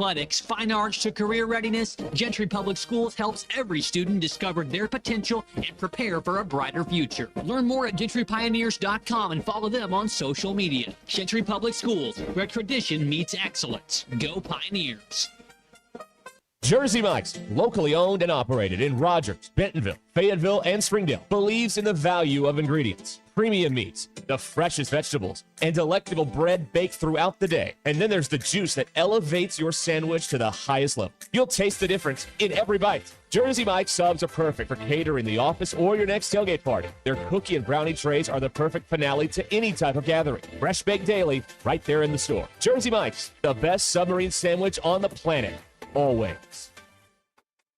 athletics, fine arts to career readiness, Gentry Public Schools helps every student discover their potential and prepare for a brighter future. Learn more at gentrypioneers.com and follow them on social media. Gentry Public Schools, where tradition meets excellence. Go Pioneers! Jersey Mike's, locally owned and operated in Rogers, Bentonville, Fayetteville, and Springdale, believes in the value of ingredients, premium meats, the freshest vegetables, and delectable bread baked throughout the day. And then there's the juice that elevates your sandwich to the highest level. You'll taste the difference in every bite. Jersey Mike's subs are perfect for catering the office or your next tailgate party. Their cookie and brownie trays are the perfect finale to any type of gathering. Fresh baked daily, right there in the store. Jersey Mike's, the best submarine sandwich on the planet. Always.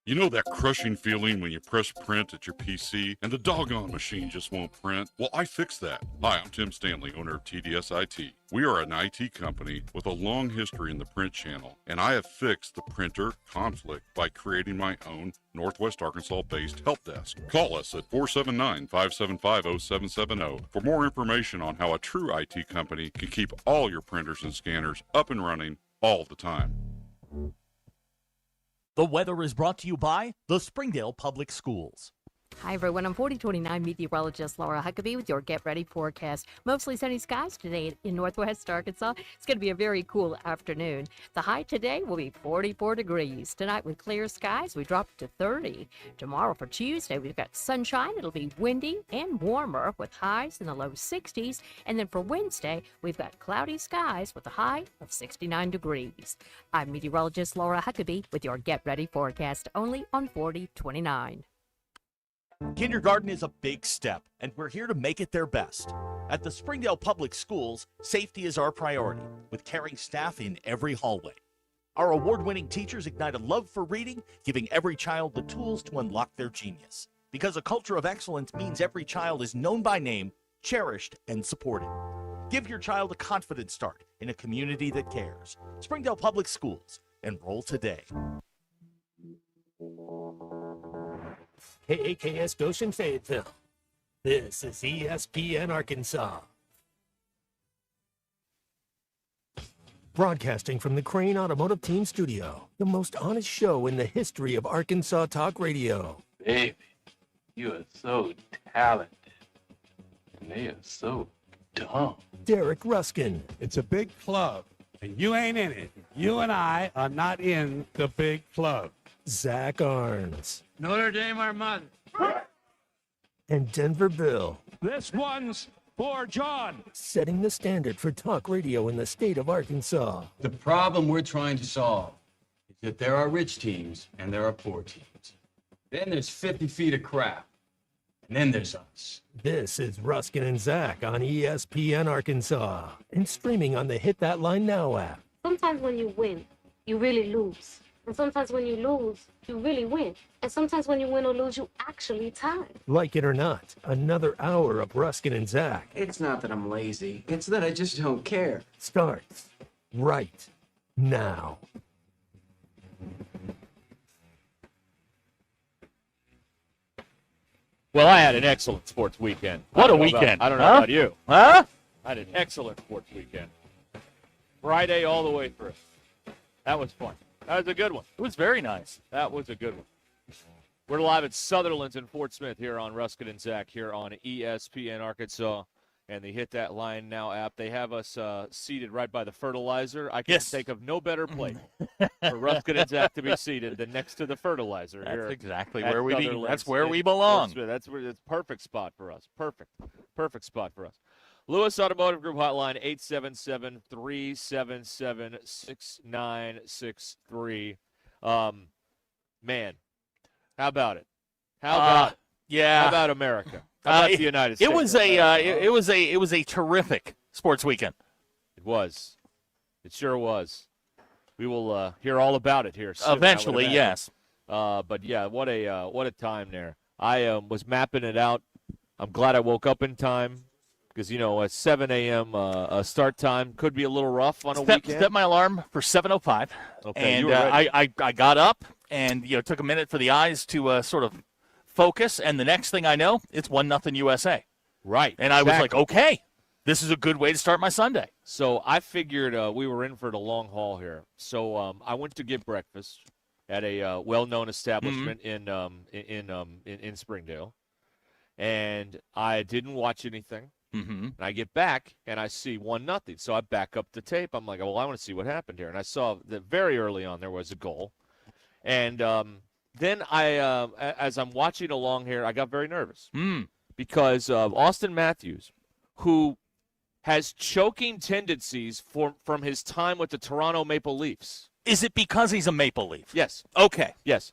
You know that crushing feeling when you press print at your PC and the doggone machine just won't print? Well, I fixed that. Hi, I'm Tim Stanley, owner of TDSIT IT. We are an IT company with a long history in the print channel, and I have fixed the printer conflict by creating my own Northwest Arkansas-based help desk. Call us at 479-575-0770 for more information on how a true IT company can keep all your printers and scanners up and running all the time. The weather is brought to you by the Springdale Public Schools. Hi, everyone. I'm 4029 meteorologist Laura Huckabee with your Get Ready forecast. Mostly sunny skies today in northwest Arkansas. It's going to be a very cool afternoon. The high today will be 44 degrees. Tonight with clear skies, we drop to 30. Tomorrow for Tuesday, we've got sunshine. It'll be windy and warmer with highs in the low 60s. And then for Wednesday, we've got cloudy skies with a high of 69 degrees. I'm meteorologist Laura Huckabee with your Get Ready forecast only on 4029. Kindergarten is a big step, and we're here to make it their best. At the Springdale Public Schools, safety is our priority, with caring staff in every hallway. Our award-winning teachers ignite a love for reading, giving every child the tools to unlock their genius. Because a culture of excellence means every child is known by name, cherished, and supported. Give your child a confident start in a community that cares. Springdale Public Schools. Enroll today. KAKS Goshen Fayetteville. This is ESPN Arkansas. Broadcasting from the Crane Automotive Team Studio, the most honest show in the history of Arkansas Talk Radio. Baby, you are so talented, and they are so dumb. Derek Ruscin. It's a big club, and you ain't in it. You and I are not in the big club. Zach Arns. Notre Dame Armand. And Denver Bill. This one's for John. Setting the standard for talk radio in the state of Arkansas. The problem we're trying to solve is that there are rich teams and there are poor teams. Then there's 50 feet of crap. And then there's us. This is Ruskin and Zach on ESPN Arkansas and streaming on the Hit That Line Now app. Sometimes when you win, you really lose. And sometimes when you lose, you really win. And sometimes when you win or lose, you actually tie. Like it or not, another hour of Ruskin and Zach. It's not that I'm lazy. It's that I just don't care. Starts right now. Well, I had an excellent sports weekend. What a weekend. I don't know about you. Huh? I had an excellent sports weekend. Friday all the way through. That was fun. That was a good one. It was very nice. That was a good one. We're live at Sutherland's in Fort Smith here on Ruskin and Zach here on ESPN Arkansas and the Hit That Line Now app. They have us seated right by the fertilizer. I can think of no better place for Ruskin and Zach to be seated than next to the fertilizer. That's exactly where we be. That's where we belong. That's where it's perfect spot for us. Perfect spot for us. Lewis Automotive Group Hotline, 877-377-6963. Man, how about it? How about America? How about the United States? It was a terrific sports weekend. It was. It sure was. We will hear all about it here soon. Eventually, yes. But yeah, what a time there. I was mapping it out. I'm glad I woke up in time. Because, you know, a 7 a.m. Start time could be a little rough on a weekend. Set my alarm for 7:05. Okay, and I got up and, you know, took a minute for the eyes to sort of focus. And the next thing I know, it's 1-0 USA. Right. And I was like, okay. this is a good way to start my Sunday. So I figured we were in for the long haul here. So I went to get breakfast at a well-known establishment in Springdale, and I didn't watch anything. And I get back, and I see 1-0. So I back up the tape. I'm like, well, I want to see what happened here. And I saw that very early on there was a goal. And then as I'm watching along here, I got very nervous because Austin Matthews, who has choking tendencies from his time with the Toronto Maple Leafs. Is it because he's a Maple Leaf? Yes. Okay. Yes.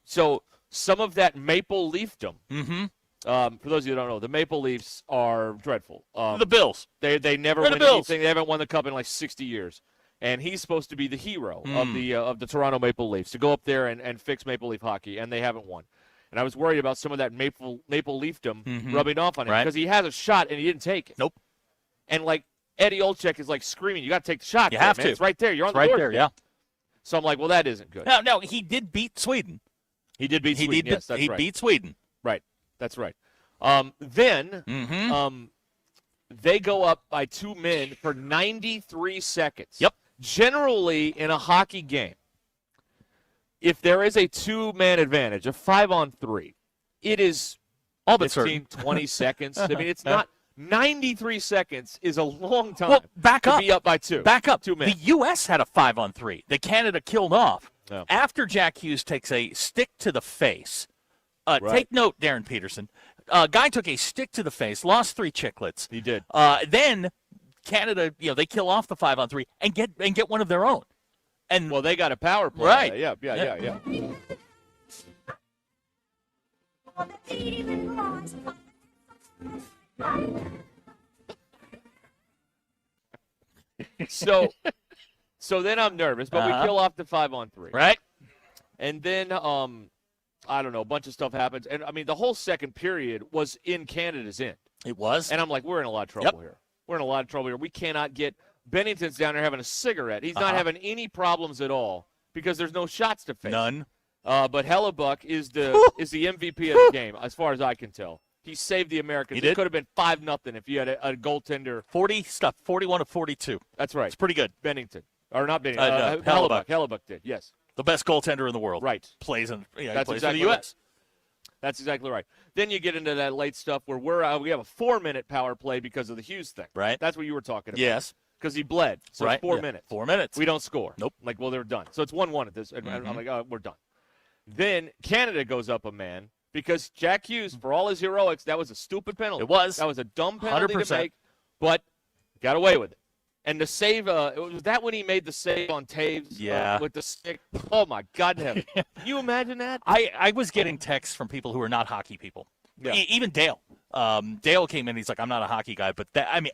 So some of that Maple Leafdom. For those of you who don't know, the Maple Leafs are dreadful. The Bills. They never win anything. They haven't won the Cup in like 60 years. And he's supposed to be the hero of the Toronto Maple Leafs, to go up there and fix Maple Leaf hockey, and they haven't won. And I was worried about some of that Maple Leafdom rubbing off on him because he has a shot and he didn't take it. Nope. And like Eddie Olczyk is like screaming, "You got to take the shot! You have man. to. It's right there. You're on the right board there. Yeah." So I'm like, well, that isn't good. No, he did beat Sweden. He did beat Sweden. Yes, that's right. He beat Sweden. Right. That's right. Then they go up by 2 men for 93 seconds. Yep. Generally, in a hockey game, if there is a 2-man advantage, a 5-on-3, it is all but 15, 20 seconds. I mean, it's not. 93 seconds is a long time to be up by 2. Back up. 2 men. The U.S. had a 5-on-3 that Canada killed off Yeah. after Jack Hughes takes a stick to the face. Right. Take note, Darren Peterson. Guy took a stick to the face, lost 3 chicklets. He did. Then Canada, they kill off the 5-on-3 and get one of their own. And well, they got a power play. Right. Yeah. So then I'm nervous, but we kill off the 5-on-3. Right. And then I don't know, a bunch of stuff happens. And I mean, the whole second period was in Canada's end. It was. And I'm like, we're in a lot of trouble here. We're in a lot of trouble here. We cannot get Bennington's down there having a cigarette. He's not having any problems at all because there's no shots to face. None. But Hellebuck is the MVP of the game, as far as I can tell. He saved the Americans. It could have been 5-0 if you had a goaltender. 41 of 42. That's right. It's pretty good. Bennington. Or not Bennington. Hellebuck. Hellebuck did, yes. The best goaltender in the world. Right. Plays in That's plays exactly for the U.S. Right. That's exactly right. Then you get into that late stuff where we have a 4-minute power play because of the Hughes thing. Right. That's what you were talking about. Yes. Because he bled. So right. it's 4 minutes. 4 minutes. We don't score. Nope. Like, well, they're done. So it's 1-1 at this. And I'm like, oh, we're done. Then Canada goes up a man because Jack Hughes, for all his heroics, that was a stupid penalty. It was. That was a dumb penalty 100%. to make, but got away with it. And the save, was that when he made the save on Taves? Yeah. With the stick? Oh, my God in heaven. Can you imagine that? I was getting texts from people who are not hockey people. Yeah. Even Dale. Dale came in. He's like, I'm not a hockey guy. But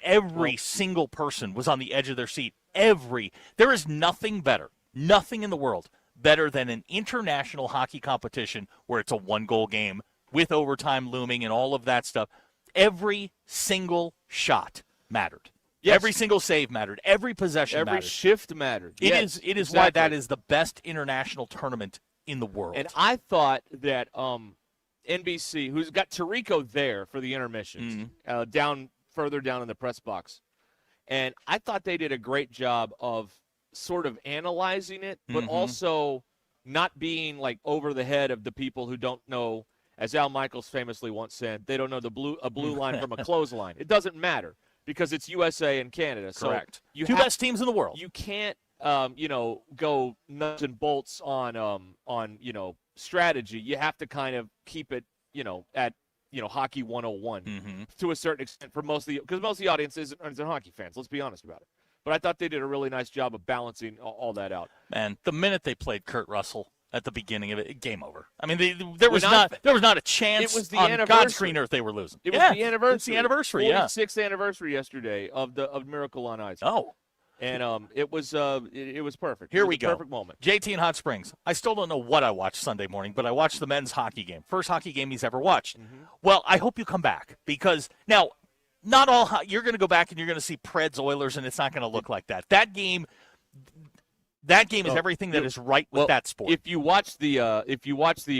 every single person was on the edge of their seat. There is nothing better, nothing in the world better than an international hockey competition where it's a 1-goal game with overtime looming and all of that stuff. Every single shot mattered. Yes. Every single save mattered. Every possession mattered. Every shift mattered. It Yes, is exactly. why that is the best international tournament in the world. And I thought that NBC, who's got Tirico there for the intermissions, further down in the press box, and I thought they did a great job of sort of analyzing it, but also not being like over the head of the people who don't know, as Al Michaels famously once said, they don't know a blue line from a clothesline. It doesn't matter because it's USA and Canada. Correct. So Two best teams in the world. You can't, go nuts and bolts on strategy. You have to kind of keep it, at hockey 101 to a certain extent for because most of the audience isn't hockey fans. Let's be honest about it. But I thought they did a really nice job of balancing all that out. Man, the minute they played Kurt Russell at the beginning of it, game over. I mean, there was not a chance it was the on anniversary. God's green earth they were losing. It was the anniversary. It's the anniversary, 46th anniversary yesterday of Miracle on Ice. Oh. And it was perfect. Here it was we a go. Perfect moment. JT in Hot Springs. I still don't know what I watched Sunday morning, but I watched the men's hockey game. First hockey game he's ever watched. Well, I hope you come back because now not all you're going to go back and you're going to see Preds Oilers, and it's not going to look like that. That game, That game is everything that is right with that sport. If you watch the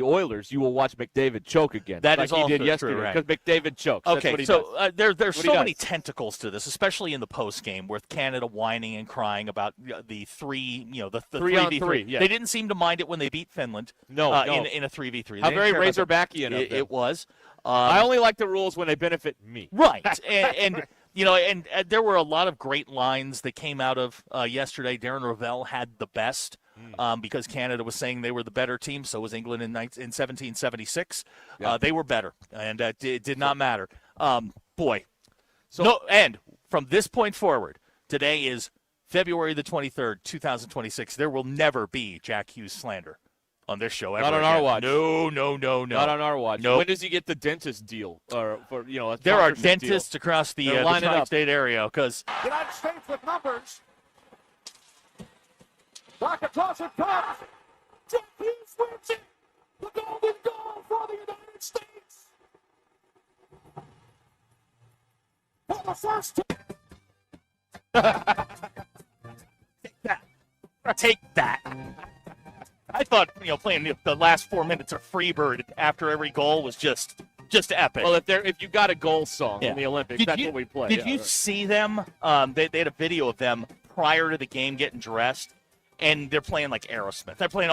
Oilers, you will watch McDavid choke again. That like is also he did yesterday, true, right? Because McDavid chokes. Okay, That's what he so does. there's What so he many does. tentacles to this, especially in the post game with Canada whining and crying about the three, the 3-on-3. Yeah. They didn't seem to mind it when they beat Finland. No. In a 3v3. How very Razorbackian of them. It was. I only like the rules when they benefit me. Right, and there were a lot of great lines that came out of yesterday. Darren Ravel had the best because Canada was saying they were the better team. So was England in 1776. They were better, and it did not matter. And from this point forward, today is February the 23rd, 2026. There will never be Jack Hughes slander on this show ever Not on again. our watch. No. Not on our watch. Nope. When does he get the dentist deal? Or for there are dentists across the tri-state area because United States with numbers. Rocket toss it comes. Jack Hughes wins it. The golden goal for the United States. For the first Take that. I thought, playing the last 4 minutes of Freebird after every goal was just epic. Well, if you got a goal song in the Olympics, that's what we play. Did you see them? They had a video of them prior to the game getting dressed, and they're playing like Aerosmith. They're playing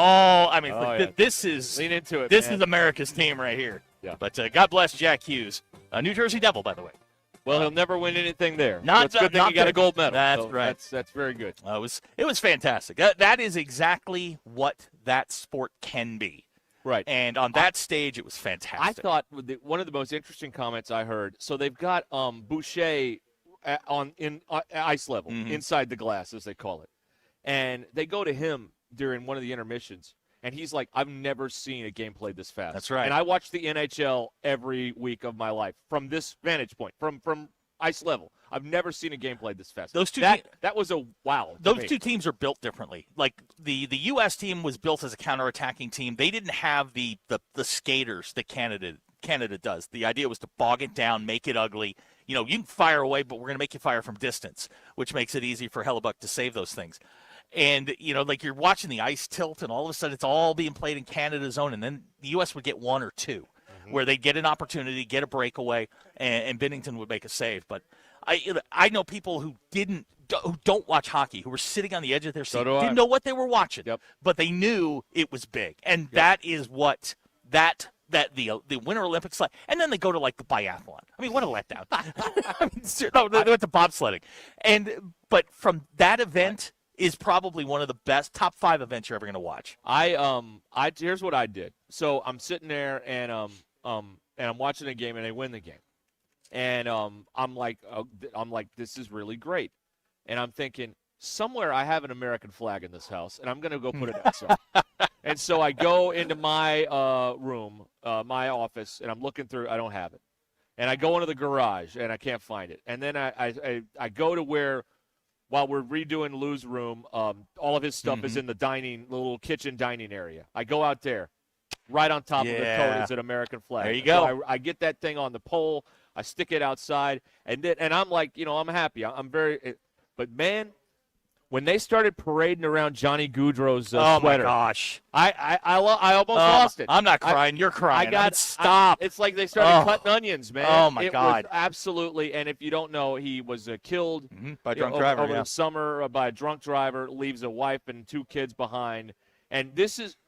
this is lean into it. This man. is America's team right here. Yeah. But God bless Jack Hughes, a New Jersey Devil, by the way. Well, he'll never win anything there. Not so it's a good thing not he got a gold medal. That's so right. That's very good. It was fantastic. That is exactly what that sport can be. Right. And on that stage, it was fantastic. I thought one of the most interesting comments I heard. So they've got Boucher in ice level inside the glass, as they call it, and they go to him during one of the intermissions. And he's like, I've never seen a game played this fast. That's right. And I watch the NHL every week of my life from this vantage point, from ice level. I've never seen a game played this fast. Those two that was a wow. Those two teams are built differently. Like the U.S. team was built as a counterattacking team. They didn't have the skaters that Canada does. The idea was to bog it down, make it ugly. You can fire away, but we're going to make you fire from distance, which makes it easy for Hellebuck to save those things. And, like you're watching the ice tilt, and all of a sudden it's all being played in Canada's zone, and then the U.S. would get one or two where they'd get an opportunity, get a breakaway, and Binnington would make a save. But I know people who don't watch hockey, who were sitting on the edge of their seat, didn't know what they were watching, but they knew it was big. And that is what that the Winter Olympics like. And then they go to like the biathlon. I mean, what a letdown. They went to bobsledding. But from that event is probably one of the best top 5 events you're ever going to watch. Here's what I did. So I'm sitting there and I'm watching the game and they win the game. And I'm like, this is really great. And I'm thinking, somewhere I have an American flag in this house, and I'm going to go put it outside. And so I go into my room, my office, and I'm looking through. I don't have it. And I go into the garage, and I can't find it. And then I go to where, while we're redoing Lou's room, all of his stuff is in the little kitchen dining area. I go out there. Right on top of the coat is an American flag. There you go. So I get that thing on the pole. I stick it outside, and I'm like, I'm happy. I'm very – but, man, when they started parading around Johnny Gaudreau's oh sweater. My gosh. I almost lost it. I'm not crying. You're crying. Stop. It's like they started cutting onions, man. Oh, my God. Was absolutely. And if you don't know, he was killed by a drunk driver over the summer by a drunk driver, leaves a wife and 2 kids behind. And this is –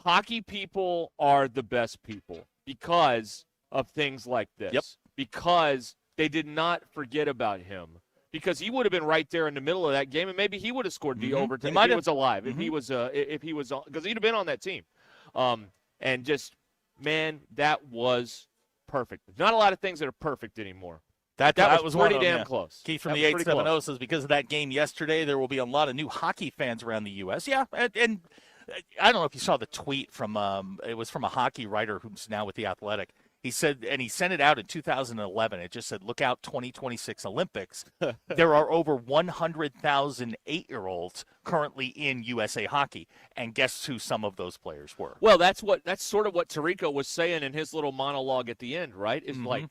hockey people are the best people because of things like this. Yep. Because they did not forget about him. Because he would have been right there in the middle of that game, and maybe he would have scored the overtime if he was alive. If he was, because he'd have been on that team, and just, man, that was perfect. Not a lot of things that are perfect anymore. That was pretty one of them, damn close. Keith from the 870 says because of that game yesterday, there will be a lot of new hockey fans around the U.S. Yeah, and I don't know if you saw the tweet from it was from a hockey writer who's now with The Athletic. He said, and he sent it out in 2011. It just said, look out 2026 Olympics. There are over 100,000 8-year-olds currently in USA Hockey. And guess who some of those players were? Well, that's sort of what Tirico was saying in his little monologue at the end, right? It's like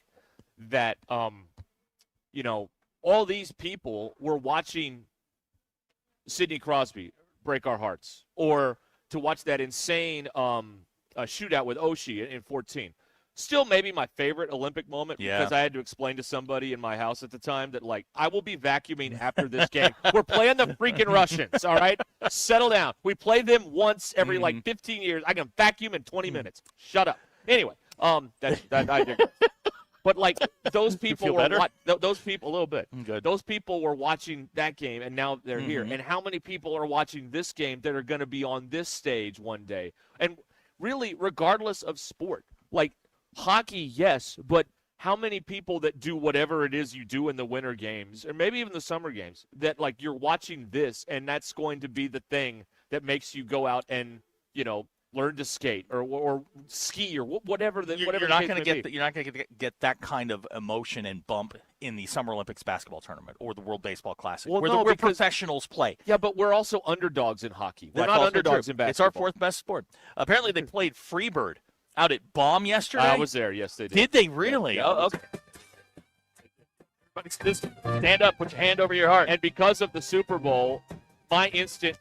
that, all these people were watching Sidney Crosby, break our hearts, or to watch that insane shootout with Oshie in 14. Still maybe my favorite Olympic moment because I had to explain to somebody in my house at the time that, like, I will be vacuuming after this game. We're playing the freaking Russians, all right? Settle down. We play them once every, 15 years. I can vacuum in 20 minutes. Shut up. Anyway, that I digress. But, like, those people were those people a little bit. Good. Those people were watching that game, and now they're here. And how many people are watching this game that are going to be on this stage one day? And really, regardless of sport, like, hockey, yes, but how many people that do whatever it is you do in the winter games, or maybe even the summer games, that, like, you're watching this, and that's going to be the thing that makes you go out and, learn to skate or ski or whatever. You're not going to get that kind of emotion and bump in the Summer Olympics basketball tournament or the World Baseball Classic, where professionals play. Yeah, but we're also underdogs in hockey. We're not underdogs in basketball. It's our fourth best sport. Apparently, they played Freebird out at Baum yesterday. I was there. Yes, they did. Did they really? Yeah, okay. Just stand up, put your hand over your heart. And because of the Super Bowl, my instant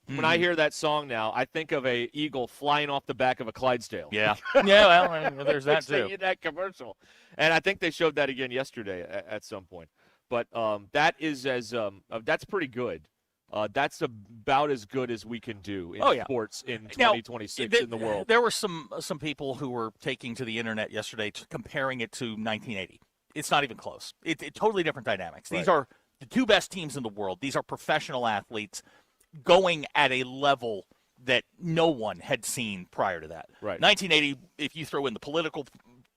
when I hear that song now, I think of a eagle flying off the back of a Clydesdale. Yeah. Yeah, well, there's that too. That commercial. And I think they showed that again yesterday at some point. But that is that's pretty good. That's about as good as we can do in sports in 2026 in the world. There were some people who were taking to the internet yesterday comparing it to 1980. It's not even close. It's totally different dynamics. These are the two best teams in the world. These are professional athletes going at a level that no one had seen prior to that. Right. 1980, if you throw in the political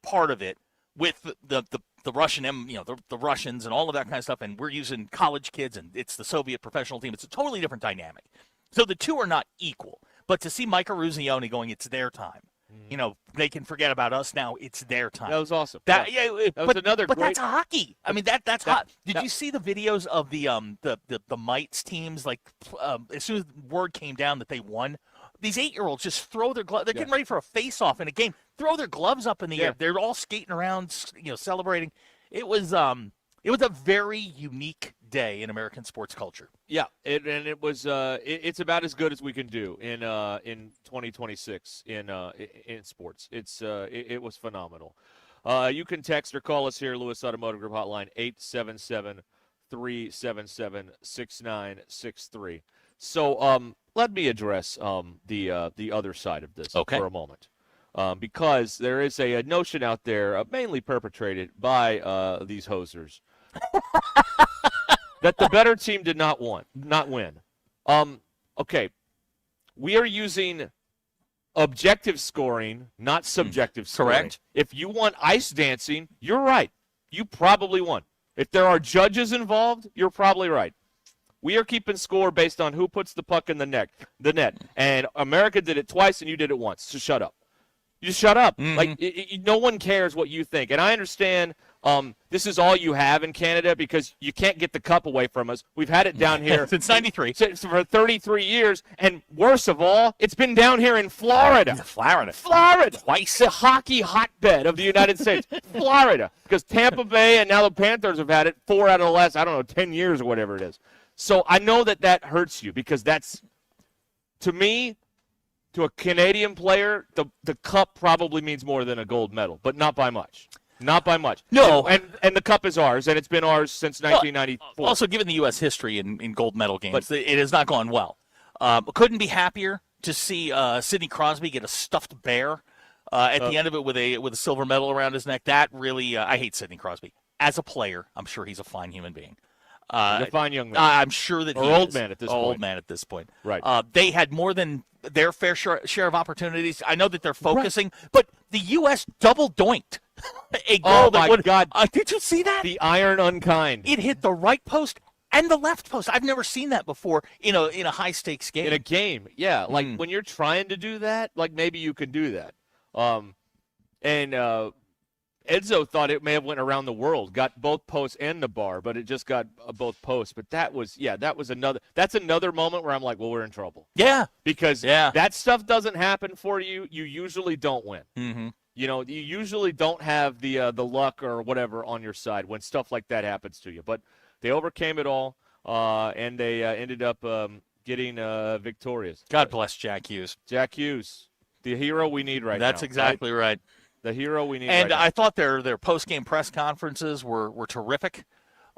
part of it with the Russian, the Russians and all of that kind of stuff, and we're using college kids, and it's the Soviet professional team. It's a totally different dynamic. So the two are not equal. But to see Mike Eruzione going, it's their time. They can forget about us now. It's their time. That was awesome. That was another. But great... that's hockey. I mean, that's hot. Did you see the videos of the Mites teams? Like as soon as word came down that they won, these 8-year-olds just throw their gloves. They're getting ready for a face-off in a game. Throw their gloves up in the air. They're all skating around, celebrating. It was a very unique day in American sports culture. Yeah, it was. It's about as good as we can do in 2026 in sports. It was phenomenal. You can text or call us here, Lewis Automotive Group hotline 877-377-6963. So let me address the other side of this for a moment. Because there is a notion out there, mainly perpetrated by these hosers, that the better team did not win. Okay, we are using objective scoring, not subjective scoring. Correct. If you want ice dancing, you're right. You probably won. If there are judges involved, you're probably right. We are keeping score based on who puts the puck in the net. And America did it twice, and you did it once. So shut up. You just shut up. Like no one cares what you think. And I understand this is all you have in Canada because you can't get the cup away from us. We've had it down here since '93 for 33 years, and worst of all, it's been down here in Florida. Florida, twice. The hockey hotbed of the United States, Florida, because Tampa Bay and now the Panthers have had it 4 out of the last 10 years or whatever it is. So I know that hurts you because that's, to me, to a Canadian player, the cup probably means more than a gold medal, but not by much. Not by much. No. And the cup is ours, and it's been ours since 1994. Also, given the U.S. history in gold medal games, it has not gone well. Couldn't be happier to see Sidney Crosby get a stuffed bear at the end of it with a silver medal around his neck. That really, I hate Sidney Crosby. As a player, I'm sure he's a fine human being. He's a fine young man. I'm sure that he's old man at this point. Old man at this point. Right. They had more than their fair share of opportunities. I know that they're focusing, but the U.S. double doinked a goal. God! Did you see that? The iron unkind. It hit the right post and the left post. I've never seen that before in a high stakes game. In a game, yeah. Like when you're trying to do that, like maybe you can do that. Edzo thought it may have went around the world, got both posts and the bar, but it just got both posts. But that's another moment where I'm like, well, we're in trouble. Yeah. Because that stuff doesn't happen for you. You usually don't win. Mm-hmm. You usually don't have the luck or whatever on your side when stuff like that happens to you. But they overcame it all, and they ended up getting victorious. God bless Jack Hughes. Jack Hughes, the hero we need right now. That's exactly right. The hero we need and right now. I thought their post-game press conferences were terrific.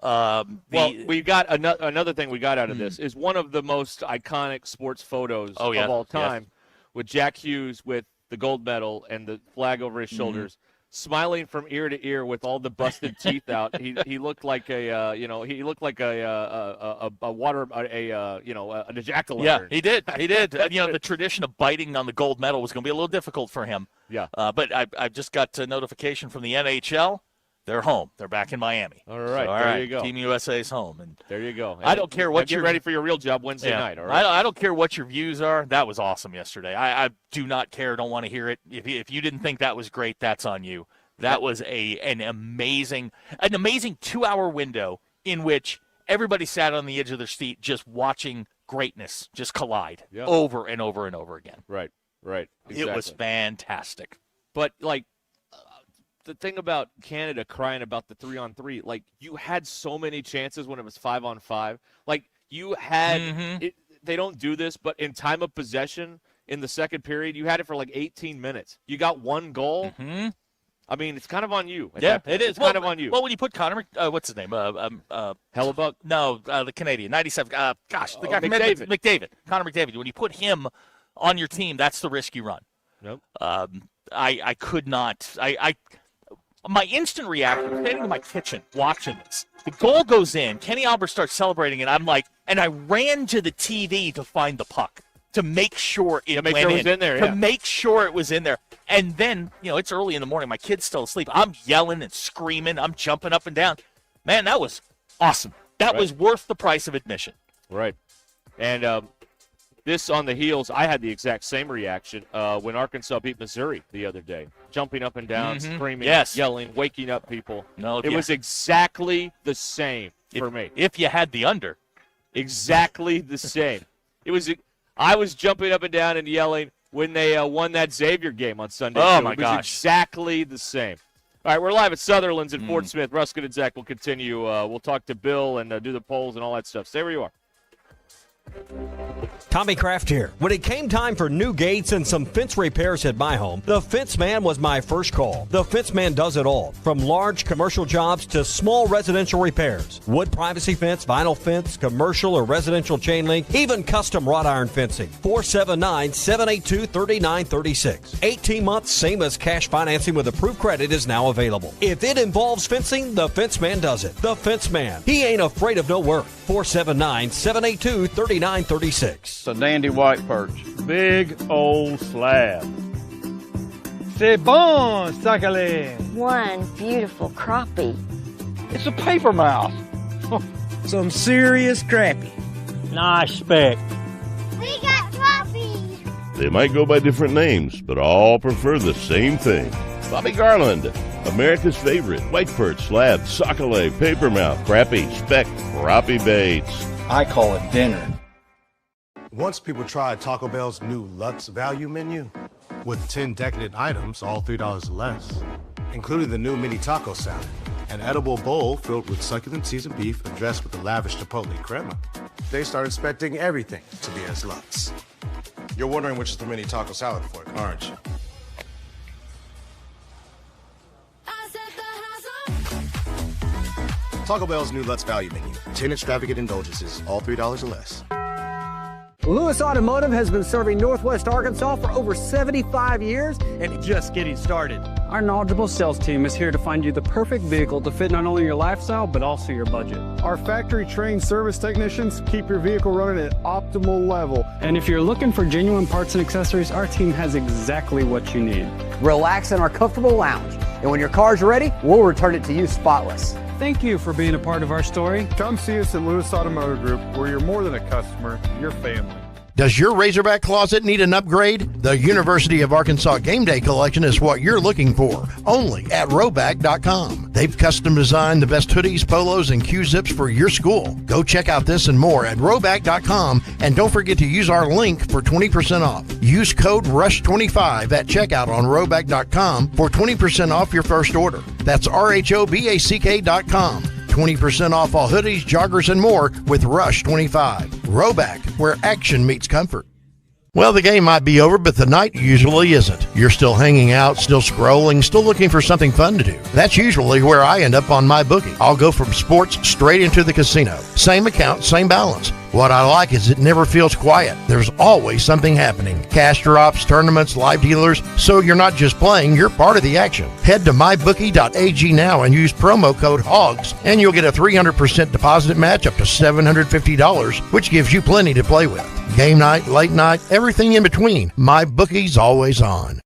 We got another thing we got out of this is one of the most iconic sports photos of all time with Jack Hughes with the gold medal and the flag over his shoulders, smiling from ear to ear with all the busted teeth out. He looked like a jack-o'-lantern. Yeah, he did. The tradition of biting on the gold medal was going to be a little difficult for him. Yeah. But I just got a notification from the NHL. They're home. They're back in Miami. All right, so, there you go. Team USA's home, and there you go. And I don't care what get ready for your real job Wednesday night. All right. I don't care what your views are. That was awesome yesterday. I do not care. Don't want to hear it. If you didn't think that was great, that's on you. That was an amazing 2-hour window in which everybody sat on the edge of their seat just watching greatness just collide over and over and over again. Right. Exactly. It was fantastic. But the thing about Canada crying about the 3-on-3, you had so many chances when it was 5-on-5. You had they don't do this, but in time of possession in the second period, you had it for 18 minutes. You got one goal. I mean, it's kind of on you. Yeah, it is. It's kind of on you. Well, when you put Connor, what's his name? Hellebuck? No, the Canadian, 97. The guy McDavid. Connor McDavid. When you put him on your team, that's the risk you run. Nope. I could not. My instant reaction, standing in my kitchen watching this, the goal goes in. Kenny Albert starts celebrating it. I'm like, and I ran to the TV to find the puck to make sure it went in. It was in there. To make sure it was in there. And then, it's early in the morning. My kid's still asleep. I'm yelling and screaming. I'm jumping up and down. Man, that was awesome. That was worth the price of admission. Right. And this on the heels, I had the exact same reaction when Arkansas beat Missouri the other day. Jumping up and down, screaming, yelling, waking up people. No, it was exactly the same for me. If you had the under. Exactly the same. I was jumping up and down and yelling when they won that Xavier game on Sunday. Oh, my gosh. gosh. It was exactly the same. All right, we're live at Sutherland's in Fort Smith. Ruscin and Zach will continue. We'll talk to Bill and do the polls and all that stuff. Stay where you are. Tommy Kraft here. When it came time for new gates and some fence repairs at my home, the Fence Man was my first call. The Fence Man does it all, from large commercial jobs to small residential repairs. Wood privacy fence, vinyl fence, commercial or residential chain link, even custom wrought iron fencing. 479-782-3936. 18 months, same as cash financing with approved credit is now available. If it involves fencing, the Fence Man does it. The Fence Man. He ain't afraid of no work. 479-782-3936. It's a dandy white perch. Big old slab. C'est bon, sacalé. One beautiful crappie. It's a paper mouse. Some serious crappie. Nice speck. We got crappie. They might go by different names, but all prefer the same thing. Bobby Garland, America's favorite white perch, slab, sockeye, papermouth, crappie, speck, crappie baits. I call it dinner. Once people tried Taco Bell's new Lutz value menu with 10 decadent items, all $3 or less, including the new mini taco salad, an edible bowl filled with succulent seasoned beef and dressed with a lavish chipotle crema, they started expecting everything to be as Lutz. You're wondering which is the mini taco salad for, aren't you? Taco Bell's new Lutz value menu, 10 extravagant indulgences, all $3 or less. Lewis Automotive has been serving Northwest Arkansas for over 75 years and just getting started. Our knowledgeable sales team is here to find you the perfect vehicle to fit not only your lifestyle, but also your budget. Our factory-trained service technicians keep your vehicle running at optimal level. And if you're looking for genuine parts and accessories, our team has exactly what you need. Relax in our comfortable lounge, and when your car's ready, we'll return it to you spotless. Thank you for being a part of our story. Come see us at Lewis Automotive Group, where you're more than a customer, you're family. Does your Razorback closet need an upgrade? The University of Arkansas Game Day Collection is what you're looking for, only at Rowback.com. They've custom designed the best hoodies, polos, and Q-zips for your school. Go check out this and more at Rowback.com, and don't forget to use our link for 20% off. Use code RUSH25 at checkout on Rowback.com for 20% off your first order. That's RHOBACK.com. 20% off all hoodies, joggers, and more with RUSH25. Roback, where action meets comfort. Well, the game might be over, but the night usually isn't. You're still hanging out, still scrolling, still looking for something fun to do. That's usually where I end up on MyBookie. I'll go from sports straight into the casino. Same account, same balance. What I like is it never feels quiet. There's always something happening. Cash drops, tournaments, live dealers. So you're not just playing, you're part of the action. Head to mybookie.ag now and use promo code HOGS, and you'll get a 300% deposit match up to $750, which gives you plenty to play with. Game night, late night, everything in between. MyBookie's always on.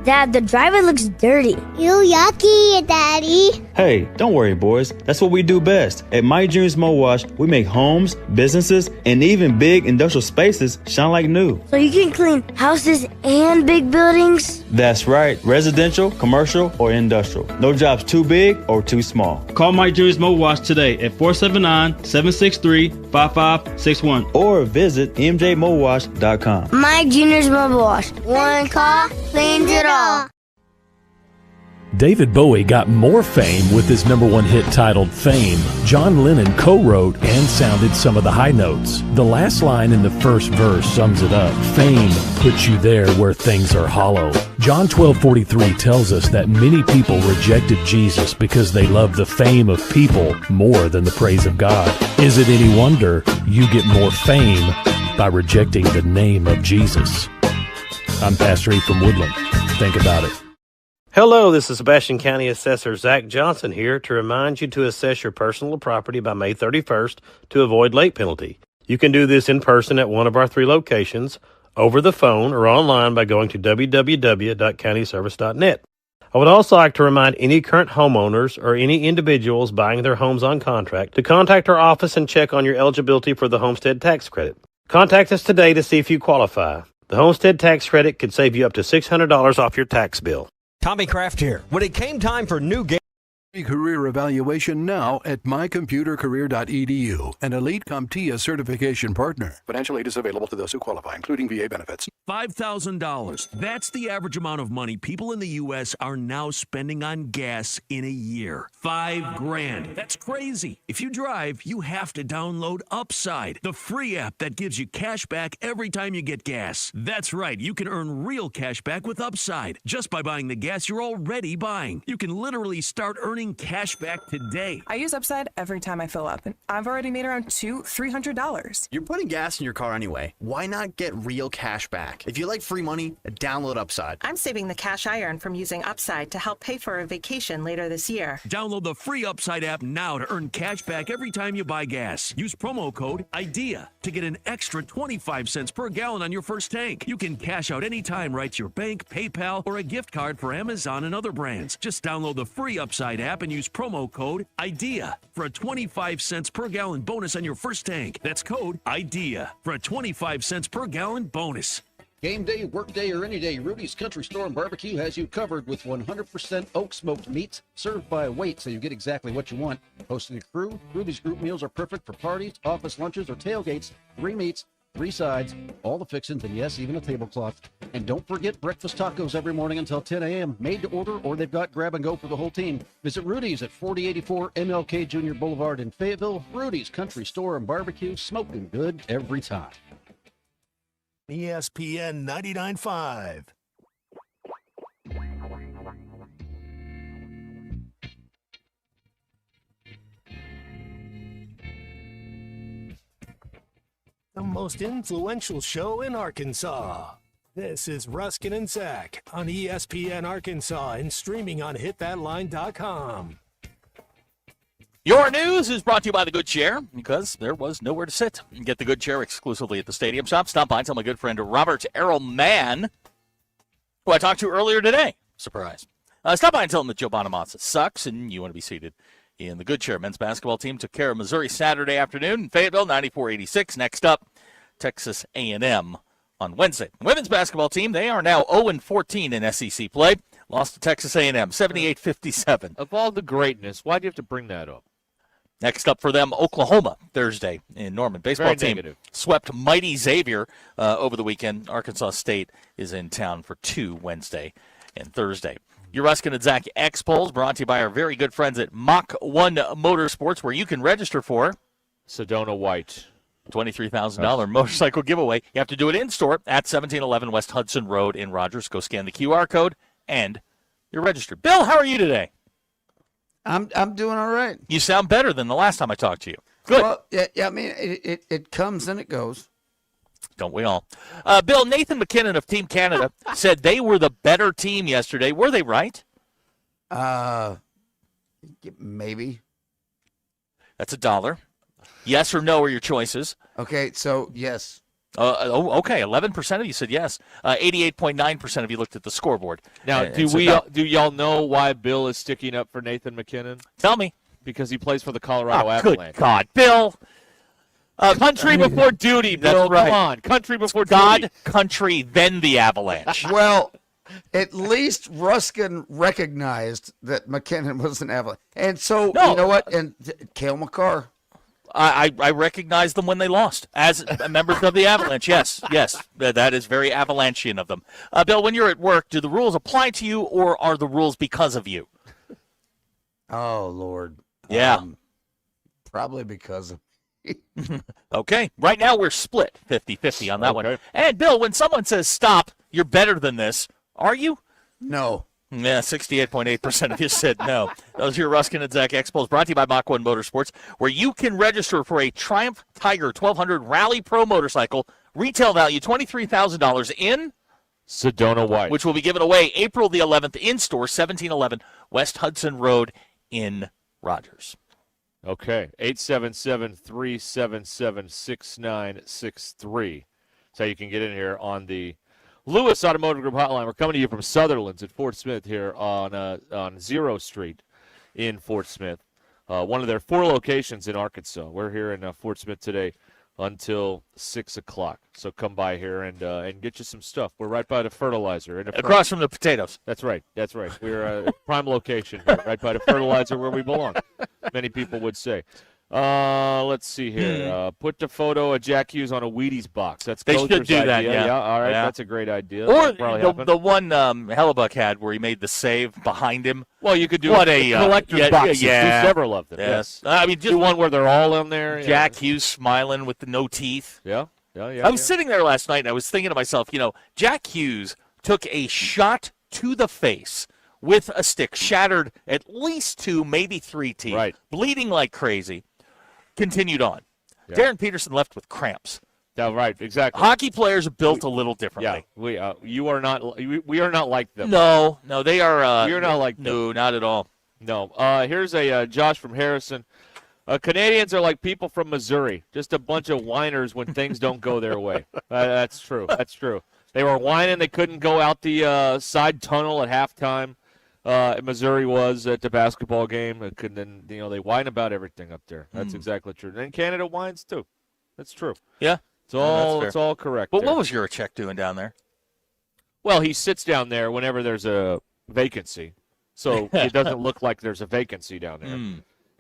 Dad, the driver looks dirty. Ew, yucky, Daddy. Hey, don't worry, boys. That's what we do best. At My Dreams Mo Wash, we make homes, businesses, and even big industrial spaces shine like new. So you can clean houses and big buildings? That's right. Residential, commercial, or industrial. No job's too big or too small. Call My Dreams Mo Wash today at 479-763-5561 or visit mjmowash.com. My Junior's Mobile Wash. One call cleans it all. David Bowie got more fame with his #1 hit titled Fame. John Lennon co-wrote and sounded some of the high notes. The last line in the first verse sums it up. Fame puts you there where things are hollow. John 12:43 tells us that many people rejected Jesus because they love the fame of people more than the praise of God. Is it any wonder you get more fame by rejecting the name of Jesus? I'm Pastor E from Woodland. Think about it. Hello, this is Sebastian County Assessor Zach Johnson here to remind you to assess your personal property by May 31st to avoid late penalty. You can do this in person at one of our 3 locations, over the phone, or online by going to www.countyservice.net. I would also like to remind any current homeowners or any individuals buying their homes on contract to contact our office and check on your eligibility for the homestead tax credit. Contact us today to see if you qualify. The homestead tax credit could save you up to $600 off your tax bill. Tommy Kraft here. When it came time for new game career evaluation now at mycomputercareer.edu, an elite CompTIA certification partner. Financial aid is available to those who qualify, including VA benefits. $5,000. That's the average amount of money people in the U.S. are now spending on gas in a year. $5,000. That's crazy. If you drive, you have to download Upside, the free app that gives you cash back every time you get gas. That's right. You can earn real cash back with Upside just by buying the gas you're already buying. You can literally start earning cash back today. I use Upside every time I fill up, and I've already made around $200-$300. You're putting gas in your car anyway. Why not get real cash back? If you like free money, download Upside. I'm saving the cash I earn from using Upside to help pay for a vacation later this year. Download the free Upside app now to earn cash back every time you buy gas. Use promo code IDEA to get an extra 25 cents per gallon on your first tank. You can cash out anytime right to your bank, PayPal, or a gift card for Amazon and other brands. Just download the free Upside app and use promo code IDEA for a 25 cents per gallon bonus on your first tank. That's code IDEA for a 25 cents per gallon bonus. Game day, work day, or any day, Rudy's Country Store and Barbecue has you covered with 100% oak smoked meats served by weight so you get exactly what you want. Hosting a crew, Rudy's group meals are perfect for parties, office lunches, or tailgates. 3 meats, 3 sides, all the fixings, and yes, even a tablecloth. And don't forget breakfast tacos every morning until 10 a.m. Made to order, or they've got grab and go for the whole team. Visit Rudy's at 4084 MLK Jr. Boulevard in Fayetteville. Rudy's Country Store and Barbecue, smoking good every time. ESPN 99.5. The most influential show in Arkansas. This is Ruscin and Zach on ESPN Arkansas and streaming on hitthatline.com. Your news is brought to you by the Good Chair because there was nowhere to sit. You can get the Good Chair exclusively at the Stadium Shop. Stop by and tell my good friend Robert Errolman, who I talked to earlier today. Surprise. Stop by and tell him that Joe Bonamassa sucks and you want to be seated in the Good Chair. Men's basketball team took care of Missouri Saturday afternoon in Fayetteville, 94-86. Next up, Texas A&M on Wednesday. The women's basketball team, they are now 0-14 in SEC play. Lost to Texas A&M, 78-57. Of all the greatness, why do you have to bring that up? Next up for them, Oklahoma, Thursday in Norman. Baseball team swept mighty Xavier over the weekend. Arkansas State is in town for 2 Wednesday and Thursday. Your Ruscin and Zach X Polls brought to you by our very good friends at Mach 1 Motorsports, where you can register for Sedona White. $23,000 motorcycle giveaway. You have to do it in-store at 1711 West Hudson Road in Rogers. Go scan the QR code, and you're registered. Bill, how are you today? I'm doing all right. You sound better than the last time I talked to you. Good. Well, yeah. I mean, it comes and it goes. Don't we all? Bill, Nathan McKinnon of Team Canada said they were the better team yesterday. Were they right? Maybe. That's $1. Yes or no are your choices. Okay, so yes. Okay. 11% of you said yes. 88.9% of you looked at the scoreboard. Now, do y'all know why Bill is sticking up for Nathan McKinnon? Tell me. Because he plays for the Colorado Avalanche. Good God, Bill. Country before duty, Bill. That's right. Come on. Country before God, duty. country, then the Avalanche. Well, at least Ruscin recognized that McKinnon was an Avalanche. And so, you know what? And Cale Makar. I recognize them when they lost as members of the Avalanche. Yes. That is very Avalanchean of them. Bill, when you're at work, do the rules apply to you or are the rules because of you? Oh, Lord. Yeah. Probably because of Okay. Right now we're split 50-50 on that one. And, Bill, when someone says stop, you're better than this, are you? No. Yeah, 68.8% of you said no. Those are your Ruscin and Zach Expos brought to you by Mach 1 Motorsports, where you can register for a Triumph Tiger 1200 Rally Pro motorcycle, retail value $23,000 in Sedona White, which will be given away April the 11th in-store, 1711 West Hudson Road in Rogers. Okay, 877-377-6963. That's how you can get in here on the Lewis Automotive Group hotline. We're coming to you from Sutherland's at Fort Smith here on Zero Street in Fort Smith. One of their 4 locations in Arkansas. We're here in Fort Smith today until 6 o'clock. So come by here and get you some stuff. We're right by the fertilizer. Across from the potatoes. That's right. We're a prime location here, right by the fertilizer where we belong, many people would say. Let's see here. Put the photo of Jack Hughes on a Wheaties box. They should do idea. that, yeah. All right, Yeah. that's a great idea. Or the one Hellebuck had where he made the save behind him. Well, you could do collector's boxes. Yeah. Do several of them. Yes. I mean, just one where they're all in there. Jack Hughes smiling with the no teeth. Yeah. I was sitting there last night and I was thinking to myself, Jack Hughes took a shot to the face with a stick, shattered at least 2, maybe 3 teeth, bleeding like crazy. Continued on. Yeah. Darren Peterson left with cramps. Yeah, right, exactly. Hockey players are built a little differently. Yeah, we are not like them. No, they are. We are not like them. No, not at all. No. Here's a Josh from Harrison. Canadians are like people from Missouri, just a bunch of whiners when things don't go their way. That's true. That's true. They were whining they couldn't go out the side tunnel at halftime. Missouri was at the basketball game. They whine about everything up there. That's exactly true. And Canada whines too. That's true. Yeah, it's all correct. But there. What was Juracek doing down there? Well, he sits down there whenever there's a vacancy, so it doesn't look like there's a vacancy down there.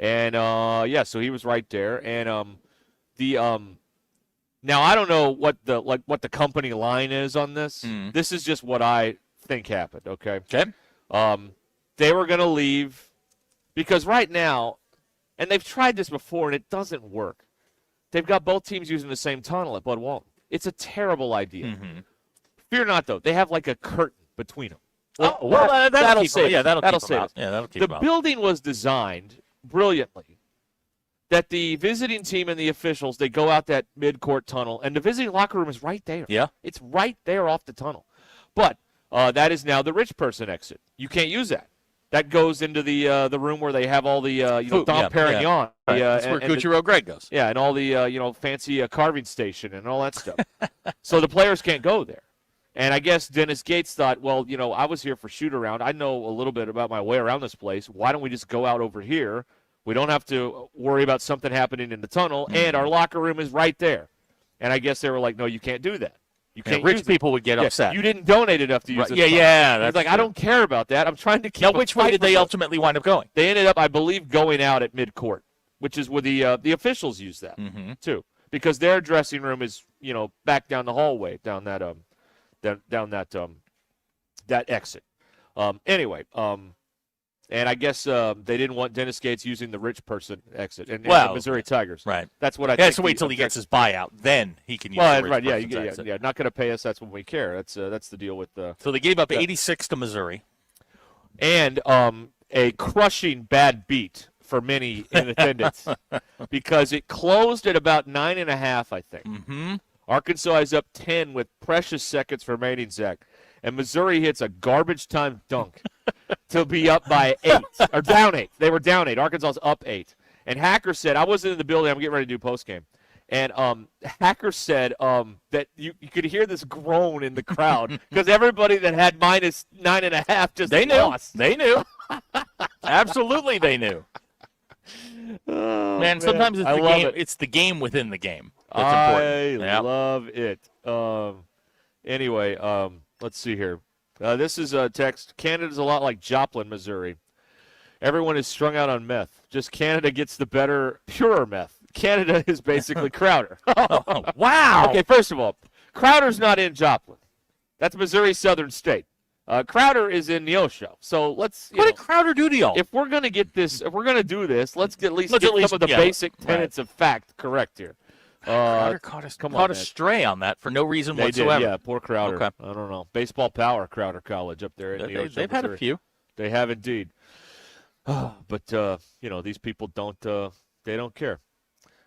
And so he was right there. And now I don't know what the company line is on this. This is just what I think happened. Okay. They were going to leave because right now, and they've tried this before, and it doesn't work. They've got both teams using the same tunnel at Bud Walton. It's a terrible idea. Fear not, though. They have like a curtain between them. That'll save. Yeah, that'll save us. Yeah, that'll keep the building was designed brilliantly that the visiting team and the officials, they go out that mid-court tunnel, and the visiting locker room is right there. Yeah. It's right there off the tunnel. But that is now the rich person exit. You can't use that. That goes into the room where they have all the Dom Perignon. Right. That's where Gaudreau Greg goes. Yeah, and all the fancy carving station and all that stuff. So the players can't go there. And I guess Dennis Gates thought, well, I was here for shoot around. I know a little bit about my way around this place. Why don't we just go out over here? We don't have to worry about something happening in the tunnel, and our locker room is right there. And I guess they were like, no, you can't do that. You can't. Rich people would get upset. You didn't donate enough to use it. Yeah. That's like, I don't care about that. I'm trying to keep. Now, which way did they ultimately wind up going? They ended up, I believe, going out at midcourt, which is where the officials use that too, because their dressing room is back down the hallway, down that that exit. Anyway, And I guess they didn't want Dennis Gates using the rich person exit and Well, the Missouri Tigers. Right. That's what I He think. has to wait till he gets his buyout. Then he can use the rich right. person's exit. Yeah. Not going to pay us. That's when we care. That's the deal with the. So they gave up 86 to Missouri. And a crushing bad beat for many in attendance because it closed at about 9.5, I think. Mm-hmm. Arkansas is up 10 with precious seconds remaining, Zach. And Missouri hits a garbage time dunk to be up by 8, or down 8. They were down 8. Arkansas's up 8. And Hacker said, I wasn't in the building. I'm getting ready to do postgame. And Hacker said that you could hear this groan in the crowd because everybody that had minus 9.5 just lost. They knew. Absolutely, they knew. Oh, man, sometimes it's the game. It's the game within the game. That's important. I love it. Anyway, let's see here. This is a text. Canada's a lot like Joplin, Missouri. Everyone is strung out on meth. Just Canada gets the better, purer meth. Canada is basically Crowder. Oh, wow. Okay, first of all, Crowder's not in Joplin. That's Missouri Southern State. Crowder is in Neosho. So let's. What did Crowder do to y'all? If we're gonna get this, if we're gonna do this, let's at least get some of the basic tenets of fact correct here. Crowder caught a stray on that for no reason whatsoever. Did, yeah, poor Crowder. Okay. I don't know. Baseball Power, Crowder College up there in Neosho. They've had a few. They have indeed. But these people don't. They don't care.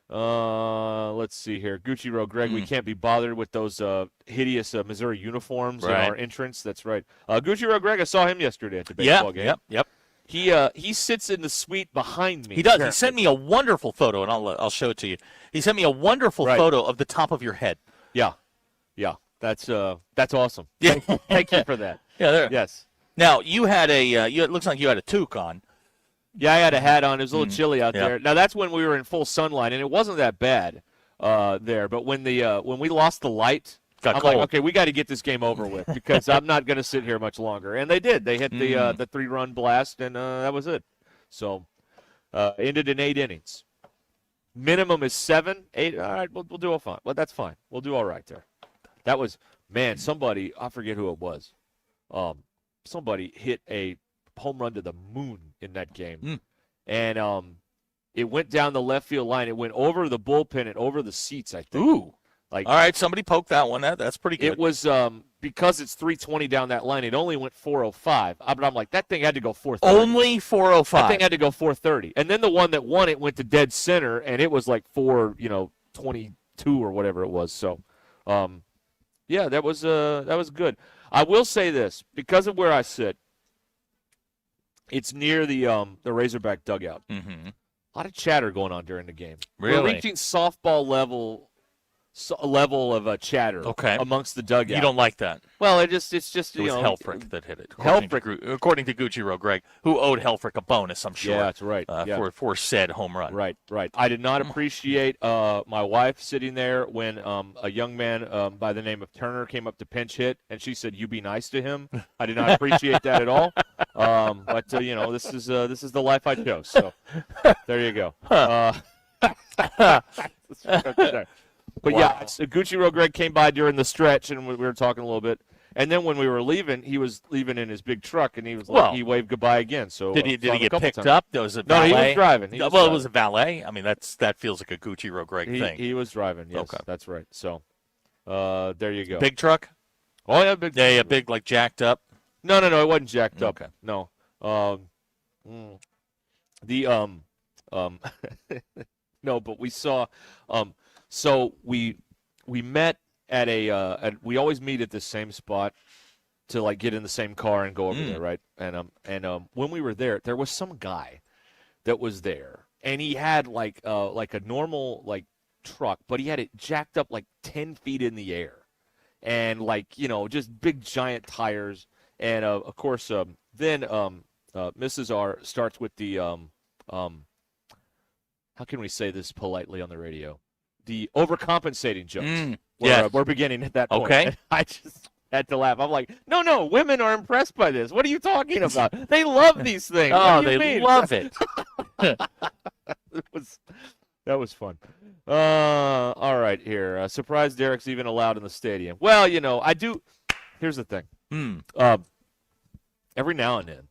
Let's see here. Gucci Greg, we can't be bothered with those hideous Missouri uniforms in our entrance. That's right. Gucci Greg, I saw him yesterday at the baseball game. Yep. He sits in the suite behind me. He does. Apparently. He sent me a wonderful photo, and I'll show it to you. He sent me a wonderful photo of the top of your head. Yeah. That's awesome. Yeah. Thank you for that. Yeah. There. Yes. Now you had it looks like you had a toque on. Yeah, I had a hat on. It was a little chilly out there. Now that's when we were in full sunlight, and it wasn't that bad there. But when we lost the light, I'm like, okay, we got to get this game over with because I'm not going to sit here much longer. And they did. They hit the 3-run blast, and that was it. So ended in 8 innings. Minimum is 7, 8. All right, we'll do fine. Well, that's fine. We'll do all right there. That was somebody. I forget who it was. Somebody hit a home run to the moon in that game. And it went down the left field line. It went over the bullpen and over the seats, I think. Ooh. All right, somebody poked that one. That's pretty good. It was because it's 320 down that line, it only went 405. But I'm like, that thing had to go 430. Only 405. That thing had to go 430. And then the one that won it went to dead center, and it was like 422 or whatever it was. So, yeah, that was good. I will say this, because of where I sit, it's near the Razorback dugout. Mm-hmm. A lot of chatter going on during the game. Really? We're reaching softball level of chatter amongst the dugout. You don't like that? Well, it's just it was Helfrich that hit it. According to Gucci Greg, who owed Helfrich a bonus, I'm sure. Yeah, that's right. For said home run. Right. I did not appreciate my wife sitting there when a young man by the name of Turner came up to pinch hit, and she said, "You be nice to him." I did not appreciate that at all. But this is the life I chose. So there you go. But yeah, Gucci Greg came by during the stretch, and we were talking a little bit. And then when we were leaving, he was leaving in his big truck, and he was he waved goodbye again. So did he get picked up? Was it valet? No, he was driving. It was a valet. I mean, that feels like a Gucci Greg thing. He was driving. Yes, that's right. So there you go. Big truck. Oh yeah, big. Yeah, big like jacked up. No, it wasn't jacked up. Okay. No. No, but we saw. So we met at we always meet at the same spot to like get in the same car and go over there, right? And when we were there was some guy that was there, and he had like a normal like truck, but he had it jacked up like 10 feet in the air, and just big giant tires, and of course then Mrs. R starts with the how can we say this politely on the radio? The overcompensating jokes. We're beginning at that point. Okay. I just had to laugh. I'm like, no, women are impressed by this. What are you talking about? They love these things. Oh, they love it. That was fun. All right, here. Surprised Derek's even allowed in the stadium. Well, I do. Here's the thing. Every now and then,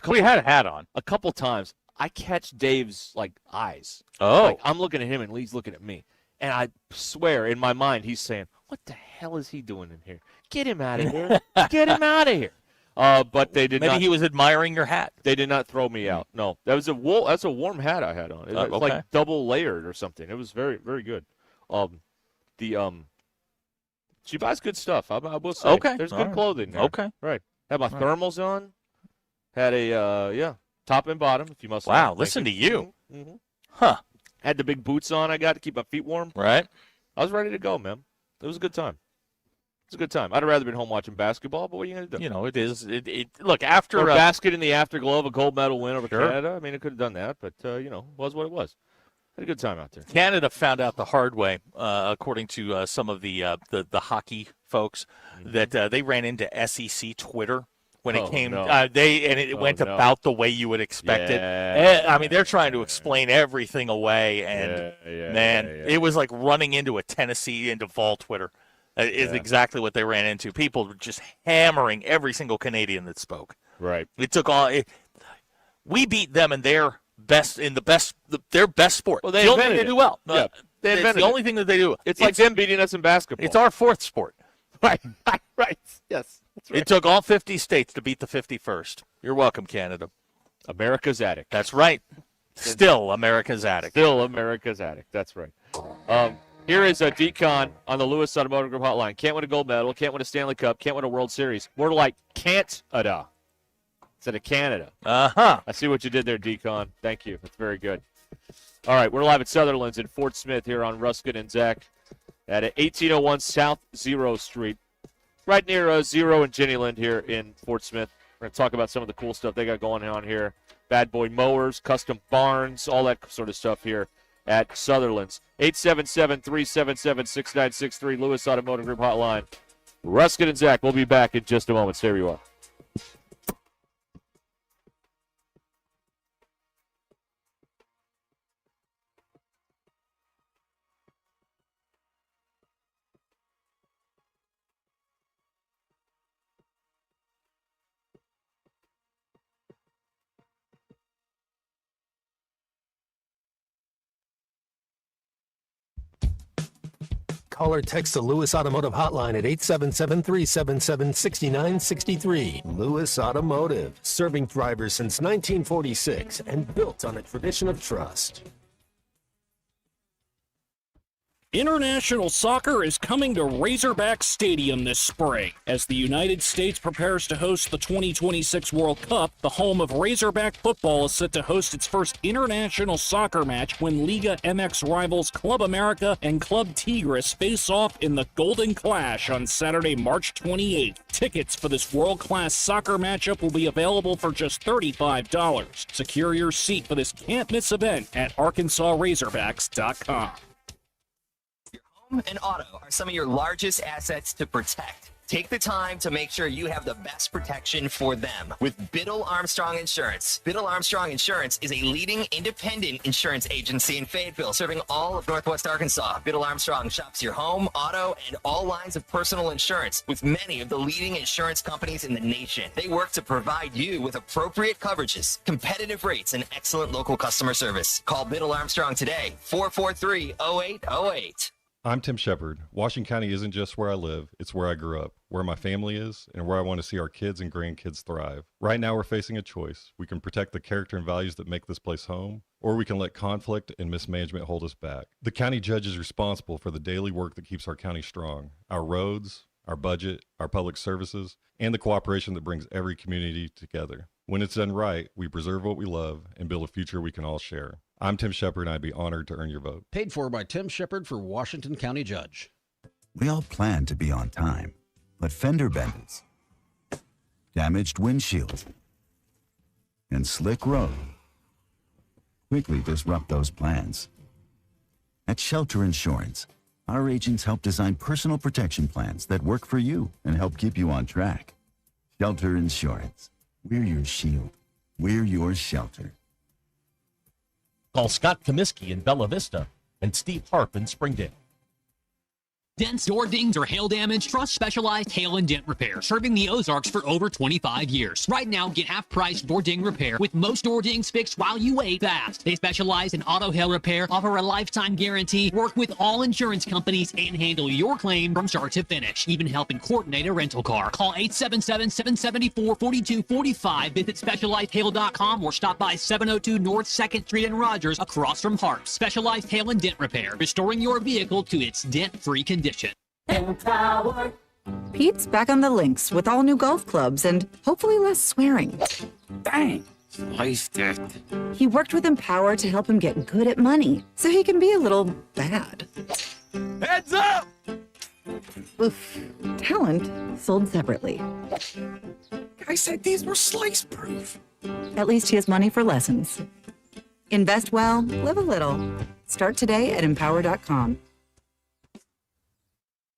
We had a hat on. A couple times, I catch Dave's eyes. Oh. I'm looking at him and Lee's looking at me. And I swear in my mind he's saying, what the hell is he doing in here? Get him out of here. Get him out of here. But they did not. Maybe he was admiring your hat. They did not throw me out. No. That's a warm hat I had on. It was okay. like double layered or something. It was very, very good. She buys good stuff. I will say. Okay. There's good clothing there. Okay. Right. Had my thermals on. Had a top and bottom, if you must. Wow, know. listen to you. Mm-hmm. Huh. Had the big boots on I got to keep my feet warm. Right. I was ready to go, man. It was a good time. It's a good time. I'd have rather been home watching basketball, but what are you going to do? You know, it is. Look, after a basket in the afterglow of a gold medal win over Canada. I mean, it could have done that, but, it was what it was. Had a good time out there. Canada found out the hard way, according to some of the hockey folks, that they ran into SEC Twitter when it came. No. It went about the way you would expect it. I mean, they're trying to explain everything away, and it was like running into a Tennessee into Vol Twitter. Is exactly what they ran into. People were just hammering every single Canadian that spoke. Right. It took all. We beat them in their best sport. Well, they the only invented thing they it. do well. Yeah. They it's invented the it. only thing that they do. It's like them beating us in basketball. It's our fourth sport. Right. Right. Yes. That's right. It took all 50 states to beat the 51st. You're welcome, Canada. America's attic. That's right. Still America's attic. Still America's attic. That's right. Here is a Decon on the Lewis Automotive Group hotline. Can't win a gold medal. Can't win a Stanley Cup. Can't win a World Series. More like can't-ada instead of Canada. Uh-huh. I see what you did there, Decon. Thank you. That's very good. All right, we're live at Sutherland's in Fort Smith here on Ruscin and Zach at 1801 South Zero Street, right near Zero and Jennyland here in Fort Smith. We're going to talk about some of the cool stuff they got going on here. Bad boy mowers, custom barns, all that sort of stuff here at Sutherland's. 877-377-6963, Lewis Automotive Group hotline. Ruscin and Zach, we'll be back in just a moment. Stay where you are. Call or text the Lewis Automotive Hotline at 877-377-6963. Lewis Automotive, serving drivers since 1946 and built on a tradition of trust. International soccer is coming to Razorback Stadium this spring. As the United States prepares to host the 2026 World Cup, the home of Razorback football is set to host its first international soccer match when Liga MX rivals Club America and Club Tigres face off in the Golden Clash on Saturday, March 28th. Tickets for this world-class soccer matchup will be available for just $35. Secure your seat for this can't-miss event at ArkansasRazorbacks.com. And auto are some of your largest assets to protect. Take the time to make sure you have the best protection for them with Biddle Armstrong Insurance. Biddle Armstrong Insurance is a leading independent insurance agency in Fayetteville, serving all of Northwest Arkansas. Biddle Armstrong shops your home, auto, and all lines of personal insurance with many of the leading insurance companies in the nation. They work to provide you with appropriate coverages, competitive rates, and excellent local customer service. Call Biddle Armstrong today, 443-0808. I'm Tim Shepard. Washington County isn't just where I live, it's where I grew up, where my family is, and where I want to see our kids and grandkids thrive. Right now we're facing a choice. We can protect the character and values that make this place home, or we can let conflict and mismanagement hold us back. The county judge is responsible for the daily work that keeps our county strong. Our roads, our budget, our public services, and the cooperation that brings every community together. When it's done right, we preserve what we love and build a future we can all share. I'm Tim Shepard, and I'd be honored to earn your vote. Paid for by Tim Shepard for Washington County Judge. We all plan to be on time, but fender benders, damaged windshields, and slick road quickly disrupt those plans. At Shelter Insurance, our agents help design personal protection plans that work for you and help keep you on track. Shelter Insurance. We're your shield. We're your shelter. Call Scott Comiskey in Bella Vista and Steve Harp in Springdale. Dents, door dings, or hail damage? Trust Specialized Hail and Dent Repair, serving the Ozarks for over 25 years. Right now, get half-price door ding repair with most door dings fixed while you wait fast. They specialize in auto hail repair, offer a lifetime guarantee, work with all insurance companies, and handle your claim from start to finish. Even helping coordinate a rental car. Call 877-774-4245. Visit SpecializedHail.com or stop by 702 North 2nd Street in Rogers, across from Harps. Specialized Hail and Dent Repair, restoring your vehicle to its dent-free condition. Pete's back on the links with all new golf clubs and hopefully less swearing. Dang, sliced it. He worked with Empower to help him get good at money, so he can be a little bad. Heads up! Oof. Talent sold separately. I said these were slice proof. At least he has money for lessons. Invest well, live a little. Start today at Empower.com.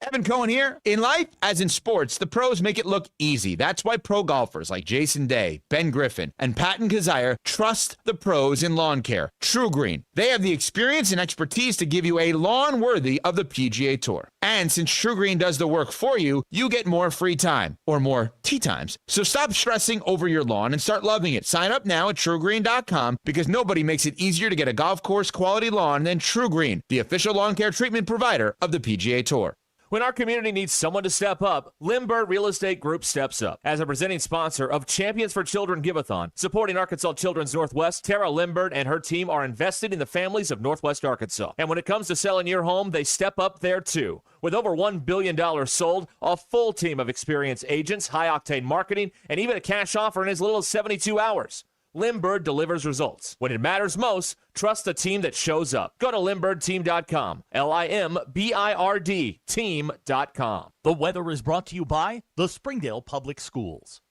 Evan Cohen here. In life, as in sports, the pros make it look easy. That's why pro golfers like Jason Day, Ben Griffin, and Patton Kazire trust the pros in lawn care. True Green. They have the experience and expertise to give you a lawn worthy of the PGA Tour. And since True Green does the work for you, you get more free time, or more tee times. So stop stressing over your lawn and start loving it. Sign up now at TrueGreen.com because nobody makes it easier to get a golf course quality lawn than True Green, the official lawn care treatment provider of the PGA Tour. When our community needs someone to step up, Limbird Real Estate Group steps up. As a presenting sponsor of Champions for Children Give-a-thon, supporting Arkansas Children's Northwest, Tara Limbird and her team are invested in the families of Northwest Arkansas. And when it comes to selling your home, they step up there too. With over $1 billion sold, a full team of experienced agents, high-octane marketing, and even a cash offer in as little as 72 hours. Limbird delivers results. When it matters most, trust the team that shows up. Go to LimbirdTeam.com. LIMBIRD team.com. The weather is brought to you by the Springdale Public Schools.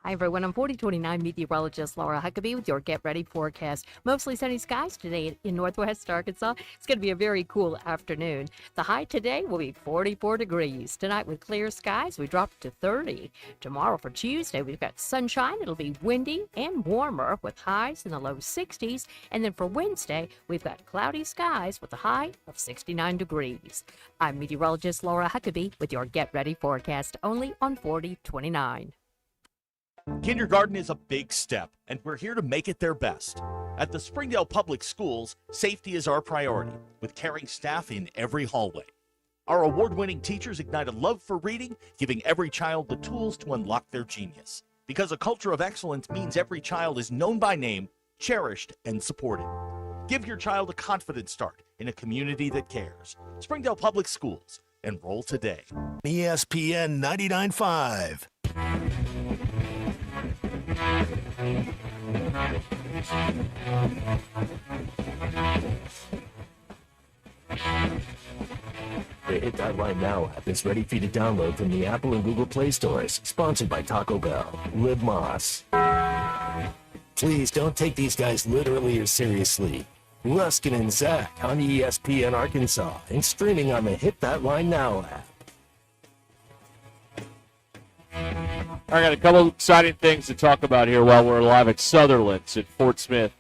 Hi, everyone. I'm 4029 meteorologist Laura Huckabee with your Get Ready forecast. Mostly sunny skies today in northwest Arkansas. It's going to be a very cool afternoon. The high today will be 44 degrees. Tonight with clear skies, we drop to 30. Tomorrow for Tuesday, we've got sunshine. It'll be windy and warmer with highs in the low 60s. And then for Wednesday, we've got cloudy skies with a high of 69 degrees. I'm meteorologist Laura Huckabee with your Get Ready forecast only on 4029. Kindergarten is a big step, and we're here to make it their best. At the Springdale Public Schools, safety is our priority, with caring staff in every hallway. Our award-winning teachers ignite a love for reading, giving every child the tools to unlock their genius. Because a culture of excellence means every child is known by name, cherished, and supported. Give your child a confident start in a community that cares. Springdale Public Schools. Enroll today. ESPN 99.5. The Hit That Line Now app is ready for you to download from the Apple and Google Play stores. Sponsored by Taco Bell. Live Moss. Please don't take these guys literally or seriously. Ruscin and Zach on ESPN Arkansas and streaming on the Hit That Line Now app. I got a couple exciting things to talk about here while we're live at Sutherland's in Fort Smith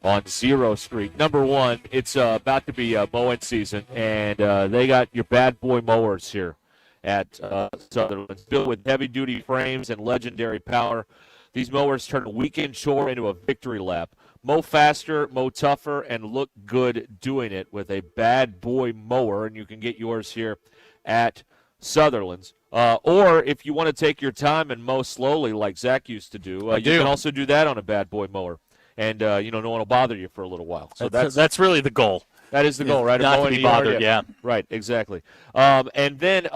on 0 Street. Number one, it's about to be mowing season, and they got your bad boy mowers here at Sutherland's, built with heavy-duty frames and legendary power. These mowers turn a weekend chore into a victory lap. Mow faster, mow tougher, and look good doing it with a bad boy mower, and you can get yours here at Sutherland's. Or if you want to take your time and mow slowly like Zach used to do, you can also do that on a bad boy mower. And, no one will bother you for a little while. So that's really the goal. That is the goal, right? Not to be bothered, yeah. Right, exactly. And then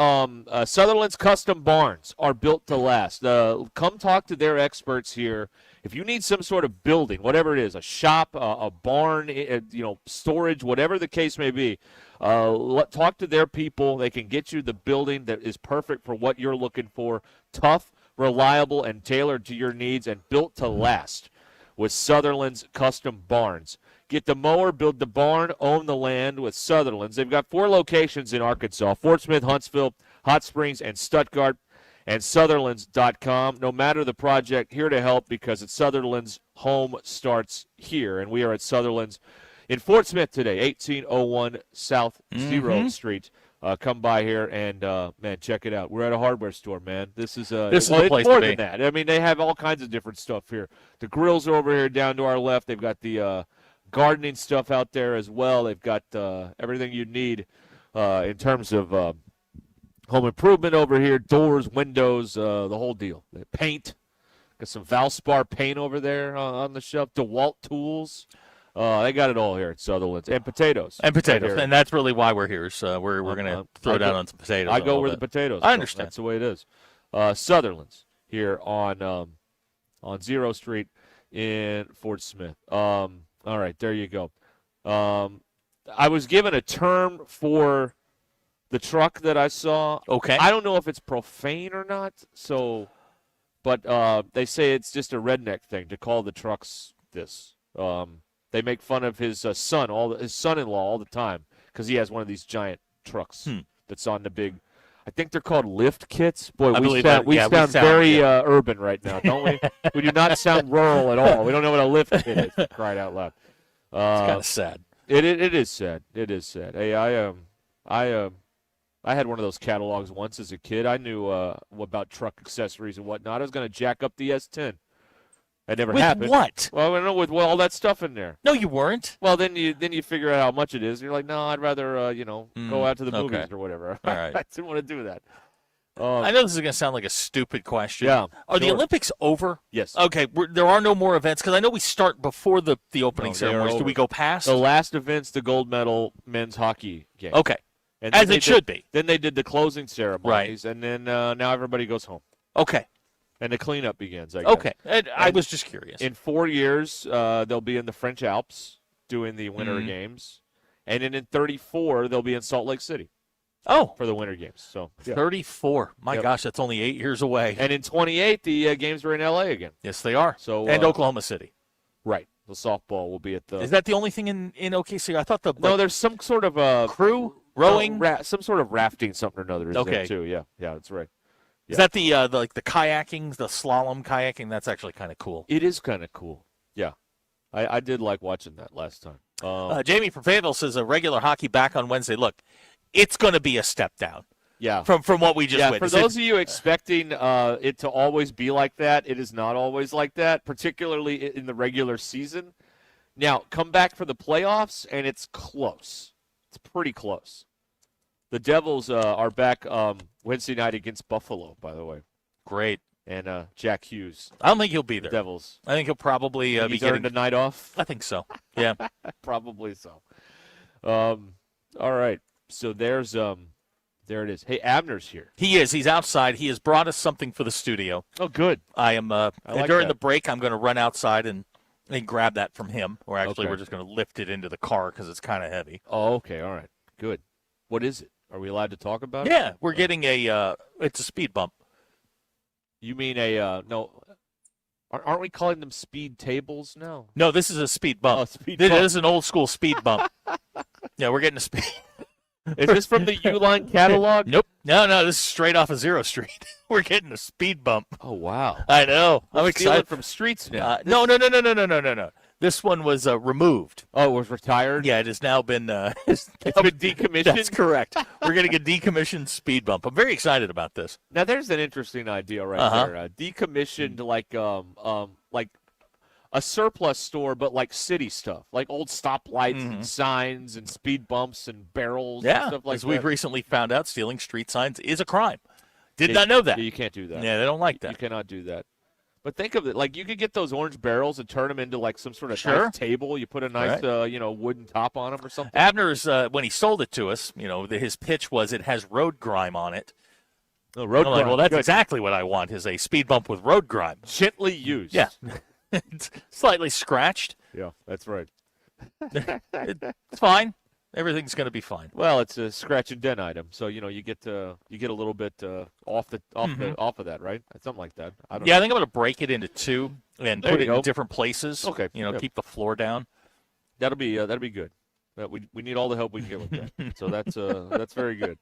Sutherland's Custom Barns are built to last. Come talk to their experts here. If you need some sort of building, whatever it is, a shop, a barn, storage, whatever the case may be, talk to their people. They can get you the building that is perfect for what you're looking for. Tough, reliable, and tailored to your needs, and built to last with Sutherland's Custom Barns. Get the mower, build the barn, own the land with Sutherland's. They've got 4 locations in Arkansas: Fort Smith, Huntsville, Hot Springs, and Stuttgart. And Sutherlands.com. No matter the project, here to help, because at Sutherland's, home starts here. And we are at Sutherland's in Fort Smith today, 1801 South 0 Street. come by here and man, check it out. We're at a hardware store, man. This is the place more to than be. that. I mean, they have all kinds of different stuff here. The grills are over here down to our left. They've got the gardening stuff out there as well. They've got everything you need in terms of home improvement over here, doors, windows, the whole deal. Paint. Got some Valspar paint over there on the shelf. DeWalt tools. They got it all here at Sutherland's. And potatoes. And potatoes. Right here. And that's really why we're here. So we're going to throw down on some potatoes. I go where the potatoes I go. understand. That's the way it is. Sutherland's here on 0 Street in Fort Smith. All right, there you go. I was given a term for the truck that I saw. Okay. I don't know if it's profane or not, but they say it's just a redneck thing to call the trucks this. They make fun of his his son-in-law all the time because he has one of these giant trucks that's on the big. I think they're called lift kits. Boy, we sound very urban right now, don't we? We do not sound rural at all. We don't know what a lift kit is. For crying out loud. It's kind of sad. It is sad. It is sad. Hey, I had one of those catalogs once as a kid. I knew about truck accessories and whatnot. I was going to jack up the S10. That never happened. With what? Well, I don't know, with all that stuff in there. No, you weren't. Well, then you figure out how much it is. And you're like, no, I'd rather go out to the movies or whatever. All right. I didn't want to do that. I know this is going to sound like a stupid question. Yeah. Are the Olympics over? Yes. Okay. There are no more events because I know we start before the opening No, they are ceremonies. Do over. we go past? The last event's the gold medal men's hockey game. Okay. And As it should be. Then they did the closing ceremonies, and then now everybody goes home. Okay. And the cleanup begins, I guess. Okay. And I was just curious. In 4 years, they'll be in the French Alps doing the Winter Games. And then in 34, they'll be in Salt Lake City. Oh. For the Winter Games. So 34. My gosh, that's only 8 years away. And in 28, the games are in L.A. again. Yes, they are. So and Oklahoma City. Right. The softball will be at the... Is that the only thing in OKC? I thought No, there's some sort of... crew? Rowing? Some sort of rafting something or another is there, too. Yeah, that's right. Is that the kayaking, the slalom kayaking? That's actually kind of cool. It is kind of cool. Yeah. I did like watching that last time. Jamie from Fayetteville says a regular hockey back on Wednesday. Look, it's going to be a step down. Yeah. From what we just for witnessed. those of you expecting it to always be like that, it is not always like that, particularly in the regular season. Now, come back for the playoffs, and it's close. It's pretty close. The Devils are back Wednesday night against Buffalo, by the way. Great. And Jack Hughes. I don't think he'll be there. The Devils. I think he'll probably be getting getting the night off. I think so. Yeah. Probably so. All right. So there it is. Hey, Abner's here. He is. He's outside. He has brought us something for the studio. Oh, good. I am. like during that. the break, I'm going to run outside and grab that from him. Or actually, Okay. we're just going to lift it into the car because it's kind of heavy. Oh, okay. All right. Good. What is it? Are we allowed to talk about it? Yeah, we're getting it's a speed bump. You mean no? Aren't we calling them speed tables now? No, this is a speed bump. Oh, speed This bump. is an old school speed bump. Yeah, we're getting a speed. Is this from the Uline catalog? Nope. No, this is straight off of 0 Street. We're getting a speed bump. Oh, wow. I know. We're I'm stealing excited. from streets now. No. This one was removed. Oh, it was retired? Yeah, it has now been It's been decommissioned? That's correct. We're getting a decommissioned speed bump. I'm very excited about this. Now, there's an interesting idea right there. Decommissioned like a surplus store, but like city stuff, like old stoplights and signs and speed bumps and barrels and Yeah, stuff like as that. we've recently found out, stealing street signs is a crime. Did not know that. You can't do that. Yeah, they don't like that. You cannot do that. But think of it, like you could get those orange barrels and turn them into like some sort of Sure. nice table. You put a nice, wooden top on them or something. Abner's, when he sold it to us, his pitch was it has road grime on it. Oh, road I'm like, grime. well, that's Good. exactly what I want is a speed bump with road grime. Gently used. Yeah. It's slightly scratched. Yeah, that's right. It's fine. Everything's going to be fine. Well, it's a scratch and dent item, so you get a little bit off of that, right? Something like that. I don't know. I think I'm going to break it into two and There put you it in go. different places. Okay. Yeah. Keep the floor down. That'll be good. We need all the help we can get with that. So that's very good.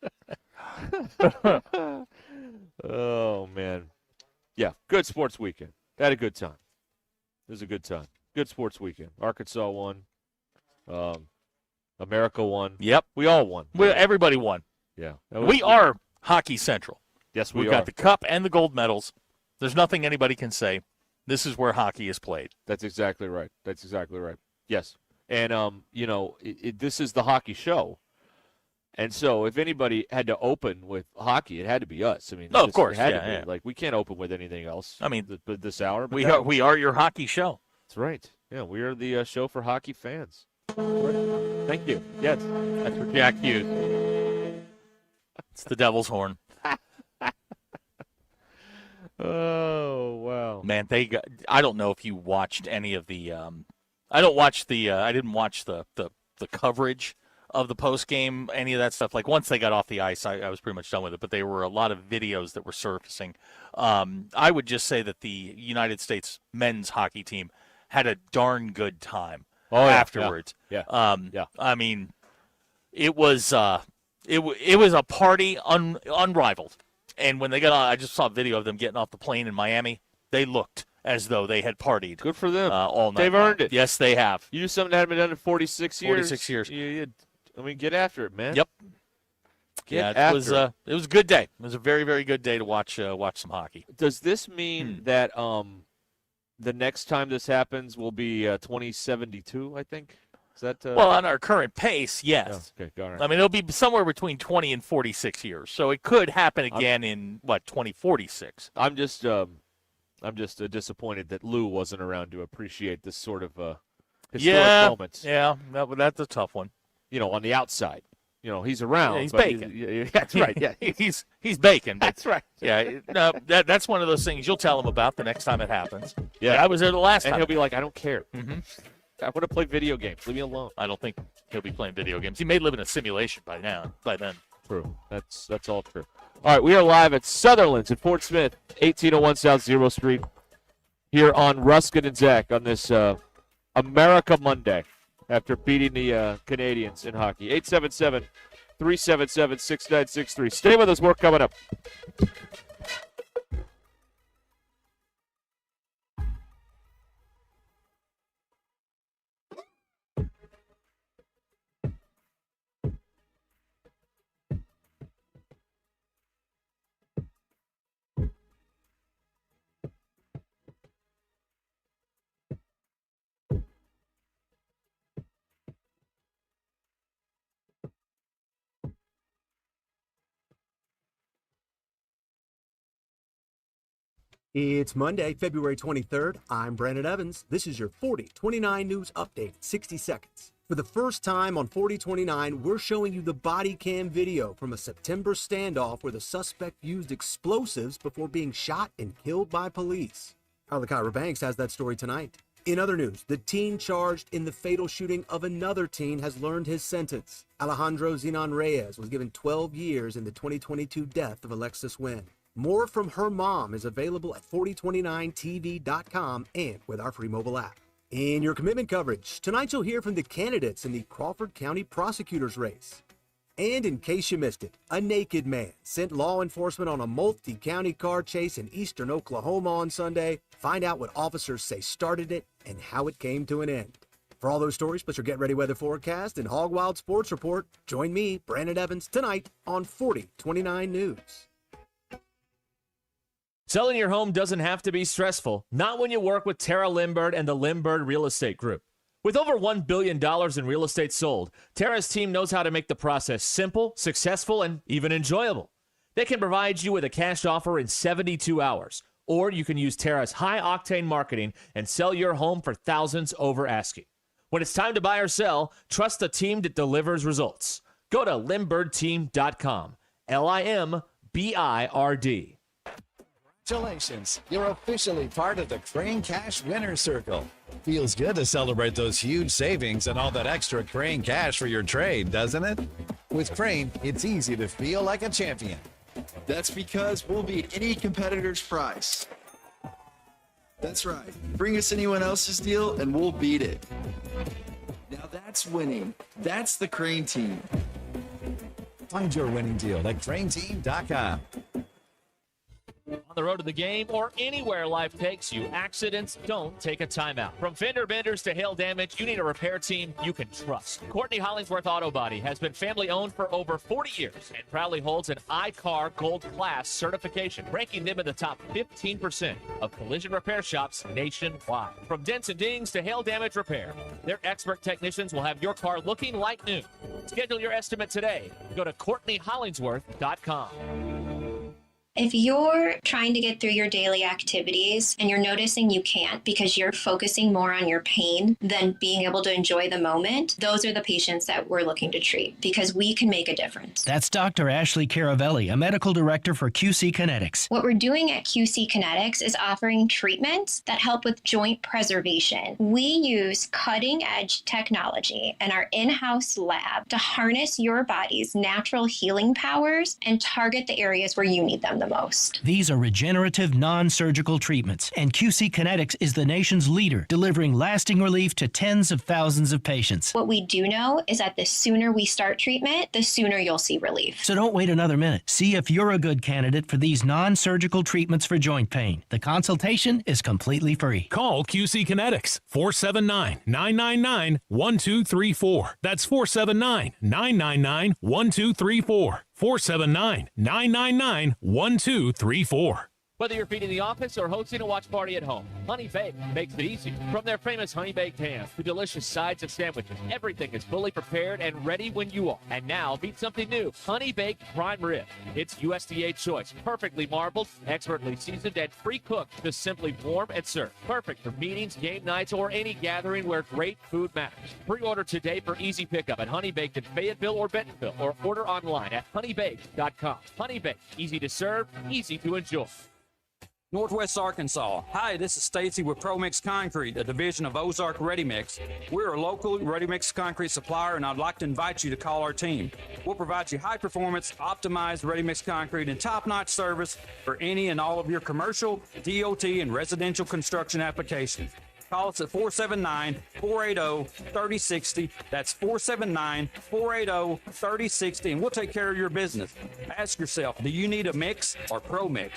Oh man, yeah, good sports weekend. Had a good time. It was a good time. Good sports weekend. Arkansas won. America won. Yep. We all won. Everybody won. Yeah. We are Hockey Central. Yes, We've we got are. the cup and the gold medals. There's nothing anybody can say. This is where hockey is played. That's exactly right. That's exactly right. Yes. And, this is the hockey show. And so if anybody had to open with hockey, it had to be us. I mean, of course. It had Yeah, to be. yeah. Like, we can't open with anything else. I mean, this hour. We are your hockey show. That's right. Yeah, we are the show for hockey fans. Thank you. Yes. That's for Jack Hughes. It's the Devil's Horn. Oh, wow. Man, I don't know if you watched any of the I didn't watch the coverage of the post game, any of that stuff. Like once they got off the ice, I was pretty much done with it, but there were a lot of videos that were surfacing. I would just say that the United States men's hockey team had a darn good time afterwards. Yeah. I mean, it was a party unrivaled. And when they got on, I just saw a video of them getting off the plane in Miami. They looked as though they had partied. Good for them. All night. They've earned it. Yes, they have. You do something that hadn't been done in 46 years. 46 years. Get after it, man. Yep. Get it was a good day. It was a very, very good day to watch some hockey. Does this mean that the next time this happens will be 2072, I think? Is that well, on our current pace, yes. Oh, okay, all right. I mean, it'll be somewhere between 20 and 46 years. So it could happen again in 2046. I'm just disappointed that Lou wasn't around to appreciate this sort of historic moment. Yeah, that's a tough one. On the outside. He's around. Yeah, he's baking. That's right. Yeah, he's baking. That's right. Yeah, no, that's one of those things you'll tell him about the next time it happens. Yeah, I was there the last time. And he'll be like, I don't care. Mm-hmm. I want to play video games. Leave me alone. I don't think he'll be playing video games. He may live in a simulation by then. True. That's all true. All right, we are live at Sutherland's in Fort Smith, 1801 South Zero Street, here on Ruscin and Zach on this America Monday after beating the Canadians in hockey. 877-377-6963. Stay with us. More coming up. It's Monday, February 23rd. I'm Brandon Evans. This is your 4029 News Update, 60 seconds. For the first time on 4029, we're showing you the body cam video from a September standoff where the suspect used explosives before being shot and killed by police. Alakira Banks has that story tonight. In other news, the teen charged in the fatal shooting of another teen has learned his sentence. Alejandro Zenon Reyes was given 12 years in the 2022 death of Alexis Wynn. More from her mom is available at 4029tv.com and with our free mobile app. In your commitment coverage, tonight you'll hear from the candidates in the Crawford County prosecutor's race. And in case you missed it, a naked man sent law enforcement on a multi-county car chase in eastern Oklahoma on Sunday. Find out what officers say started it and how it came to an end. For all those stories, plus your Get Ready weather forecast and Hog Wild Sports Report, join me, Brandon Evans, tonight on 4029 News. Selling your home doesn't have to be stressful, not when you work with Tara Lindbergh and the Lindbergh Real Estate Group. With over $1 billion in real estate sold, Tara's team knows how to make the process simple, successful, and even enjoyable. They can provide you with a cash offer in 72 hours, or you can use Tara's high-octane marketing and sell your home for thousands over asking. When it's time to buy or sell, trust a team that delivers results. Go to LindberghTeam.com, LIMBIRD. Congratulations, you're officially part of the Crane Cash Winner Circle. Feels good to celebrate those huge savings and all that extra Crane cash for your trade, doesn't it? With Crane, it's easy to feel like a champion. That's because we'll beat any competitor's price. That's right. Bring us anyone else's deal and we'll beat it. Now that's winning. That's the Crane team. Find your winning deal at craneteam.com. On the road to the game or anywhere life takes you, accidents don't take a timeout. From fender benders to hail damage, you need a repair team you can trust. Courtney Hollingsworth Auto Body has been family owned for over 40 years and proudly holds an iCar Gold Class certification, ranking them in the top 15% of collision repair shops nationwide. From dents and dings to hail damage repair, their expert technicians will have your car looking like new. Schedule your estimate today. Go to CourtneyHollingsworth.com. If you're trying to get through your daily activities and you're noticing you can't because you're focusing more on your pain than being able to enjoy the moment, those are the patients that we're looking to treat because we can make a difference. That's Dr. Ashley Caravelli, a medical director for QC Kinetics. What we're doing at QC Kinetics is offering treatments that help with joint preservation. We use cutting-edge technology in our in-house lab to harness your body's natural healing powers and target the areas where you need them the most. These are regenerative, non-surgical treatments, and QC Kinetics is the nation's leader, delivering lasting relief to tens of thousands of patients. What we do know is that the sooner we start treatment, the sooner you'll see relief. So don't wait another minute. See if you're a good candidate for these non-surgical treatments for joint pain. The consultation is completely free. Call QC Kinetics, 479-999-1234. That's 479-999-1234. 479-999-1234. Whether you're feeding the office or hosting a watch party at home, Honey Baked makes it easy. From their famous Honey Baked hams to delicious sides of sandwiches, everything is fully prepared and ready when you are. And now, meet something new, Honey Baked Prime Rib. It's USDA choice, perfectly marbled, expertly seasoned, and pre-cooked to simply warm and serve. Perfect for meetings, game nights, or any gathering where great food matters. Pre-order today for easy pickup at Honey Baked in Fayetteville or Bentonville, or order online at honeybaked.com. Honey Baked, easy to serve, easy to enjoy. Northwest Arkansas. Hi, this is Stacy with ProMix Concrete, a division of Ozark Ready Mix. We're a local ready mix concrete supplier, and I'd like to invite you to call our team. We'll provide you high performance, optimized ready mix concrete and top-notch service for any and all of your commercial, DOT, and residential construction applications. Call us at 479-480-3060. That's 479-480-3060, and we'll take care of your business. Ask yourself, do you need a mix or ProMix?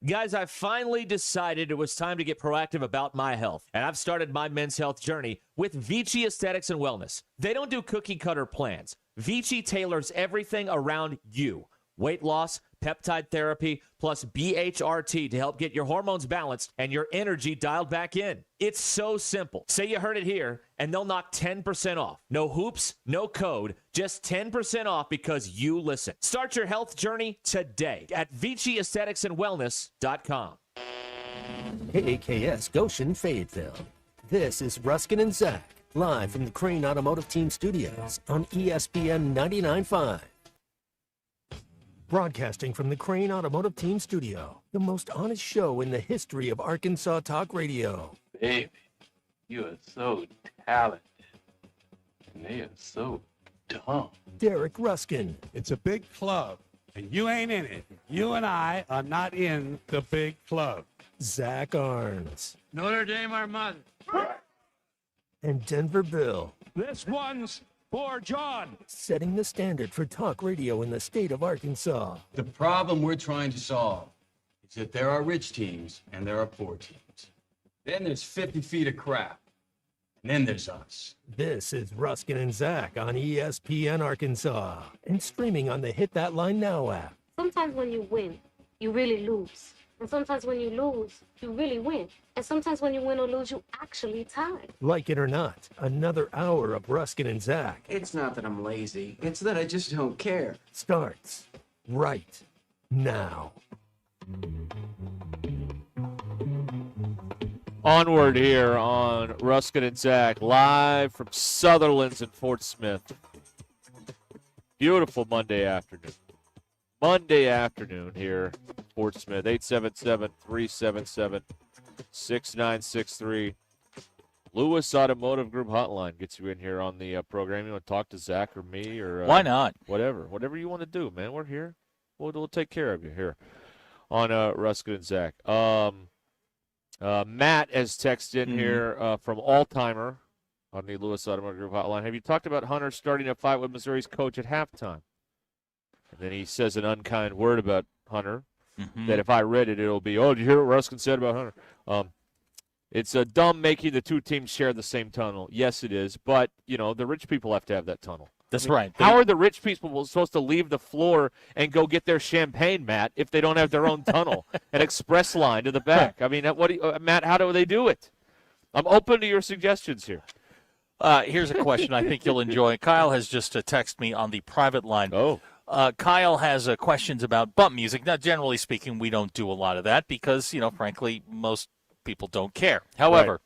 Guys, I finally decided it was time to get proactive about my health, and I've started my men's health journey with Vici Aesthetics and Wellness. They don't do cookie-cutter plans. Vici tailors everything around you. Weight loss, peptide therapy, plus BHRT to help get your hormones balanced and your energy dialed back in. It's so simple. Say you heard it here, and they'll knock 10% off. No hoops, no code, just 10% off because you listen. Start your health journey today at ViciAestheticsandWellness.com. KAKS Goshen, Fayetteville. This is Ruscin and Zach, live from the Crane Automotive Team Studios on ESPN 99.5. Broadcasting from the Crane Automotive Team Studio, the most honest show in the history of Arkansas Talk Radio. Baby, you are so talented, and they are so dumb. Derek Ruscin. It's a big club, and you ain't in it. You and I are not in the big club. Zach Arns. Notre Dame, our mother. And Denver Bill. This one's for John. Setting the standard for talk radio in the state of Arkansas. The problem we're trying to solve is that there are rich teams and there are poor teams. Then there's 50 feet of crap. And then there's us. This is Ruscin and Zach on ESPN Arkansas and streaming on the Hit That Line Now app. Sometimes when you win, you really lose. And sometimes when you lose, you really win. And sometimes when you win or lose, you actually tie. Like it or not, another hour of Ruscin and Zach. It's not that I'm lazy. It's that I just don't care. Starts right now. Onward here on Ruscin and Zach, live from Sutherland's in Fort Smith. Beautiful Monday afternoon. Monday afternoon here, Fort Smith, 877-377-6963. Lewis Automotive Group Hotline gets you in here on the program. You want to talk to Zach or me or why not? Whatever you want to do, man. We're here. We'll take care of you here on Ruscin and Zach. Matt has texted in here from Altimer on the Lewis Automotive Group Hotline. Have you talked about Hunter starting a fight with Missouri's coach at halftime? And then he says an unkind word about Hunter. that if I read it, it'll be, oh, did you hear what Ruscin said about Hunter? It's dumb making the two teams share the same tunnel. Yes, it is. But, the rich people have to have that tunnel. That's right. How are the rich people supposed to leave the floor and go get their champagne, Matt, if they don't have their own tunnel, an express line to the back? I mean, Matt, how do they do it? I'm open to your suggestions here. Here's a question I think you'll enjoy. Kyle has just texted me on the private line. Oh. Kyle has questions about bump music. Now, generally speaking, we don't do a lot of that because, frankly, most people don't care. However,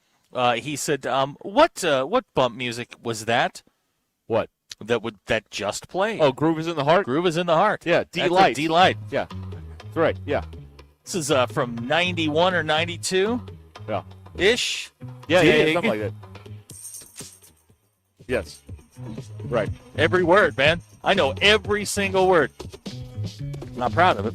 he said, what bump music was that? What? That just played. Oh, Groove is in the Heart? Groove is in the Heart. Yeah, D-Light. D-Light. Yeah, that's right, yeah. This is from 91 or 92? Yeah. Ish? Yeah, something like that. Yes. Right. Every word, man. I know every single word. I'm not proud of it.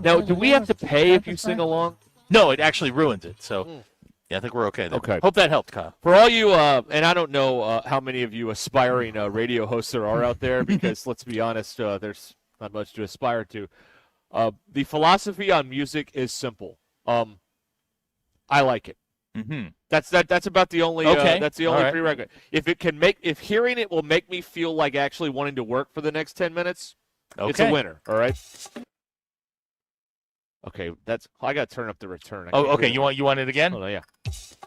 Now, do we have to pay if you sing along? No, it actually ruins it. So, yeah, I think we're okay there. Okay. Hope that helped, Kyle. For all you, and I don't know how many of you aspiring radio hosts there are out there, because let's be honest, there's not much to aspire to. The philosophy on music is simple. I like it. Mm-hmm. That's about the only. Okay. That's the only prerequisite. If hearing it will make me feel like actually wanting to work for the next 10 minutes, it's a winner. All right. Okay, I got to turn up the return. Okay. You want it again? Oh yeah. It's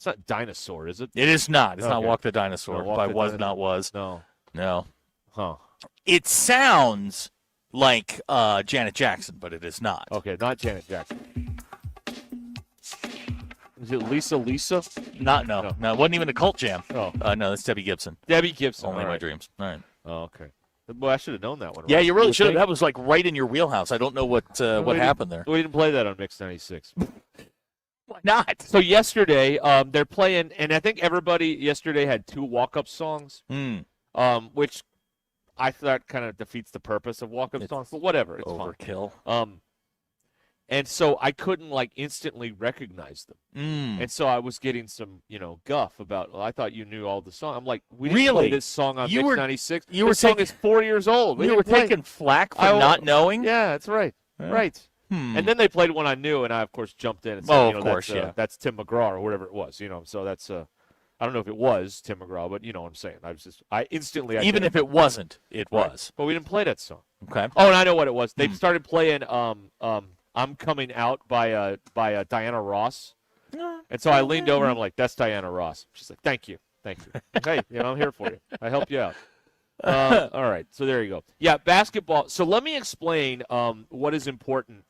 not Dinosaur, is it? It is not. It's not Walk the Dinosaur by Was Not Was. No. Huh. It sounds like Janet Jackson, but it is not. Okay, not Janet Jackson. Is it Lisa? No, it wasn't even a Cult Jam. Oh. No, that's Debbie Gibson. Debbie Gibson. Only My Dreams. All right. Oh, okay. Well, I should have known that one. Yeah, you really should have. That was like right in your wheelhouse. I don't know what happened there. We didn't play that on Mix 96. Why not? So yesterday, they're playing, and I think everybody yesterday had 2 walk-up songs, which I thought kind of defeats the purpose of walk-up songs, but whatever. It's overkill. Fun. And so I couldn't instantly recognize them. And so I was getting some, guff about, I thought you knew all the songs. I'm like, we didn't play this song on Mix 96. This song is 4 years old. You were taking flack for not knowing? Yeah, that's right. Yeah. Right. And then they played one I knew, and I, of course, jumped in and said, that's Tim McGraw or whatever it was. So that's, I don't know if it was Tim McGraw, but you know what I'm saying. Even if it wasn't, it was. But we didn't play that song. Okay. Oh, and I know what it was. They started playing I'm Coming Out by Diana Ross. And so I leaned over and I'm like, that's Diana Ross. She's like, thank you. Hey, I'm here for you. I helped you out. All right, so there you go. Yeah, basketball. So let me explain what is important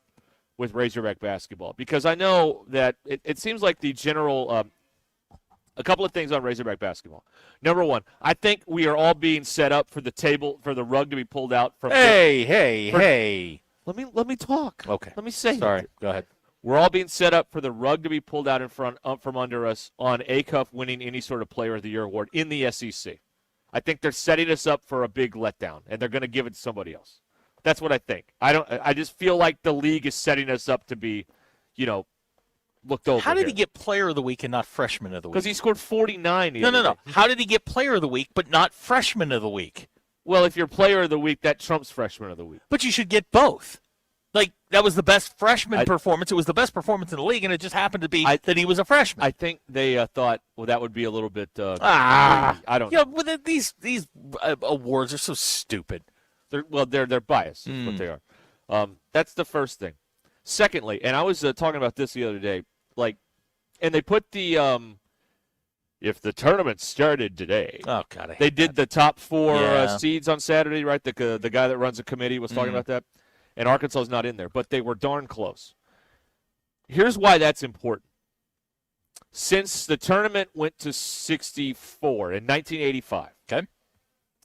with Razorback basketball, because I know that it seems like the general a couple of things on Razorback basketball. Number one, I think we are all being set up for the rug to be pulled out from. Hey. Let me talk. Okay. Let me say. Sorry. Go ahead. We're all being set up for the rug to be pulled out from under us on ACUF winning any sort of Player of the Year award in the SEC. I think they're setting us up for a big letdown, and they're going to give it to somebody else. That's what I think. I just feel like the league is setting us up to be, looked over. How did he get Player of the Week and not Freshman of the Week? Because he scored 49. No. How did he get Player of the Week but not Freshman of the Week? Well, if you're Player of the Week, that trumps Freshman of the Week. But you should get both. Like, that was the best freshman performance. It was the best performance in the league, and it just happened to be that he was a freshman. I think they thought, well, that would be a little bit I don't know. Well, these awards are so stupid. They're biased. Is what they are. That's the first thing. Secondly, and I was talking about this the other day, and they put the if the tournament started today. Oh God, they did the top 4 seeds on Saturday, right? The guy that runs the committee was talking about that, and Arkansas is not in there, but they were darn close. Here's why that's important. Since the tournament went to 64 in 1985. Okay.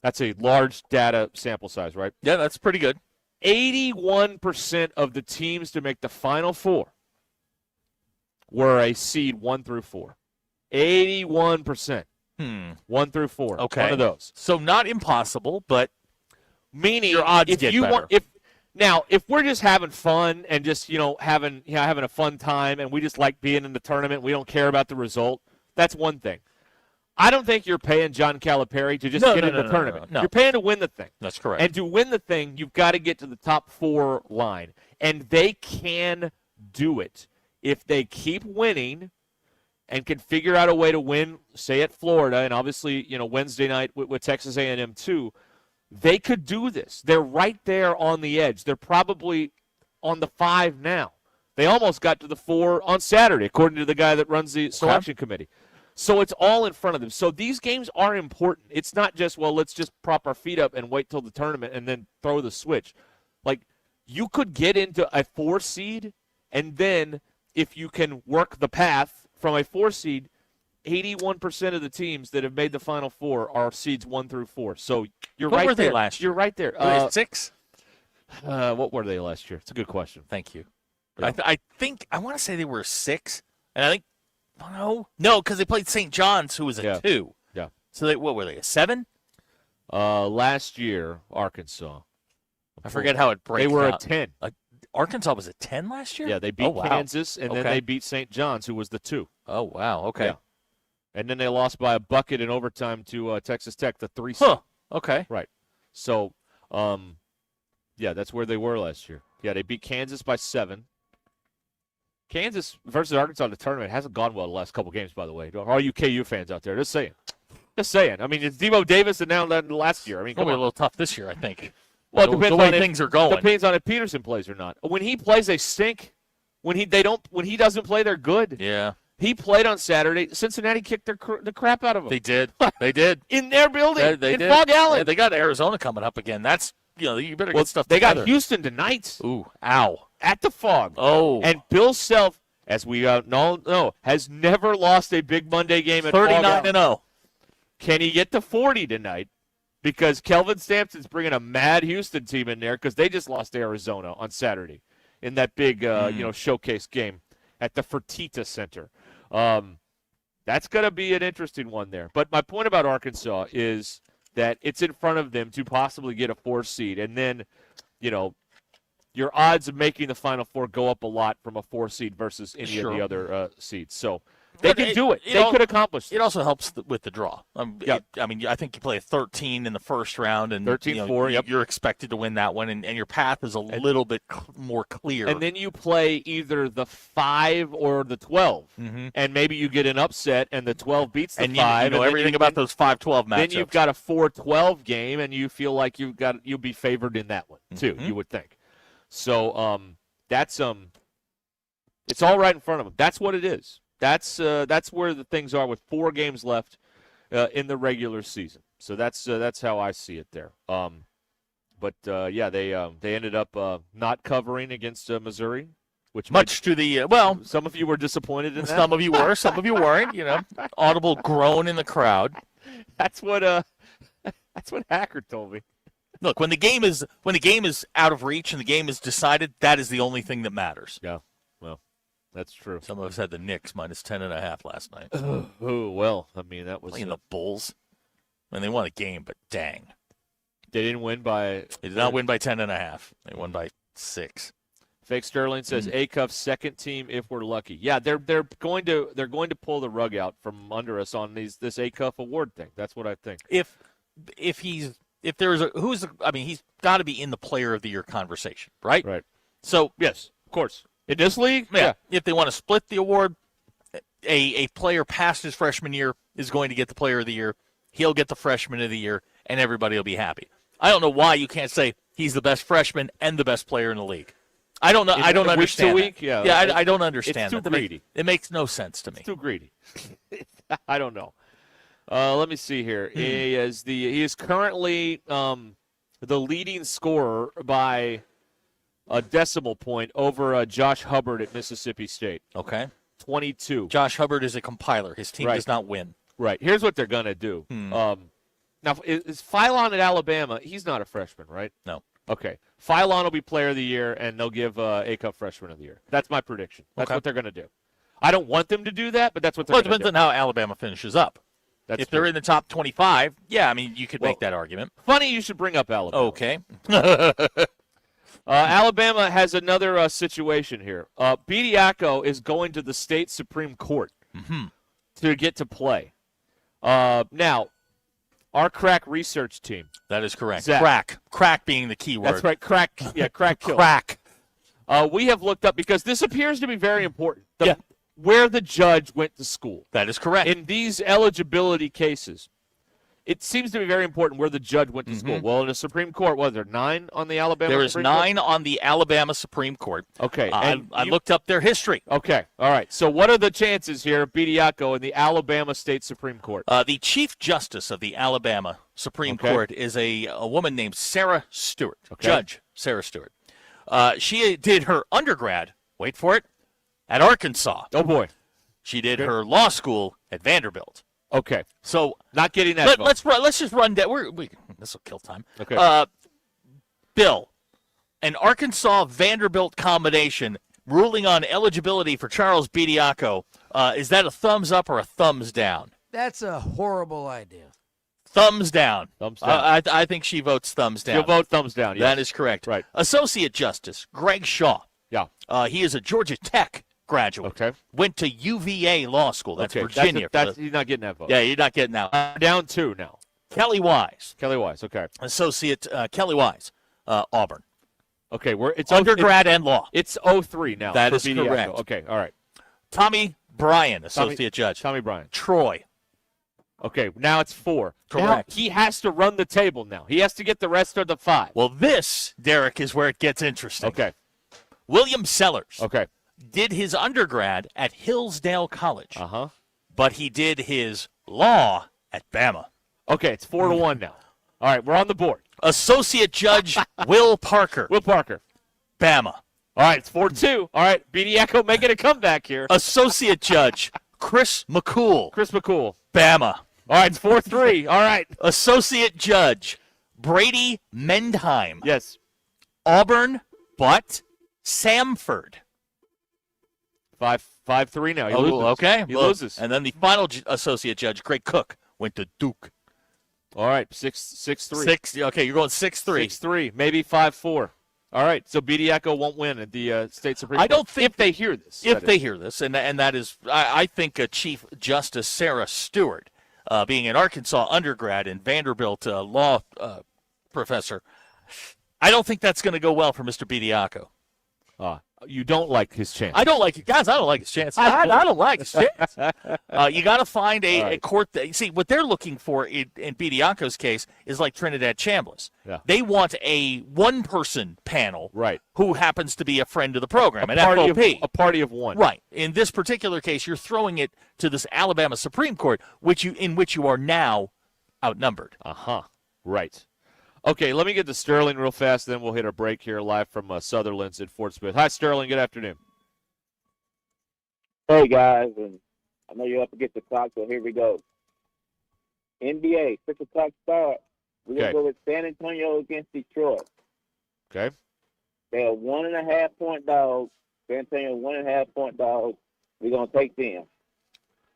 That's a large data sample size, right? Yeah, that's pretty good. 81% of the teams to make the Final Four were a seed 1 through 4. 81%. 1 through 4. Okay. One of those. So not impossible, but meaning your odds get better. If we're just having fun and just having a fun time and we just like being in the tournament, we don't care about the result. That's one thing. I don't think you're paying John Calipari to just get in the tournament. No. You're paying to win the thing. That's correct. And to win the thing, you've got to get to the top 4 line. And they can do it if they keep winning and can figure out a way to win, say, at Florida, and obviously, Wednesday night with Texas A&M too. They could do this. They're right there on the edge. They're probably on the 5 now. They almost got to the 4 on Saturday, according to the guy that runs the selection committee. So it's all in front of them. So these games are important. It's not just, well, let's just prop our feet up and wait till the tournament and then throw the switch. Like, you could get into a 4 seed, and then if you can work the path from a 4 seed, 81% of the teams that have made the Final Four are seeds 1 through 4. So you're what right were there. They last year? You're right there. Were they 6? What were they last year? It's a good question. Thank you. Yeah. I think I want to say they were 6, and I think no, because they played St. John's, who was a 2. Yeah. So what were they? A 7? Last year, Arkansas. I forget how it breaks. They were out. a 10. Arkansas was a 10 last year? Yeah, they beat Kansas, and then they beat St. John's, who was the 2. Oh, wow. Okay. Yeah. And then they lost by a bucket in overtime to Texas Tech, the 3 seed. Huh. Okay. Right. So, that's where they were last year. Yeah, they beat Kansas by 7. Kansas versus Arkansas in the tournament hasn't gone well the last couple games, by the way. All you KU fans out there, just saying. Just saying. I mean, it's Devo Davis and now last year. I mean, It's going to be a little tough this year, I think. Well, it depends the way on things are going. Depends on if Peterson plays or not. When he plays, they stink. When he doesn't play, they're good. Yeah. He played on Saturday. Cincinnati kicked the crap out of him. They did. They did. In their building. They in did. Fog Alley. Yeah, they got Arizona coming up again. That's, you better get stuff they together. got Houston tonight. Ooh, ow. At the Fog. Oh. And Bill Self, as we all know, has never lost a big Monday game at Fog Alley. 39-0. Can he get to 40 tonight? Because Kelvin Sampson's bringing a mad Houston team in there because they just lost to Arizona on Saturday in that big, showcase game at the Fertitta Center. That's going to be an interesting one there. But my point about Arkansas is that it's in front of them to possibly get a 4 seed. And then, your odds of making the Final Four go up a lot from a 4 seed versus any of the other seeds. So they can do it. They could accomplish this. It also helps with the draw. I think you play a 13 in the first round, and 13-4, you're expected to win that one, and your path is a little bit more clear. And then you play either the 5 or the 12, and maybe you get an upset, and the 12 beats the 5. You know everything about those 5-12 matchups. Then you've got a 4-12 game, and you feel like you'll be favored in that one too. You would think. So that's it's all right in front of them. That's what it is. That's where the things are with 4 games left in the regular season. So that's how I see it there. They ended up not covering against Missouri, which some of you were disappointed in that. Some of you were, some of you weren't. Audible groan in the crowd. That's what Hacker told me. Look, when the game is out of reach and the game is decided, that is the only thing that matters. Yeah, well, that's true. Some of us had the Knicks -10.5 last night. Oh well, I mean that was playing the Bulls. I mean, they won a game, but dang, they didn't win by. They did not win by 10.5. They won by 6. Fake Sterling says A-Cuff's second team if we're lucky. Yeah, they're going to pull the rug out from under us on this A-Cuff award thing. That's what I think. If he's got to be in the Player of the Year conversation, right? Right. So yes, of course. In this league, yeah. If they want to split the award, a player past his freshman year is going to get the Player of the Year. He'll get the Freshman of the Year, and everybody will be happy. I don't know why you can't say he's the best freshman and the best player in the league. I don't know. I don't understand. Week to week, I don't understand. It's too greedy. It makes no sense to me. It's too greedy. I don't know. Let me see here. He is currently the leading scorer by a decimal point over Josh Hubbard at Mississippi State. Okay. 22. Josh Hubbard is a compiler. His team does not win. Right. Here's what they're going to do. Now, is Philon at Alabama? He's not a freshman, right? No. Okay. Philon will be Player of the Year, and they'll give A-Cup Freshman of the Year. That's my prediction. That's what they're going to do. I don't want them to do that, but that's what they're going to do. Well, it depends on how Alabama finishes up. If they're in the top 25, you could make that argument. Funny you should bring up Alabama. Okay. Alabama has another situation here. Bediako is going to the state Supreme Court to get to play. Now, our crack research team. That is correct. Zach. Crack being the key word. That's right. Crack. Yeah, crack kill. Crack. We have looked up, because this appears to be very important, where the judge went to school. That is correct. In these eligibility cases, it seems to be very important where the judge went to school. Well, in the Supreme Court, was there 9 on the Alabama There is Supreme 9 Court? on the Alabama Supreme Court. Okay. I looked up their history. Okay. All right. So what are the chances here of Bediako in the Alabama State Supreme Court? The Chief Justice of the Alabama Supreme Court is a woman named Sarah Stewart. Judge Sarah Stewart. She did her undergrad, wait for it, at Arkansas. Oh, boy. She did her law school at Vanderbilt. Okay. So not getting that. Let's just run down. This will kill time. Okay. Bill, an Arkansas Vanderbilt combination ruling on eligibility for Charles Bediako. Is that a thumbs up or a thumbs down? That's a horrible idea. Thumbs down. Thumbs down. I think she votes thumbs down. She'll vote thumbs down. Yes. That is correct. Right. Associate Justice Greg Shaw. Yeah. He is a Georgia Tech graduate. Okay. Went to UVA Law School. That's Okay. Virginia. He's not getting that vote. Yeah, you're not getting that. Down 2 now. Kelly Wise. Kelly Wise. Okay. Associate Kelly Wise. Auburn. Okay. It's undergrad and law. It's 03 now. That for is Bediako. correct. Okay. All right. Tommy Bryan, Associate Judge. Tommy Bryan. Troy. Okay. Now it's 4. Correct. Now he has to run the table now. He has to get the rest of the 5. Well, this, Derek, is where it gets interesting. Okay. William Sellers. Okay. Did his undergrad at Hillsdale College. Uh-huh. But he did his law at Bama. Okay, it's 4-1 now. All right, we're on the board. Associate Judge Will Parker. Will Parker. Bama. All right, it's 4-2. All right, Bediako making a comeback here. Associate Judge Chris McCool. Chris McCool. Bama. All right, it's 4-3. All right. Associate Judge Brady Mendheim. Yes. Auburn, but Samford. 5-3 now. He loses. Okay. He loses. And then the final associate judge, Greg Cook, went to Duke. All right, 6-3. Okay, you're going 6-3. 6-3, maybe 5-4. All right, so Bediako won't win at the state Supreme Court. I don't think if they hear this. If they hear this, and that is, I think Chief Justice Sarah Stewart, being an Arkansas undergrad and Vanderbilt law professor, I don't think that's going to go well for Mr. Bediako. You don't like his chance. I don't like it, guys. I don't like his chance. I don't like his chance. You got to find a court. See, what they're looking for in Bediako's case is like Trinidad Chambliss. Yeah. They want a one-person panel, right, who happens to be a friend of the program, an FOP. FOP. A party of one. Right. In this particular case, you're throwing it to this Alabama Supreme Court, in which you are now outnumbered. Right. Okay, let me get to Sterling real fast, then we'll hit our break here live from Sutherland's in Fort Smith. Hi, Sterling. Good afternoon. Hey, guys, and I know you're up against the clock, so here we go. NBA, 6 o'clock start. We're going to go with San Antonio against Detroit. Okay. They're 1.5-point dogs. San Antonio 1.5-point dogs. We're going to take them.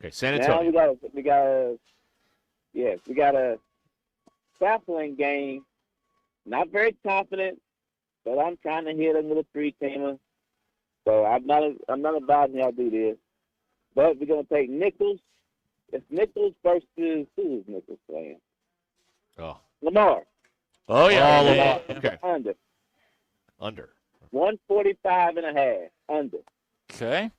Okay, San Antonio. Now we got a Southland game. Not very confident, but I'm trying to hit them with a 3-teamer. So I'm not advising y'all do this. But we're gonna take Nichols. It's Nichols versus who is Nichols playing? Lamar. Oh yeah. Lamar. Okay. Under. 145.5. Under. Okay.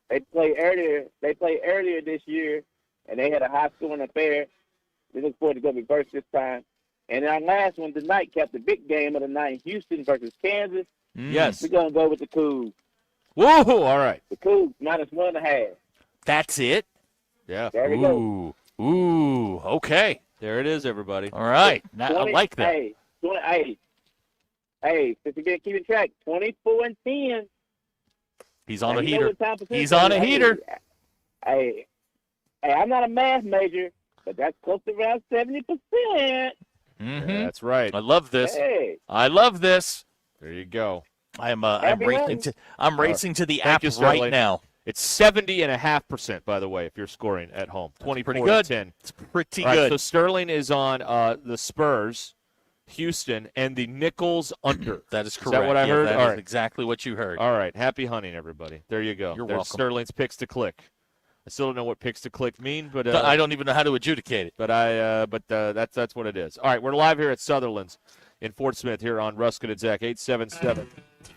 They played earlier this year, and they had a high-scoring affair. We look forward to going to be first this time. And our last one tonight kept the big game of the night, Houston versus Kansas. Yes. We're going to go with the Cougs. Whoa, all right. The Cougs, -1.5. That's it? Yeah. There we go. Ooh, okay. There it is, everybody. All right. Now, I like that. Hey, since you're keeping track, 24-10. He's on Now, a you know heater. what time percentage He's on a is? heater. Hey, I'm not a math major, but that's close to around 70%. Mm-hmm. Yeah, that's right. I love this. Hey. I love this. There you go. I'm racing to the app right now. It's 70.5%, by the way, if you're scoring at home. 24-10. It's pretty All right, good. so Sterling is on the Spurs, Houston, and the Nichols under. That is correct. Is that what I heard? That All is exactly what you heard. All right. Happy hunting, everybody. There you go. You're There's welcome. Sterling's picks to click. I still don't know what picks to click mean, but I don't even know how to adjudicate it. But that's what it is. All right, we're live here at Sutherland's in Fort Smith here on Ruscin and Zach,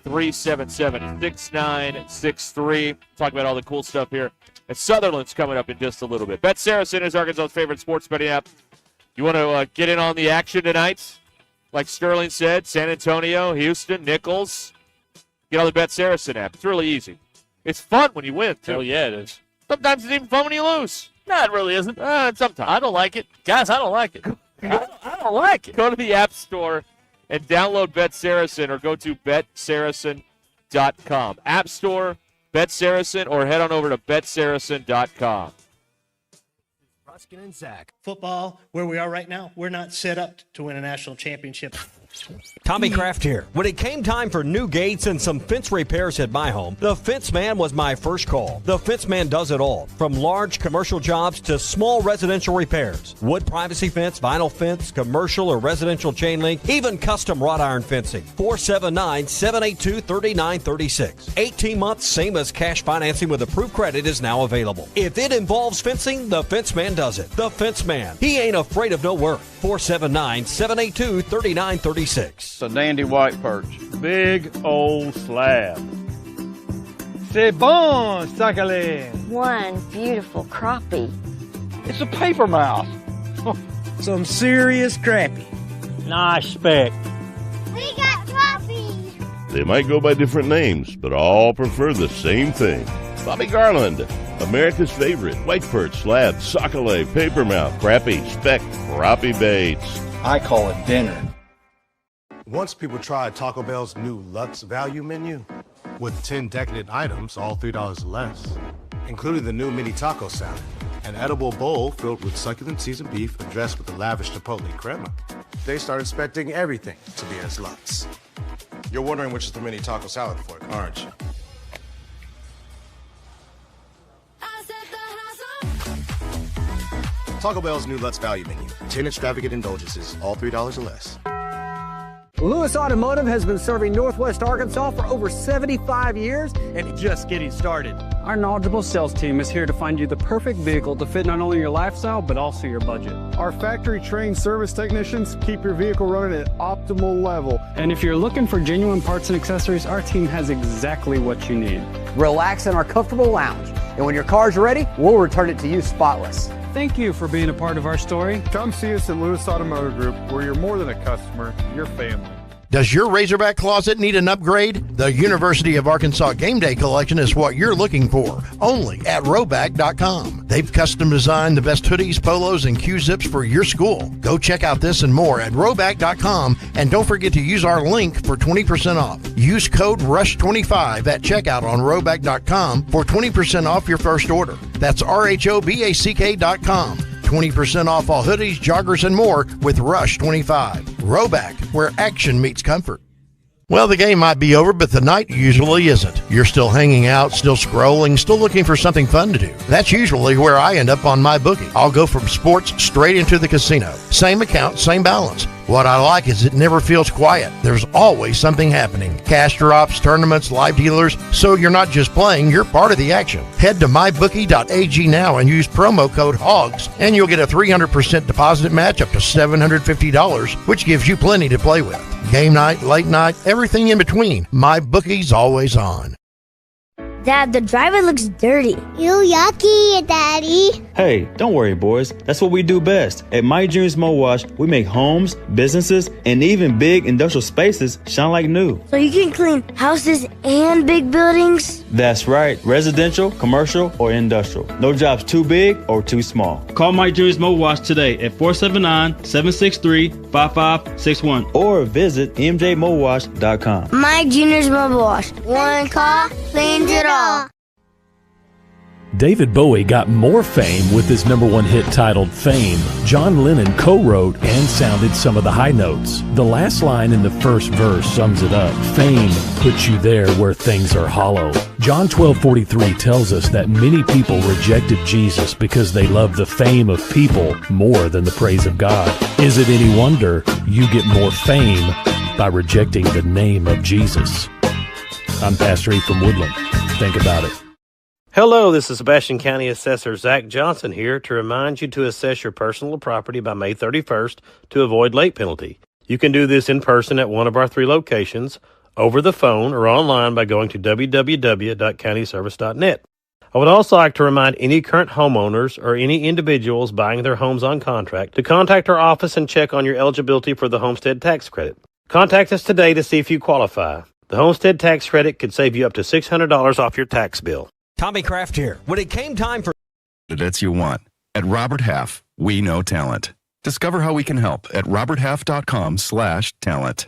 877-377-6963. Talk about all the cool stuff here at Sutherland's coming up in just a little bit. Bet Saracen is Arkansas's favorite sports betting app. You want to get in on the action tonight? Like Sterling said, San Antonio, Houston, Nichols. Get on the Bet Saracen app. It's really easy. It's fun when you win, too. Oh, yeah, it is. Sometimes it's even fun when you lose. No, it really isn't. Sometimes. I don't like it. Guys, I don't like it. I don't like it. Go to the App Store and download Bet Saracen or go to betsaracen.com. App Store, Bet Saracen, or head on over to betsaracen.com. Ruscin and Zach. Football, where we are right now, we're not set up to win a national championship. Tommy Kraft here. When it came time for new gates and some fence repairs at my home, the Fence Man was my first call. The Fence Man does it all, from large commercial jobs to small residential repairs. Wood privacy fence, vinyl fence, commercial or residential chain link, even custom wrought iron fencing. 479-782-3936. 18 months, same as cash financing with approved credit is now available. If it involves fencing, the Fence Man does it. The Fence Man. He ain't afraid of no work. 479-782-3936. A dandy white perch. Big old slab. C'est bon, sacalé. One beautiful crappie. It's a paper mouse. Some serious crappie. Nice speck. We got crappie. They might go by different names, but all prefer the same thing. Bobby Garland, America's favorite white perch, slab, sockeye, papermouth, crappie, speck, crappie baits. I call it dinner. Once people tried Taco Bell's new Lux value menu with 10 decadent items, all $3 or less, including the new mini taco salad, an edible bowl filled with succulent seasoned beef and dressed with a lavish chipotle crema, they started expecting everything to be as Lux. You're wondering which is the mini taco salad fork, aren't you? Taco Bell's new Lux value menu, 10 extravagant indulgences, all $3 or less. Lewis Automotive has been serving Northwest Arkansas for over 75 years and just getting started. Our knowledgeable sales team is here to find you the perfect vehicle to fit not only your lifestyle, but also your budget. Our factory-trained service technicians keep your vehicle running at optimal level. And if you're looking for genuine parts and accessories, our team has exactly what you need. Relax in our comfortable lounge, and when your car's ready, we'll return it to you spotless. Thank you for being a part of our story. Come see us at Lewis Automotive Group, where you're more than a customer, you're family. Does your Razorback closet need an upgrade? The University of Arkansas Game Day Collection is what you're looking for, only at Rowback.com. They've custom designed the best hoodies, polos, and Q-zips for your school. Go check out this and more at Rowback.com, and don't forget to use our link for 20% off. Use code RUSH25 at checkout on Rowback.com for 20% off your first order. That's RHOBACK.com. 20% off all hoodies, joggers, and more with Rush 25. Rowback, where action meets comfort. Well, the game might be over, but the night usually isn't. You're still hanging out, still scrolling, still looking for something fun to do. That's usually where I end up on my bookie. I'll go from sports straight into the casino. Same account, same balance. What I like is it never feels quiet. There's always something happening. Cash drops, tournaments, live dealers. So you're not just playing, you're part of the action. Head to mybookie.ag now and use promo code HOGS, and you'll get a 300% deposit match up to $750, which gives you plenty to play with. Game night, late night, everything in between. MyBookie's always on. Dad, the driver looks dirty. You yucky, Daddy. Hey, don't worry, boys. That's what we do best. At My Dreams Mo Wash, we make homes, businesses, and even big industrial spaces shine like new. So you can clean houses and big buildings? That's right. Residential, commercial, or industrial. No job's too big or too small. Call My Dreams Mo Wash today at 479-763-5561 or visit mjmowash.com. My Junior's Mobile Wash. One call cleans it all. David Bowie got more fame with his #1 hit titled Fame. John Lennon co-wrote and sounded some of the high notes. The last line in the first verse sums it up. Fame puts you there where things are hollow. John 12:43 tells us that many people rejected Jesus because they loved the fame of people more than the praise of God. Is it any wonder you get more fame by rejecting the name of Jesus? I'm Pastor E from Woodland. Think about it. Hello, this is Sebastian County Assessor Zach Johnson here to remind you to assess your personal property by May 31st to avoid late penalty. You can do this in person at one of our 3 locations, over the phone, or online by going to www.countyservice.net. I would also like to remind any current homeowners or any individuals buying their homes on contract to contact our office and check on your eligibility for the homestead tax credit. Contact us today to see if you qualify. The homestead tax credit could save you up to $600 off your tax bill. Tommy Kraft here. When it came time for candidates you want. At Robert Half, we know talent. Discover how we can help at roberthalf.com/talent.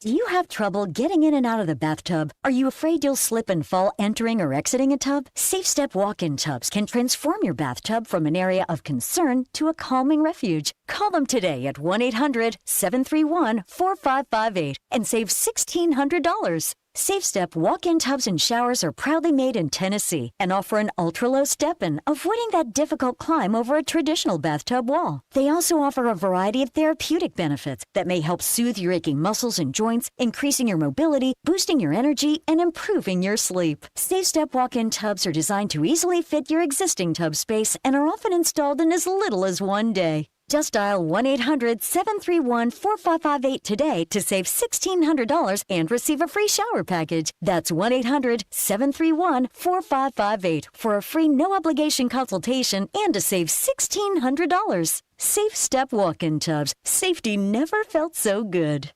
Do you have trouble getting in and out of the bathtub? Are you afraid you'll slip and fall entering or exiting a tub? Safe Step walk-in tubs can transform your bathtub from an area of concern to a calming refuge. Call them today at 1-800-731-4558 and save $1,600. Safe Step walk-in tubs and showers are proudly made in Tennessee and offer an ultra-low step-in, avoiding that difficult climb over a traditional bathtub wall. They also offer a variety of therapeutic benefits that may help soothe your aching muscles and joints, increasing your mobility, boosting your energy, and improving your sleep. Safe Step walk-in tubs are designed to easily fit your existing tub space and are often installed in as little as 1 day. Just dial 1-800-731-4558 today to save $1,600 and receive a free shower package. That's 1-800-731-4558 for a free no-obligation consultation and to save $1,600. Safe Step walk-in tubs. Safety never felt so good.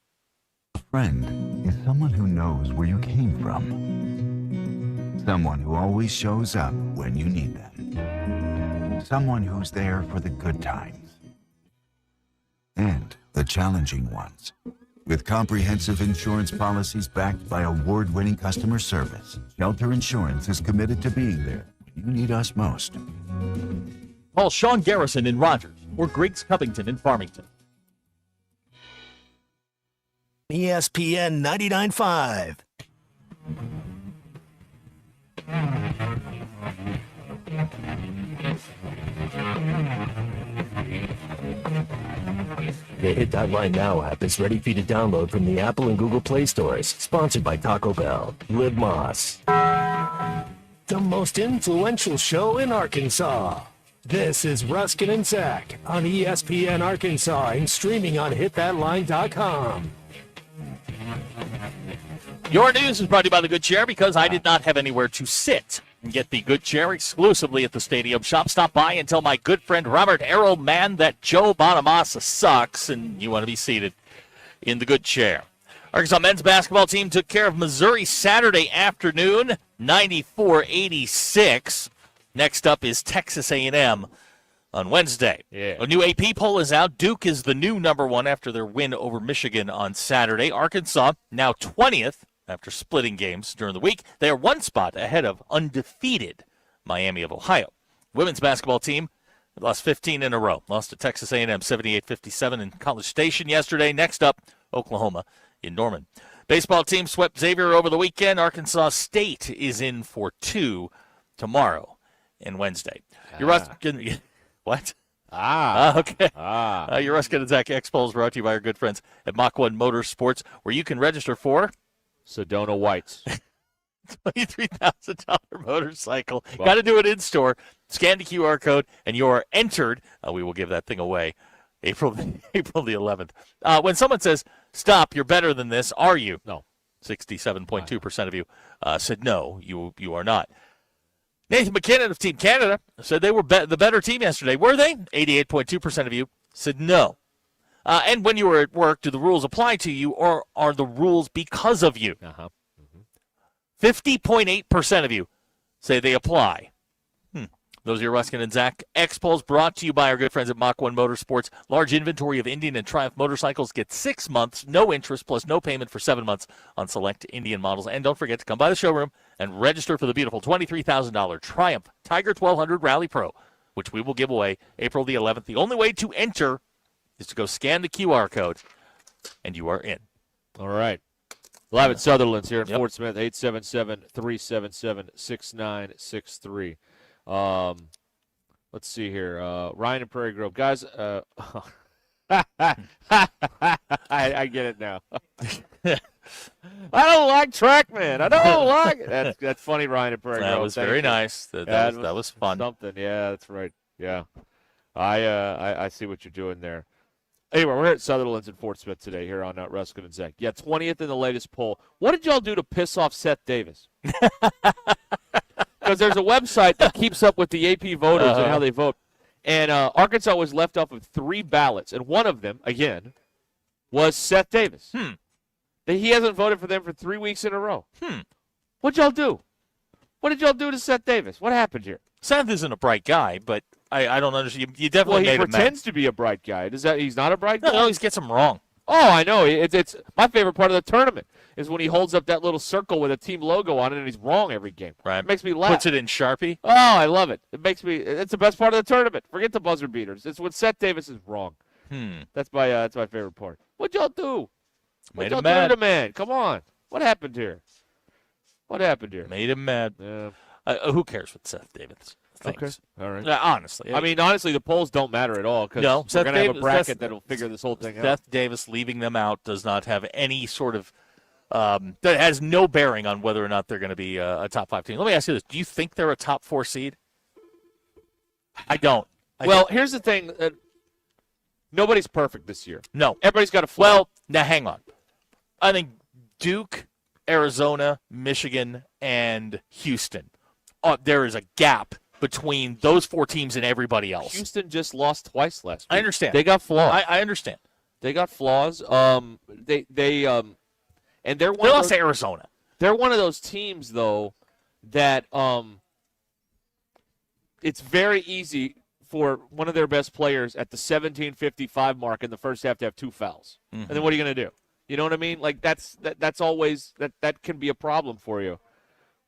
A friend is someone who knows where you came from. Someone who always shows up when you need them. Someone who's there for the good times. And the challenging ones. With comprehensive insurance policies backed by award-winning customer service, Shelter Insurance is committed to being there when you need us most. Call Sean Garrison in Rogers or Griggs Covington in Farmington. ESPN 99.5. The Hit That Line Now app is ready for you to download from the Apple and Google Play stores. Sponsored by Taco Bell. Live Moss. The most influential show in Arkansas. This is Ruscin and Zach on ESPN Arkansas and streaming on hitthatline.com. Your news is brought to you by the Good Chair because I did not have anywhere to sit. Get the Good Chair exclusively at the Stadium Shop. Stop by and tell my good friend Robert Errol-Mann that Joe Bonamassa sucks and you want to be seated in the Good Chair. Arkansas men's basketball team took care of Missouri Saturday afternoon, 94-86. Next up is Texas A&M on Wednesday. A new AP poll is out. Duke is the new number 1 after their win over Michigan on Saturday. Arkansas now 20th. After splitting games during the week, they are 1 spot ahead of undefeated Miami of Ohio. Women's basketball team lost 15 in a row. Lost to Texas A&M 78-57 in College Station yesterday. Next up, Oklahoma in Norman. Baseball team swept Xavier over the weekend. Arkansas State is in for 2 tomorrow and Wednesday. What? Okay. Your Ruscin and Zach X Polls brought to you by our good friends at Mach 1 Motorsports, where you can register for Sedona Whites. $23,000 motorcycle. Got to do it in store. Scan the QR code, and you are entered. We will give that thing away April the 11th. When someone says, stop, you're better than this, are you? No. 67.2% of you said no, you are not. Nathan McKinnon of Team Canada said they were the better team yesterday. Were they? 88.2% of you said no. And when you were at work, do the rules apply to you, or are the rules because of you? 50.8% of you say they apply. Those are your Ruscin and Zach X Polls brought to you by our good friends at Mach 1 Motorsports. Large inventory of Indian and Triumph motorcycles. Get 6 months, no interest, plus no payment for 7 months on select Indian models. And don't forget to come by the showroom and register for the beautiful $23,000 Triumph Tiger 1200 Rally Pro, which we will give away April the 11th. The only way to enter is to go scan the QR code, and you are in. All right. Live at Sutherland's here in Fort Smith, 877-377-6963. Let's see here. Ryan and Prairie Grove. Guys, I get it now. I don't like TrackMan. I don't like it. That's funny, Ryan and Prairie. That was very nice. That was fun. Something. Yeah, that's right. Yeah. I see what you're doing there. Anyway, we're here at Sutherland's in Fort Smith today here on Ruscin and Zach. Yeah, 20th in the latest poll. What did y'all do to piss off Seth Davis? Because there's a website that keeps up with the AP voters and how they vote. And Arkansas was left off of 3 ballots, and one of them, again, was Seth Davis. He hasn't voted for them for 3 weeks in a row. What'd y'all do? What did y'all do to Seth Davis? What happened here? Seth isn't a bright guy, but I don't understand. You definitely made him mad. Well, he pretends to be a bright guy. He's not a bright guy? No, he always gets him wrong. Oh, I know. It's my favorite part of the tournament is when he holds up that little circle with a team logo on it and he's wrong every game. Right. It makes me laugh. Puts it in Sharpie. Oh, I love it. It's the best part of the tournament. Forget the buzzer beaters. It's when Seth Davis is wrong. That's my favorite part. What'd y'all do? Made y'all him mad. Do to the man? Come on. What happened here? Made him mad. Yeah. Who cares what Seth Davis thinks? Okay. All right. Honestly. Honestly, the polls don't matter at all because we're going to have a bracket that'll figure this whole thing out. Seth Davis leaving them out does not have any sort of that has no bearing on whether or not they're going to be a top 5 team. Let me ask you this. Do you think they're a top 4 seed? I don't. Here's the thing. Nobody's perfect this year. No. Everybody's got a flaw. Well, now hang on. I think Duke, Arizona, Michigan, and Houston. There is a gap between those 4 teams and everybody else. Houston just lost twice last week. I understand. They got flaws. I understand. They got flaws. And they lost to Arizona. They're one of those teams though that it's very easy for one of their best players at the 17:55 mark in the first half to have 2 fouls. And then what are you going to do? You know what I mean? Like that's always that can be a problem for you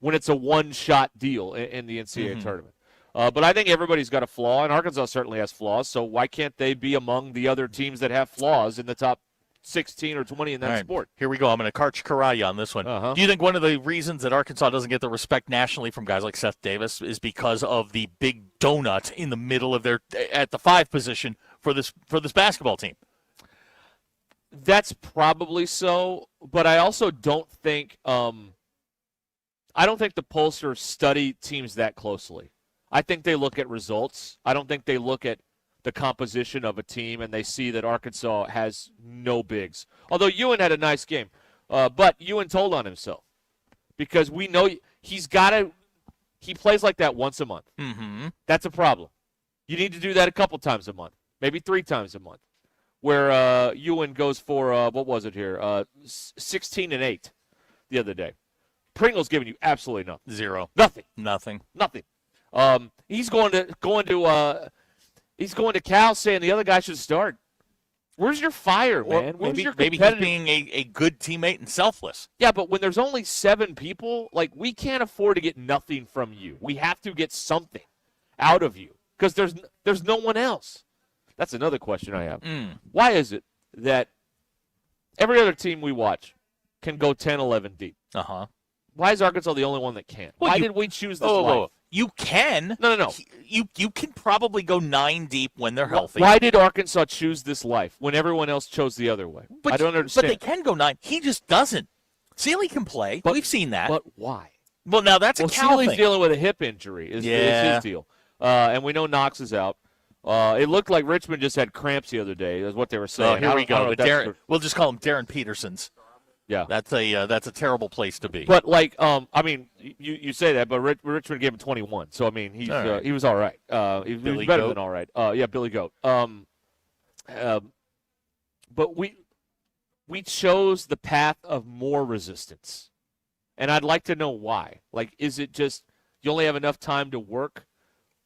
when it's a one-shot deal in the NCAA tournament. But I think everybody's got a flaw, and Arkansas certainly has flaws, so why can't they be among the other teams that have flaws in the top 16 or 20 in that sport? Here we go. I'm going to Karaya on this one. Do you think one of the reasons that Arkansas doesn't get the respect nationally from guys like Seth Davis is because of the big donut in the middle of at the 5 position for this basketball team? That's probably so, but I also don't think I don't think the pollsters study teams that closely. I think they look at results. I don't think they look at the composition of a team and they see that Arkansas has no bigs. Although Ewan had a nice game, but Ewan told on himself because we know he plays like that once a month. That's a problem. You need to do that a couple times a month, maybe 3 times a month. Where Ewan goes for, what was it here, 16 and 8 the other day. Pringle's giving you absolutely nothing. 0. Nothing. He's going to Cal saying the other guy should start. Where's your fire, man? Maybe he's being a good teammate and selfless. Yeah, but when there's only 7 people, like we can't afford to get nothing from you. We have to get something out of you because there's no one else. That's another question I have. Why is it that every other team we watch can go 10, 11 deep? Why is Arkansas the only one that can't? Why did we choose this life? You can. No. You can probably go 9 deep when they're healthy. Why did Arkansas choose this life when everyone else chose the other way? I don't understand. But they can go 9. He just doesn't. Sealy can play. We've seen that. But why? Well, now that's a Cal Sealy's thing. dealing with a hip injury is his deal. And we know Knox is out. It looked like Richmond just had cramps the other day. Is what they were saying. Here we go. We'll just call him Darren Peterson's. Yeah, that's a terrible place to be. But you say that, but Richmond gave him 21, so I mean he was all right. He was better than all right. Billy Goat. But we chose the path of more resistance, and I'd like to know why. Like, is it just you only have enough time to work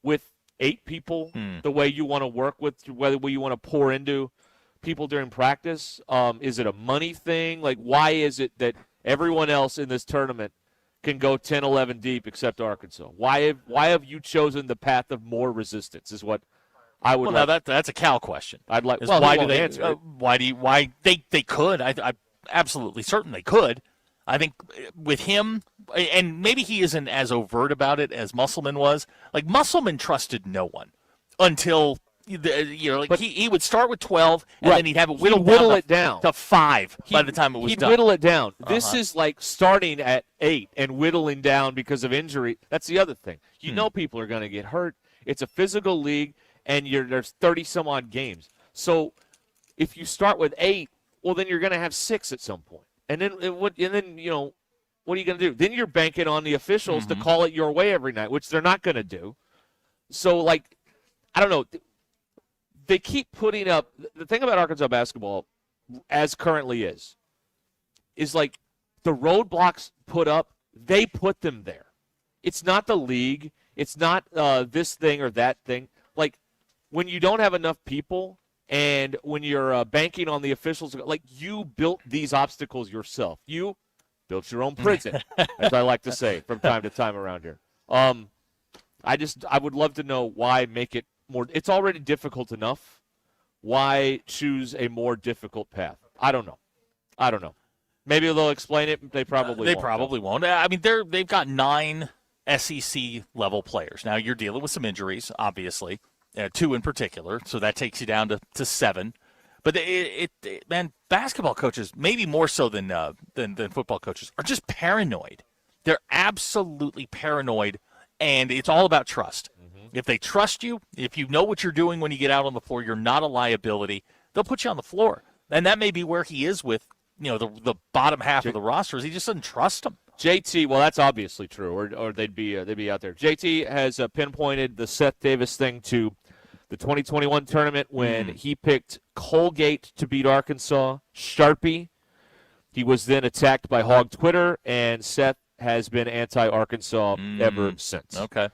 with 8 people the way you want to work with, whether you want to pour into people during practice? Is it a money thing? Like, why is it that everyone else in this tournament can go 10, 11 deep except Arkansas? Why have you chosen the path of more resistance is what I would now that's a Cal question. I'd like why do they why they could. I'm absolutely certain they could. I think with him, and maybe he isn't as overt about it as Musselman was. Like, Musselman trusted no one until But he would start with 12, and then he'd have it whittled down to 5 by the time it was done. He'd whittle it down. This is like starting at 8 and whittling down because of injury. That's the other thing. You know people are going to get hurt. It's a physical league, and there's 30-some-odd games. So if you start with 8, well, then you're going to have 6 at some point. And then what are you going to do? Then you're banking on the officials to call it your way every night, which they're not going to do. So, I don't know. They keep putting up – the thing about Arkansas basketball, as currently is like the roadblocks put up, they put them there. It's not the league. It's not this thing or that thing. Like, when you don't have enough people and when you're banking on the officials, you built these obstacles yourself. You built your own prison, as I like to say from time to time around here. I would love to know why make it more. It's already difficult enough. Why choose a more difficult path? I don't know. Maybe they'll explain it. They probably won't. I mean, they've got 9 SEC level players. Now you're dealing with some injuries, obviously, 2 in particular. So that takes you down to 7. But man, basketball coaches, maybe more so than football coaches, are just paranoid. They're absolutely paranoid, and it's all about trust. If they trust you, if you know what you're doing when you get out on the floor, you're not a liability, they'll put you on the floor. And that may be where he is with, the bottom half of the rosters. He just doesn't trust them. JT, well, that's obviously true, or they'd be out there. JT has pinpointed the Seth Davis thing to the 2021 tournament when he picked Colgate to beat Arkansas, Sharpie. He was then attacked by Hog Twitter, and Seth has been anti-Arkansas ever since. Okay.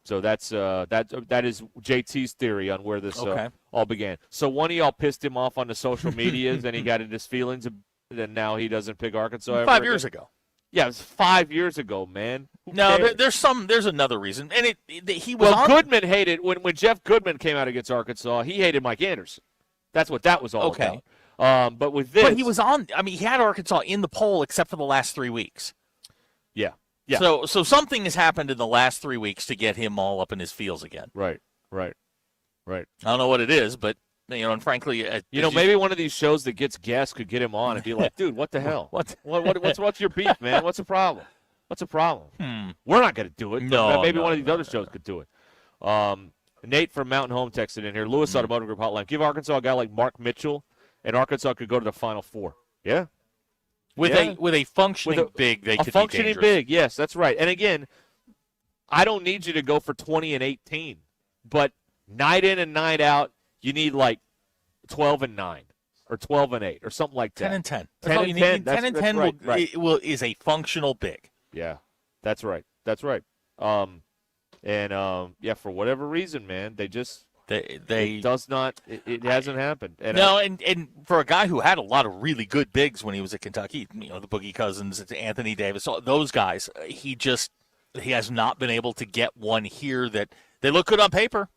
So that is JT's theory on where this all began. So one of y'all pissed him off on the social medias, and he got in his feelings, and now he doesn't pick Arkansas ever 5 years ago. Yeah, it was 5 years ago, man. There's another reason, and he was. Well, Goodman hated when Jeff Goodman came out against Arkansas. He hated Mike Anderson. That's what that was all about. But with this, but he was on. I mean, he had Arkansas in the poll except for the last 3 weeks. Yeah. So something has happened in the last 3 weeks to get him all up in his feels again. Right. I don't know what it is, but and frankly, maybe one of these shows that gets guests could get him on and be like, dude, what the hell? What's your beef, man? What's the problem? We're not going to do it. No, maybe one of these other shows could do it. Nate from Mountain Home texted in here. Lewis Automotive Group Hotline. Give Arkansas a guy like Mark Mitchell, and Arkansas could go to the Final Four. Yeah. With a functioning big, they could be dangerous. A functioning big, yes, that's right. And again, I don't need you to go for 20 and 18, but night in and night out, you need like 12 and 9 or 12 and 8 or something like that. 10 and 10. 10 and 10. 10 and 10 is a functional big. Yeah, that's right. For whatever reason, man, they just it hasn't happened. And for a guy who had a lot of really good bigs when he was at Kentucky, the Boogie Cousins, Anthony Davis, those guys, he has not been able to get one here that they look good on paper.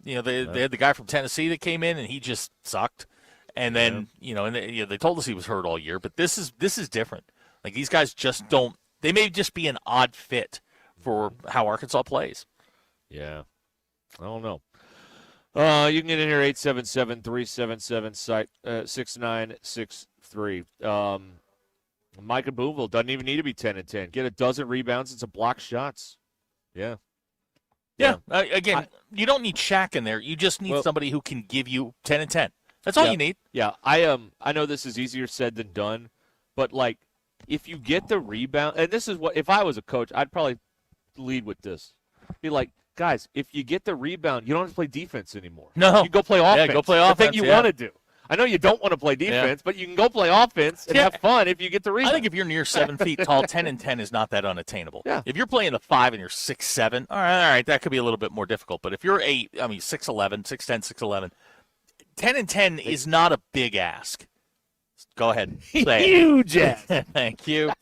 They had the guy from Tennessee that came in and he just sucked. And then, they told us he was hurt all year, but this is different. Like these guys just don't, they may just be an odd fit for how Arkansas plays. Yeah. I don't know. You can get in here 877-377-6963. Micah Boonville doesn't even need to be 10 and 10. Get a dozen rebounds and some block shots. Yeah. Again, you don't need Shaq in there. You just need somebody who can give you 10 and 10. That's all you need. Yeah. I know this is easier said than done, but like if you get the rebound, and this is what if I was a coach, I'd probably lead with this. Be like, guys, if you get the rebound, you don't have to play defense anymore. No. You go play offense. Yeah, go play offense. The thing you want to do. I know you don't want to play defense, but you can go play offense and have fun if you get the rebound. I think if you're near 7 feet tall, 10 and 10 is not that unattainable. Yeah. If you're playing the 5 and you're 6'7", all right, that could be a little bit more difficult. But if you're 6'11", 6'10", 6'11", 10 and 10 is not a big ask. Go ahead. Say huge ask. Thank you.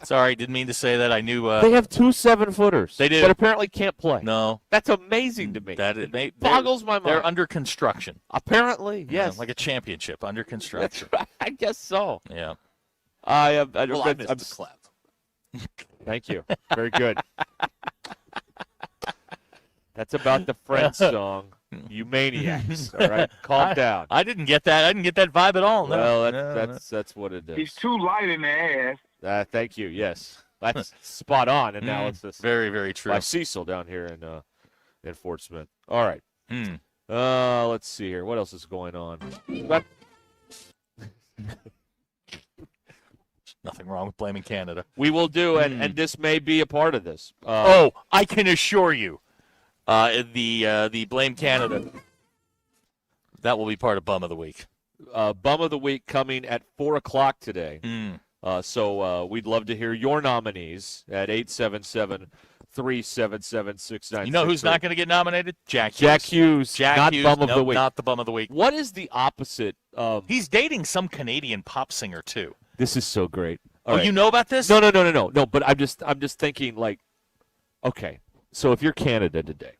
Sorry, didn't mean to say that. I knew they have 2 7-footers. They do, but apparently can't play. No, that's amazing to me. That boggles my mind. They're under construction. Apparently, yes, like a championship under construction. That's right. I guess so. Yeah. I missed the clap. Thank you. Very good. That's about the Friends song. You maniacs. All right, calm down. I didn't get that. I didn't get that vibe at all. No. Well, that's what it is. He's too light in the ass. Thank you. Yes, that's spot on analysis. Very, very true. By Cecil down here in Fort Smith. All right. Let's see here. What else is going on? Nothing wrong with blaming Canada. We will do, and this may be a part of this. I can assure you, the blame Canada. That will be part of Bum of the Week. Bum of the Week coming at 4:00 today. So we'd love to hear your nominees at 877-377-6963. You know who's not going to get nominated? Jack Hughes. Jack Hughes. Not Bum of the Week. Not the Bum of the Week. What is the opposite of? He's dating some Canadian pop singer too. This is so great. You know about this? No. But I'm just thinking like, okay, so if you're Canada today,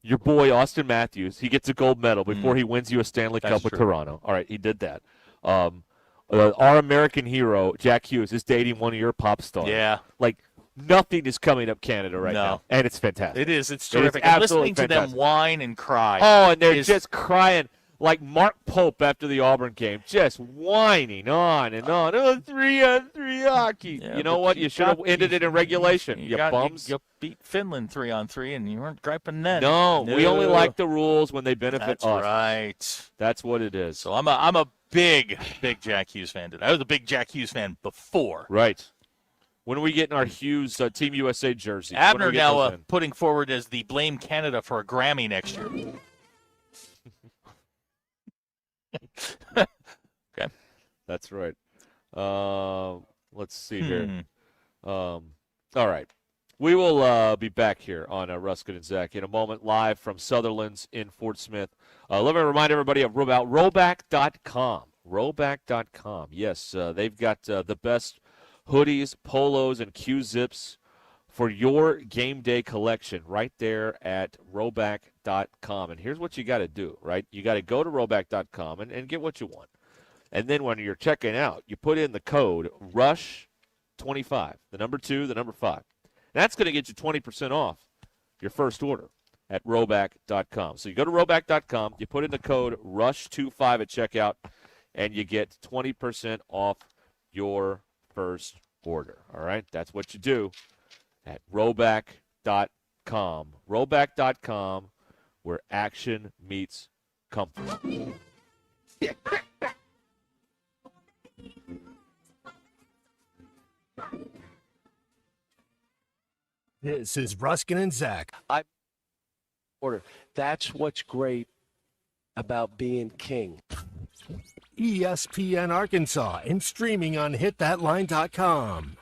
your boy Austin Matthews, he gets a gold medal before he wins you a Stanley Cup with Toronto. All right, he did that. Our American hero Jack Hughes is dating one of your pop stars. Yeah, like nothing is coming up Canada right now, and it's fantastic. It is. It's terrific. And listening to them whine and cry. Oh, and they're just crying. Like Mark Pope after the Auburn game, just whining on and on. 3-on-3 hockey. Yeah, you know what? You should have ended it in regulation, you bums. You beat Finland 3-on-3, and you weren't griping then. No, we only like the rules when they benefit That's us. Right. That's what it is. So I'm a big Jack Hughes fan today. I was a big Jack Hughes fan before. Right. When are we getting our Hughes Team USA jerseys? Abner now putting forward as the blame Canada for a Grammy next year. Okay, that's right. Let's see here. All right, we will be back here on Ruscin and Zach in a moment, live from Sutherland's in Fort Smith. Let me remind everybody about Roback.com. Roback.com. Yes, they've got the best hoodies, polos, and Q-zips for your game day collection right there at Roback.com. And here's what you got to do, right? You got to go to Roback.com and get what you want. And then when you're checking out, you put in the code RUSH25, the number 2, the number 5. That's going to get you 20% off your first order at Roback.com. So you go to Roback.com, you put in the code RUSH25 at checkout, and you get 20% off your first order. All right? That's what you do at Roback.com. Roback.com, where action meets comfort. This is Ruscin and Zach. That's what's great about being king. ESPN Arkansas and streaming on hitthatline.com.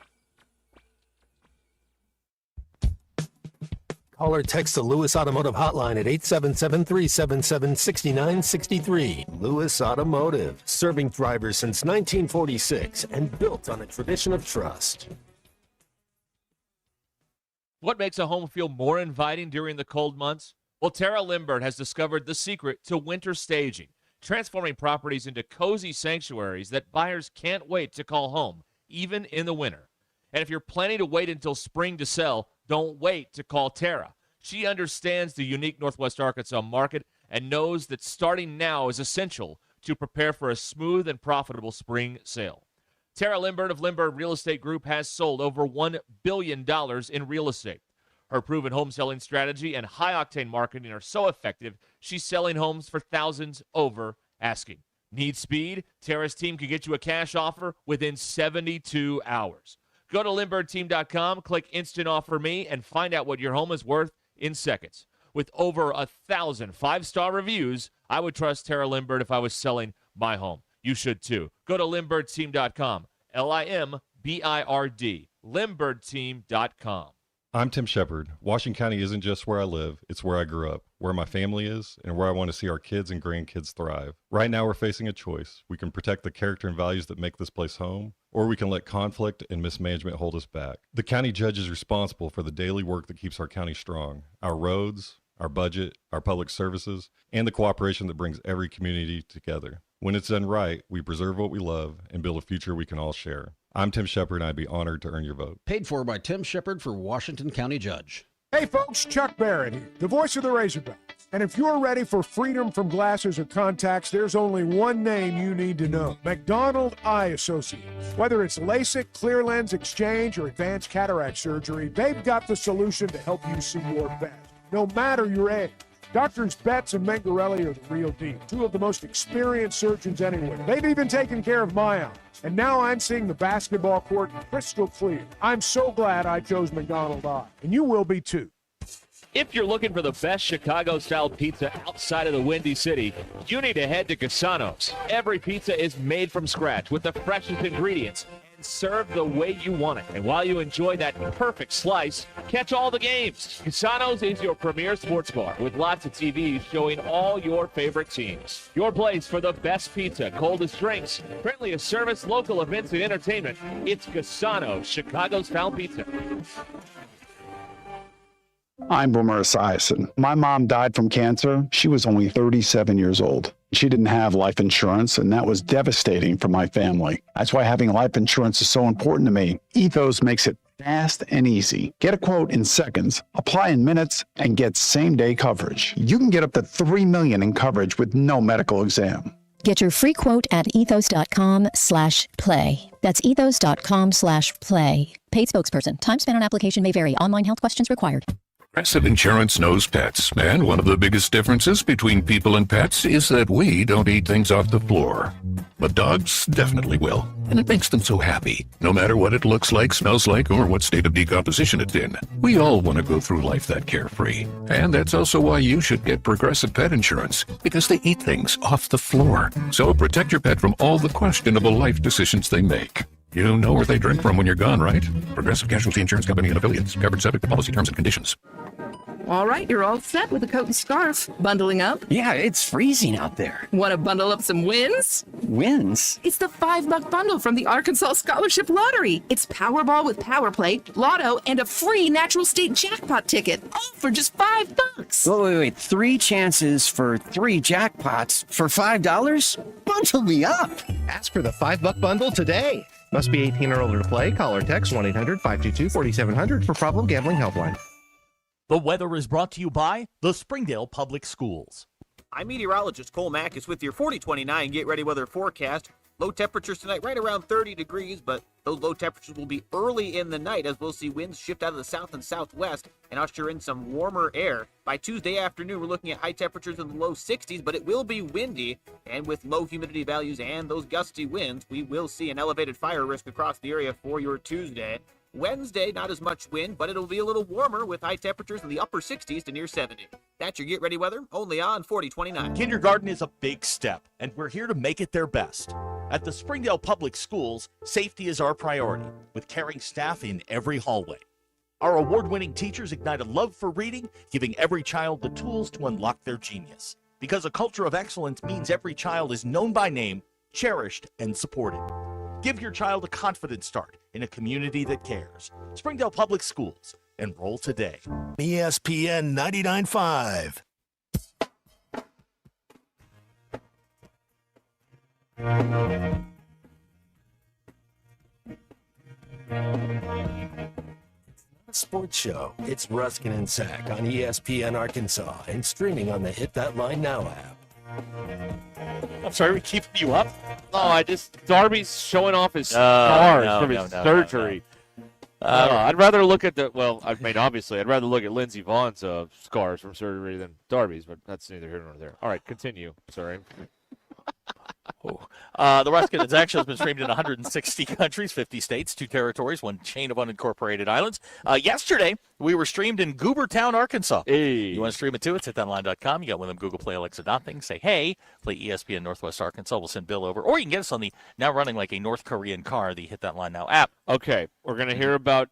Call or text the Lewis Automotive Hotline at 877-377-6963. Lewis Automotive, serving drivers since 1946 and built on a tradition of trust. What makes a home feel more inviting during the cold months? Well, Tara Limbert has discovered the secret to winter staging, transforming properties into cozy sanctuaries that buyers can't wait to call home, even in the winter. And if you're planning to wait until spring to sell, don't wait to call Tara. She understands the unique Northwest Arkansas market and knows that starting now is essential to prepare for a smooth and profitable spring sale. Tara Limbert of Limbert Real Estate Group has sold over $1 billion in real estate. Her proven home selling strategy and high-octane marketing are so effective, she's selling homes for thousands over asking. Need speed? Tara's team can get you a cash offer within 72 hours. Go to LimbertTeam.com, click Instant Offer Me, and find out what your home is worth in seconds. With over 1,000 five-star reviews, I would trust Tara Limbert if I was selling my home. You should too. Go to LimbertTeam.com, LIMBIRD, LimbertTeam.com. I'm Tim Shepard. Washington County isn't just where I live, it's where I grew up, where my family is, and where I want to see our kids and grandkids thrive. Right now we're facing a choice. We can protect the character and values that make this place home, or we can let conflict and mismanagement hold us back. The county judge is responsible for the daily work that keeps our county strong. Our roads, our budget, our public services, and the cooperation that brings every community together. When it's done right, we preserve what we love and build a future we can all share. I'm Tim Shepard, and I'd be honored to earn your vote. Paid for by Tim Shepard for Washington County Judge. Hey folks, Chuck Barrett here, the voice of the Razorback. And if you're ready for freedom from glasses or contacts, there's only one name you need to know. McDonald Eye Associates. Whether it's LASIK, clear lens exchange, or advanced cataract surgery, they've got the solution to help you see your best, no matter your age. Doctors Betts and Mengarelli are the real deal, two of the most experienced surgeons anywhere. They've even taken care of my eyes. And now I'm seeing the basketball court crystal clear. I'm so glad I chose McDonald Eye, and you will be too. If you're looking for the best Chicago-style pizza outside of the Windy City, you need to head to Cassano's. Every pizza is made from scratch with the freshest ingredients and served the way you want it. And while you enjoy that perfect slice, catch all the games. Cassano's is your premier sports bar with lots of TVs showing all your favorite teams. Your place for the best pizza, coldest drinks, friendliest service, local events, and entertainment. It's Cassano's Chicago-style pizza. I'm Boomer Esiason. My mom died from cancer. She was only 37 years old. She didn't have life insurance, and that was devastating for my family. That's why having life insurance is so important to me. Ethos makes it fast and easy. Get a quote in seconds, apply in minutes, and get same-day coverage. You can get up to $3 million in coverage with no medical exam. Get your free quote at ethos.com/play. That's ethos.com/play. Paid spokesperson. Time spent on application may vary. Online health questions required. Progressive Insurance knows pets, and one of the biggest differences between people and pets is that we don't eat things off the floor. But dogs definitely will, and it makes them so happy, no matter what it looks like, smells like, or what state of decomposition it's in. We all want to go through life that carefree, and that's also why you should get Progressive Pet Insurance, because they eat things off the floor. So protect your pet from all the questionable life decisions they make. You know where they drink from when you're gone, right? Progressive Casualty Insurance Company and Affiliates. Covered subject to policy terms and conditions. All right, you're all set with a coat and scarf. Bundling up? Yeah, it's freezing out there. Want to bundle up some wins? Wins? It's the $5 bundle from the Arkansas Scholarship Lottery. It's Powerball with Power Play, Lotto, and a free Natural State Jackpot ticket. All for just $5. Wait. 3 chances for 3 jackpots for $5? Bundle me up. Ask for the $5 bundle today. Must be 18 or older to play. Call or text 1-800-522-4700 for Problem Gambling Helpline. The weather is brought to you by the Springdale Public Schools. I'm meteorologist Cole Mack with your 4029 Get Ready Weather forecast. Low temperatures tonight right around 30 degrees, but those low temperatures will be early in the night as we'll see winds shift out of the south and southwest and usher in some warmer air. By Tuesday afternoon, we're looking at high temperatures in the low 60s, but it will be windy, and with low humidity values and those gusty winds, we will see an elevated fire risk across the area for your Tuesday. Wednesday, not as much wind, but it'll be a little warmer with high temperatures in the upper 60s to near 70. That's your Get Ready Weather, only on 4029. Kindergarten is a big step, and we're here to make it their best. At the Springdale Public Schools, safety is our priority, with caring staff in every hallway. Our award-winning teachers ignite a love for reading, giving every child the tools to unlock their genius. Because a culture of excellence means every child is known by name, cherished, and supported. Give your child a confident start in a community that cares. Springdale Public Schools. Enroll today. ESPN 99.5. Sports show. It's Ruscin and Zach on ESPN Arkansas and streaming on the Hit That Line Now app. I'm sorry, we keeping you up? Oh, Darby's showing off his scars from his surgery. I'd rather look at obviously, I'd rather look at Lindsey Vaughn's scars from surgery than Darby's, but that's neither here nor there. All right, continue. Sorry. The Ruscin and Zach show has been streamed in 160 countries, 50 states, 2 territories, 1 chain of unincorporated islands. Yesterday, we were streamed in Goobertown, Arkansas. Hey. You want to stream it too? It's hitthatline.com. You got one of them Google Play, Alexa thing. Say, hey, play ESPN Northwest Arkansas. We'll send Bill over. Or you can get us on the now running like a North Korean car, the Hit That Line Now app. Okay, we're going to hear about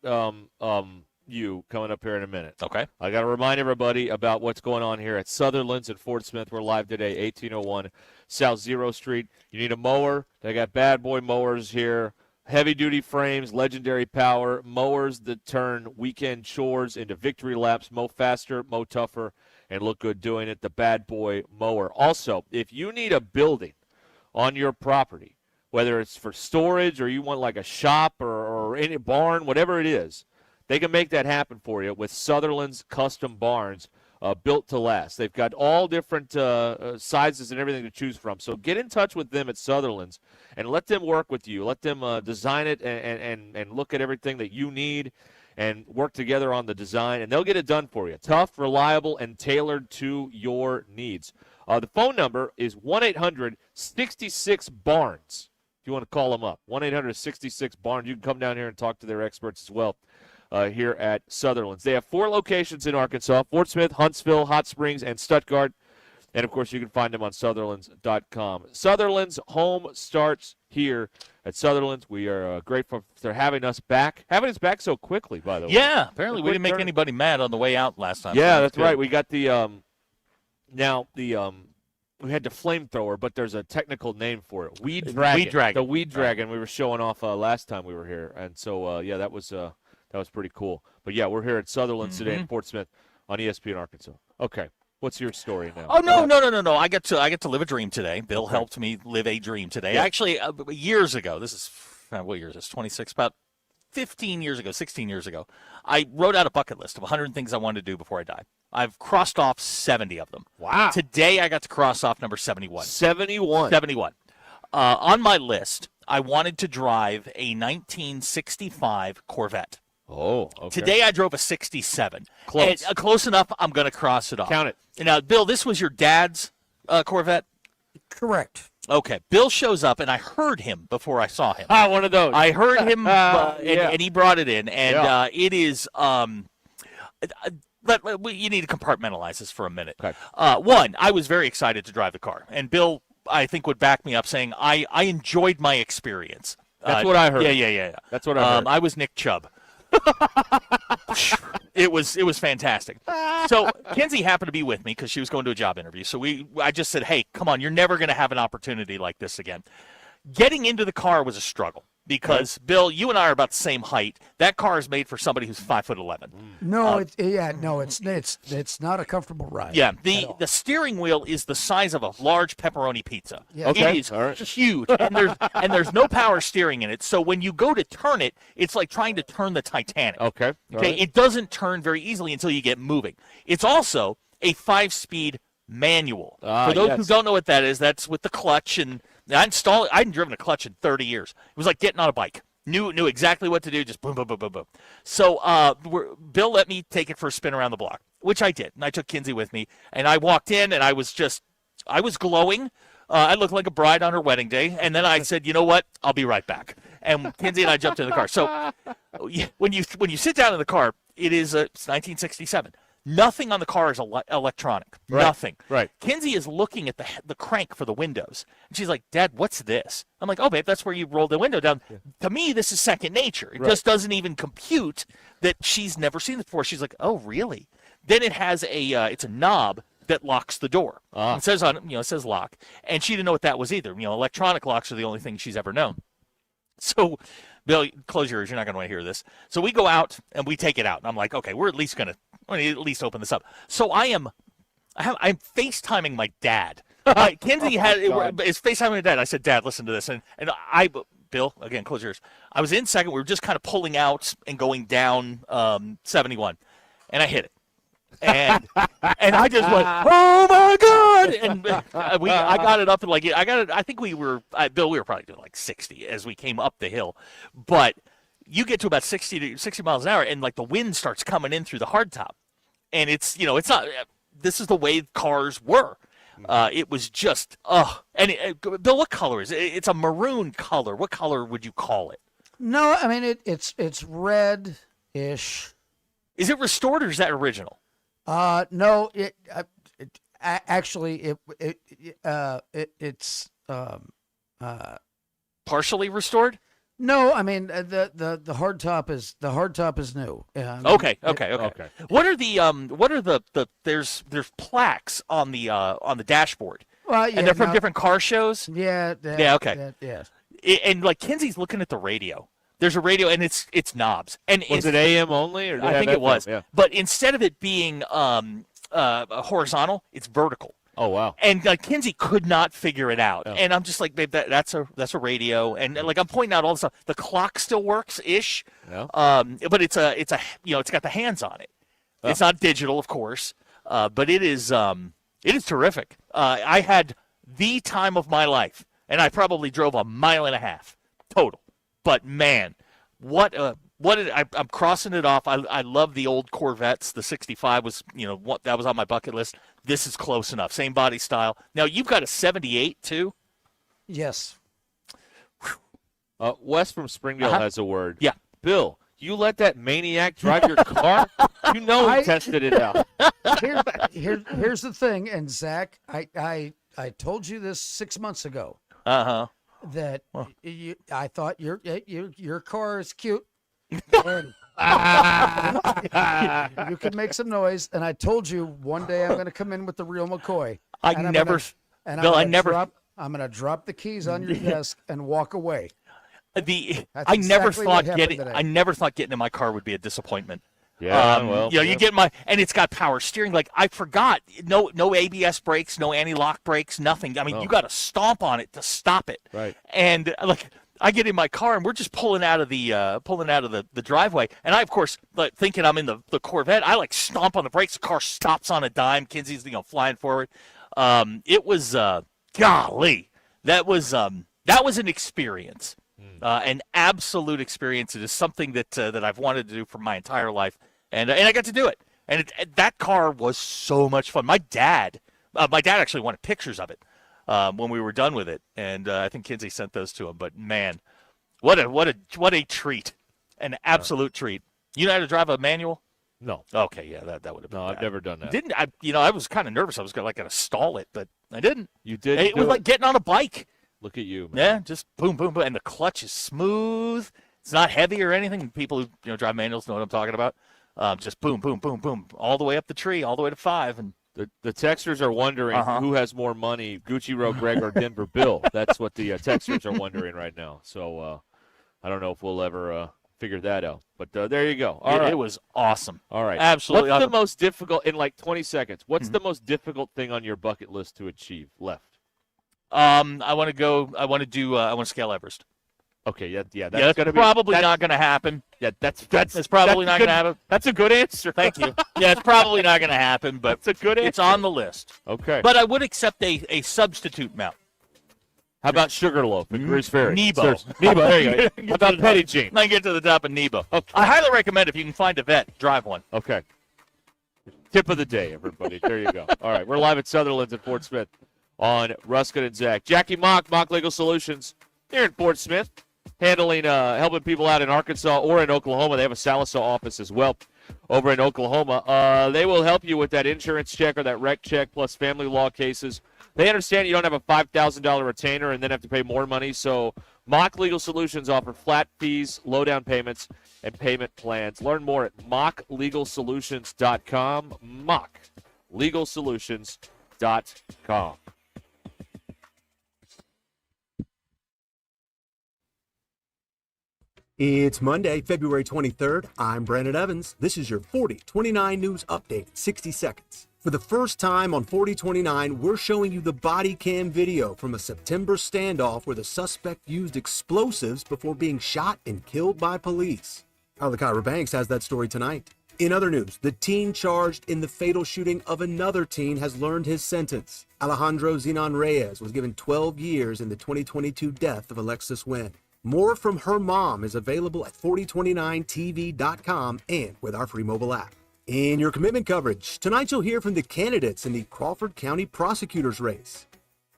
you coming up here in a minute. Okay. I got to remind everybody about what's going on here at Sutherland's at Fort Smith. We're live today, 1801 South Zero Street. You need a mower. They got bad boy mowers here. Heavy-duty frames, legendary power, mowers that turn weekend chores into victory laps, mow faster, mow tougher, and look good doing it. The bad boy mower. Also, if you need a building on your property, whether it's for storage or you want like a shop or any barn, whatever it is, They can make that happen for you with Sutherland's Custom Barns, built to last. They've got all different sizes and everything to choose from. So get in touch with them at Sutherland's and let them work with you. Let them design it and look at everything that you need and work together on the design, and they'll get it done for you. Tough, reliable, and tailored to your needs. The phone number is 1-800-66-BARNS. If you want to call them up, 1-800-66-BARNS. You can come down here and talk to their experts as well. Here at Sutherland's. They have 4 locations in Arkansas: Fort Smith, Huntsville, Hot Springs, and Stuttgart. And, of course, you can find them on Sutherlands.com. Sutherland's home starts here at Sutherland's. We are grateful for having us back so quickly, by the way. Yeah, apparently we didn't make anybody mad on the way out last time. Yeah, that's right. We got the we had the flamethrower, but there's a technical name for it. Weed Dragon. The Weed Dragon we were showing off last time we were here. And so, that was pretty cool. But, yeah, we're here at Sutherland's today in Fort Smith on ESPN Arkansas. Okay. What's your story now? Oh, no. I get to live a dream today. Bill helped me live a dream today. Yeah. Actually, years ago, this is, what year is this, 26, about 15 years ago, 16 years ago, I wrote out a bucket list of 100 things I wanted to do before I died. I've crossed off 70 of them. Wow. Today, I got to cross off number 71. 71. On my list, I wanted to drive a 1965 Corvette. Oh, okay. Today I drove a 67. Close. Close enough, I'm going to cross it off. Count it. Now, Bill, this was your dad's Corvette? Correct. Okay. Bill shows up, and I heard him before I saw him. One of those. I heard him, and he brought it in. And it is you need to compartmentalize this for a minute. Okay. One, I was very excited to drive the car. And Bill, I think, would back me up saying I enjoyed my experience. That's what I heard. Yeah. That's what I heard. I was Nick Chubb. It was fantastic. So Kenzie happened to be with me because she was going to a job interview. So I just said, hey, come on, you're never going to have an opportunity like this again. Getting into the car was a struggle because, Bill, you and I are about the same height. That car is made for somebody who's 5'11". No, it's not a comfortable ride. Yeah, the steering wheel is the size of a large pepperoni pizza. Yeah. Okay. It is huge, and there's no power steering in it. So when you go to turn it, it's like trying to turn the Titanic. Okay. Okay. It doesn't turn very easily until you get moving. It's also a 5-speed manual. For those who don't know what that is, that's with the clutch. And I hadn't driven a clutch in 30 years. It was like getting on a bike. Knew exactly what to do, just boom, boom, boom, boom, boom. So Bill let me take it for a spin around the block, which I did. And I took Kinsey with me. And I walked in, and I was glowing. I looked like a bride on her wedding day. And then I said, you know what? I'll be right back. And Kinsey and I jumped in the car. So when you sit down in the car, it's 1967. Nothing on the car is electronic. Right. Nothing. Right. Kinsey is looking at the crank for the windows. And she's like, Dad, what's this? I'm like, oh, babe, that's where you roll the window down. Yeah. To me, this is second nature. It just doesn't even compute that she's never seen it before. She's like, oh, really? Then it has it's a knob that locks the door. It says on it, it says lock. And she didn't know what that was either. Electronic locks are the only thing she's ever known. So, Bill, close your ears. You're not going to want to hear this. So we go out and we take it out. And I'm like, okay, we're at least going to open this up. So I'm FaceTiming my dad. Kinsey is FaceTiming my dad. I said, Dad, listen to this. And Bill, again, close your ears. I was in second. We were just kind of pulling out and going down 71. And I hit it. And I just went, oh my God! And I got it up and I think we were Bill. We were probably doing like 60 as we came up the hill, but you get to about 60 miles an hour, and like the wind starts coming in through the hardtop, and it's not. This is the way cars were. It was just Bill, what color is it? It's a maroon color. What color would you call it? No, I mean it's red-ish. Is it restored or is that original? No, it's partially restored. No, I mean the hardtop is new. Okay. What are the there's plaques on the dashboard? Well, yeah, and they're from different car shows. Yeah. Okay. And like Kinsey's looking at the radio. There's a radio, and it's knobs. And was it AM only? Or I think it was. Yeah. But instead of it being horizontal, it's vertical. Oh, wow. And Kinsey could not figure it out. And I'm just like, babe, that's a radio. And like I'm pointing out all this stuff. The clock still works ish. Yeah. But it's got the hands on it. Oh. It's not digital, of course. But it is terrific. I had the time of my life, and I probably drove 1.5 miles total. But man, I'm crossing it off. I love the old Corvettes. The 65 was, that was on my bucket list. This is close enough. Same body style. Now, you've got a 78, too? Yes. Wes from Springdale has a word. Yeah. Bill, you let that maniac drive your car? You know he tested it out. Here's the thing, and Zach, I told you this 6 months ago. That I thought your car is cute. And you can make some noise, and I told you one day I'm going to come in with the real McCoy. I'm going to drop the keys on your desk and walk away. I never thought getting in my car would be a disappointment. Yeah, you get and it's got power steering. Like I forgot, no ABS brakes, no anti-lock brakes, nothing. I mean, you got to stomp on it to stop it. Right. And I get in my car and we're just pulling out of the driveway, and I of course thinking I'm in the Corvette. I stomp on the brakes. The car stops on a dime. Kinsey's flying forward. It was golly, that was an experience. An absolute experience. It is something that I've wanted to do for my entire life, and I got to do it. And that car was so much fun. My dad actually wanted pictures of it when we were done with it, and I think Kinsey sent those to him. But man, what a treat, an absolute treat. You know how to drive a manual? No. Okay, yeah, that would have been. No, I've never done that. Didn't I? I was kind of nervous. I was going to stall it, but I didn't. You did. It was like getting on a bike. Look at you, man. Yeah, just boom, boom, boom. And the clutch is smooth. It's not heavy or anything. People who drive manuals know what I'm talking about. Just boom, boom, boom, boom, all the way up the tree, all the way to 5. And the texters are wondering who has more money, Gucci Road Greg or Denver Bill. That's what the texters are wondering right now. So I don't know if we'll ever figure that out. But there you go. All right. It was awesome. All right. Absolutely. What's the most difficult, in 20 seconds, what's the most difficult thing on your bucket list to achieve left? I want to scale Everest. Okay, that's probably not going to happen. Yeah, that's probably not going to happen. That's a good answer. Thank you. Yeah, it's probably not going to happen, but it's a good answer. It's on the list. Okay. But I would accept a substitute mount. How about Sugarloaf and Grease Ferry? Nebo. There you go. How about Petty Jean? I get to the top of Nebo. Okay. I highly recommend if you can find a vet, drive one. Okay. Tip of the day, everybody. There you go. All right, we're live at Sutherland's in Fort Smith on Ruscin and Zach. Jackie Mock Legal Solutions here in Fort Smith, handling, helping people out in Arkansas or in Oklahoma. They have a Sallisaw office as well over in Oklahoma. They will help you with that insurance check or that rec check plus family law cases. They understand you don't have a $5,000 retainer and then have to pay more money. So Mock Legal Solutions offer flat fees, low down payments, and payment plans. Learn more at mocklegalsolutions.com. mocklegalsolutions.com. It's Monday, February 23rd. I'm Brandon Evans. This is your 4029 News Update, 60 seconds. For the first time on 4029, we're showing you the body cam video from a September standoff where the suspect used explosives before being shot and killed by police. Alakira Banks has that story tonight. In other news, the teen charged in the fatal shooting of another teen has learned his sentence. Alejandro Zenon Reyes was given 12 years in the 2022 death of Alexis Wynn. More from her mom is available at 4029tv.com and with our free mobile app. In your commitment coverage, tonight you'll hear from the candidates in the Crawford County prosecutor's race.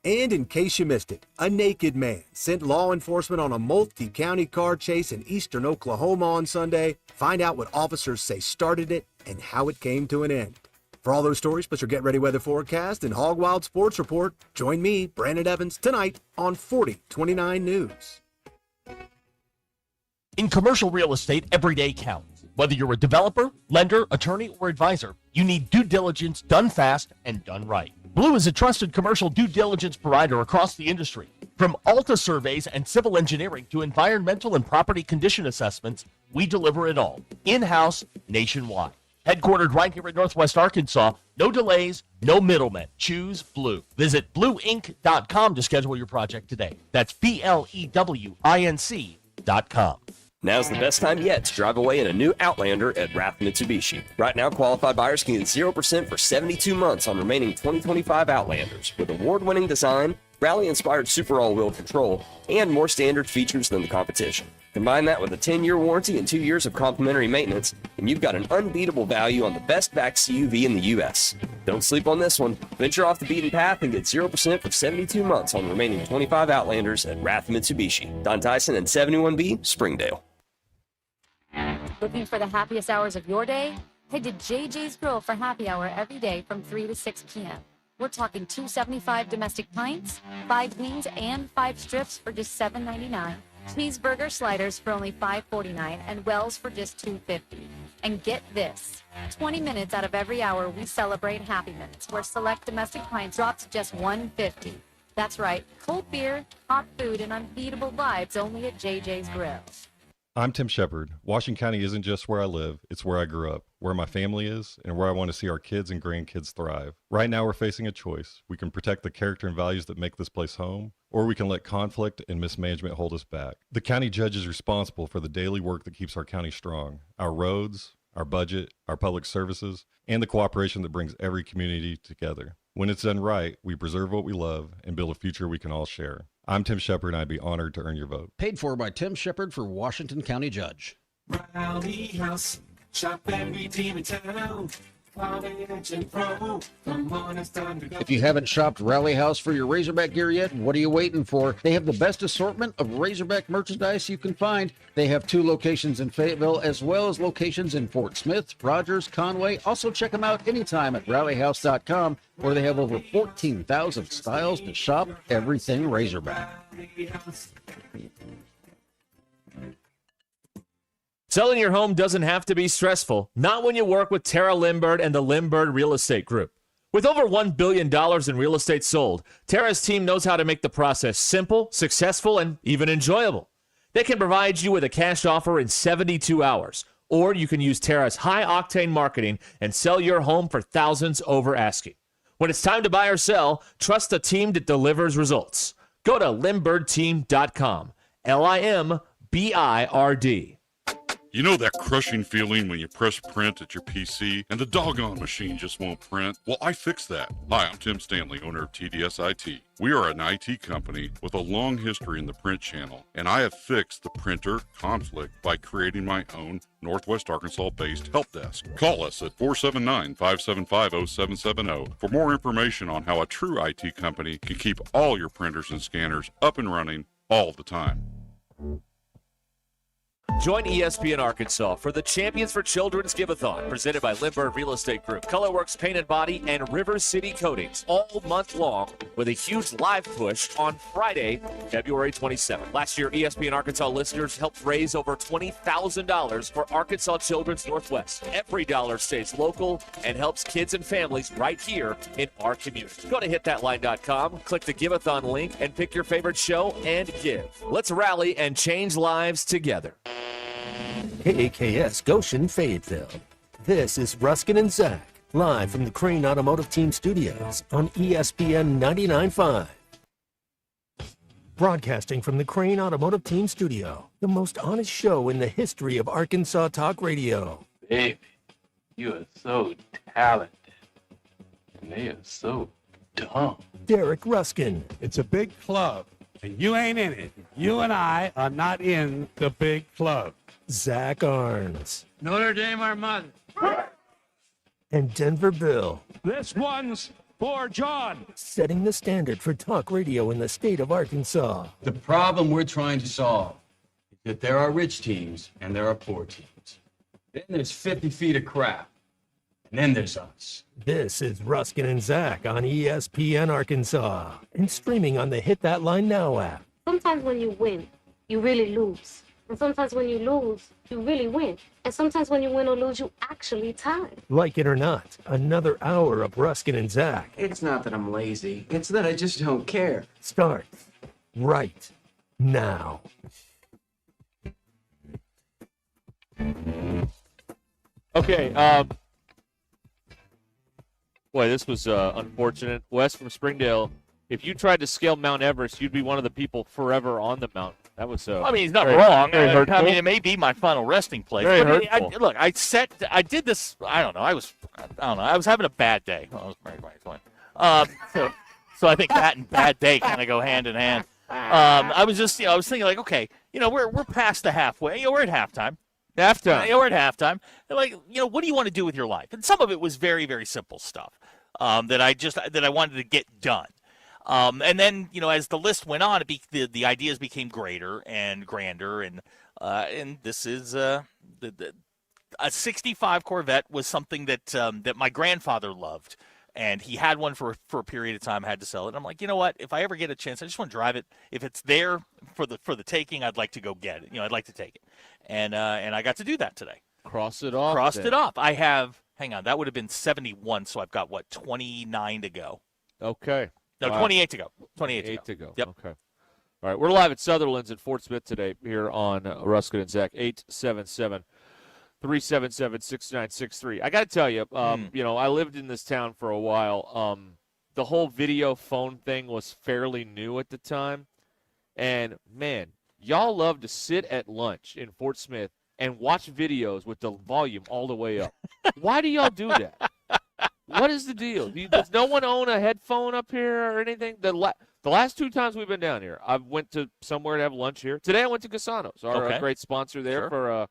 And in case you missed it, a naked man sent law enforcement on a multi-county car chase in eastern Oklahoma on Sunday. Find out what officers say started it and how it came to an end. For all those stories, plus your Get Ready weather forecast and Hog Wild Sports Report, join me, Brandon Evans, tonight on 4029 News. In commercial real estate, every day counts. Whether you're a developer, lender, attorney, or advisor, you need due diligence done fast and done right. Blue is a trusted commercial due diligence provider across the industry. From Alta surveys and civil engineering to environmental and property condition assessments, we deliver it all, in-house, nationwide. Headquartered right here in Northwest Arkansas. No delays, no middlemen. Choose Blue. Visit blueinc.com to schedule your project today. That's BLEWINC.com. Now's the best time yet to drive away in a new Outlander at Rath Mitsubishi. Right now, qualified buyers can get 0% for 72 months on remaining 2025 Outlanders with award-winning design, rally-inspired super all-wheel control, and more standard features than the competition. Combine that with a 10-year warranty and 2 years of complimentary maintenance, and you've got an unbeatable value on the best back CUV in the U.S. Don't sleep on this one. Venture off the beaten path and get 0% for 72 months on remaining 25 Outlanders at Rath Mitsubishi. Don Tyson and 71B, Springdale. Looking for the happiest hours of your day? Head to JJ's Grill for happy hour every day from 3 to 6 p.m. We're talking $2.75 domestic pints, 5 wings, and 5 strips for just $7.99. Cheeseburger sliders for only $5.49 and Wells for just $2.50. And get this, 20 minutes out of every hour we celebrate Happy Minutes, where select domestic pints drop to just $1.50. That's right, cold beer, hot food, and unbeatable vibes only at JJ's Grill. I'm Tim Shepard. Washington County isn't just where I live, it's where I grew up, where my family is, and where I want to see our kids and grandkids thrive. Right now we're facing a choice. We can protect the character and values that make this place home, or we can let conflict and mismanagement hold us back. The county judge is responsible for the daily work that keeps our county strong. Our roads, our budget, our public services, and the cooperation that brings every community together. When it's done right, we preserve what we love and build a future we can all share. I'm Tim Shepard, and I'd be honored to earn your vote. Paid for by Tim Shepard for Washington County Judge. Rally House, shop every team in town. If you haven't shopped Rally House for your Razorback gear yet, what are you waiting for? They have the best assortment of Razorback merchandise you can find. They have 2 locations in Fayetteville as well as locations in Fort Smith, Rogers, Conway. Also check them out anytime at rallyhouse.com, where they have over 14,000 styles to shop everything Razorback. Selling your home doesn't have to be stressful, not when you work with Tara Lindbergh and the Lindbergh Real Estate Group. With over $1 billion in real estate sold, Tara's team knows how to make the process simple, successful, and even enjoyable. They can provide you with a cash offer in 72 hours, or you can use Tara's high-octane marketing and sell your home for thousands over asking. When it's time to buy or sell, trust a team that delivers results. Go to LindberghTeam.com, LIMBIRD. You know that crushing feeling when you press print at your PC and the doggone machine just won't print? Well, I fixed that. Hi, I'm Tim Stanley, owner of TDSIT IT. We are an IT company with a long history in the print channel, and I have fixed the printer conflict by creating my own Northwest Arkansas-based help desk. Call us at 479-575-0770 for more information on how a true IT company can keep all your printers and scanners up and running all the time. Join ESPN Arkansas for the Champions for Children's Give-a-thon, presented by Lindbergh Real Estate Group, Colorworks Paint and Body, and River City Coatings, all month long, with a huge live push on Friday, February 27th. Last year, ESPN Arkansas listeners helped raise over $20,000 for Arkansas Children's Northwest. Every dollar stays local and helps kids and families right here in our community. Go to hitthatline.com, click the Give-a-thon link, and pick your favorite show and give. Let's rally and change lives together. KAKS Goshen, Fayetteville. This is Ruscin and Zach, live from the Crane Automotive Team Studios on ESPN 99.5. Broadcasting from the Crane Automotive Team Studio, the most honest show in the history of Arkansas Talk Radio. Baby, you are so talented, and they are so dumb. Derek Ruscin. It's a big club, and you ain't in it. You and I are not in the big club. Zach Arns. Notre Dame, our mother. And Denver Bill. This one's for John. Setting the standard for talk radio in the state of Arkansas. The problem we're trying to solve is that there are rich teams and there are poor teams. Then there's 50 feet of crap. And then there's us. This is Ruscin and Zach on ESPN Arkansas and streaming on the Hit That Line Now app. Sometimes when you win, you really lose. And sometimes when you lose, you really win. And sometimes when you win or lose, you actually tie. Like it or not, another hour of Ruscin and Zach. It's not that I'm lazy. It's that I just don't care. Starts right now. Okay, Boy, this was unfortunate. Wes from Springdale, if you tried to scale Mount Everest, you'd be one of the people forever on the mountain. That was I mean, he's not very, wrong. very hurtful. I mean, it may be my final resting place. Very but hurtful. look, I did this. I don't know. I was having a bad day. I was very fine. So I think that and bad day kind of go hand in hand. I was just, I was thinking like, okay, we're past the halfway. We're at halftime. We're at halftime. And like, what do you want to do with your life? And some of it was very, very simple stuff that I wanted to get done. And then, as the list went on, the ideas became greater and grander, and this is a '65 Corvette was something that my grandfather loved, and he had one for a period of time. I had to sell it. I'm like, you know what? If I ever get a chance, I just want to drive it. If it's there for the taking, I'd like to go get it. I'd like to take it, and I got to do that today. Crossed it off. Crossed it off. I have. Hang on, that would have been 71. So I've got 29 to go. Okay. No, Wow. 28 to go. 28 to go. Yep. Okay. All right. We're live at Sutherland's in Fort Smith today here on Ruscin and Zach, 877-377-6963. I got to tell you, I lived in this town for a while. The whole video phone thing was fairly new at the time. And, man, y'all love to sit at lunch in Fort Smith and watch videos with the volume all the way up. Why do y'all do that? What is the deal? Does no one own a headphone up here or anything? The last 2 times we've been down here, I went to somewhere to have lunch here. Today I went to Gasano's, our great sponsor there for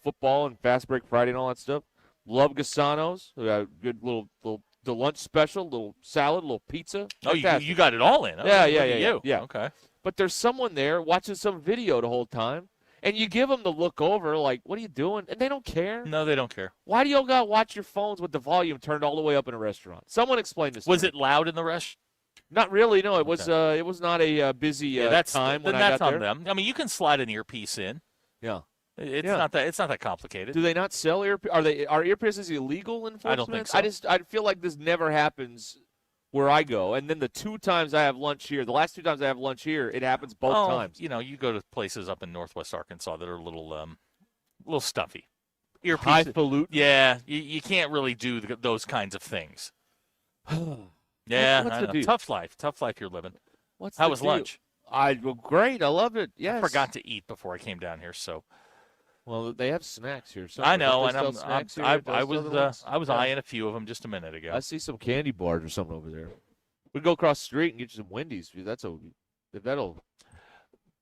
football and Fast Break Friday and all that stuff. Love Gasano's. We got a good little the lunch special, little salad, little pizza. Oh, you got it all in. Oh, Yeah. Okay. But there's someone there watching some video the whole time. And you give them the look over, like, what are you doing? And they don't care. No, they don't care. Why do y'all got to watch your phones with the volume turned all the way up in a restaurant? Someone explain this. Was it loud in the restaurant? Not really. No, it was. It was not a busy time when I got there. That's on them. I mean, you can slide an earpiece in. Yeah. It's not that complicated. Do they not sell earpieces? Are earpieces illegal in Fort Smith? I don't think so. I feel like this never happens where I go. And then the 2 times I have lunch here, the last 2 times I have lunch here, it happens both times. You go to places up in Northwest Arkansas that are a little stuffy. Earpiece, highfalutin. Yeah, you can't really do those kinds of things. Yeah, what's the deal? Tough life you're living. How was lunch? Great. I love it. Yes. I forgot to eat before I came down here, so. Well, they have snacks here. I know, and I was Yeah. eyeing a few of them just a minute ago. I see some candy bars or something over there. We go across the street and get you some Wendy's. That'll.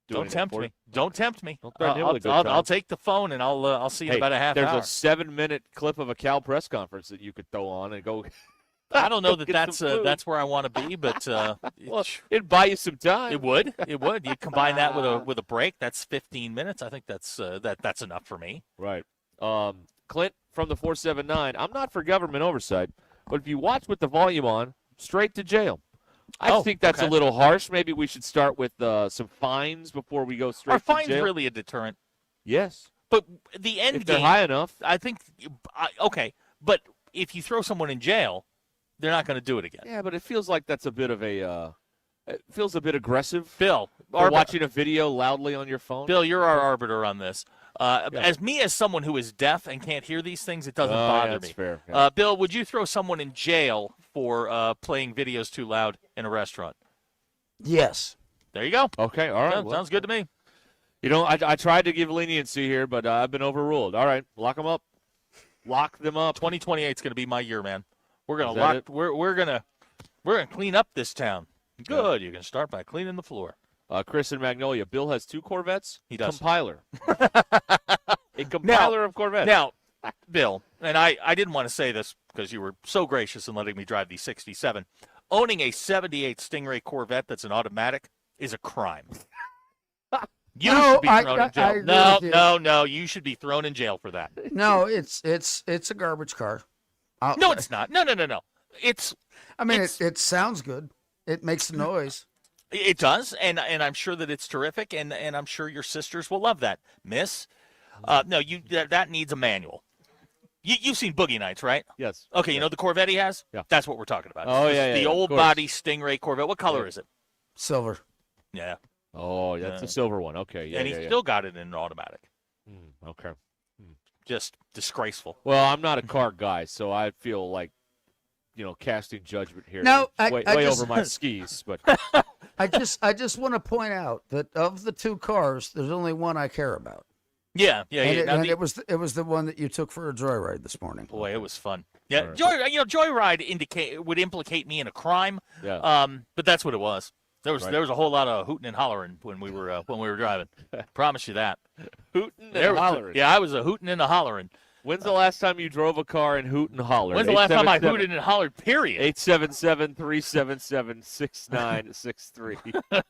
Don't tempt me. Don't tempt me. Don't threaten him with a good time. I'll take the phone and I'll see you in about a half hour. There's a 7-minute clip of a Cal press conference that you could throw on and go. I don't know that's where I want to be, but well, it'd buy you some time. It would. You combine that with a break. That's 15 minutes. I think that's enough for me. Right. Clint from the 479. I'm not for government oversight, but if you watch with the volume on, straight to jail. I think that's a little harsh. Maybe we should start with some fines before we go straight to jail. Are fines really a deterrent? Yes. But the end if game, they're high enough. I think. Okay, but if you throw someone in jail, they're not going to do it again. Yeah, but it feels like that's a bit of a. It feels a bit aggressive. Bill, watching a video loudly on your phone. Bill, you're our arbiter on this. As someone who is deaf and can't hear these things, it doesn't bother me. Fair. Yeah. Bill, would you throw someone in jail for playing videos too loud in a restaurant? Yes. There you go. Okay, all right. Sounds good to me. I tried to give leniency here, but I've been overruled. All right, lock them up. Lock them up. 2028 is going to be my year, man. We're going to lock. We're going to clean up this town. Good. You can start by cleaning the floor. Chris in Magnolia. Bill has 2 Corvettes. He does. Compiler. A compiler of Corvettes. Now, Bill, and I didn't want to say this because you were so gracious in letting me drive the 67. Owning a 78 Stingray Corvette that's an automatic is a crime. You should be thrown in jail. No. You should be thrown in jail for that. No, it's a garbage car. No, it's not. No. It's. I mean, it sounds good. It makes the noise. It does, and I'm sure that it's terrific, and I'm sure your sisters will love that, Miss. No, that needs a manual. You've seen Boogie Nights, right? Yes. Okay, you know the Corvette he has? Yeah. That's what we're talking about. Oh, yeah. The old body Stingray Corvette. What color is it? Silver. Yeah. Oh, that's the silver one. Okay, yeah. And he still got it in an automatic. Okay. Just disgraceful. Well, I'm not a car guy, so I feel like casting judgment here. No, way over my skis, but I just want to point out that of the two cars, there's only one I care about. Yeah. And it was the one that you took for a joyride this morning. Boy, it was fun. Yeah, right. Joyride would implicate me in a crime. Yeah. But that's what it was. There was a whole lot of hooting and hollering when we were driving. Promise you that. Hooting and hollering. Yeah, I was a hooting and a hollering. When's the last time you drove a car and hoot and hollered? When's the last time I hooted and hollered, period? 877-377-6963.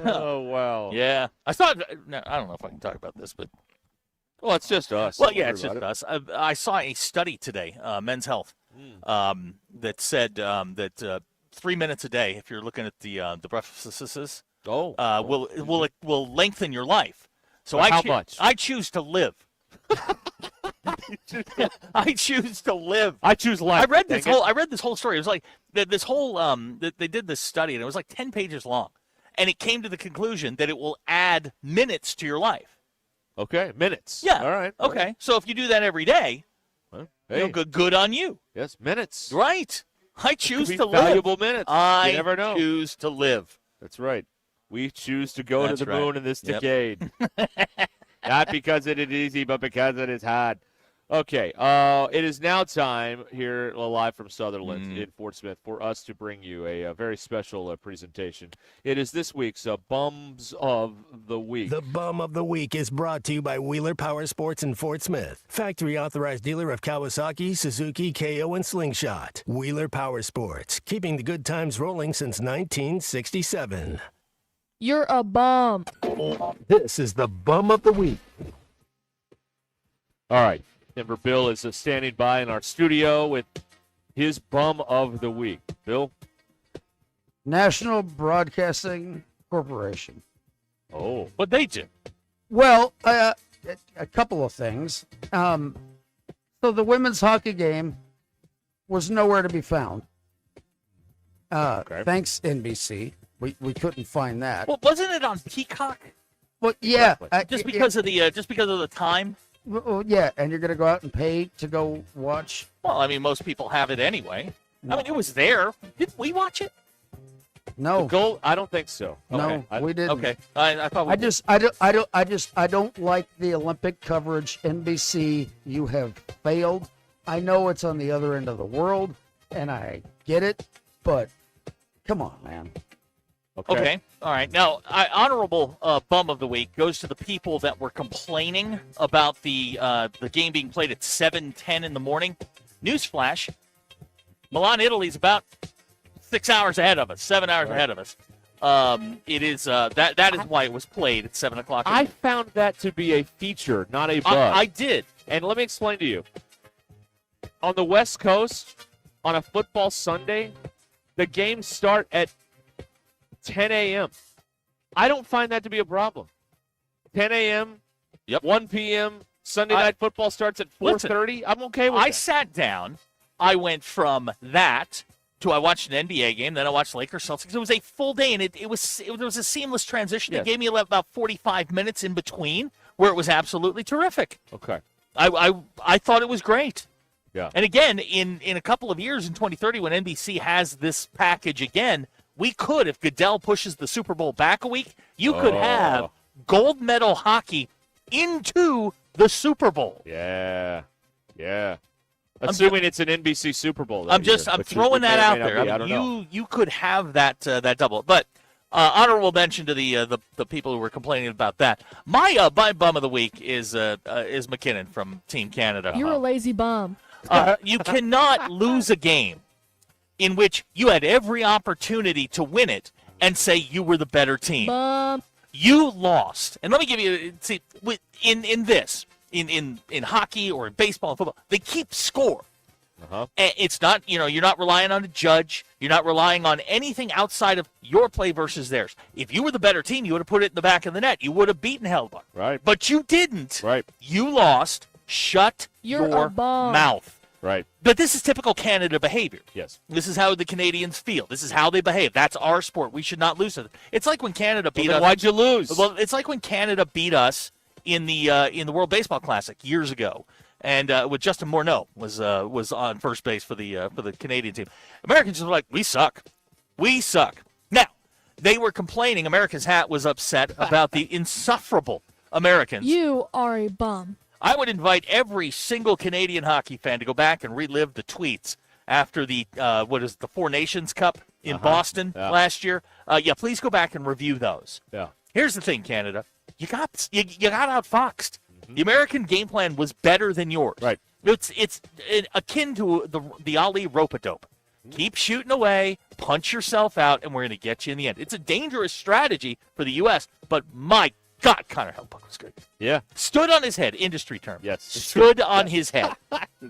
Oh, wow. Yeah. I don't know if I can talk about this, but. Well, it's just us. Well, yeah, it's just us. I saw a study today, Men's Health, that said that 3 minutes a day, if you're looking at the breakfasts, will lengthen your life. So how much? I choose to live. I choose to live. I choose life. I read this whole story. It was like this whole they did this study, and it was like 10 pages long, and it came to the conclusion that it will add minutes to your life. Okay, minutes. Yeah. All right. Okay. So if you do that every day, good on you. Yes, minutes. Right. I choose to live. Valuable minutes. You never know. I choose to live. That's right. We choose to go to the moon in this decade. Not because it is easy, but because it is hard. Okay, it is now time here live from Sutherland in Fort Smith for us to bring you a very special presentation. It is this week's Bums of the Week. The Bum of the Week is brought to you by Wheeler Power Sports in Fort Smith, factory authorized dealer of Kawasaki, Suzuki, KO, and Slingshot. Wheeler Power Sports, keeping the good times rolling since 1967. You're a bum. This is the Bum of the Week. All right. Denver Bill is standing by in our studio with his Bum of the Week. Bill? National Broadcasting Corporation. Oh. What they do? Well, a couple of things. So the women's hockey game was nowhere to be found. Thanks, NBC. We couldn't find that. Well, wasn't it on Peacock? Well, yeah. Just because of the time. Well, yeah, and you're going to go out and pay to go watch. Well, I mean, most people have it anyway. No. I mean, it was there. Didn't we watch it? No. The goal? I don't think so. No, we didn't. Okay. I thought we did. I don't like the Olympic coverage. NBC, you have failed. I know it's on the other end of the world, and I get it, but come on, man. Okay. All right. Now, honorable Bum of the Week goes to the people that were complaining about the game being played at 7:10 in the morning. Newsflash: Milan, Italy's about 6 hours ahead of us, 7 hours ahead of us. It is that is why it was played at 7 o'clock. I found that to be a feature, not a bug. I did, and let me explain to you. On the West Coast, on a football Sunday, the games start at 10 a.m. I don't find that to be a problem. 10 a.m., 1 p.m., Sunday night football starts at 4:30. I'm okay with that. I sat down. I went from that to I watched an NBA game, then I watched Lakers Celtics. It was a full day, and it was a seamless transition. Yes. It gave me about 45 minutes in between where it was absolutely terrific. Okay. I thought it was great. Yeah. And again, in a couple of years, in 2030, when NBC has this package again, we could, if Goodell pushes the Super Bowl back a week, you could have gold medal hockey into the Super Bowl. Yeah. Assuming it's an NBC Super Bowl. I'm throwing that out there. You could have that double. But honorable mention to the people who were complaining about that. My bum of the week is McKinnon from Team Canada. You're a lazy bum. You cannot lose a game in which you had every opportunity to win it and say you were the better team. Bum. You lost. And let me give you, in hockey or in baseball and football, they keep score. It's not, you're not relying on a judge. You're not relying on anything outside of your play versus theirs. If you were the better team, you would have put it in the back of the net. You would have beaten Hellbuck. Right. But you didn't. Right. You lost. Shut your mouth. Right. But this is typical Canada behavior. Yes. This is how the Canadians feel. This is how they behave. That's our sport. We should not lose it. It's like when Canada beat us. Why'd you lose? Well, it's like when Canada beat us in the World Baseball Classic years ago. and with Justin Morneau was on first base for the Canadian team. Americans were like, we suck. Now, they were complaining. America's hat was upset about the insufferable Americans. You are a bum. I would invite every single Canadian hockey fan to go back and relive the tweets after the the Four Nations Cup in Boston last year. Please go back and review those. Yeah. Here's the thing, Canada. You got outfoxed. The American game plan was better than yours. Right. It's akin to the Ali rope-a-dope. Keep shooting away, punch yourself out, and we're going to get you in the end. It's a dangerous strategy for the U.S., but my God, Connor Hellebuyck was good. Yeah. Stood on his head, industry term. Yes. Stood on his head.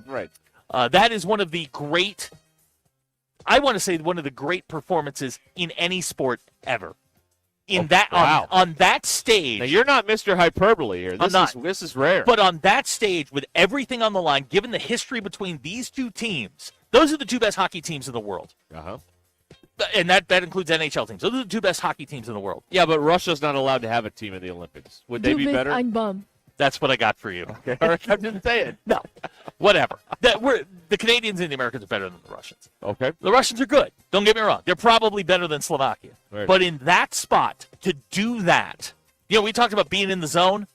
Right. That is one of the great, I want to say one of the great performances in any sport ever. On that stage. Now, you're not Mr. Hyperbole here. This is rare. But on that stage, with everything on the line, given the history between these two teams, those are the two best hockey teams in the world. Uh-huh. And that includes NHL teams. Those are the two best hockey teams in the world. Yeah, but Russia's not allowed to have a team in the Olympics. Would they be better? I'm bum. That's what I got for you. Okay. All right. I'm just saying. No. Whatever. The Canadians and the Americans are better than the Russians. Okay. The Russians are good. Don't get me wrong. They're probably better than Slovakia. Right. But in that spot, to do that, we talked about being in the zone.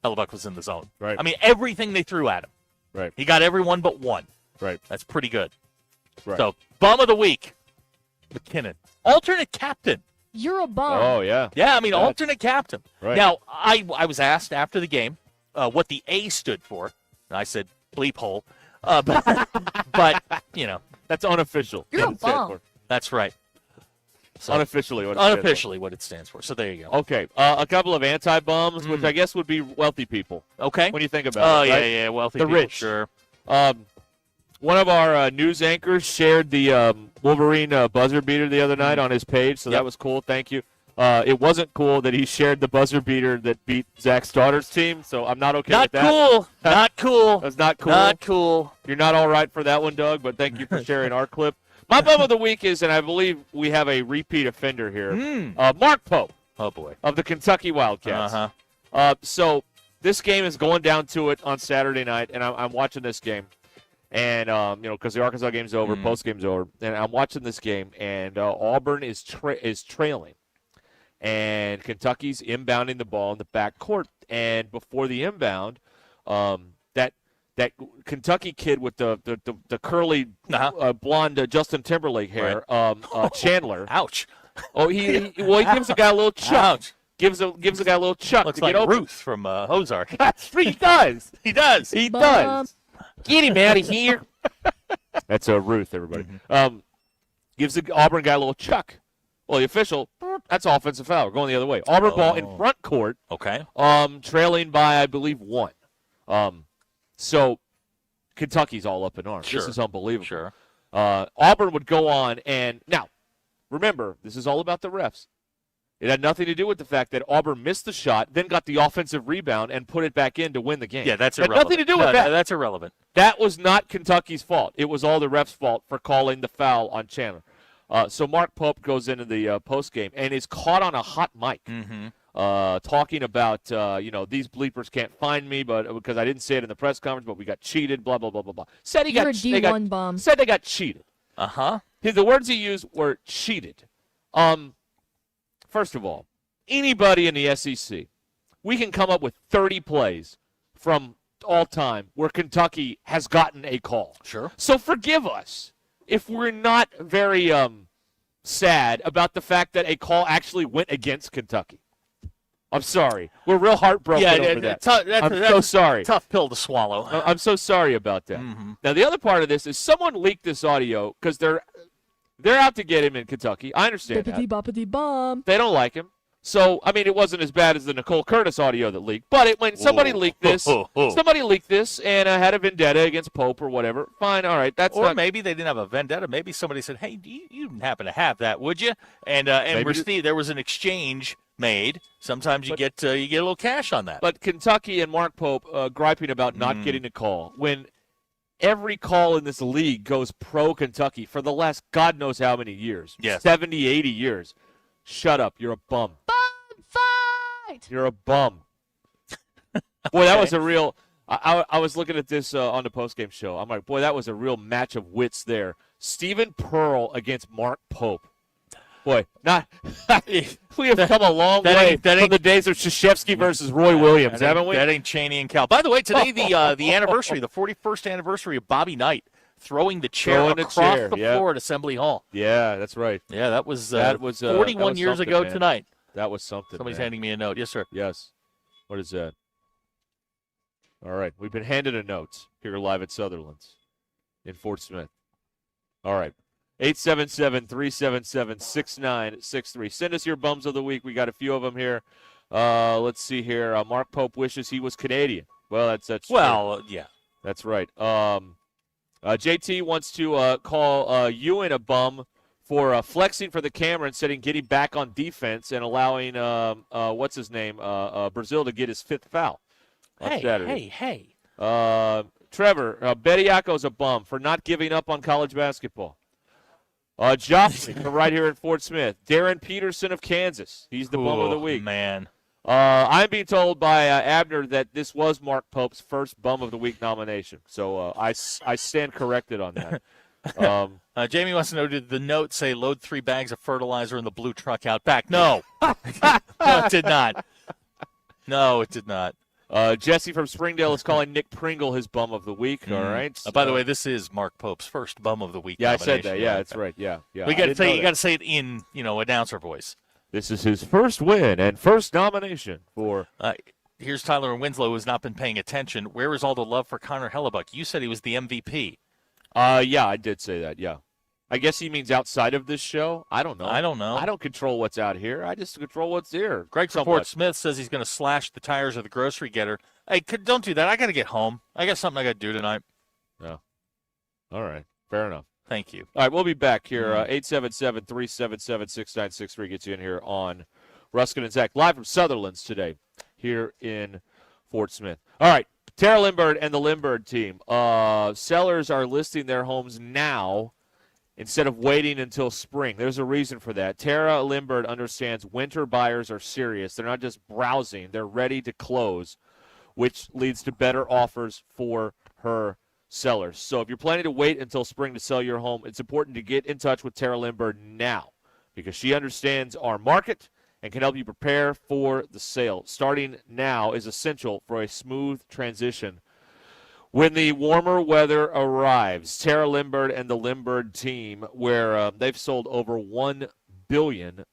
Hellebuyck was in the zone. Right. I mean, everything they threw at him. Right. He got everyone but one. Right. That's pretty good. Right. So, bum of the week, McKinnon. Alternate captain. You're a bum. Oh, yeah. Yeah, I mean, alternate captain. Right. Now, I was asked after the game what the A stood for. And I said, bleep hole. But that's unofficial. You're a bum. That's right. So, unofficially what it stands for. So there you go. Okay. A couple of anti-bums, which I guess would be wealthy people. Okay. When you think about it. Oh, right? yeah, wealthy the people. Rich. Sure. One of our news anchors shared the Wolverine buzzer beater the other night on his page, so that was cool. Thank you. It wasn't cool that he shared the buzzer beater that beat Zach's daughter's team, so I'm not okay with that. Not cool. That's not cool. Not cool. You're not all right for that one, Doug, but thank you for sharing our clip. My bum of the week is, and I believe we have a repeat offender here, Mark Pope. Oh, boy. Of the Kentucky Wildcats. Uh-huh. So this game is going down to it on Saturday night, and I'm watching this game. And, because the Arkansas game's over, post game's over, and I'm watching this game, and Auburn is trailing. And Kentucky's inbounding the ball in the back court. And before the inbound, that Kentucky kid with the curly blonde Justin Timberlake hair, Chandler. Ouch. Oh, he gives the guy a little chuck. Ouch. Gives the guy a little chuck. Looks to like get open. Ruth from Ozark. He does. He does. He does. Get him out of here. That's Ruth, everybody. Gives the Auburn guy a little chuck. Well, the official, that's offensive foul. We're going the other way. Auburn ball in front court. Okay. Trailing by, I believe, 1. So Kentucky's all up in arms. Sure. This is unbelievable. Sure. Auburn would go on, and now, remember, this is all about the refs. It had nothing to do with the fact that Auburn missed the shot, then got the offensive rebound, and put it back in to win the game. Yeah, that's it had irrelevant. nothing to do with that. That's irrelevant. That was not Kentucky's fault. It was all the refs' fault for calling the foul on Chandler. So Mark Pope goes into the postgame and is caught on a hot mic talking about, these bleepers can't find me because I didn't say it in the press conference, but we got cheated, blah, blah, blah, blah, blah. Said You're a D1 bomb. Said they got cheated. Uh-huh. The words he used were cheated. First of all, anybody in the SEC, we can come up with 30 plays from all time where Kentucky has gotten a call. Sure. So forgive us if we're not very sad about the fact that a call actually went against Kentucky. I'm sorry. We're real heartbroken over that. I'm so sorry. Tough pill to swallow. I'm so sorry about that. Now, the other part of this is someone leaked this audio because they're out to get him in Kentucky. I understand that. Bippity bomb. They don't like him. So, I mean, it wasn't as bad as the Nicole Curtis audio that leaked. But when somebody leaked this, and had a vendetta against Pope or whatever, fine, all right. Maybe they didn't have a vendetta. Maybe somebody said, hey, you didn't happen to have that, would you? And there was an exchange made. Sometimes you get a little cash on that. But Kentucky and Mark Pope griping about not getting a call when every call in this league goes pro-Kentucky for the last God knows how many years. Yes. 70, 80 years. Shut up. You're a bum. Bum fight! You're a bum. Boy, that was a real I was looking at this on the postgame show. I'm like, boy, that was a real match of wits there. Stephen Pearl against Mark Pope. Boy, we have come a long way from the days of Krzyzewski versus Roy Williams, haven't we? That ain't Cheney and Cal. By the way, today the anniversary, the 41st anniversary of Bobby Knight throwing the chair across the floor at Assembly Hall. Yeah, that's right. Yeah, that was 41 years ago tonight. That was something. Somebody's man. handing me a note. Yes, sir. Yes. What is that? All right. We've been handed a note here live at Sutherland's in Fort Smith. All right. 877-377-6963. Send us your bums of the week. We got a few of them here. Let's see here. Mark Pope wishes he was Canadian. Well, that's true. Yeah. That's right. JT wants to call Ewan a bum for flexing for the camera instead of getting back on defense and allowing what's his name Brazil to get his 5th foul. Hey. Trevor, Bediako's a bum for not giving up on college basketball. Joffrey from right here in Fort Smith. Darren Peterson of Kansas. He's the bum of the week. Man. I'm being told by Abner that this was Mark Pope's first bum of the week nomination. So I stand corrected on that. Jamie wants to know, did the note say load 3 bags of fertilizer in the blue truck out back? No. No, it did not. No, it did not. Jesse from Springdale is calling Nick Pringle his bum of the week. All right. By the way, this is Mark Pope's first bum of the week. Yeah, I said that. Yeah, that's right. Yeah. We got to say you got to say it in announcer voice. This is his first win and first nomination for. Here's Tyler Winslow, who's not been paying attention. Where is all the love for Connor Hellebuck? You said he was the MVP. Yeah, I did say that. Yeah. I guess he means outside of this show. I don't know. I don't control what's out here. I just control what's here. Greg from Fort Smith says he's going to slash the tires of the grocery getter. Hey, don't do that. I got to get home. I got something I got to do tonight. Yeah. All right. Fair enough. Thank you. All right, we'll be back here. 877-377-6963 gets you in here on Ruscin and Zach, live from Sutherland's today here in Fort Smith. All right, Tara Lindbergh and the Lindbergh team. Sellers are listing their homes now instead of waiting until spring. There's a reason for that. Tara Lindbergh understands winter buyers are serious. They're not just browsing. They're ready to close, which leads to better offers for her sellers. So if you're planning to wait until spring to sell your home, it's important to get in touch with Tara Lindbergh now because she understands our market and can help you prepare for the sale. Starting now is essential for a smooth transition when the warmer weather arrives. Tara Lindbergh and the Lindbergh team, where they've sold over $1 billion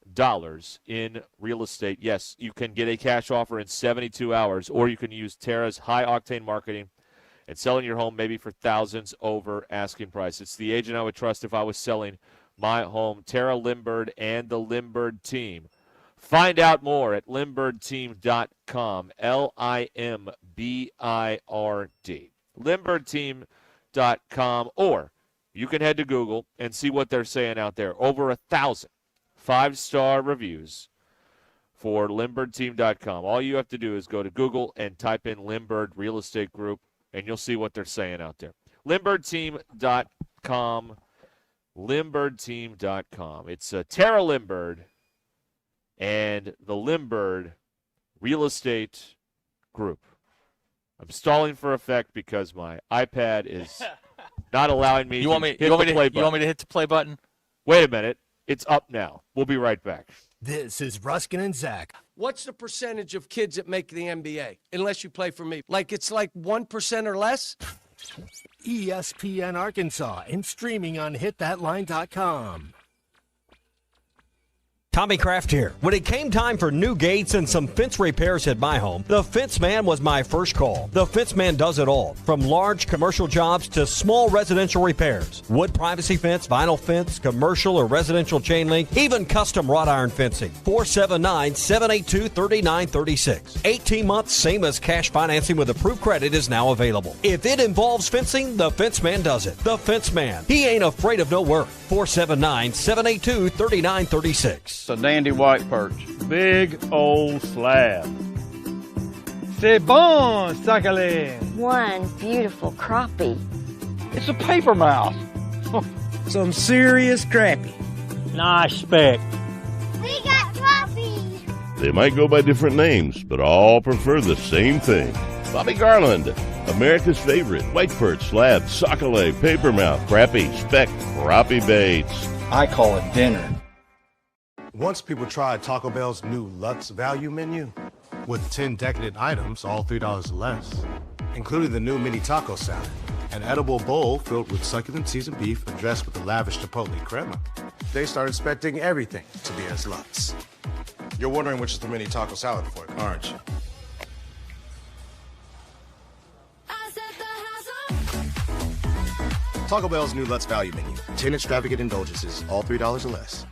in real estate. Yes, you can get a cash offer in 72 hours, or you can use Tara's high-octane marketing and selling your home maybe for thousands over asking price. It's the agent I would trust if I was selling my home. Tara Lindbergh and the Lindbergh team. Find out more at LindberghTeam.com, LIMBIRD. LindberghTeam.com, or you can head to Google and see what they're saying out there. Over 1,000 5-star reviews for LindberghTeam.com. All you have to do is go to Google and type in Lindbergh Real Estate Group, and you'll see what they're saying out there. LindberghTeam.com, LindberghTeam.com. It's Tara Lindbergh and the Lindbergh Real Estate Group. I'm stalling for effect because my iPad is not allowing me to hit the play button. You want me to hit the play button? Wait a minute. It's up now. We'll be right back. This is Ruscin and Zach. What's the percentage of kids that make the NBA, unless you play for me? It's like 1% or less? ESPN Arkansas and streaming on hitthatline.com. Tommy Kraft here. When it came time for new gates and some fence repairs at my home, the Fence Man was my first call. The Fence Man does it all, from large commercial jobs to small residential repairs. Wood privacy fence, vinyl fence, commercial or residential chain link, even custom wrought iron fencing. 479-782-3936. 18 months, same as cash financing with approved credit is now available. If it involves fencing, the Fence Man does it. The Fence Man. He ain't afraid of no work. 479-782-3936. A dandy white perch. Big old slab. C'est bon, sacalé. One beautiful crappie. It's a paper mouse. Some serious crappie. Nice speck. We got crappies. They might go by different names, but all prefer the same thing. Bobby Garland, America's favorite, white perch, slab, sockeye, papermouth, crappie, speck, crappie baits. I call it dinner. Once people tried Taco Bell's new Lutz value menu with 10 decadent items, all $3 or less, including the new mini taco salad, an edible bowl filled with succulent seasoned beef and dressed with a lavish chipotle crema, they started expecting everything to be as Lutz. You're wondering which is the mini taco salad for, aren't you? Taco Bell's new Lutz value menu. 10 extravagant indulgences, all $3 or less.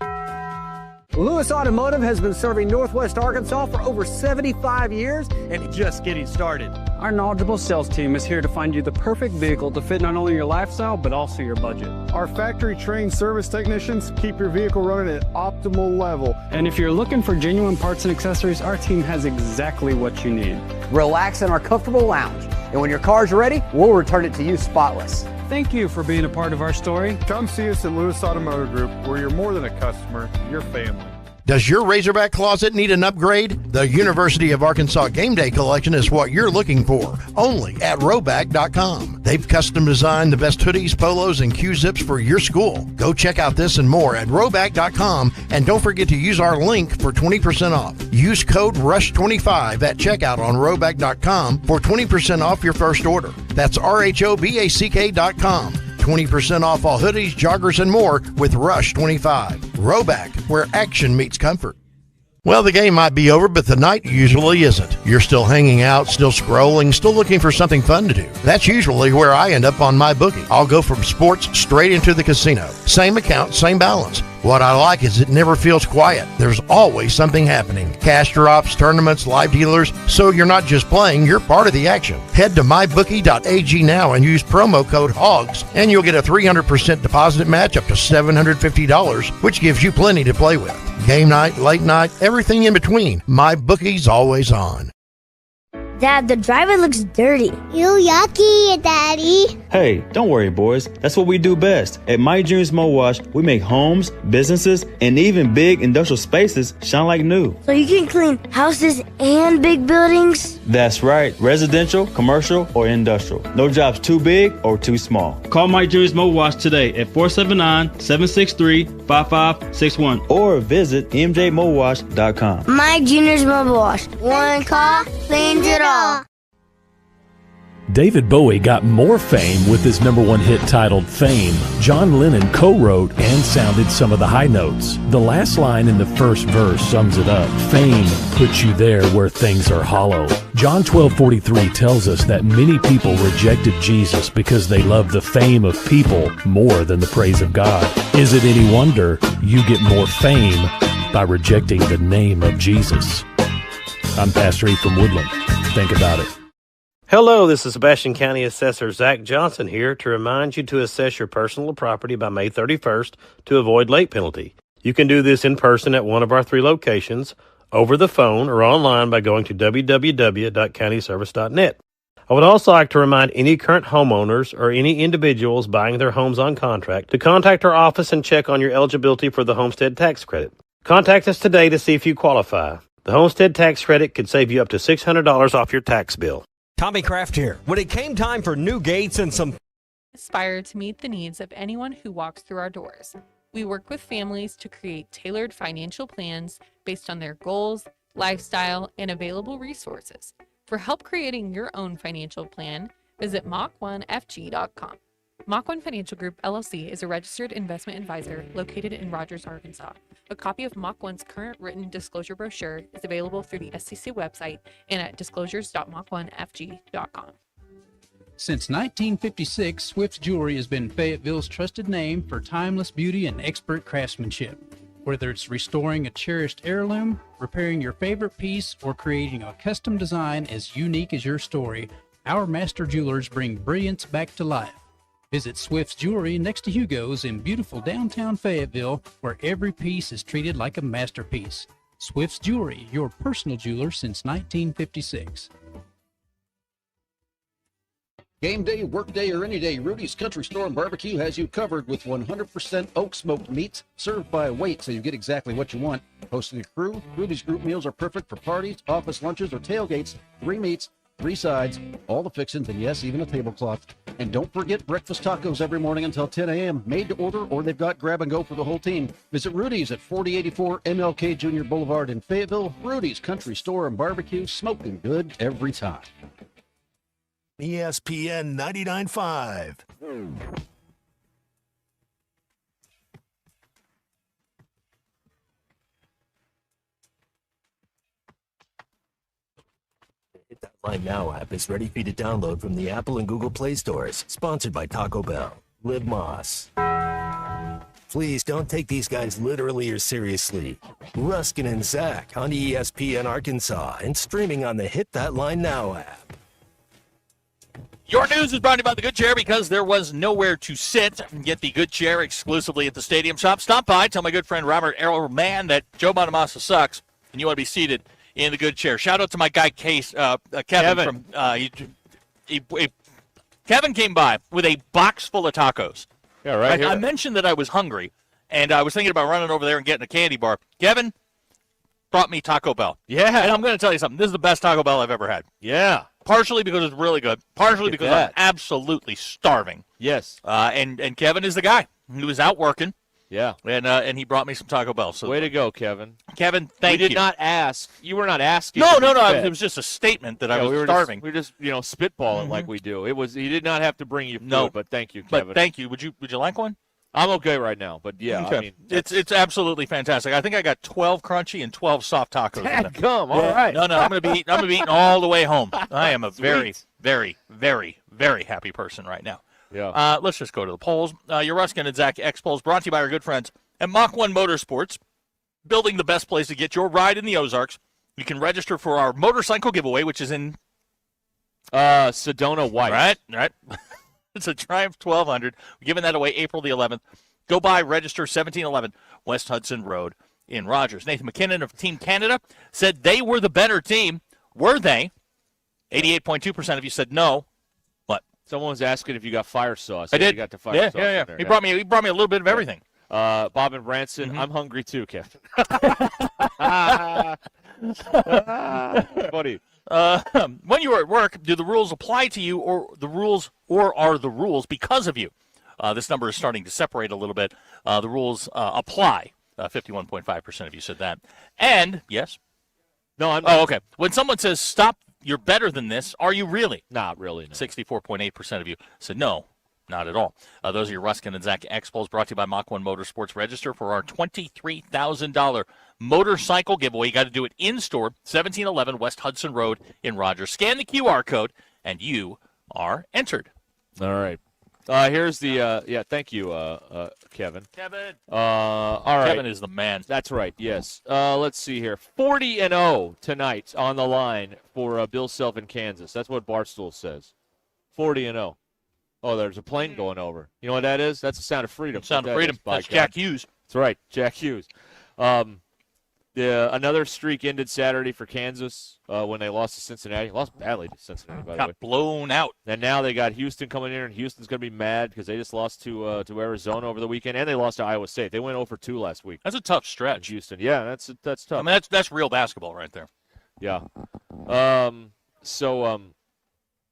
Lewis Automotive has been serving Northwest Arkansas for over 75 years and just getting started. Our knowledgeable sales team is here to find you the perfect vehicle to fit not only your lifestyle, but also your budget. Our factory-trained service technicians keep your vehicle running at optimal level. And if you're looking for genuine parts and accessories, our team has exactly what you need. Relax in our comfortable lounge, and when your car's ready, we'll return it to you spotless. Thank you for being a part of our story. Come see us at Lewis Automotive Group, where you're more than a customer, you're family. Does your Razorback closet need an upgrade? The University of Arkansas Game Day Collection is what you're looking for, only at Rowback.com. They've custom designed the best hoodies, polos, and Q-zips for your school. Go check out this and more at Rowback.com, and don't forget to use our link for 20% off. Use code RUSH25 at checkout on Rowback.com for 20% off your first order. That's RHOBACK.com. 20% off all hoodies, joggers, and more with Rush 25. Rowback, where action meets comfort. Well, the game might be over, but the night usually isn't. You're still hanging out, still scrolling, still looking for something fun to do. That's usually where I end up on my bookie. I'll go from sports straight into the casino. Same account, same balance. What I like is it never feels quiet. There's always something happening. Cash drops, tournaments, live dealers. So you're not just playing, you're part of the action. Head to mybookie.ag now and use promo code HOGS, and you'll get a 300% deposit match up to $750, which gives you plenty to play with. Game night, late night, everything in between. MyBookie's always on. Dad, the driver looks dirty. Ew, yucky, Daddy. Hey, don't worry, boys. That's what we do best. At My Dreams Mo Wash, we make homes, businesses, and even big industrial spaces shine like new. So you can clean houses and big buildings? That's right. Residential, commercial, or industrial. No job's too big or too small. Call My Dreams Mo Wash today at 479-763-5561 or visit mjmowash.com. My Junior's Mobile Wash. One call, cleans it all. David Bowie got more fame with his #1 hit titled Fame. John Lennon co-wrote and sounded some of the high notes. The last line in the first verse sums it up. Fame puts you there where things are hollow. John 12:43 tells us that many people rejected Jesus because they loved the fame of people more than the praise of God. Is it any wonder you get more fame by rejecting the name of Jesus? I'm Pastor E from Woodland. Think about it. Hello, this is Sebastian County Assessor Zach Johnson here to remind you to assess your personal property by May 31st to avoid late penalty. You can do this in person at one of our 3 locations, over the phone, or online by going to www.countyservice.net. I would also like to remind any current homeowners or any individuals buying their homes on contract to contact our office and check on your eligibility for the homestead tax credit. Contact us today to see if you qualify. The homestead tax credit could save you up to $600 off your tax bill. Tommy Kraft here. When it came time for new gates and some aspire to meet the needs of anyone who walks through our doors. We work with families to create tailored financial plans based on their goals, lifestyle, and available resources. For help creating your own financial plan, visit Mach1FG.com. Mach1 Financial Group, LLC is a registered investment advisor located in Rogers, Arkansas. A copy of Mach1's current written disclosure brochure is available through the SEC website and at disclosures.mach1fg.com. Since 1956, Swift's Jewelry has been Fayetteville's trusted name for timeless beauty and expert craftsmanship. Whether it's restoring a cherished heirloom, repairing your favorite piece, or creating a custom design as unique as your story, our master jewelers bring brilliance back to life. Visit Swift's Jewelry next to Hugo's in beautiful downtown Fayetteville, where every piece is treated like a masterpiece. Swift's Jewelry, your personal jeweler since 1956. Game day, work day, or any day, Rudy's Country Store and Barbecue has you covered with 100% oak smoked meats served by weight, so you get exactly what you want. Hosting a crew, Rudy's group meals are perfect for parties, office lunches, or tailgates. 3 meats, 3 sides, all the fixings, and yes, even a tablecloth. And don't forget breakfast tacos every morning until 10 a.m. Made to order, or they've got grab and go for the whole team. Visit Rudy's at 4084 MLK Jr. Boulevard in Fayetteville. Rudy's Country Store and Barbecue, smoking good every time. ESPN 99.5. Hit That Line Now app is ready for you to download from the Apple and Google Play stores. Sponsored by Taco Bell. Live Moss. Please don't take these guys literally or seriously. Ruskin and Zach on ESPN Arkansas and streaming on the Hit That Line Now app. Your news is brought to you by the Good Chair because there was nowhere to sit. Get the Good Chair exclusively at the Stadium Shop. Stop by, tell my good friend Robert Errolman that Joe Bonamassa sucks, and you want to be seated in the Good Chair. Shout out to my guy Kevin. Kevin came by with a box full of tacos. Yeah, right. I mentioned that I was hungry, and I was thinking about running over there and getting a candy bar. Kevin brought me Taco Bell. Yeah. And I'm going to tell you something. This is the best Taco Bell I've ever had. Yeah. Partially because it's really good. Partially because I'm absolutely starving. Yes. And Kevin is the guy. He was out working. Yeah. And he brought me some Taco Bell. So way to go, Kevin. Kevin, thank you. We did not ask. You were not asking. No. It was just a statement that I was starving. We were just spitballing like we do. He did not have to bring you food, No. but thank you, Kevin. But thank you. Would you like one? I'm okay right now, but yeah, Okay. I mean, it's absolutely fantastic. I think I got 12 crunchy and 12 soft tacos. Come, all right. No, I'm going to be eating all the way home. I am a very, very, very, very happy person right now. Yeah. Let's just go to the polls. Your Ruskin and Zach X polls brought to you by our good friends at Mach 1 Motorsports, building the best place to get your ride in the Ozarks. You can register for our motorcycle giveaway, which is in Sedona White. Right. It's a Triumph 1200. We're giving that away April the 11th. Go by, register 1711 West Hudson Road in Rogers. Nathan McKinnon of Team Canada said they were the better team. Were they? 88.2% of you said no. What? Someone was asking if you got fire sauce. I did. You got the fire sauce. Yeah. In there. He brought me a little bit of everything. Bob and Branson, I'm hungry too, Kevin. Funny. When you are at work, do the rules apply to you, or are the rules because of you? This number is starting to separate a little bit. The rules apply. 51.5% of you said that. And yes, no, I'm. Oh, okay. When someone says stop, you're better than this. Are you really? Not really. No. 64.8% of you said no. Not at all. Those are your Ruskin and Zach X polls brought to you by Mach 1 Motorsports. Register for our $23,000 motorcycle giveaway. You got to do it in-store, 1711 West Hudson Road in Rogers. Scan the QR code, and you are entered. All right. Here's the, thank you, Kevin. Kevin. All right. Kevin is the man. That's right, yes. Let's see here. 40-0 tonight on the line for Bill Self in Kansas. That's what Barstool says. 40-0. Oh, there's a plane going over. You know what that is? That's the Sound of Freedom. Sound of Freedom. That's Jack Hughes. That's right, Jack Hughes. Another streak ended Saturday for Kansas when they lost to Cincinnati. Lost badly to Cincinnati, by the way. Got blown out. And now they got Houston coming in, and Houston's going to be mad because they just lost to Arizona over the weekend, and they lost to Iowa State. They went 0-2 last week. That's a tough stretch. Houston, yeah, that's tough. I mean, that's real basketball right there. Yeah.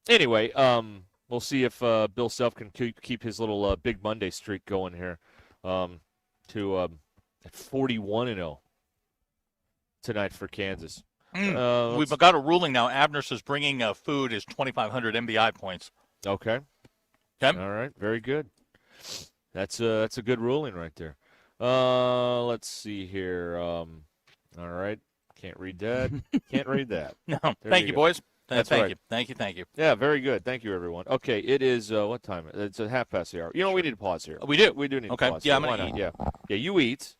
Anyway, we'll see if Bill Self can keep his little Big Monday streak going here to at 41-0 tonight for Kansas. We've got a ruling now. Abner says bringing food is 2,500 MBI points. Okay. Okay. All right. Very good. That's a good ruling right there. Let's see here. All right. Can't read that. Can't read that. No. There Thank you, boys. That's thank right. you. Thank you. Yeah, very good. Thank you, everyone. Okay, it is, what time? It's a half past the hour. You know, we need to pause here. We do. We do need to Okay. pause. Yeah, here. I'm going to eat. Yeah, you eat.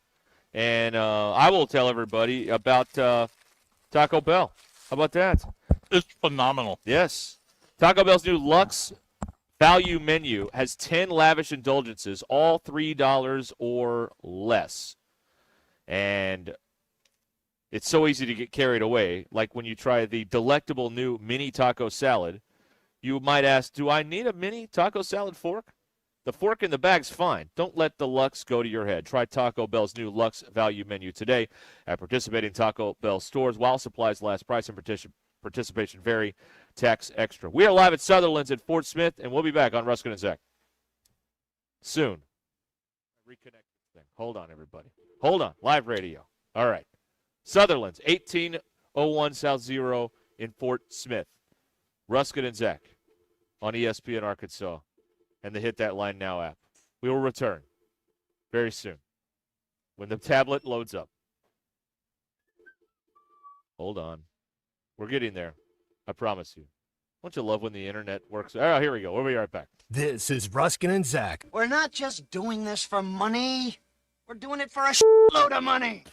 And I will tell everybody about Taco Bell. How about that? It's phenomenal. Yes. Taco Bell's new Lux value menu has 10 lavish indulgences, all $3 or less. And it's so easy to get carried away. Like when you try the delectable new mini taco salad, you might ask, do I need a mini taco salad fork? The fork in the bag's fine. Don't let the Lux go to your head. Try Taco Bell's new Lux value menu today at participating Taco Bell stores while supplies last. Price and Participation vary. Tax extra. We are live at Sutherland's at Fort Smith, and we'll be back on Ruscin and Zach soon. Reconnect this thing. Hold on, everybody. Hold on. Live radio. All right. Sutherland's, 1801 South Zero in Fort Smith. Ruscin and Zach on ESPN Arkansas and the Hit That Line Now app. We will return very soon when the tablet loads up. Hold on. We're getting there. I promise you. Don't you love when the internet works? Oh, here we go. We'll be right back. This is Ruscin and Zach. We're not just doing this for money. We're doing it for a load of money.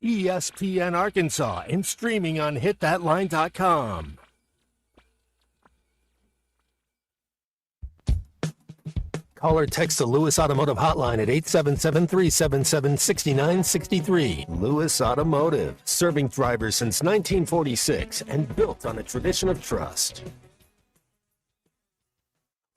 ESPN Arkansas and streaming on hitthatline.com. Call or text the Lewis Automotive Hotline at 877-377-6963. Lewis Automotive, serving drivers since 1946 and built on a tradition of trust.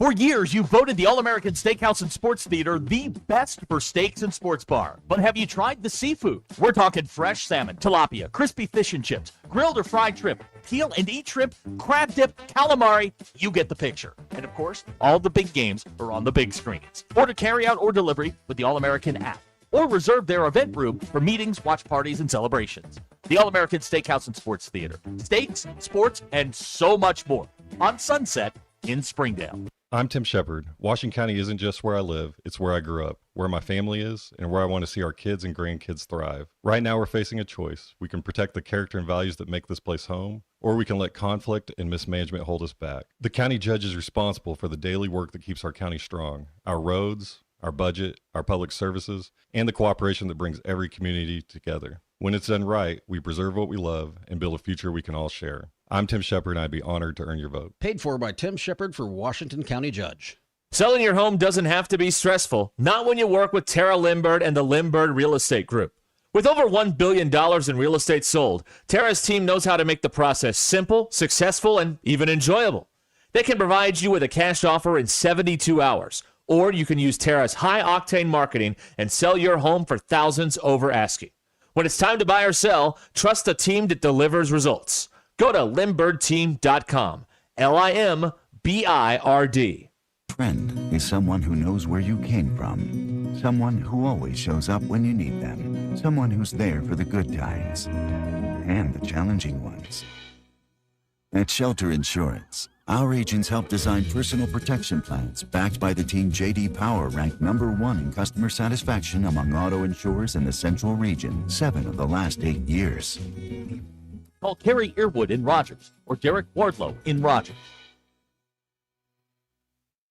For years, you've voted the All-American Steakhouse and Sports Theater the best for steaks and sports bar. But have you tried the seafood? We're talking fresh salmon, tilapia, crispy fish and chips, grilled or fried shrimp, peel and eat shrimp, crab dip, calamari. You get the picture. And of course, all the big games are on the big screens. Order carryout or delivery with the All-American app. Or reserve their event room for meetings, watch parties, and celebrations. The All-American Steakhouse and Sports Theater. Steaks, sports, and so much more. On Sunset in Springdale. I'm Tim Shepard. Washington County isn't just where I live, it's where I grew up, where my family is, and where I want to see our kids and grandkids thrive. Right now we're facing a choice. We can protect the character and values that make this place home, or we can let conflict and mismanagement hold us back. The county judge is responsible for the daily work that keeps our county strong. Our roads, our budget, our public services, and the cooperation that brings every community together. When it's done right, we preserve what we love and build a future we can all share. I'm Tim Shepard, and I'd be honored to earn your vote. Paid for by Tim Shepard for Washington County Judge. Selling your home doesn't have to be stressful, not when you work with Tara Limbird and the Limbird Real Estate Group. With over $1 billion in real estate sold, Tara's team knows how to make the process simple, successful, and even enjoyable. They can provide you with a cash offer in 72 hours, or you can use Tara's high-octane marketing and sell your home for thousands over asking. When it's time to buy or sell, trust a team that delivers results. Go to LimbIrdTeam.com. LIMBIRD. Friend is someone who knows where you came from. Someone who always shows up when you need them. Someone who's there for the good times and the challenging ones. At Shelter Insurance, our agents help design personal protection plans backed by the team J.D. Power ranked #1 in customer satisfaction among auto insurers in the Central Region 7 of the last 8 years. Call Kerry Earwood in Rogers or Derek Wardlow in Rogers.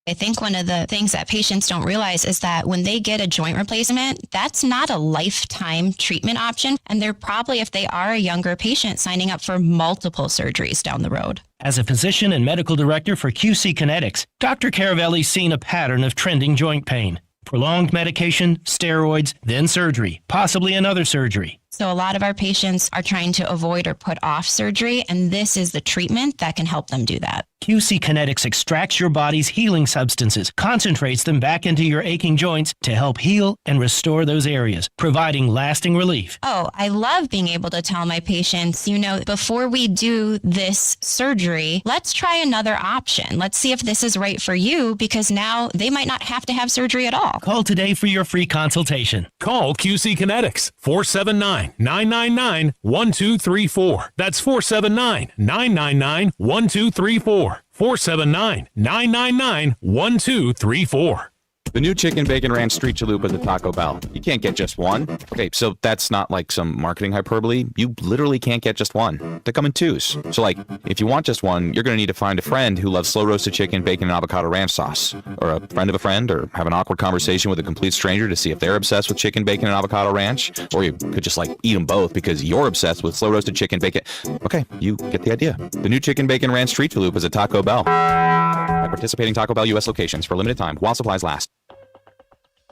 I think one of the things that patients don't realize is that when they get a joint replacement, that's not a lifetime treatment option. And they're probably, if they are a younger patient, signing up for multiple surgeries down the road. As a physician and medical director for QC Kinetics, Dr. Caravelli's seen a pattern of trending joint pain. Prolonged medication, steroids, then surgery, possibly another surgery. So a lot of our patients are trying to avoid or put off surgery, and this is the treatment that can help them do that. QC Kinetics extracts your body's healing substances, concentrates them back into your aching joints to help heal and restore those areas, providing lasting relief. Oh, I love being able to tell my patients, before we do this surgery, let's try another option. Let's see if this is right for you, because now they might not have to have surgery at all. Call today for your free consultation. Call QC Kinetics, 479-999-1234. That's 479-999-1234. 479-999-1234. The new chicken bacon ranch street chalupa at the Taco Bell. You can't get just one. Okay, so that's not like some marketing hyperbole. You literally can't get just one. They come in twos. So if you want just one, you're going to need to find a friend who loves slow roasted chicken, bacon, and avocado ranch sauce. Or a friend of a friend, or have an awkward conversation with a complete stranger to see if they're obsessed with chicken, bacon, and avocado ranch. Or you could just eat them both because you're obsessed with slow roasted chicken, bacon. Okay, you get the idea. The new chicken bacon ranch street chalupa is at Taco Bell. At participating Taco Bell U.S. locations for a limited time while supplies last.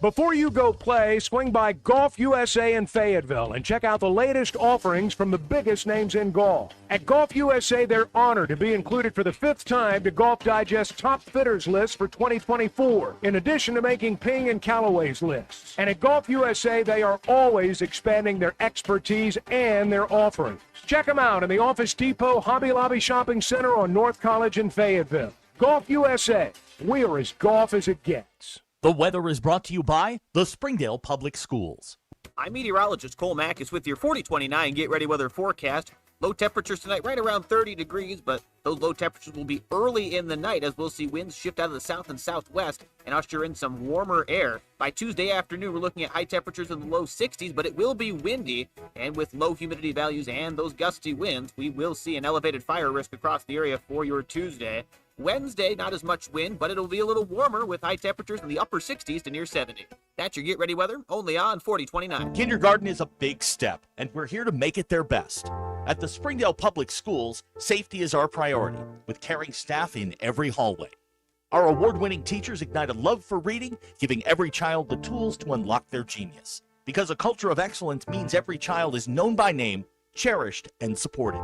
Before you go play, swing by Golf USA in Fayetteville and check out the latest offerings from the biggest names in golf. At Golf USA, they're honored to be included for the 5th time to Golf Digest Top Fitters list for 2024, in addition to making Ping and Callaway's lists. And at Golf USA, they are always expanding their expertise and their offerings. Check them out in the Office Depot Hobby Lobby Shopping Center on North College in Fayetteville. Golf USA, we're as golf as it gets. The weather is brought to you by the Springdale Public Schools. I'm meteorologist Cole Mackis with your 4029 Get Ready Weather forecast. Low temperatures tonight right around 30 degrees, but those low temperatures will be early in the night as we'll see winds shift out of the south and southwest and usher in some warmer air. By Tuesday afternoon, we're looking at high temperatures in the low 60s, but it will be windy, and with low humidity values and those gusty winds, we will see an elevated fire risk across the area for your Tuesday. Wednesday, not as much wind, but it'll be a little warmer with high temperatures in the upper 60s to near 70. That's your Get Ready weather, only on 4029. Kindergarten is a big step, and we're here to make it their best. At the Springdale Public Schools, safety is our priority, with caring staff in every hallway. Our award-winning teachers ignite a love for reading, giving every child the tools to unlock their genius. Because a culture of excellence means every child is known by name, cherished, and supported.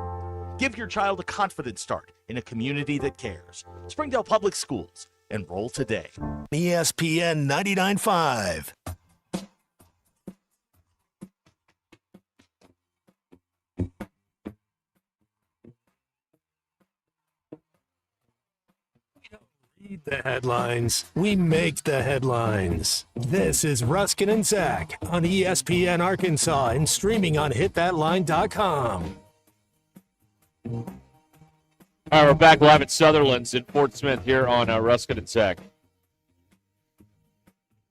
Give your child a confident start in a community that cares. Springdale Public Schools. Enroll today. ESPN 99.5. Read the headlines. We make the headlines. This is Ruscin and Zach on ESPN Arkansas and streaming on hitthatline.com. All right, we're back live at Sutherland's in Fort Smith here on Ruscin and Zach.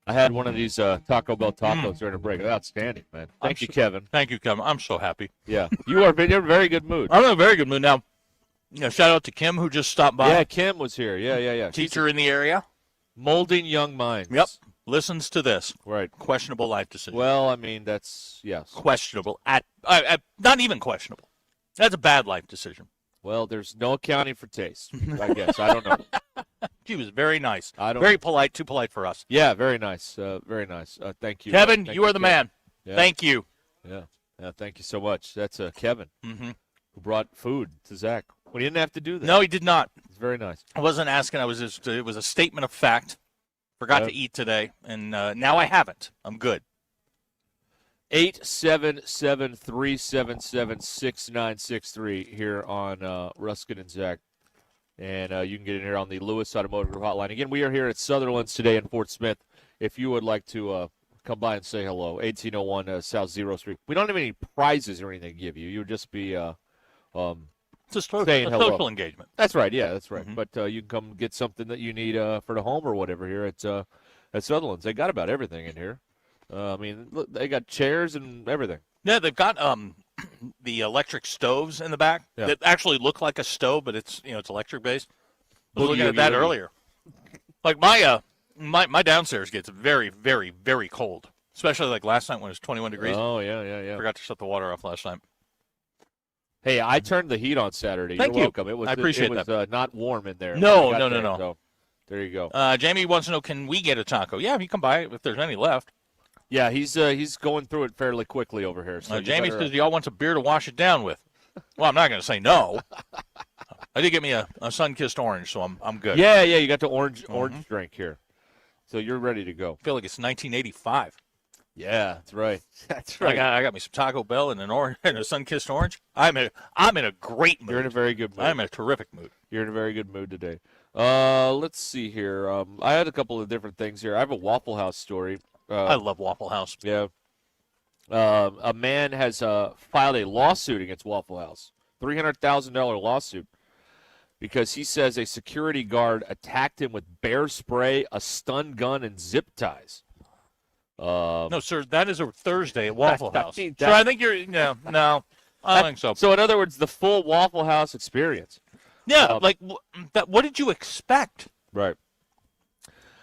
I had one of these Taco Bell tacos during the break. Outstanding, man. Thank you, Kevin. Thank you, Kevin. I'm so happy. Yeah, you're in a very good mood. I'm in a very good mood now. Shout out to Kim who just stopped by. Yeah, Kim was here. Yeah. Teacher in the area. Molding young minds. Yep. Listens to this. Right. Questionable life decision. Well, I mean, that's, yes. Questionable. Not even questionable. That's a bad life decision. Well, there's no accounting for taste, I guess. I don't know. She was very nice. Very polite, too polite for us. Yeah, very nice. Very nice. Thank you. Kevin, you are the man. Yeah. Thank you. Yeah, thank you so much. That's Kevin, who brought food to Zach. Well, he didn't have to do that. No, he did not. It's very nice. I wasn't asking. It was a statement of fact. Forgot to eat today, and now I haven't. I'm good. 877-377-6963 here on Ruscin and Zach. And you can get in here on the Lewis Automotive Group hotline. Again, we are here at Sutherland's today in Fort Smith. If you would like to come by and say hello, 1801 South Zero Street. We don't have any prizes or anything to give you. You would just be it's a saying hello. social engagement. That's right. Yeah, that's right. But you can come get something that you need for the home or whatever here at Sutherland's. They got about everything in here. I mean, look, they got chairs and everything. Yeah, they've got the electric stoves in the back that actually look like a stove, but it's it's electric based. I was looking at that earlier. Like my downstairs gets very, very, very cold, especially like last night when it was 21 degrees. Oh yeah. Forgot to shut the water off last night. Hey, I turned the heat on Saturday. Thank You're you. welcome. It was, I appreciate that. Not warm in there. No. So there you go. Jamie wants to know, can we get a taco? Yeah, you come by if there's any left. Yeah, he's going through it fairly quickly over here. So Jamie says y'all want a beer to wash it down with. Well, I'm not going to say no. I did get me a sun-kissed orange, so I'm good. Yeah, you got the orange drink here. So you're ready to go. I feel like it's 1985. Yeah, that's right. That's right. I got me some Taco Bell and an orange and a sun-kissed orange. I'm in a great mood. You're in a very good mood. I'm in a terrific mood. You're in a very good mood today. Let's see here. I had a couple of different things here. I have a Waffle House story. I love Waffle House. Yeah. A man has filed a lawsuit against Waffle House, $300,000 lawsuit, because he says a security guard attacked him with bear spray, a stun gun, and zip ties. No, sir, that is a Thursday at Waffle House. So I think you're no, I don't think so. So in other words, the full Waffle House experience. Yeah, what did you expect? Right.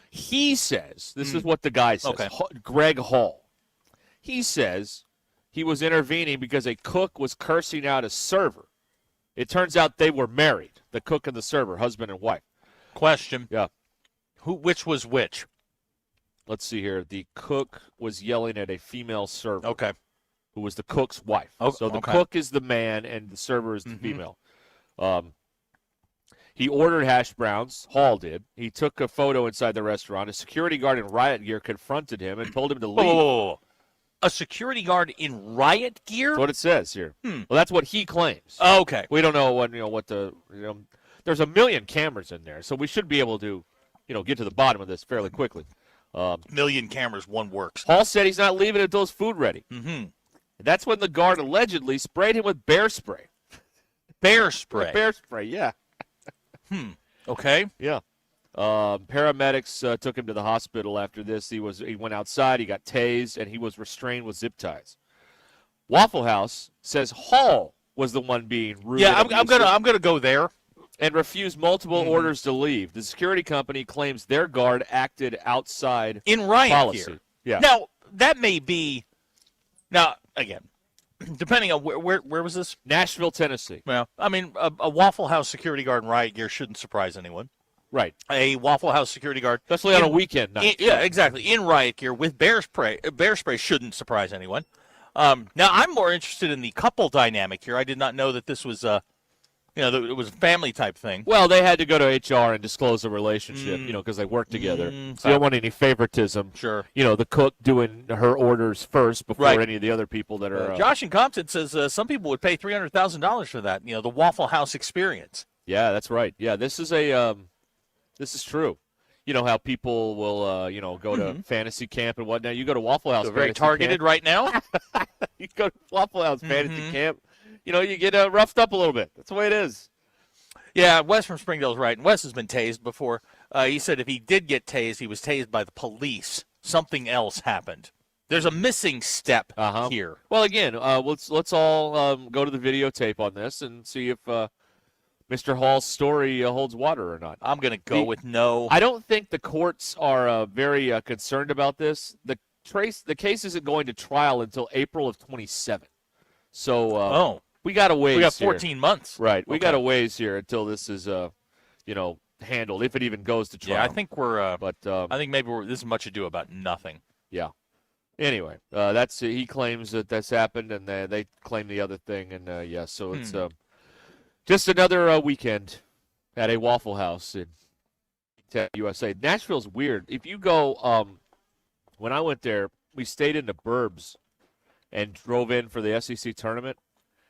He says, this is what the guy says, Greg Hall. He says he was intervening because a cook was cursing out a server. It turns out they were married, the cook and the server, husband and wife. Question. Yeah. Which was which? let's see here. The cook was yelling at a female server. Okay. Who was the cook's wife. Oh, so the okay. cook is the man and the server is the female. He ordered hash browns. Hall did. He took a photo inside the restaurant. A security guard in riot gear confronted him and told him to leave. Whoa. A security guard in riot gear? That's what it says here. Well, that's what he claims. Oh, okay. We don't know there's a million cameras in there, so we should be able to, get to the bottom of this fairly quickly. Million cameras, one works. Hall said he's not leaving until his food ready. Mm-hmm. That's when the guard allegedly sprayed him with bear spray. Bear spray? Bear spray, yeah. Okay. Yeah. Paramedics took him to the hospital after this. He went outside, he got tased, and he was restrained with zip ties. Waffle House says Hall was the one being rude. Yeah, I'm gonna go there. And refused multiple orders to leave. The security company claims their guard acted outside in riot policy. gear. Yeah. Now that may be. Now again, depending on where was this? Nashville, Tennessee. Well, I mean, a Waffle House security guard in riot gear shouldn't surprise anyone. Right. A Waffle House security guard, especially on a weekend night. Yeah, exactly. In riot gear with bear spray shouldn't surprise anyone. Now I'm more interested in the couple dynamic here. I did not know that this was it was a family type thing. Well, they had to go to HR and disclose the relationship, because they work together. So you don't want any favoritism. Sure. The cook doing her orders first before Right. any of the other people that are. Josh in Compton says some people would pay $300,000 for that. The Waffle House experience. Yeah, that's right. Yeah, this is true. You know how people will, go to fantasy camp and whatnot. You go to Waffle House. So very fantasy targeted camp. right now. You go to Waffle House fantasy camp. You get roughed up a little bit. That's the way it is. Yeah, Wes from Springdale's right. And Wes has been tased before. He said if he did get tased, he was tased by the police. Something else happened. There's a missing step here. Well, again, let's all go to the videotape on this and see if Mr. Hall's story holds water or not. I'm going to go with no. I don't think the courts are very concerned about this. The case isn't going to trial until April of 27. So we got a ways. We got here. 14 months. Right. We Okay. got a ways here until this is handled, if it even goes to trial. Yeah, I think we're. I think maybe this is much ado about nothing. Yeah. Anyway, he claims that that's happened, and they claim the other thing, and so it's just another weekend at a Waffle House in USA. Nashville's weird. If you go, when I went there, we stayed in the burbs and drove in for the SEC tournament.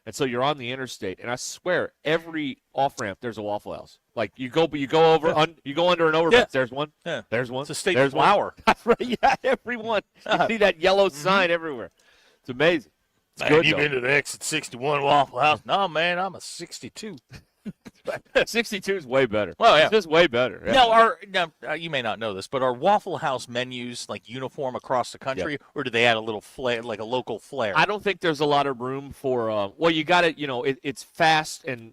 And so you're on the interstate, and I swear every off ramp there's a Waffle House. Like you go over, you go under an overpass. Yeah. There's one. Yeah. There's one. It's a state there's flower. One. That's right. Yeah, everyone. You see that yellow sign everywhere. It's amazing. It's Have good. you though. been to the Exit 61 Waffle House? No, man, I'm a 62. 62 is way better. Well, yeah. It's just way better. Yeah. Now, you may not know this, but are Waffle House menus like uniform across the country, or do they add a little flair, like a local flair? I don't think there's a lot of room for. Well, you got to, it's fast, and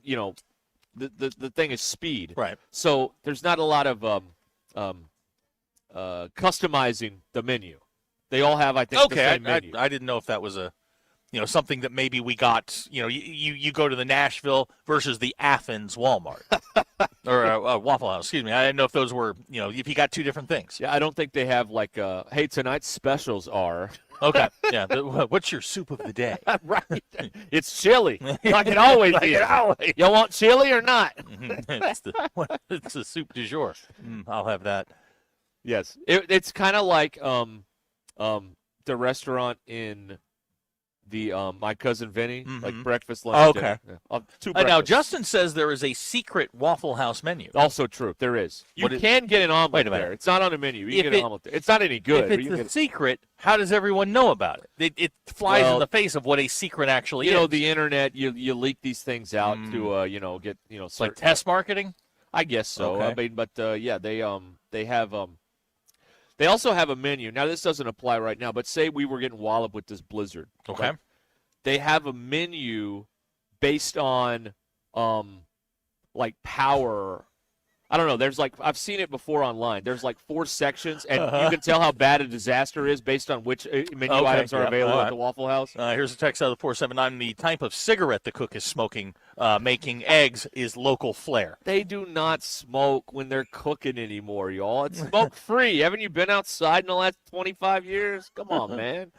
the thing is speed. Right. So there's not a lot of customizing the menu. They all have, I think, the same menu. I didn't know if that was something that maybe we got. You go to the Nashville versus the Athens Walmart or Waffle House. Excuse me. I didn't know if those were if you got two different things. Yeah, I don't think they have like hey, tonight's specials are. Okay. Yeah. What's your soup of the day? Right. It's chili. Like it always is. You want chili or not? It's the soup du jour. I'll have that. Yes. It's kind of like the restaurant in the My Cousin Vinny, like breakfast, lunch, okay. dinner. Yeah. Two Now, breakfasts. Justin says there is a secret Waffle House menu. Also true. There is. You can get an omelet Wait a minute. there. It's not on the menu. You If can get an omelet there. It's not any good. If but it's you a can get secret, how does everyone know about it? It flies in the face of what a secret actually is. the internet, you leak these things out to get It's like test marketing? I guess so. Okay. I mean, but they have they also have a menu. Now this doesn't apply right now, but say we were getting walloped with this blizzard. Okay. Right? They have a menu based on like power. I don't know. There's like I've seen it before online. There's like 4 sections, and you can tell how bad a disaster is based on which menu items are available at the Waffle House. Here's a text out of the 479. The type of cigarette the cook is smoking, making eggs, is local flair. They do not smoke when they're cooking anymore, y'all. It's smoke free. Haven't you been outside in the last 25 years? Come on, man.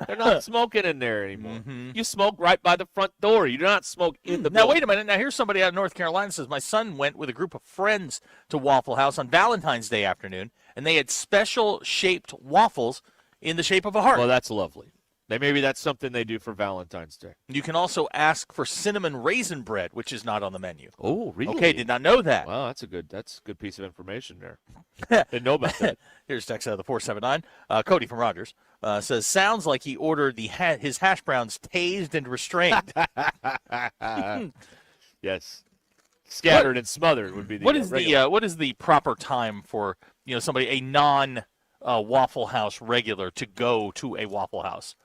They're not smoking in there anymore. You smoke right by the front door. You do not smoke in the Now, building. wait a minute. Now, here's somebody out of North Carolina says, my son went with a group of friends to Waffle House on Valentine's Day afternoon, and they had special-shaped waffles in the shape of a heart. Well, that's lovely. Maybe that's something they do for Valentine's Day. You can also ask for cinnamon raisin bread, which is not on the menu. Oh, really? Okay, did not know that. Wow, that's a good piece of information there. Didn't know about that. Here's text out of the 479. Cody from Rogers says, sounds like he ordered his hash browns tased and restrained. Yes. Scattered and smothered would be the what is the proper time for somebody, a non Waffle House regular, to go to a Waffle House?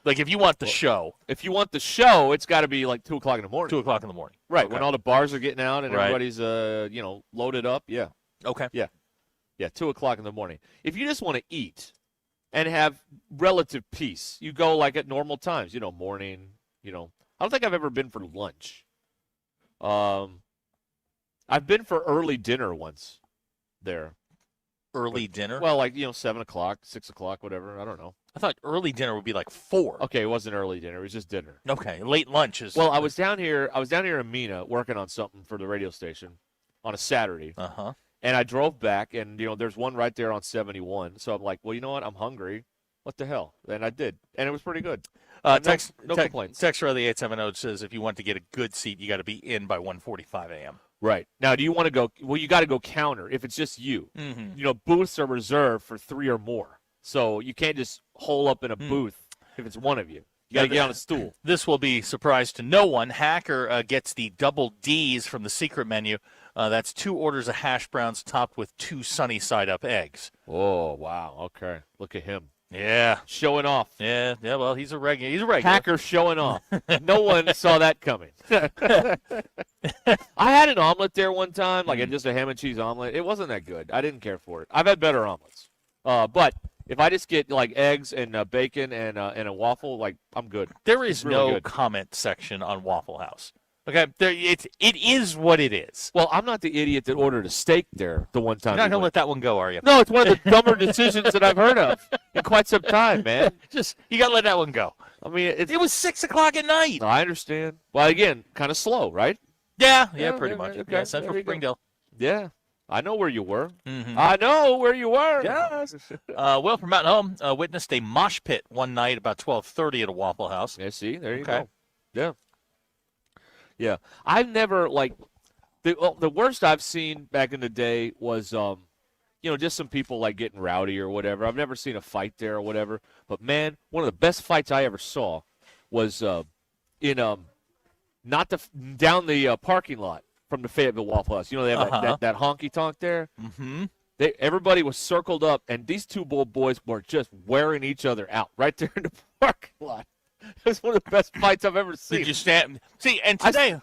Like, if you want the show. If you want the show, it's got to be like 2 o'clock in the morning. 2 o'clock in the morning. Right, Okay. when all the bars are getting out and everybody's, loaded up. Yeah. Okay. Yeah. Yeah, 2 o'clock in the morning. If you just want to eat and have relative peace, you go like at normal times, morning, I don't think I've ever been for lunch. I've been for early dinner once there. Early dinner? Well, like, 7 o'clock, 6 o'clock, whatever. I don't know. I thought early dinner would be like 4. Okay, it wasn't early dinner. It was just dinner. Okay, late lunch is. Well, I was down here in Mina working on something for the radio station on a Saturday. Uh-huh. And I drove back, and, there's one right there on 71. So I'm like, well, you know what? I'm hungry. What the hell? And I did. And it was pretty good. No complaints. Text out of the 870 says if you want to get a good seat, you got to be in by 1:45 a.m. Right. Now, do you want to go? Well, you got to go counter if it's just you. Booths are reserved for 3 or more. So you can't just hole up in a booth if it's one of you. You got to get on a stool. This will be a surprise to no one. Hacker gets the double D's from the secret menu. That's 2 orders of hash browns topped with 2 sunny side up eggs. Oh, wow. Okay. Look at him. Yeah. Showing off. Yeah, well, he's a regular. Hacker showing off. No one saw that coming. I had an omelet there one time, like just a ham and cheese omelet. It wasn't that good. I didn't care for it. I've had better omelets. But if I just get like eggs and bacon and a waffle, like I'm good. There is really no good. comment section on Waffle House. Okay, it is what it is. Well, I'm not the idiot that ordered a steak there the one time. You're not going to let that one go, are you? No, it's one of the dumber decisions that I've heard of in quite some time, man. You got to let that one go. I mean, it was 6 o'clock at night. I understand. Well, again, kind of slow, right? Yeah, pretty much. Okay. Yeah, Central Springdale. Yeah, I know where you were. Mm-hmm. I know where you were. Yes. Will from Mountain Home witnessed a mosh pit one night about 12:30 at a Waffle House. Yeah, see, there you go. Yeah. Yeah, I've never the worst I've seen back in the day was just some people like getting rowdy or whatever. I've never seen a fight there or whatever. But man, one of the best fights I ever saw was in not down the parking lot from the Fayetteville Waffle House. They have that honky tonk there. Mm-hmm. Everybody was circled up, and these 2 boys were just wearing each other out right there in the parking lot. It was one of the best fights I've ever seen. Did you stand? See, and today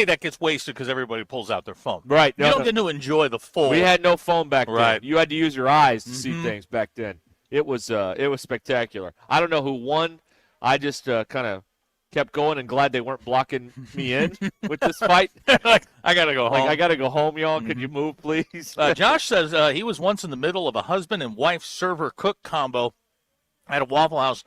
that gets wasted because everybody pulls out their phone. Right. You don't get to enjoy the full. We had no phone back Right. then. You had to use your eyes to see things back then. It was spectacular. I don't know who won. I just kind of kept going and glad they weren't blocking me in with this fight. I got to go home. I got to go home, y'all. Can you move, please? Josh says he was once in the middle of a husband and wife server-cook combo at a Waffle House.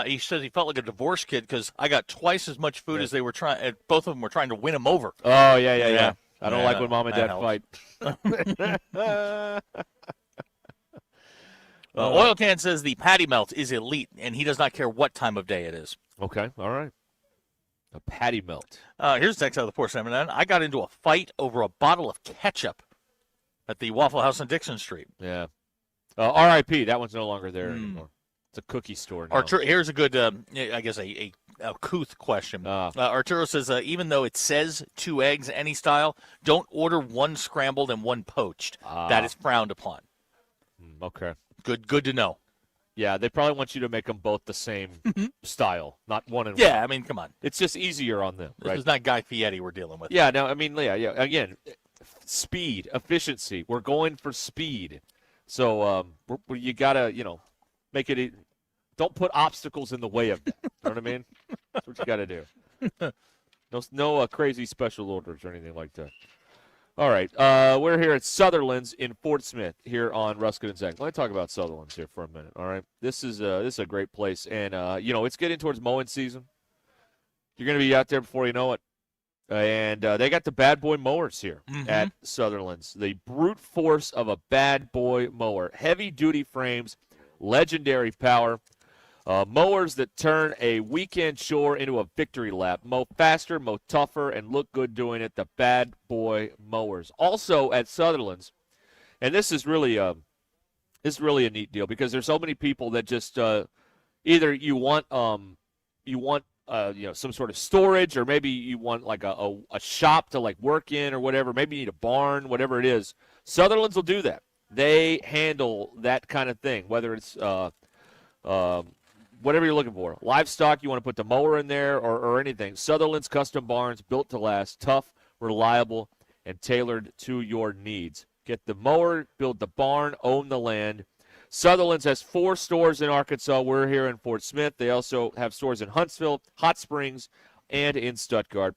He says he felt like a divorced kid because I got twice as much food as they were trying. Both of them were trying to win him over. Oh, yeah. I don't like when mom and dad helps. fight. Oil Can says the patty melt is elite, and he does not care what time of day it is. Okay, all right. A patty melt. Here's a text out of the 479. I got into a fight over a bottle of ketchup at the Waffle House on Dixon Street. Yeah. R.I.P. That one's no longer there anymore. It's a cookie store now. Here's a good, I guess, a couth question. Arturo says, even though it says 2 eggs any style, don't order 1 scrambled and 1 poached. That is frowned upon. Okay. Good to know. Yeah, they probably want you to make them both the same style, not 1 and 1. Yeah, I mean, come on. It's just easier on them, right? This is not Guy Fieri we're dealing with. Yeah, no, I mean, yeah. Again, speed, efficiency. We're going for speed. So you got to, make it don't put obstacles in the way of that. You know what I mean? That's what you got to do. No crazy special orders or anything like that. All right. We're here at Sutherland's in Fort Smith here on Ruscin and Zach. Let me talk about Sutherland's here for a minute. All right. This is a great place. And, it's getting towards mowing season. You're going to be out there before you know it. And they got the bad boy mowers here at Sutherland's. The brute force of a bad boy mower. Heavy-duty frames, legendary power. Mowers that turn a weekend chore into a victory lap. Mow faster, mow tougher, and look good doing it. The bad boy mowers. Also at Sutherland's, and this is really a neat deal because there's so many people that just either you want some sort of storage, or maybe you want like a shop to like work in or whatever. Maybe you need a barn, whatever it is. Sutherland's will do that. They handle that kind of thing, whether it's whatever you're looking for. Livestock, you want to put the mower in there or anything. Sutherland's Custom Barns, built to last, tough, reliable, and tailored to your needs. Get the mower, build the barn, own the land. Sutherland's has 4 stores in Arkansas. We're here in Fort Smith. They also have stores in Huntsville, Hot Springs, and in Stuttgart.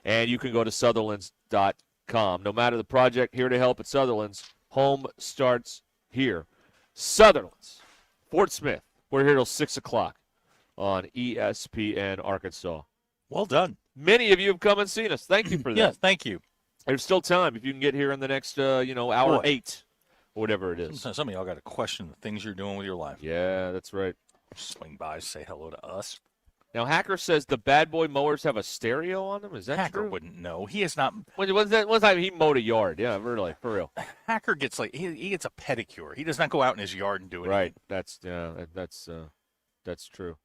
And you can go to Sutherland's.com. No matter the project, here to help at Sutherland's. Home starts here. Sutherland's, Fort Smith. We're here till 6 o'clock on ESPN Arkansas. Well done. Many of you have come and seen us. Thank you for that. Yes, thank you. There's still time if you can get here in the next, hour 8. Or whatever it is. Some of y'all got to question the things you're doing with your life. Yeah, that's right. Swing by, say hello to us. Now, Hacker says the bad boy mowers have a stereo on them. Is that Hacker true? wouldn't know. He is not. One time he mowed a yard. Yeah, really, for real. Hacker gets he gets a pedicure. He does not go out in his yard and do it. Right. That's true.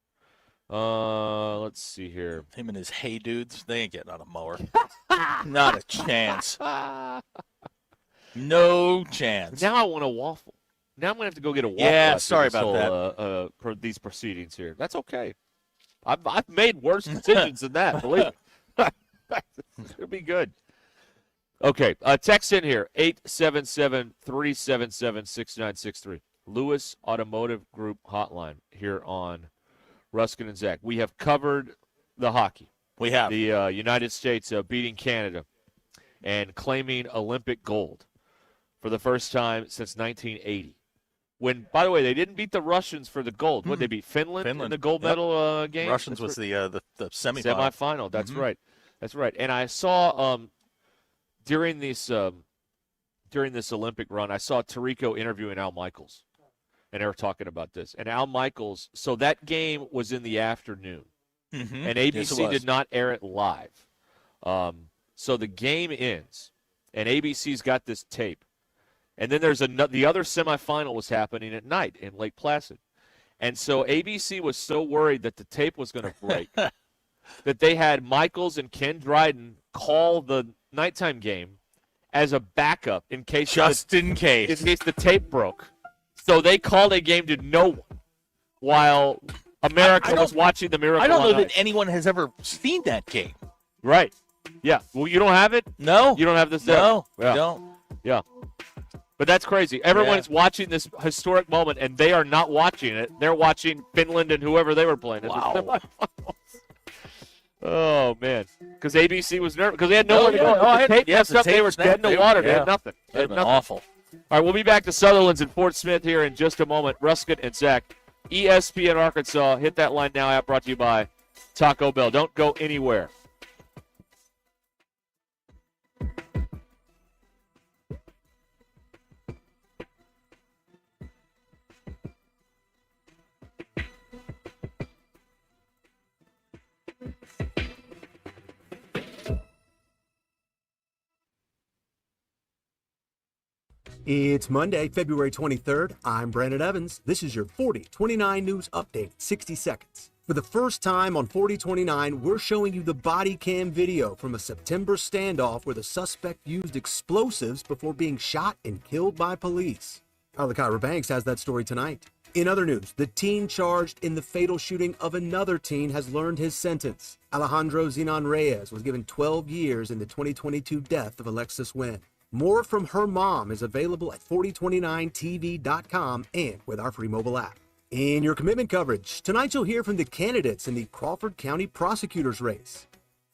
Let's see here. Him and his hey dudes, they ain't getting on a mower. Not a chance. No chance. Now I want a waffle. Now I'm going to have to go get a waffle. Yeah, sorry about that. For these proceedings here. That's okay. I've made worse decisions than that, believe me. It'll be good. Okay, text in here, 877-377-6963. Lewis Automotive Group hotline here on Ruscin and Zach. We have covered the hockey. We have. The United States beating Canada and claiming Olympic gold for the first time since 1980. When, by the way, they didn't beat the Russians for the gold. What, they beat Finland in the gold medal game? Russians was the semifinal. Semifinal, that's right. That's right. And I saw during this Olympic run, I saw Tirico interviewing Al Michaels, and they were talking about this. And Al Michaels, so that game was in the afternoon, and ABC did not air it live. So the game ends, and ABC's got this tape. And then there's the other semifinal was happening at night in Lake Placid. And so ABC was so worried that the tape was going to break that they had Michaels and Ken Dryden call the nighttime game as a backup in case in case the tape broke. So they called a game to no one while America was watching the Miracle I don't on know Ice. that anyone has ever seen that game. Right. Yeah. Well, you don't have it? No. You don't have this? No, yeah. I don't. Yeah. But that's crazy. Everyone's watching this historic moment, and they are not watching it. They're watching Finland and whoever they were playing. Wow. Oh, man. Because ABC was nervous. Because they had nowhere to go. The tape messed up. They were dead in the water. They had nothing. That would have been awful. All right, we'll be back to Sutherland's in Fort Smith here in just a moment. Ruscin and Zach, ESPN Arkansas. Hit that line now. App brought to you by Taco Bell. Don't go anywhere. It's Monday, February 23rd. I'm Brandon Evans. This is your 4029 News Update, 60 seconds. For the first time on 4029, we're showing you the body cam video from a September standoff where the suspect used explosives before being shot and killed by police. Alakira Banks has that story tonight. In other news, the teen charged in the fatal shooting of another teen has learned his sentence. Alejandro Zenon Reyes was given 12 years in the 2022 death of Alexis Wynn. More from her mom is available at 4029tv.com and with our free mobile app. In your commitment coverage, tonight you'll hear from the candidates in the Crawford County prosecutor's race.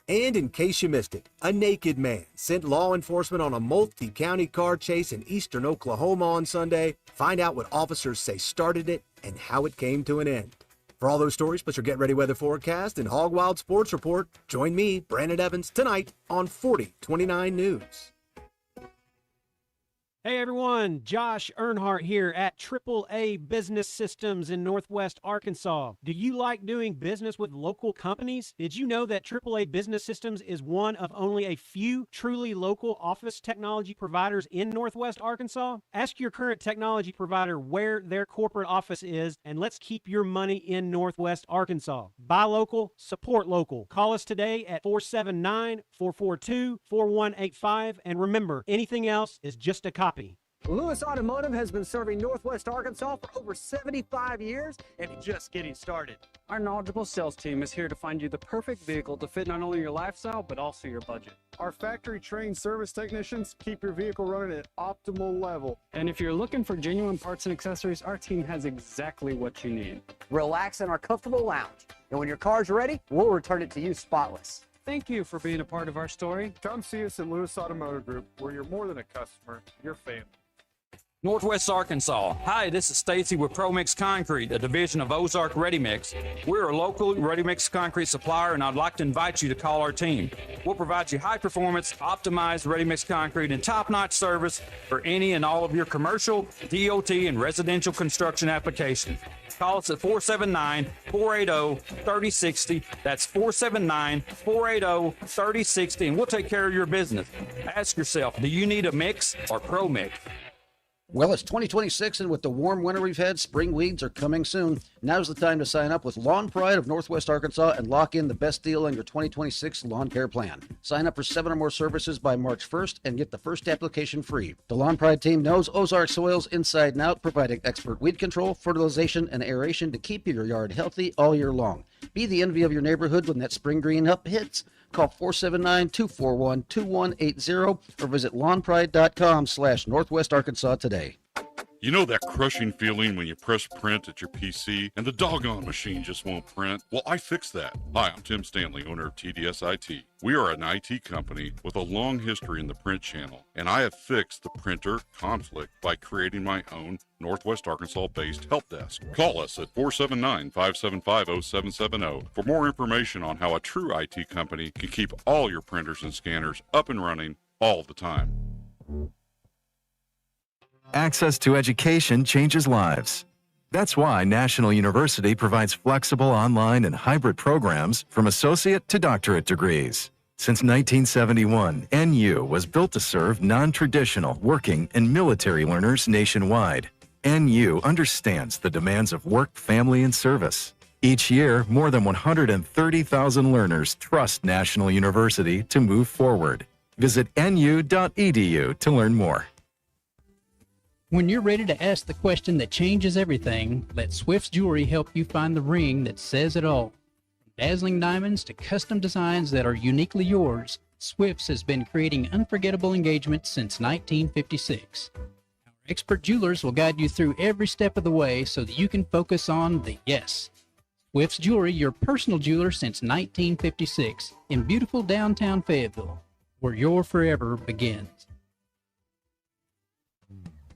And in case you missed it, a naked man sent law enforcement on a multi-county car chase in eastern Oklahoma on Sunday. Find out what officers say started it and how it came to an end. For all those stories, plus your Get Ready weather forecast and Hog Wild Sports Report, join me, Brandon Evans, tonight on 4029 News. Hey everyone, Josh Earnhardt here at AAA Business Systems in Northwest Arkansas. Do you like doing business with local companies? Did you know that AAA Business Systems is one of only a few truly local office technology providers in Northwest Arkansas? Ask your current technology provider where their corporate office is, and let's keep your money in Northwest Arkansas. Buy local, support local. Call us today at 479-442-4185, and remember, anything else is just a copy. Lewis Automotive has been serving Northwest Arkansas for over 75 years and just getting started. Our knowledgeable sales team is here to find you the perfect vehicle to fit not only your lifestyle, but also your budget. Our factory-trained service technicians keep your vehicle running at optimal level. And if you're looking for genuine parts and accessories, our team has exactly what you need. Relax in our comfortable lounge, and when your car's ready, we'll return it to you spotless. Thank you for being a part of our story. Come see us at Lewis Automotive Group, where you're more than a customer, you're family. Northwest Arkansas. Hi, this is Stacy with ProMix Concrete, a division of Ozark Ready Mix. We're a local ready mix concrete supplier, and I'd like to invite you to call our team. We'll provide you high performance, optimized ready mix concrete and top-notch service for any and all of your commercial, DOT, and residential construction applications. Call us at 479-480-3060. That's 479-480-3060, and we'll take care of your business. Ask yourself, do you need a mix or ProMix? Well, it's 2026, and with the warm winter we've had, spring weeds are coming soon. Now's the time to sign up with Lawn Pride of Northwest Arkansas and lock in the best deal on your 2026 lawn care plan. Sign up for 7 or more services by March 1st and get the first application free. The Lawn Pride team knows Ozark soils inside and out, providing expert weed control, fertilization, and aeration to keep your yard healthy all year long. Be the envy of your neighborhood when that spring green up hits. Call 479-241-2180 or visit lawnpride.com/Northwest Arkansas today. You know that crushing feeling when you press print at your PC and the doggone machine just won't print? Well, I fixed that. Hi, I'm Tim Stanley, owner of TDSIT IT. We are an IT company with a long history in the print channel, and I have fixed the printer conflict by creating my own Northwest Arkansas-based help desk. Call us at 479-575-0770 for more information on how a true IT company can keep all your printers and scanners up and running all the time. Access to education changes lives. That's why National University provides flexible online and hybrid programs from associate to doctorate degrees. Since 1971, NU was built to serve non-traditional working and military learners nationwide. NU understands the demands of work, family, and service. Each year, more than 130,000 learners trust National University to move forward. Visit nu.edu to learn more. When you're ready to ask the question that changes everything, let Swift's Jewelry help you find the ring that says it all. From dazzling diamonds to custom designs that are uniquely yours, Swift's has been creating unforgettable engagements since 1956. Our expert jewelers will guide you through every step of the way so that you can focus on the yes. Swift's Jewelry, your personal jeweler since 1956, in beautiful downtown Fayetteville, where your forever begins.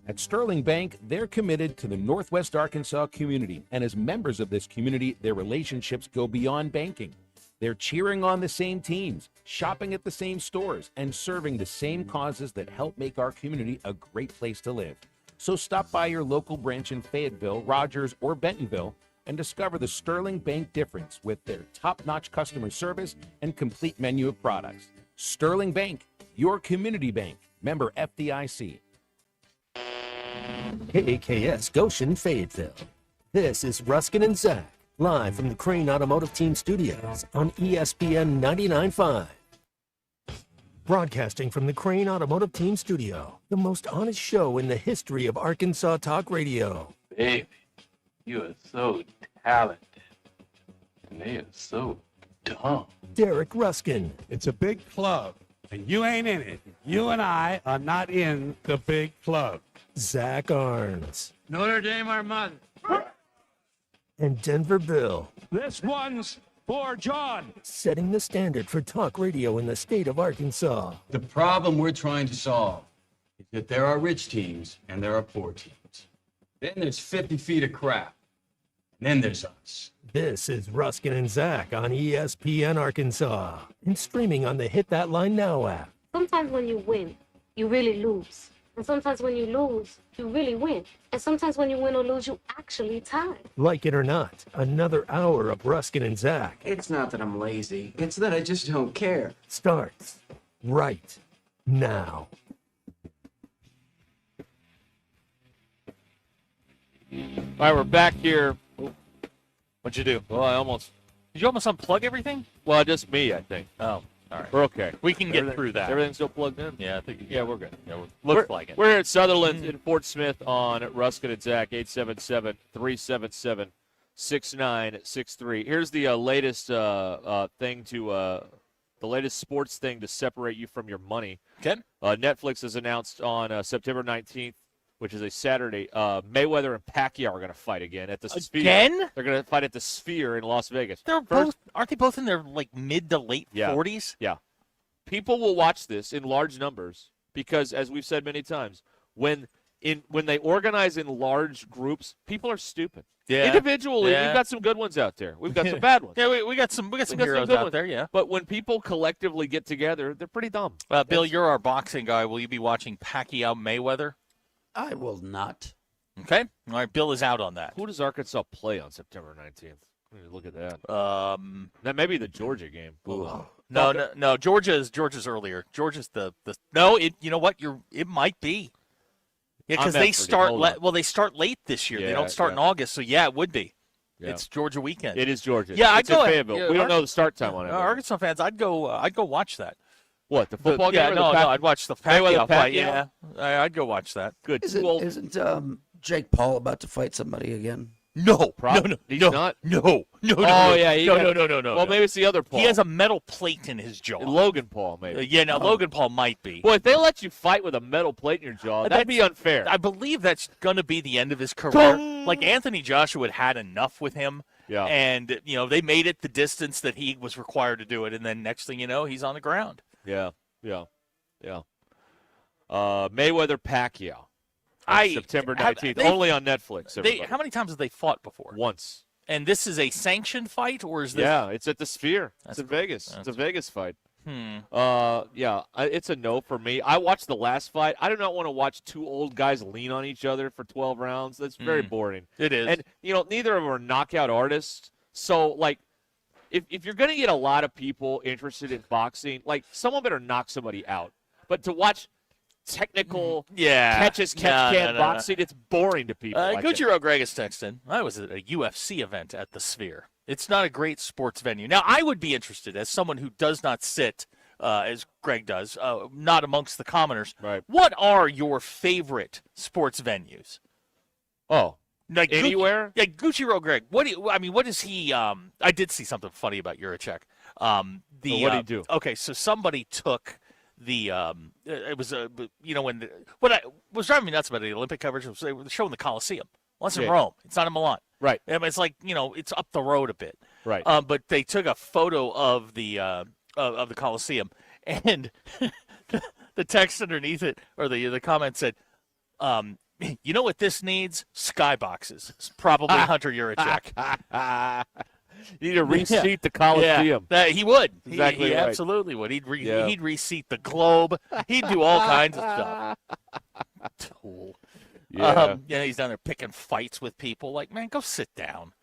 At Sterling Bank, they're committed to the Northwest Arkansas community, and as members of this community, their relationships go beyond banking. They're cheering on the same teams, shopping at the same stores, and serving the same causes that help make our community a great place to live. So stop by your local branch in Fayetteville, Rogers, or Bentonville and discover the Sterling Bank difference with their top-notch customer service and complete menu of products. Sterling Bank, your community bank. Member FDIC. KAKS Goshen, Fayetteville. This is Ruscin and Zach, live from the Crane Automotive Team Studios on ESPN 99.5. Broadcasting from the Crane Automotive Team Studio, the most honest show in the history of Arkansas Talk Radio. Baby, you are so talented, and they are so dumb. Derek Ruscin. It's a big club. and you ain't in it. You and I are not in the big club. Zach Arns Notre Dame Armada. and Denver Bill, This one's for John. setting the standard for talk radio in the state of Arkansas. The problem we're trying to solve is that there are rich teams and there are poor teams. Then there's 50 feet of crap. And then there's us. This is Ruskin and Zach on ESPN Arkansas and streaming on the Hit That Line Now app. Sometimes when you win, you really lose. And sometimes when you lose, you really win. And sometimes when you win or lose, you actually tie. Like it or not, another hour of Ruskin and Zach It's not that I'm lazy. It's that I just don't care. starts right now. All right, we're back here. What'd you do? Well, Did you almost unplug everything? Well, just me, I think. Oh, all right. We're okay. We can get through that. Everything's still plugged in? Yeah, I think. Yeah, we're good. Yeah, looks like it. We're here at Sutherland in Fort Smith on Ruskin and Zach, 877-377-6963. Here's the latest thing the latest sports thing to separate you from your money. Okay. Netflix has announced on September 19th, which is a Saturday, Mayweather and Pacquiao are going to fight again at the Sphere. Again? They're going to fight at the Sphere in Las Vegas. Aren't they both in their like mid to late 40s? Yeah. People will watch this in large numbers because, as we've said many times, when they organize in large groups, people are stupid. Yeah. Individually, Yeah. we've got some good ones out there. We've got some bad ones. Yeah, we got some heroes good out ones. there. Yeah. But when people collectively get together, they're pretty dumb. Bill, you're our boxing guy. Will you be watching Pacquiao Mayweather? I will not. Okay. All right. Bill is out on that. Who does Arkansas play on September 19th? Look at that. That may be the Georgia game. No. Georgia's earlier. Georgia's the no. You know what? It might be. Yeah, because they start. They start late this year. They don't start in August. So yeah, it would be. Yeah. It's Georgia weekend. It is Georgia. Yeah, I'd It's in go. Fayetteville. We don't know the start time on it. Arkansas fans, I'd go watch that. What, the football game? Yeah, no, I'd watch the Pacquiao fight. Yeah, I'd go watch that. Good. Isn't Jake Paul about to fight somebody again? No, He's not. No. Oh yeah. No. Well, maybe it's the other Paul. He has a metal plate in his jaw. Logan Paul, maybe. Logan Paul might be. Boy, if they let you fight with a metal plate in your jaw, that'd be unfair. I believe that's going to be the end of his career. Like Anthony Joshua had enough with him. Yeah. And they made it the distance that he was required to do it, and then next thing you know, he's on the ground. Yeah. Mayweather Pacquiao. September 19th, only on Netflix. How many times have they fought before? Once. And this is a sanctioned fight, or is this? Yeah, it's at the Sphere. It's in Vegas. It's a Vegas fight. It's a no for me. I watched the last fight. I do not want to watch two old guys lean on each other for 12 rounds. That's very boring. It is. And, neither of them are knockout artists. So, if you're going to get a lot of people interested in boxing, someone better knock somebody out. But to watch technical catch-can boxing, it's boring to people. Gaudreau Greg is texting. I was at a UFC event at the Sphere. It's not a great sports venue. Now, I would be interested, as someone who does not sit, as Greg does, not amongst the commoners. Right. What are your favorite sports venues? Oh, like anywhere? Gaudreau Greg. What is he? I did see something funny about Juracek. What did he do? Okay, so somebody took the it was what was driving me nuts about the Olympic coverage was they were showing the Coliseum. Well, it's in Rome. It's not in Milan. Right. It's like it's up the road a bit. Right. But they took a photo of the Coliseum, and the text underneath it or the comment said, "You know what this needs? Skyboxes." It's probably Hunter Juracek. You need to reseat the Coliseum. Yeah, he would. Exactly he right. absolutely would. He'd reseat the globe. He'd do all kinds of stuff. Tool. Yeah. He's down there picking fights with people. Like, man, go sit down.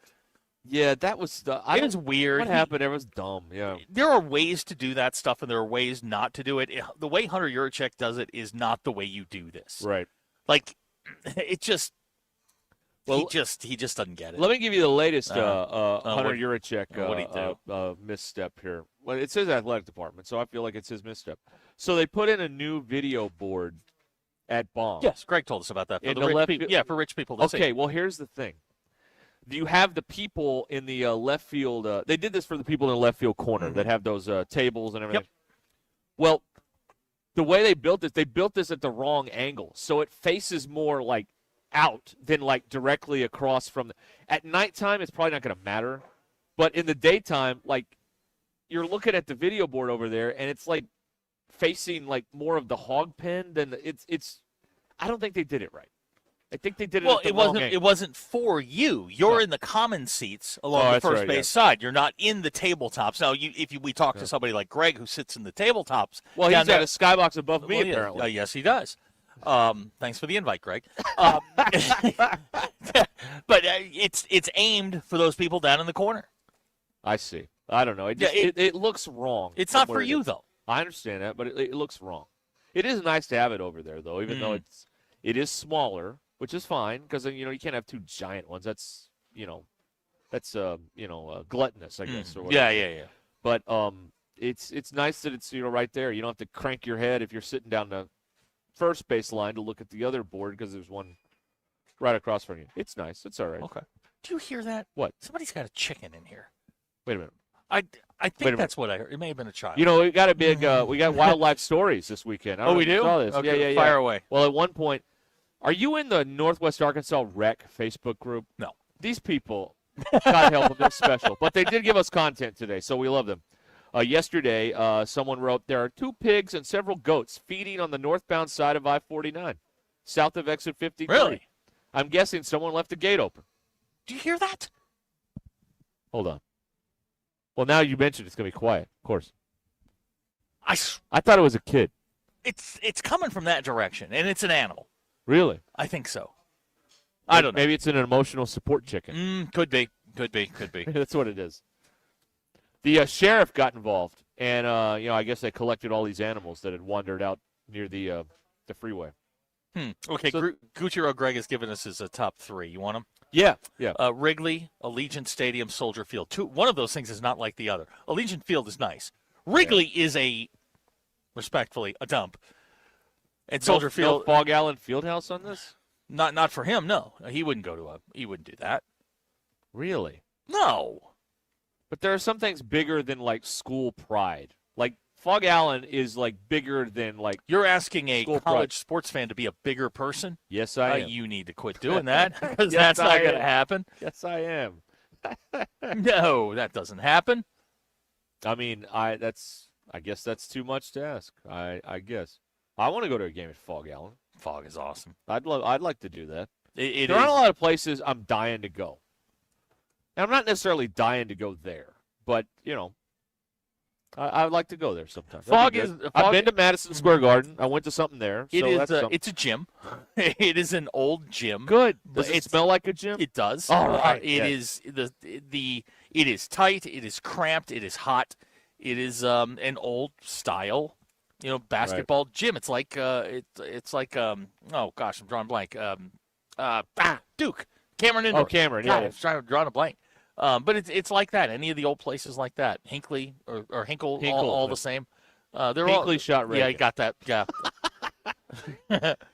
Yeah, that was it was weird. What happened? It was dumb. Yeah. There are ways to do that stuff, and there are ways not to do it. The way Hunter Juracek does it is not the way you do this. Right. Like, it just. Well, he just doesn't get it. Let me give you the latest Hunter what Juracek misstep here. Well, it's his athletic department, so I feel like it's his misstep. So they put in a new video board at Baum. Yes, Greg told us about that. For rich people. For rich people to see. Okay, well, here's the thing. You have the people in the left field. They did this for the people in the left field corner that have those tables and everything. Yep. Well, the way they built this at the wrong angle. So it faces more like out than like directly across from at nighttime, it's probably not going to matter. But in the daytime, like you're looking at the video board over there and it's like facing like more of the hog pen than it's I don't think they did it right. I think they did it. Well, at the wrong angle. it wasn't for you. You're in the common seats along the first base side. You're not in the tabletops. Now, we talk to somebody like Greg who sits in the tabletops. Well, he's got a skybox above me, yeah. apparently. Yes, he does. Thanks for the invite, Greg. But it's aimed for those people down in the corner. I see. I don't know. It looks wrong. It's not for you, though. I understand that, but it looks wrong. It is nice to have it over there, though, even though it is smaller, which is fine because you can't have two giant ones. That's gluttonous, I guess. Or whatever. Yeah. But it's nice that it's right there. You don't have to crank your head if you're sitting down the first base line to look at the other board because there's one right across from you. It's nice. It's all right. Okay. Do you hear that? What? Somebody's got a chicken in here. Wait a minute. I think that's what I heard. It may have been a child. We got a big we got wildlife stories this weekend. I don't know we if you do? saw this. Okay, Yeah. fire away. Well, at one point, are you in the Northwest Arkansas Rec Facebook group? No. These people, God help them, they're special. But they did give us content today, so we love them. Yesterday, someone wrote, there are 2 pigs and several goats feeding on the northbound side of I-49, south of exit 53. Really? I'm guessing someone left the gate open. Do you hear that? Hold on. Well, now you mentioned it's going to be quiet, of course. I thought it was a kid. It's coming from that direction, and it's an animal. Really? I think so. I don't know. Maybe it's an emotional support chicken. Could be. That's what it is. The sheriff got involved, and I guess they collected all these animals that had wandered out near the freeway. Okay, So- Gutierrez Greg has given us his top 3. You want them? Yeah. Wrigley, Allegiant Stadium, Soldier Field. One of those things is not like the other. Allegiant Field is nice. Wrigley is respectfully, a dump. And Soldier Field. No Fog Allen Fieldhouse on this? Not for him. No, he wouldn't he wouldn't do that. Really? No. But there are some things bigger than like school pride. Like Fog Allen is like bigger than like. You're asking a school college pride. sports fan to be a bigger person? Yes, I am. You need to quit doing that because Yes, that's not I going to am. happen. Yes, I am. No, that doesn't happen. I mean, I guess that's too much to ask. I guess I want to go to a game at Fog Allen. Fog is awesome. I'd like to do that. There aren't a lot of places I'm dying to go. And I'm not necessarily dying to go there, but I would like to go there sometime. I've been to Madison Square Garden. I went to something there. It's a gym. It is an old gym. Good. Does it smell like a gym? It does. All right. It is it is tight. It is cramped. It is hot. It is an old style, basketball gym. It's like it's like oh gosh, I'm drawing a blank. Duke Cameron Indoor. Oh, Cameron. God, Yeah. I'm drawing a blank. But it's like that. Any of the old places like that, Hinckley or Hinkle, all the same. They're Hinckley all shot Yeah, Reagan. you got that. Yeah.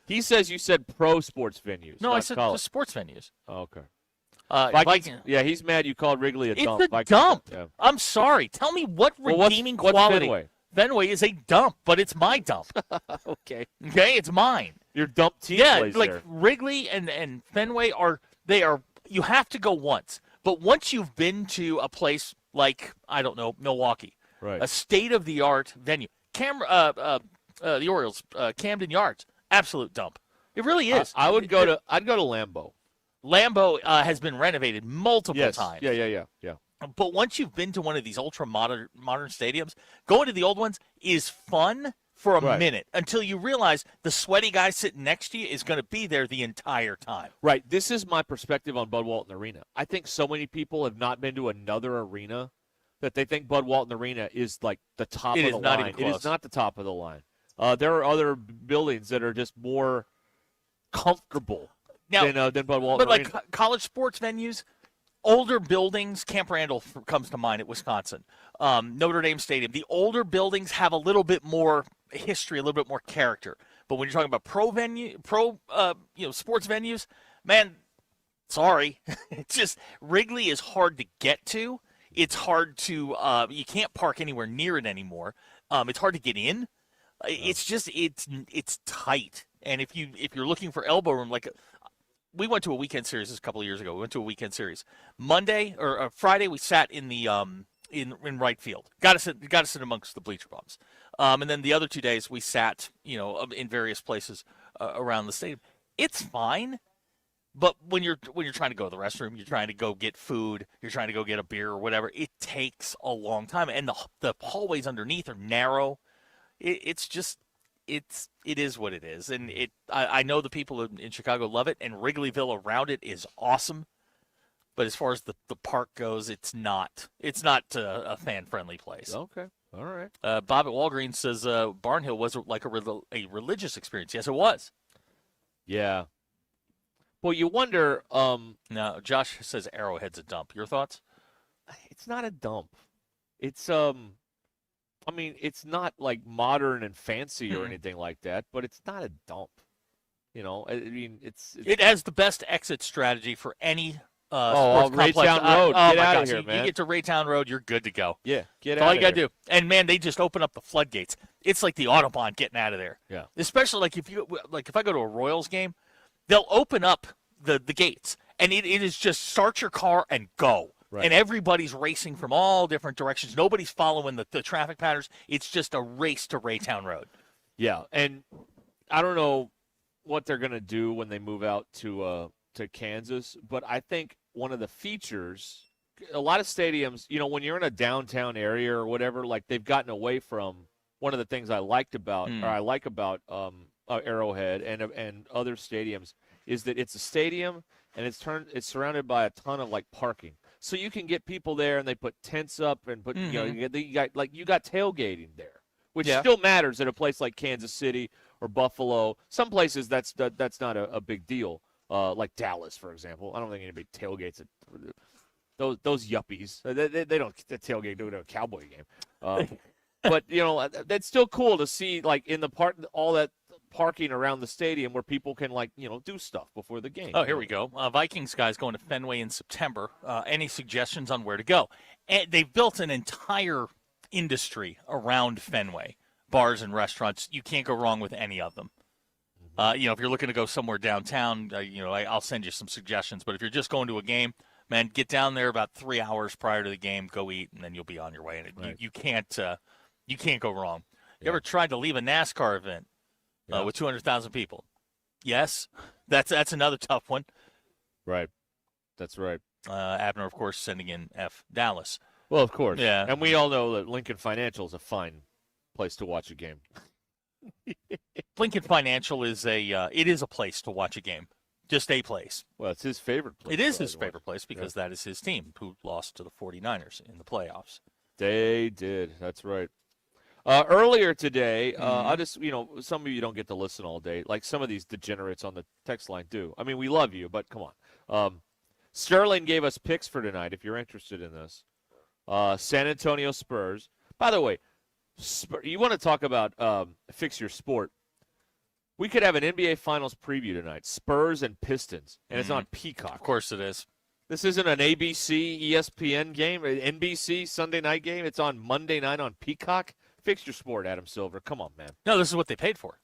He says you said pro sports venues. No, not I said college. just sports venues. Oh, okay. Vikings. Yeah, he's mad you called Wrigley a It's dump. a Vikings- dump. Yeah. I'm sorry. Tell me what Well, what's redeeming Fenway? quality. Fenway is a dump, but it's my dump. Okay. Okay, it's mine. Your dump team Yeah, plays like there. Wrigley and Fenway are you have to go once. But once you've been to a place like, I don't know, Milwaukee, right. a state-of-the-art venue, the Orioles, Camden Yards, absolute dump. It really is. I'd go to Lambeau. Lambeau has been renovated multiple times. Yeah. But once you've been to one of these ultra-modern stadiums, going to the old ones is fun for a minute until you realize the sweaty guy sitting next to you is going to be there the entire time. Right. This is my perspective on Bud Walton Arena. I think so many people have not been to another arena that they think Bud Walton Arena is like the top of the line. It is not even close. It is not the top of the line. There are other buildings that are just more comfortable than Bud Walton Arena. But like college sports venues, older buildings, Camp Randall comes to mind at Wisconsin, Notre Dame Stadium. The older buildings have a little bit more history, a little bit more character. But when you're talking about sports venues, man, sorry, it's just Wrigley is hard to get to. It's hard to you can't park anywhere near it anymore. It's hard to get in. It's just it's tight, and if you're looking for elbow room, like we went to a weekend series this a couple of years ago. We went to a weekend series. Monday or Friday, we sat in the in right field. Got to sit amongst the bleacher bums. And then the other 2 days we sat, in various places around the stadium. It's fine, but when you're trying to go to the restroom, you're trying to go get food, you're trying to go get a beer or whatever, it takes a long time. And the hallways underneath are narrow. It is what it is, and I know the people in Chicago love it, and Wrigleyville around it is awesome. But as far as the park goes, it's not a fan friendly place. Okay, all right. Bob at Walgreens says Barnhill was like a religious experience. Yes, it was. Yeah. Well, you wonder. No, Josh says Arrowhead's a dump. Your thoughts? It's not a dump. It's I mean, it's not like modern and fancy or anything like that, but it's not a dump. I mean, it has the best exit strategy for any sports complex. Raytown Road. Oh Get my out gosh, of here, man. You get to Raytown Road, you're good to go. Yeah, get That's out all of you got to here. do. And man, they just open up the floodgates. It's like the Autobahn getting out of there. Yeah. Especially if I go to a Royals game, they'll open up the gates, and it is just start your car and go. Right. And everybody's racing from all different directions. Nobody's following the traffic patterns. It's just a race to Raytown Road. Yeah, and I don't know what they're going to do when they move out to Kansas, but I think one of the features, a lot of stadiums, when you're in a downtown area or whatever, like they've gotten away from one of the things I like about Arrowhead and other stadiums is that it's a stadium and it's surrounded by a ton of like parking. So you can get people there, and they put tents up and put you got tailgating there, which still matters at a place like Kansas City or Buffalo. Some places that's not a big deal, like Dallas, for example. I don't think anybody tailgates at those yuppies. They don't tailgate to a Cowboy game. But that's still cool to see, like in the park, all that parking around the stadium where people can do stuff before the game. Oh, here we go. Vikings guys going to Fenway in September. Any suggestions on where to go? And they've built an entire industry around Fenway, bars and restaurants. You can't go wrong with any of them. If you're looking to go somewhere downtown, I'll send you some suggestions. But if you're just going to a game, man, get down there about 3 hours prior to the game, go eat, and then you'll be on your way. And you can't go wrong. You ever tried to leave a NASCAR event with 200,000 people? Yes, that's another tough one. Right, that's right. Abner, of course, sending in F. Dallas. Well, of course. Yeah, and we all know that Lincoln Financial is a fine place to watch a game. Lincoln Financial is a place to watch a game. Just a place. Well, it's his favorite place. It is his favorite place because that is his team who lost to the 49ers in the playoffs. They did. That's right. Earlier today, I just, some of you don't get to listen all day. Like some of these degenerates on the text line do. I mean, we love you, but come on. Sterling gave us picks for tonight, if you're interested in this. San Antonio Spurs. By the way, you want to talk about fix your sport. We could have an NBA Finals preview tonight, Spurs and Pistons, and it's on Peacock. Of course it is. This isn't an ABC, ESPN game, an NBC Sunday night game. It's on Monday night on Peacock. Fix your sport, Adam Silver. Come on, man. No, this is what they paid for.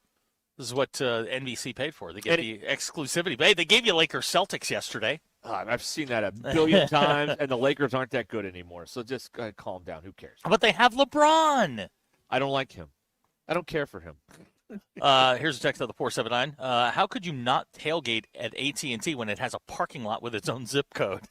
This is what NBC paid for. They get the exclusivity. Hey, they gave you Lakers Celtics yesterday. I've seen that a billion times, and the Lakers aren't that good anymore. So just calm down. Who cares? But they have LeBron. I don't like him. I don't care for him. Here's a text of the 479. How could you not tailgate at AT&T when it has a parking lot with its own zip code?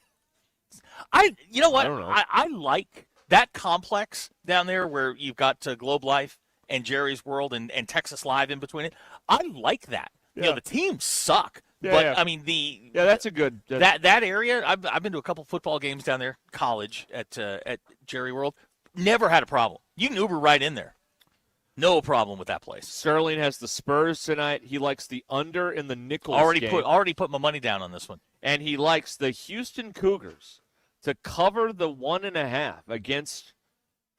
You know what? I don't know. I like that complex down there where you've got Globe Life and Jerry's World and Texas Live in between it. I like that. Yeah. The teams suck. Yeah, but, yeah. I mean, that's a good... That area, I've been to a couple football games down there, college, at Jerry World. Never had a problem. You can Uber right in there. No problem with that place. Sterling has the Spurs tonight. He likes the under in the Nichols game. Already put my money down on this one. And he likes the Houston Cougars to cover the 1.5 against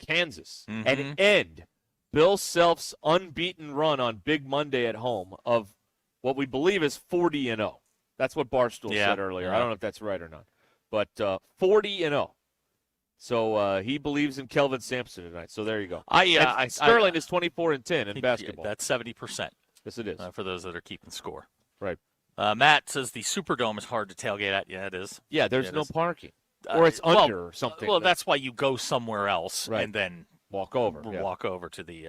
Kansas and end Bill Self's unbeaten run on Big Monday at home of what we believe is 40-0. That's what Barstool said earlier. I don't know if that's right or not. But 40-0. So he believes in Kelvin Sampson tonight. So there you go. Sterling is 24-10 in basketball. That's 70%. Yes, it is. For those that are keeping score. Right. Matt says the Superdome is hard to tailgate at. Yeah, it is. Yeah, there's no parking. Or it's under or something. Well, that's why you go somewhere else and then walk over. Walk over to the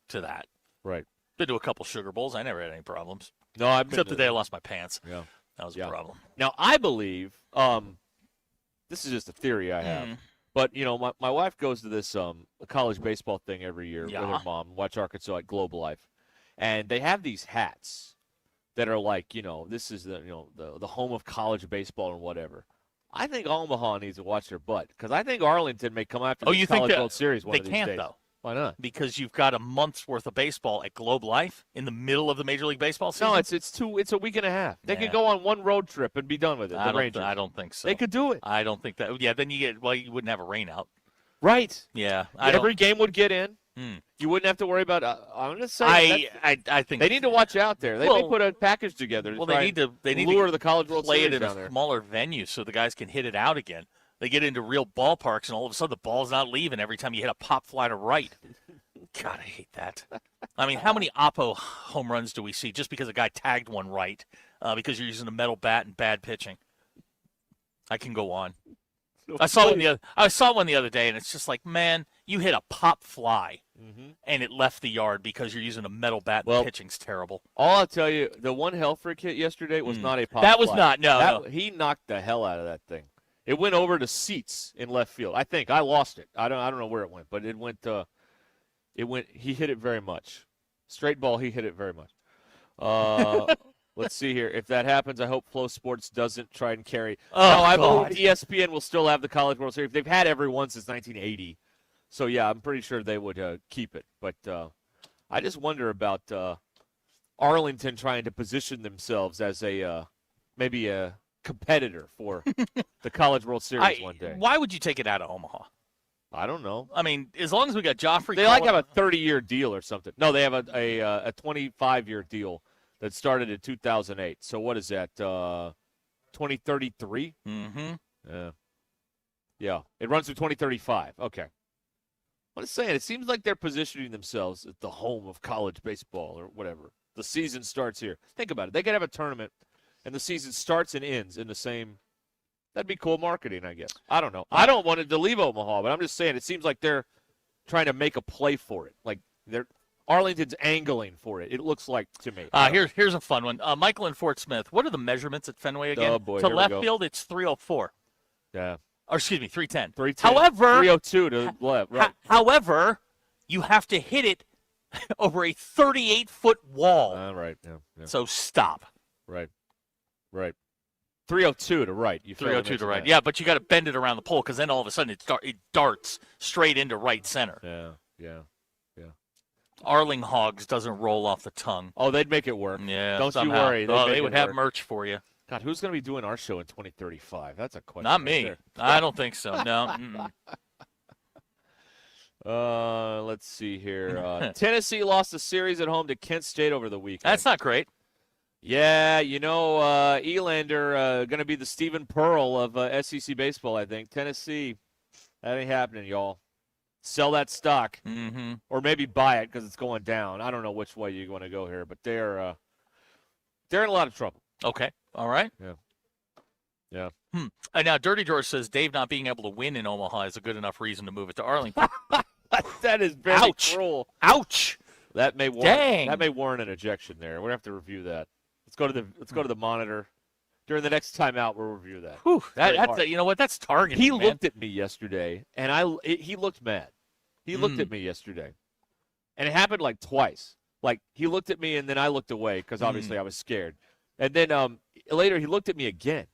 to that. Right. Been to a couple Sugar Bowls. I never had any problems. No, I've except the day I lost my pants. Yeah. That was a problem. Now, I believe, this is just a theory I have, but, my wife goes to this college baseball thing every year with her mom, watch Arkansas at Globe Life, and they have these hats that are like, this is the home of college baseball and whatever. I think Omaha needs to watch their butt because I think Arlington may come after the College World Series one of these days. They can't, though. Why not? Because you've got a month's worth of baseball at Globe Life in the middle of the Major League Baseball season. No, it's a week and a half. They could go on one road trip and be done with it. I don't think so. They could do it. I don't think that. Yeah, then you wouldn't have a rain out. Right. Yeah. Every game would get in. You wouldn't have to worry about. I'm just saying. I think they need to watch out there. They may put a package together. They need to lure the College World play Series it in down there. a smaller venue so the guys can hit it out again. They get into real ballparks and all of a sudden the ball's not leaving every time you hit a pop fly to right. God, I hate that. I mean, how many Oppo home runs do we see just because a guy tagged one right because you're using a metal bat and bad pitching? I can go on. I saw one the other day, and it's just like, man, you hit a pop fly, and it left the yard because you're using a metal bat and pitching's terrible. All I'll tell you, the one Helfrich hit yesterday was not a pop That was fly. not, no. He knocked the hell out of that thing. It went over to seats in left field. I think I lost it. I don't know where it went, but it went. He hit it very much. Straight ball. He hit it very much. Let's see here. If that happens, I hope Flow Sports doesn't try and carry. I believe ESPN will still have the College World Series. They've had every one since 1980. So yeah, I'm pretty sure they would keep it. But I just wonder about Arlington trying to position themselves as maybe a competitor for the College World Series one day. Why would you take it out of Omaha? I don't know. I mean, as long as we got Joffrey. They have a 30-year deal or something. No, they have a 25-year deal that started in 2008. So what is that, 2033? Mm-hmm. Yeah. It runs through 2035. Okay. I'm just saying, it seems like they're positioning themselves at the home of college baseball or whatever. The season starts here. Think about it. They could have a tournament, and the season starts and ends in the same. That'd be cool marketing, I guess. I don't know. I don't want it to leave Omaha, but I'm just saying it seems like they're trying to make a play for it. Like Arlington's angling for it. It looks like to me. Here's a fun one. Michael in Fort Smith. What are the measurements at Fenway again? Oh boy, to left field, it's 304. Yeah. Or excuse me, 310. 310. However, 302 to left. Right. However, you have to hit it over a 38-foot wall. Right. Yeah. So stop. Right. 302 to right. 302 to right. Yeah, but you got to bend it around the pole because then all of a sudden it darts straight into right center. Yeah. Arling Hogs doesn't roll off the tongue. Oh, they'd make it work. Yeah, don't somehow. you worry. They would have merch for you. God, who's going to be doing our show in 2035? That's a question. Not me. I don't think so. No. Let's see here. Tennessee lost a series at home to Kent State over the weekend. That's not great. Yeah, Elander going to be the Stephen Pearl of SEC baseball, I think. Tennessee, that ain't happening, y'all. Sell that stock, or maybe buy it because it's going down. I don't know which way you're going to go here, but they're in a lot of trouble. Okay, all right. Yeah. And now Dirty George says Dave not being able to win in Omaha is a good enough reason to move it to Arlington. That is very cruel. Ouch. That may warrant an ejection there. We're gonna have to review that. Let's go to the monitor. During the next timeout, we'll review that. Whew, you know what? That's targeting. He looked at me yesterday, and he looked mad. He looked at me yesterday, and it happened like twice. Like he looked at me, and then I looked away because obviously I was scared. And then later he looked at me again.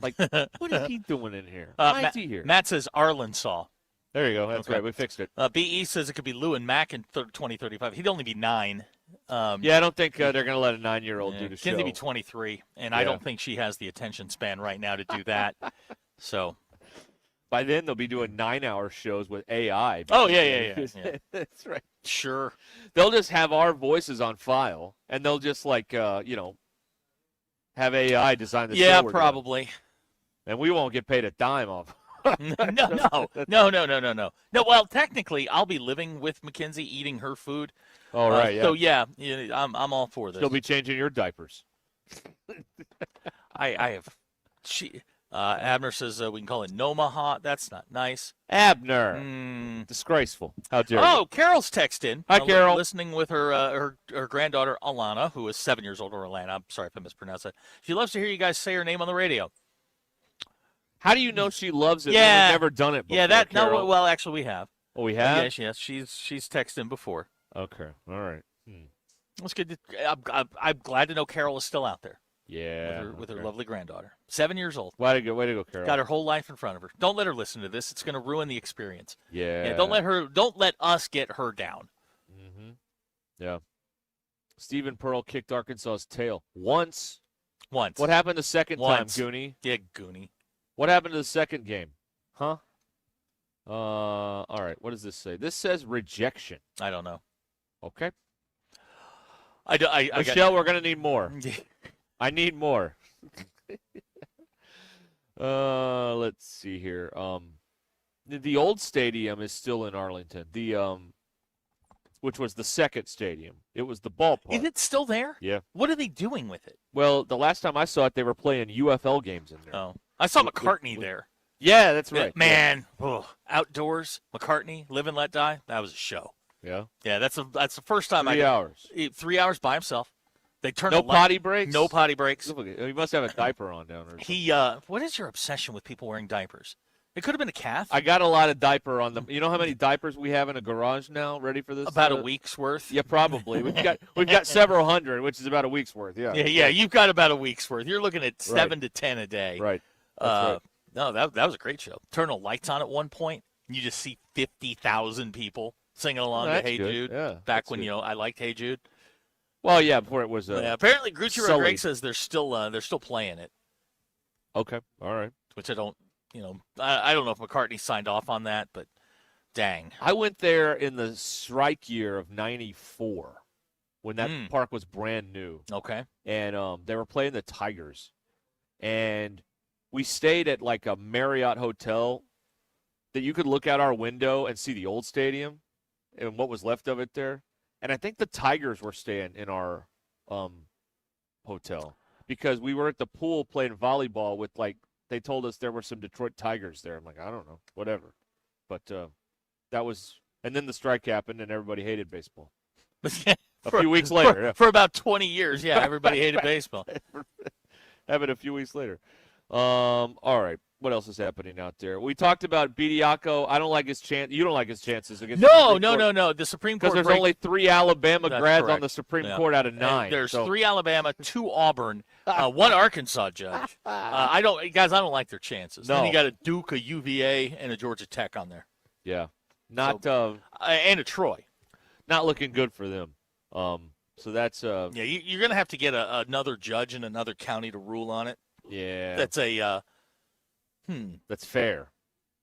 Like, what is he doing in here? Why is he here? Matt says Arlensaw. There you go. That's right. We fixed it. BE says it could be Lou and Mack in 2035. He'd only be 9. I don't think they're going to let a 9-year-old do the show. Kinsey be 23, and I don't think she has the attention span right now to do that. So by then they'll be doing 9-hour shows with AI. Oh yeah. That's right. Sure. They'll just have our voices on file, and they'll just have AI design the show. Yeah, probably. And we won't get paid a dime off No. Well, technically, I'll be living with Mackenzie, eating her food. All right. So yeah, I'm all for this. She'll be changing your diapers. I have. Abner says we can call it Nomaha. That's not nice. Abner. Disgraceful. How dare you? Oh, Carol's text in. Hi, Carol. Listening with her granddaughter, Alana, who is 7 years old, or Alana. I'm sorry if I mispronounced that. She loves to hear you guys say her name on the radio. How do you know she loves it? Yeah. We've never done it before, Carol. Well, actually, we have. Oh, we have? Yes. She's texted before. Okay. All right. That's good. I'm glad to know Carol is still out there. Yeah. With her lovely granddaughter. 7 years old. Way to go, Carol. Got her whole life in front of her. Don't let her listen to this. It's going to ruin the experience. Yeah. Don't let us get her down. Mm-hmm. Yeah. Stephen Pearl kicked Arkansas's tail once. What happened the second time, Goonie? Yeah, Goonie. What happened to the second game? Huh? All right. What does this say? This says rejection. I don't know. Okay. Michelle, we're going to need more. I need more. Let's see here. The old stadium is still in Arlington. Which was the second stadium. It was the ballpark. Is it still there? Yeah. What are they doing with it? Well, the last time I saw it, they were playing UFL games in there. Oh, I saw McCartney there. Yeah, that's right. Man, outdoors, McCartney, Live and Let Die. That was a show. Yeah. Yeah, that's the first time 3 hours. 3 hours by himself. They turned no potty breaks. No potty breaks. He must have a diaper on down there. He. What is your obsession with people wearing diapers? It could have been a calf. I got a lot of diaper on them. You know how many diapers we have in a garage now, ready for this? About a week's worth. Yeah, probably. We've got several hundred, which is about a week's worth. Yeah. Yeah. You've got about a week's worth. You're looking at 7 to 10 a day. Right. That's right. No, that was a great show. Turn the lights on at one point, and you just see 50,000 people singing along to Hey good. Jude. Yeah, back when I liked Hey Jude. Well, yeah, before it was. Apparently, Gucci Rodriguez says they're still playing it. Okay, all right. Which I don't, I don't know if McCartney signed off on that, but dang. I went there in the strike year of '94 when that park was brand new. Okay. And they were playing the Tigers, and we stayed at like a Marriott hotel that you could look out our window and see the old stadium and what was left of it there. And I think the Tigers were staying in our hotel because we were at the pool playing volleyball with, they told us there were some Detroit Tigers there. I'm like, I don't know, whatever. But that was – and then the strike happened and everybody hated baseball. A few weeks later. For about 20 years, everybody hated baseball. Happened a few weeks later. All right. What else is happening out there? We talked about Bediako. I don't like his chance. You don't like his chances against No. The Supreme Court. Because there's only 3 Alabama grads correct. on the Supreme Court out of 9. And there's 3 Alabama, 2 Auburn, 1 Arkansas judge. I don't like their chances. No. Then you got a Duke, a UVA, and a Georgia Tech on there. Yeah. Not and a Troy. Not looking good for them. So that's you're going to have to get another judge in another county to rule on it. Yeah. That's a That's fair.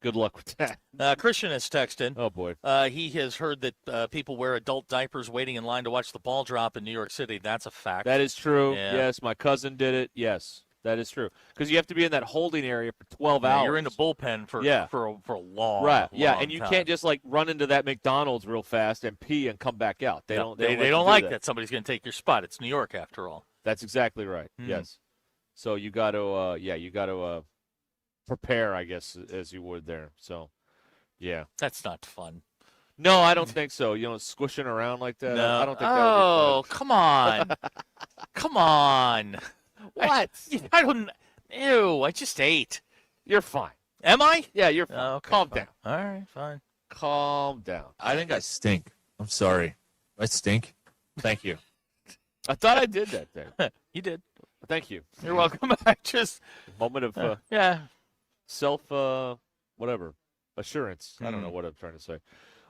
Good luck with that. Christian has texted. Oh, boy. He has heard that people wear adult diapers waiting in line to watch the ball drop in New York City. That's a fact. That is true. Yeah. Yes, my cousin did it. Yes, that is true. Because you have to be in that holding area for 12 hours. You're in the bullpen for a long right. Yeah, and you time. can't just run into that McDonald's real fast and pee and come back out. They don't like that. Somebody's going to take your spot. It's New York after all. That's exactly right. Yes. So you got to prepare, I guess, as you would there. So, yeah. That's not fun. No, I don't think so. Squishing around like that. No. I don't think that would be fun. Come on. Come on. What? I don't. Ew, I just ate. You're fine. Am I? Yeah, you're fine. Okay, Calm fine. down. All right, fine. Calm down. I think I stink. I'm sorry. I stink. Thank you. I thought I did that there. You did. Thank you. You're welcome. I just moment of self whatever assurance. I don't know what I'm trying to say.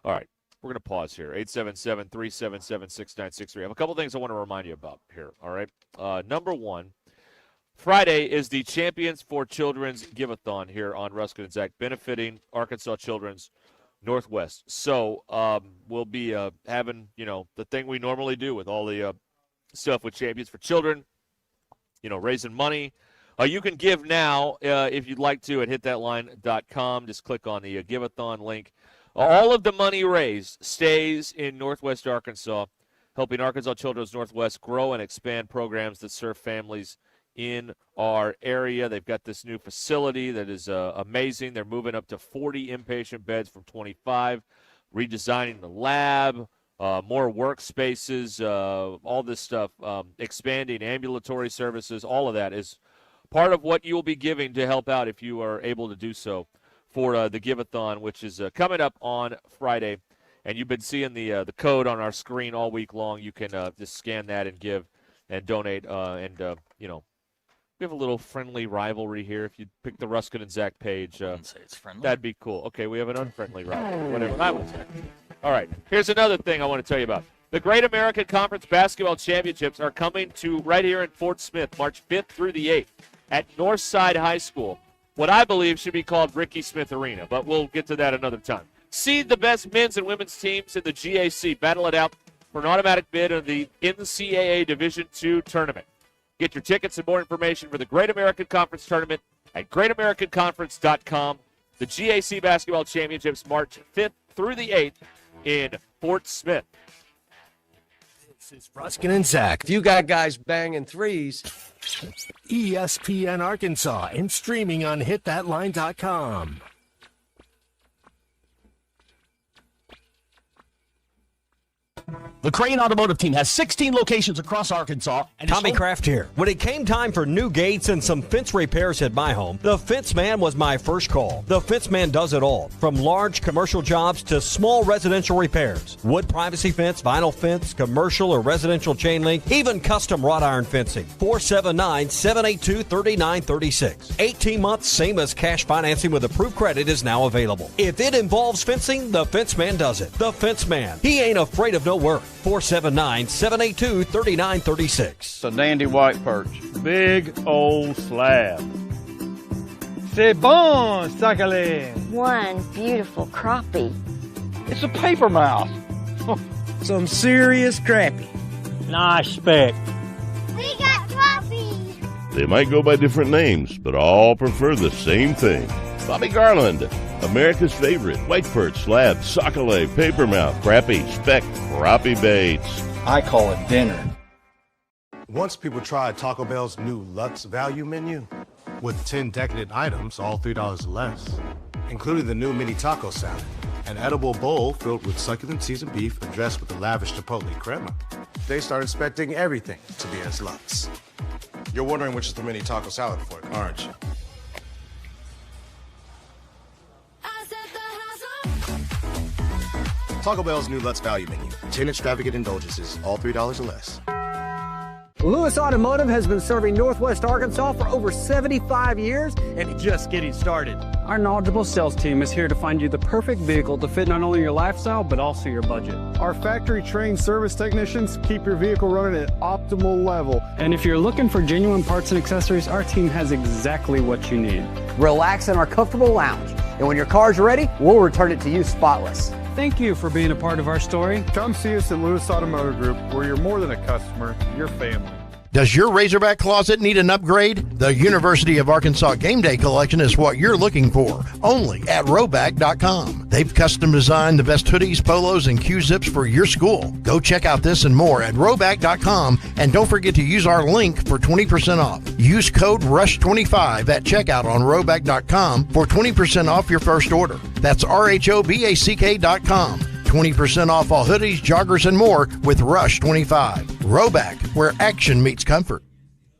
All right, we're gonna pause here. 877-377-6963. I have a couple things I want to remind you about here. All right. Number one, Friday is the Champions for Children's Give-a-thon here on Ruscin and Zach, benefiting Arkansas Children's Northwest. So we'll be having the thing we normally do with all the stuff with Champions for Children. Raising money You can give now if you'd like to at hitthatline.com. Just click on the Give-a-thon link. All of the money raised stays in Northwest Arkansas, helping Arkansas Children's Northwest grow and expand programs that serve families in our area. They've got this new facility that is amazing. They're moving up to 40 inpatient beds from 25, redesigning the lab, more workspaces, all this stuff, expanding ambulatory services. All of that is part of what you will be giving to help out if you are able to do so for the Give-a-thon, which is coming up on Friday. And you've been seeing the code on our screen all week long. You can just scan that and give and donate. We have a little friendly rivalry here. If you pick the Ruscin and Zach page, I wouldn't say it's friendly. That'd be cool. Okay, we have an unfriendly rivalry. Whatever that was. All right, here's another thing I want to tell you about. The Great American Conference Basketball Championships are coming to right here in Fort Smith, March 5th through the 8th at Northside High School, what I believe should be called Ricky Smith Arena, but we'll get to that another time. Seed the best men's and women's teams in the GAC. Battle it out for an automatic bid of the NCAA Division II tournament. Get your tickets and more information for the Great American Conference Tournament at greatamericanconference.com. The GAC Basketball Championships March 5th through the 8th in Fort Smith. This is Ruscin and Zach. If you got guys banging threes. ESPN Arkansas and streaming on hitthatline.com. The Crane Automotive Team has 16 locations across Arkansas. And Tommy Kraft here. When it came time for new gates and some fence repairs at my home, the Fence Man was my first call. The Fence Man does it all, from large commercial jobs to small residential repairs. Wood privacy fence, vinyl fence, commercial or residential chain link, even custom wrought iron fencing. 479-782-3936. 18 months, same as cash financing with approved credit is now available. If it involves fencing, the Fence Man does it. The Fence Man. He ain't afraid of no work. 479-782-3936. It's a dandy white perch. Big old slab. C'est bon, sacale. One beautiful crappie. It's a paper mouth. Some serious crappie. Nice speck. We got crappies. They might go by different names, but all prefer the same thing. Bobby Garland, America's favorite white perch, slab, sockeye, papermouth, crappie, speck, crappie baits. I call it dinner. Once people tried Taco Bell's new Lux value menu with 10 decadent items, all $3 or less, including the new mini taco salad, an edible bowl filled with succulent seasoned beef and dressed with a lavish chipotle crema, they started expecting everything to be as Lux. You're wondering which is the mini taco salad for, aren't you? Taco Bell's new Lux value menu. 10 extravagant indulgences, all $3 or less. Lewis Automotive has been serving Northwest Arkansas for over 75 years and it's just getting started. Our knowledgeable sales team is here to find you the perfect vehicle to fit not only your lifestyle, but also your budget. Our factory-trained service technicians keep your vehicle running at optimal level. And if you're looking for genuine parts and accessories, our team has exactly what you need. Relax in our comfortable lounge. And when your car's ready, we'll return it to you spotless. Thank you for being a part of our story. Come see us at Lewis Automotive Group, where you're more than a customer, you're family. Does your Razorback closet need an upgrade? The University of Arkansas Game Day Collection is what you're looking for, only at Razorback.com. They've custom designed the best hoodies, polos, and Q-zips for your school. Go check out this and more at Razorback.com, and don't forget to use our link for 20% off. Use code RUSH25 at checkout on Razorback.com for 20% off your first order. That's RHOBACK.com. 20% off all hoodies, joggers, and more with Rush 25. Razorback, where action meets comfort.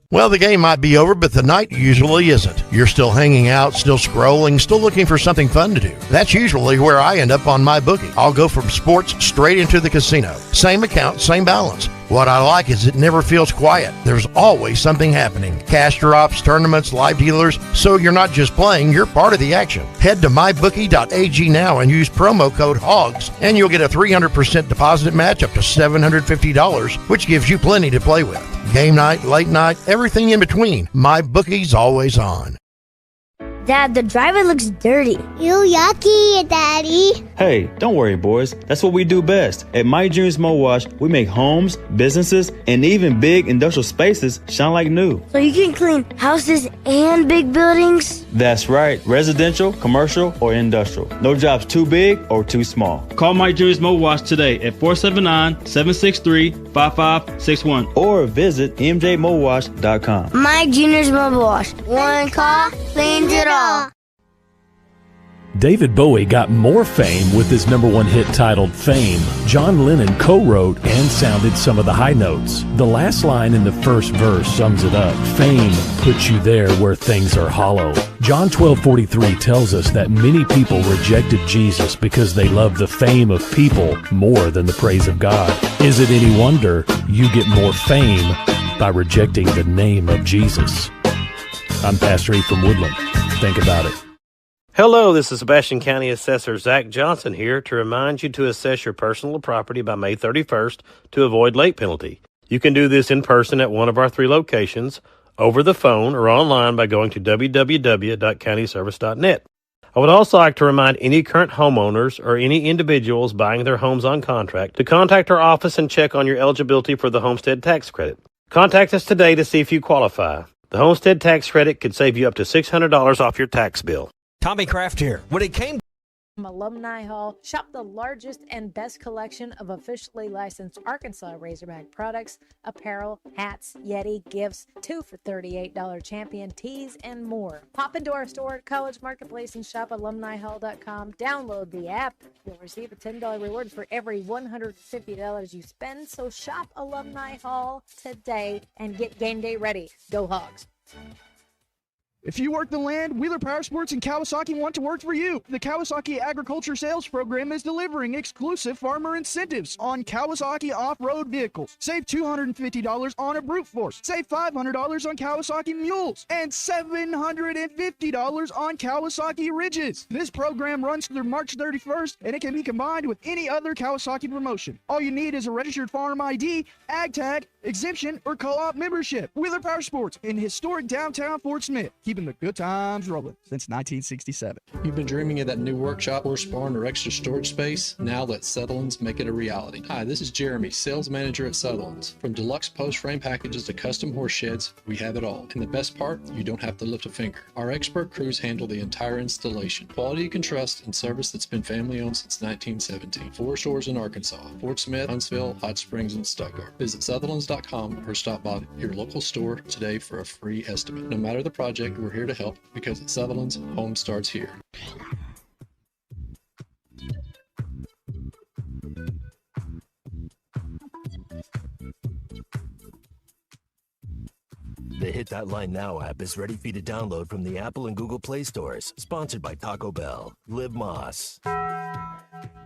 Well, the game might be over, but the night usually isn't. You're still hanging out, still scrolling, still looking for something fun to do. That's usually where I end up on my bookie. I'll go from sports straight into the casino. Same account, same balance. What I like is it never feels quiet. There's always something happening. Cash drops, tournaments, live dealers. So you're not just playing, you're part of the action. Head to mybookie.ag now and use promo code HOGS, and you'll get a 300% deposit match up to $750, which gives you plenty to play with. Game night, late night, everything in between. MyBookie's always on. Dad, the driver looks dirty. You yucky, Daddy. Hey, don't worry, boys. That's what we do best. At Mike Jr.'s Mo Wash, we make homes, businesses, and even big industrial spaces shine like new. So you can clean houses and big buildings? That's right. Residential, commercial, or industrial. No job's too big or too small. Call Mike Jr.'s Mo Wash today at 479-763-5561 or visit mjmowash.com. Mike Jr.'s Mobile Wash. One call cleans it all. David Bowie got more fame with his #1 hit titled Fame. John Lennon co-wrote and sounded some of the high notes. The last line in the first verse sums it up. Fame puts you there where things are hollow. John 12:43 tells us that many people rejected Jesus because they loved the fame of people more than the praise of God. Is it any wonder you get more fame by rejecting the name of Jesus? I'm Pastor E from Woodland. Think about it. Hello, this is Sebastian County Assessor Zach Johnson here to remind you to assess your personal property by May 31st to avoid late penalty. You can do this in person at one of our 3 locations, over the phone, or online by going to www.countyservice.net. I would also like to remind any current homeowners or any individuals buying their homes on contract to contact our office and check on your eligibility for the homestead tax credit. Contact us today to see if you qualify. The homestead tax credit could save you up to $600 off your tax bill. Tommy Kraft here. When it came From Alumni Hall, shop the largest and best collection of officially licensed Arkansas Razorback products, apparel, hats, Yeti, gifts, 2 for $38 champion tees, and more. Pop into our store at College Marketplace and shop alumnihall.com. Download the app. You'll receive a $10 reward for every $150 you spend, so shop Alumni Hall today and get game day ready. Go Hogs! If you work the land, Wheeler Power Sports and Kawasaki want to work for you. The Kawasaki Agriculture Sales Program is delivering exclusive farmer incentives on Kawasaki off-road vehicles. Save $250 on a brute force. Save $500 on Kawasaki mules. And $750 on Kawasaki Ridges. This program runs through March 31st, and it can be combined with any other Kawasaki promotion. All you need is a registered farm ID, ag tag, exemption, or co-op membership. Wheeler Power Sports in historic downtown Fort Smith. Keeping the good times rolling since 1967. You've been dreaming of that new workshop, horse barn, or extra storage space? Now let Sutherland's make it a reality. Hi, this is Jeremy, sales manager at Sutherland's. From deluxe post frame packages to custom horse sheds, we have it all. And the best part, you don't have to lift a finger. Our expert crews handle the entire installation. Quality you can trust and service that's been family owned since 1917. 4 stores in Arkansas: Fort Smith, Huntsville, Hot Springs, and Stuttgart. Visit Sutherlands.com or stop by your local store today for a free estimate. No matter the project, we're here to help, because at Sutherland's, home starts here. The Hit That Line Now app is ready for you to download from the Apple and Google Play stores. Sponsored by Taco Bell. Live Moss.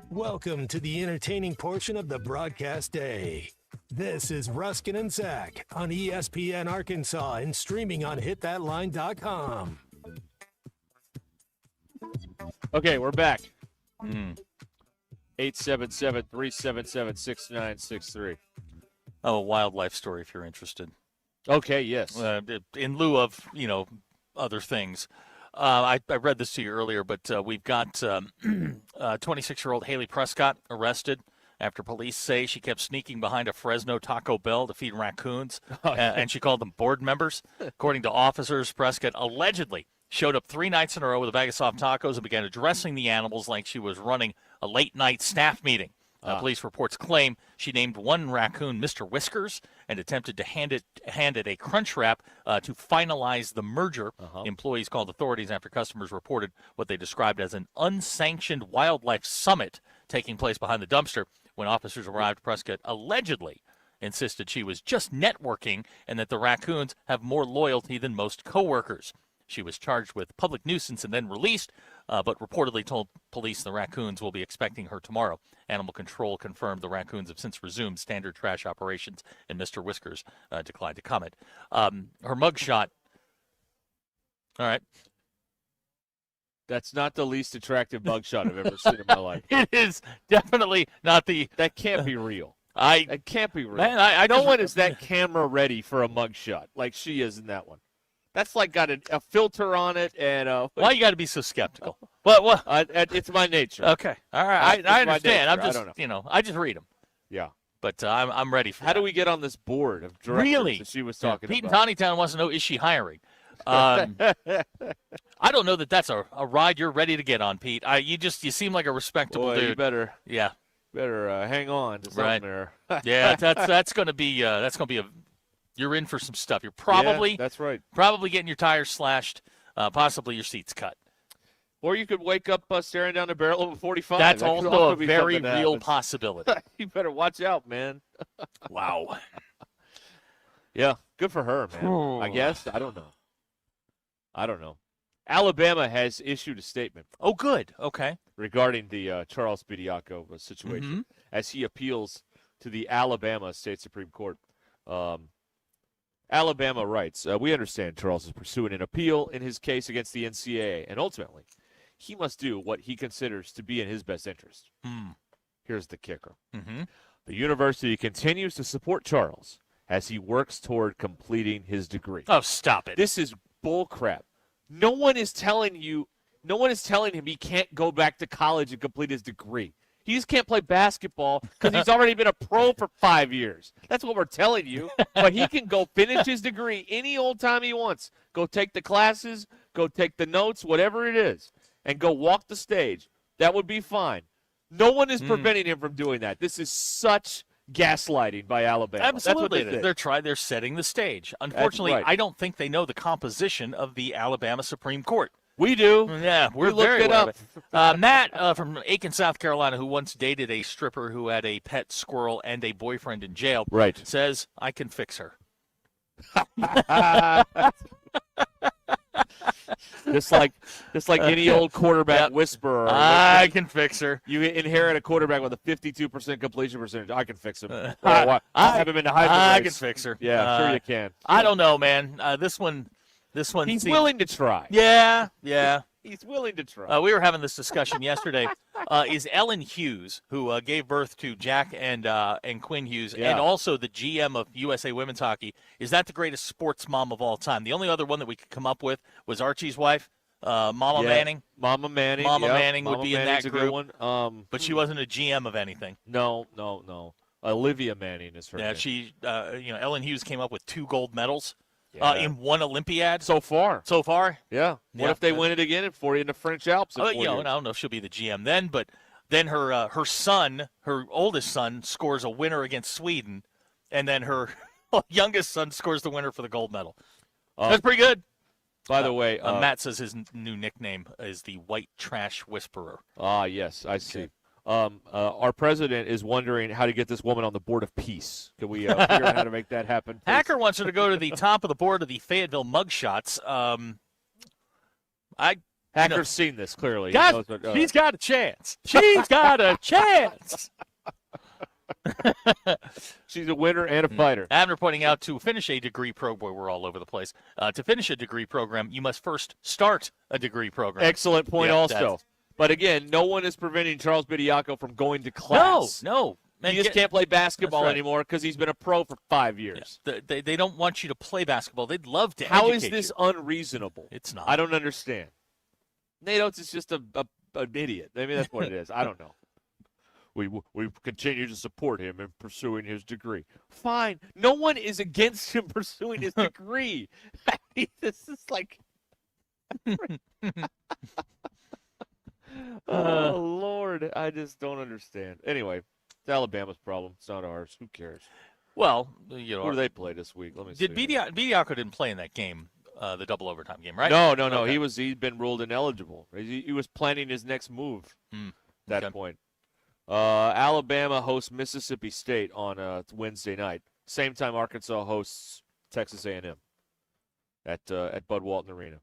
Welcome to the entertaining portion of the broadcast day. This is Ruscin and Zach on ESPN Arkansas and streaming on hitthatline.com. Okay, we're back. 877-377-6963. Oh, a wildlife story if you're interested. Okay, yes. In lieu of, other things. I read this to you earlier, but we've got 26-year-old Haley Prescott arrested after police say she kept sneaking behind a Fresno Taco Bell to feed raccoons, and she called them board members. According to officers, Prescott allegedly showed up 3 nights in a row with a bag of soft tacos and began addressing the animals like she was running a late-night staff meeting. Police reports claim she named one raccoon Mr. Whiskers and attempted to hand it a crunch wrap to finalize the merger. Employees called authorities after customers reported what they described as an unsanctioned wildlife summit taking place behind the dumpster. When officers arrived, Prescott allegedly insisted she was just networking and that the raccoons have more loyalty than most coworkers. She was charged with public nuisance and then released, but reportedly told police the raccoons will be expecting her tomorrow. Animal Control confirmed the raccoons have since resumed standard trash operations, and Mr. Whiskers declined to comment. Her mugshot. All right. That's not the least attractive mugshot I've ever seen in my life. It is definitely not the. That can't be real. That can't be real. Man, no one is that camera ready for a mugshot like she is in that one. That's like got a filter on it, and why you got to be so skeptical? What? It's my nature. Okay, all right, I understand. I'm just, I don't know. I just read them. Yeah, but I'm ready for. How do we get on this board of directors really? that she was talking Pete about? in Tawnytown wants to know: is she hiring? I don't know that that's a ride you're ready to get on, Pete. You seem like a respectable dude. You better, yeah, hang on to something there. Yeah, that's going to be you're in for some stuff. You're probably that's right. Probably getting your tires slashed, possibly your seats cut. Or you could wake up staring down the barrel of a 45. That's that also a very real possibility. You better watch out, man. Wow. Yeah, good for her, man. I guess. I don't know. Alabama has issued a statement. Oh, good. Okay. Regarding the Charles Bediako situation as he appeals to the Alabama State Supreme Court. Alabama writes, we understand Charles is pursuing an appeal in his case against the NCAA, and ultimately, he must do what he considers to be in his best interest. Here's the kicker. The university continues to support Charles as he works toward completing his degree. Oh, stop it. This is bullcrap. No one is telling him he can't go back to college and complete his degree. He just can't play basketball because he's already been a pro for 5 years. That's what we're telling you. But he can go finish his degree any old time he wants. Go take the classes, go take the notes, whatever it is, and go walk the stage. That would be fine. No one is preventing him from doing that. This is such gaslighting by Alabama. Absolutely. That's what They're setting the stage. Unfortunately, right. I don't think they know the composition of the Alabama Supreme Court. We do. Yeah, we're looked very it aware up. of it. Matt from Aiken, South Carolina, who once dated a stripper who had a pet squirrel and a boyfriend in jail, says, I can fix her. Just like any old quarterback whisperer. I can fix her. You inherit a quarterback with a 52% completion percentage. I can fix him. I have him in the high. I can fix her. Yeah, sure you can. I don't know, man. This one. He's willing to try. Yeah. He's willing to try. We were having this discussion yesterday. Is Ellen Hughes, who gave birth to Jack and Quinn Hughes, and also the GM of USA Women's Hockey, is that the greatest sports mom of all time? The only other one that we could come up with was Archie's wife, Mama Manning. Mama Manning. Mama Manning would be Manning's in that group. one. But she wasn't a GM of anything. No. Olivia Manning is her name. Yeah, she. Ellen Hughes came up with 2 gold medals. In one Olympiad so far. Yeah. What if they win it again in the French Alps? I don't know if she'll be the GM then, but then her son, her oldest son, scores a winner against Sweden, and then her youngest son scores the winner for the gold medal. That's pretty good. By the way, Matt says his new nickname is the White Trash Whisperer. Ah, yes, I see. Our president is wondering how to get this woman on the board of peace. Can we figure out how to make that happen? Please? Hacker wants her to go to the top of the board of the Fayetteville mugshots. Hacker's seen this clearly. She's got a chance. She's got a chance. She's a winner and a fighter. Abner pointing out to finish a degree program, we're all over the place. To finish a degree program, you must first start a degree program. Excellent point also. But again, no one is preventing Charles Bediako from going to class. No. He just can't play basketball anymore because he's been a pro for 5 years. Yeah. They don't want you to play basketball. They'd love to How educate is this you. unreasonable? It's not. I don't understand. Nate Oates is just an idiot. Maybe that's what it is. I don't know. We continue to support him in pursuing his degree. Fine. No one is against him pursuing his degree. This is like... Oh, Lord. I just don't understand. Anyway, it's Alabama's problem. It's not ours. Who cares? Well, who do they play this week? Let me see. Bediako didn't play in that game, the double overtime game, right? No. Okay. He'd been ruled ineligible. He was planning his next move at that point. Alabama hosts Mississippi State on Wednesday night. Same time Arkansas hosts Texas A&M at Bud Walton Arena.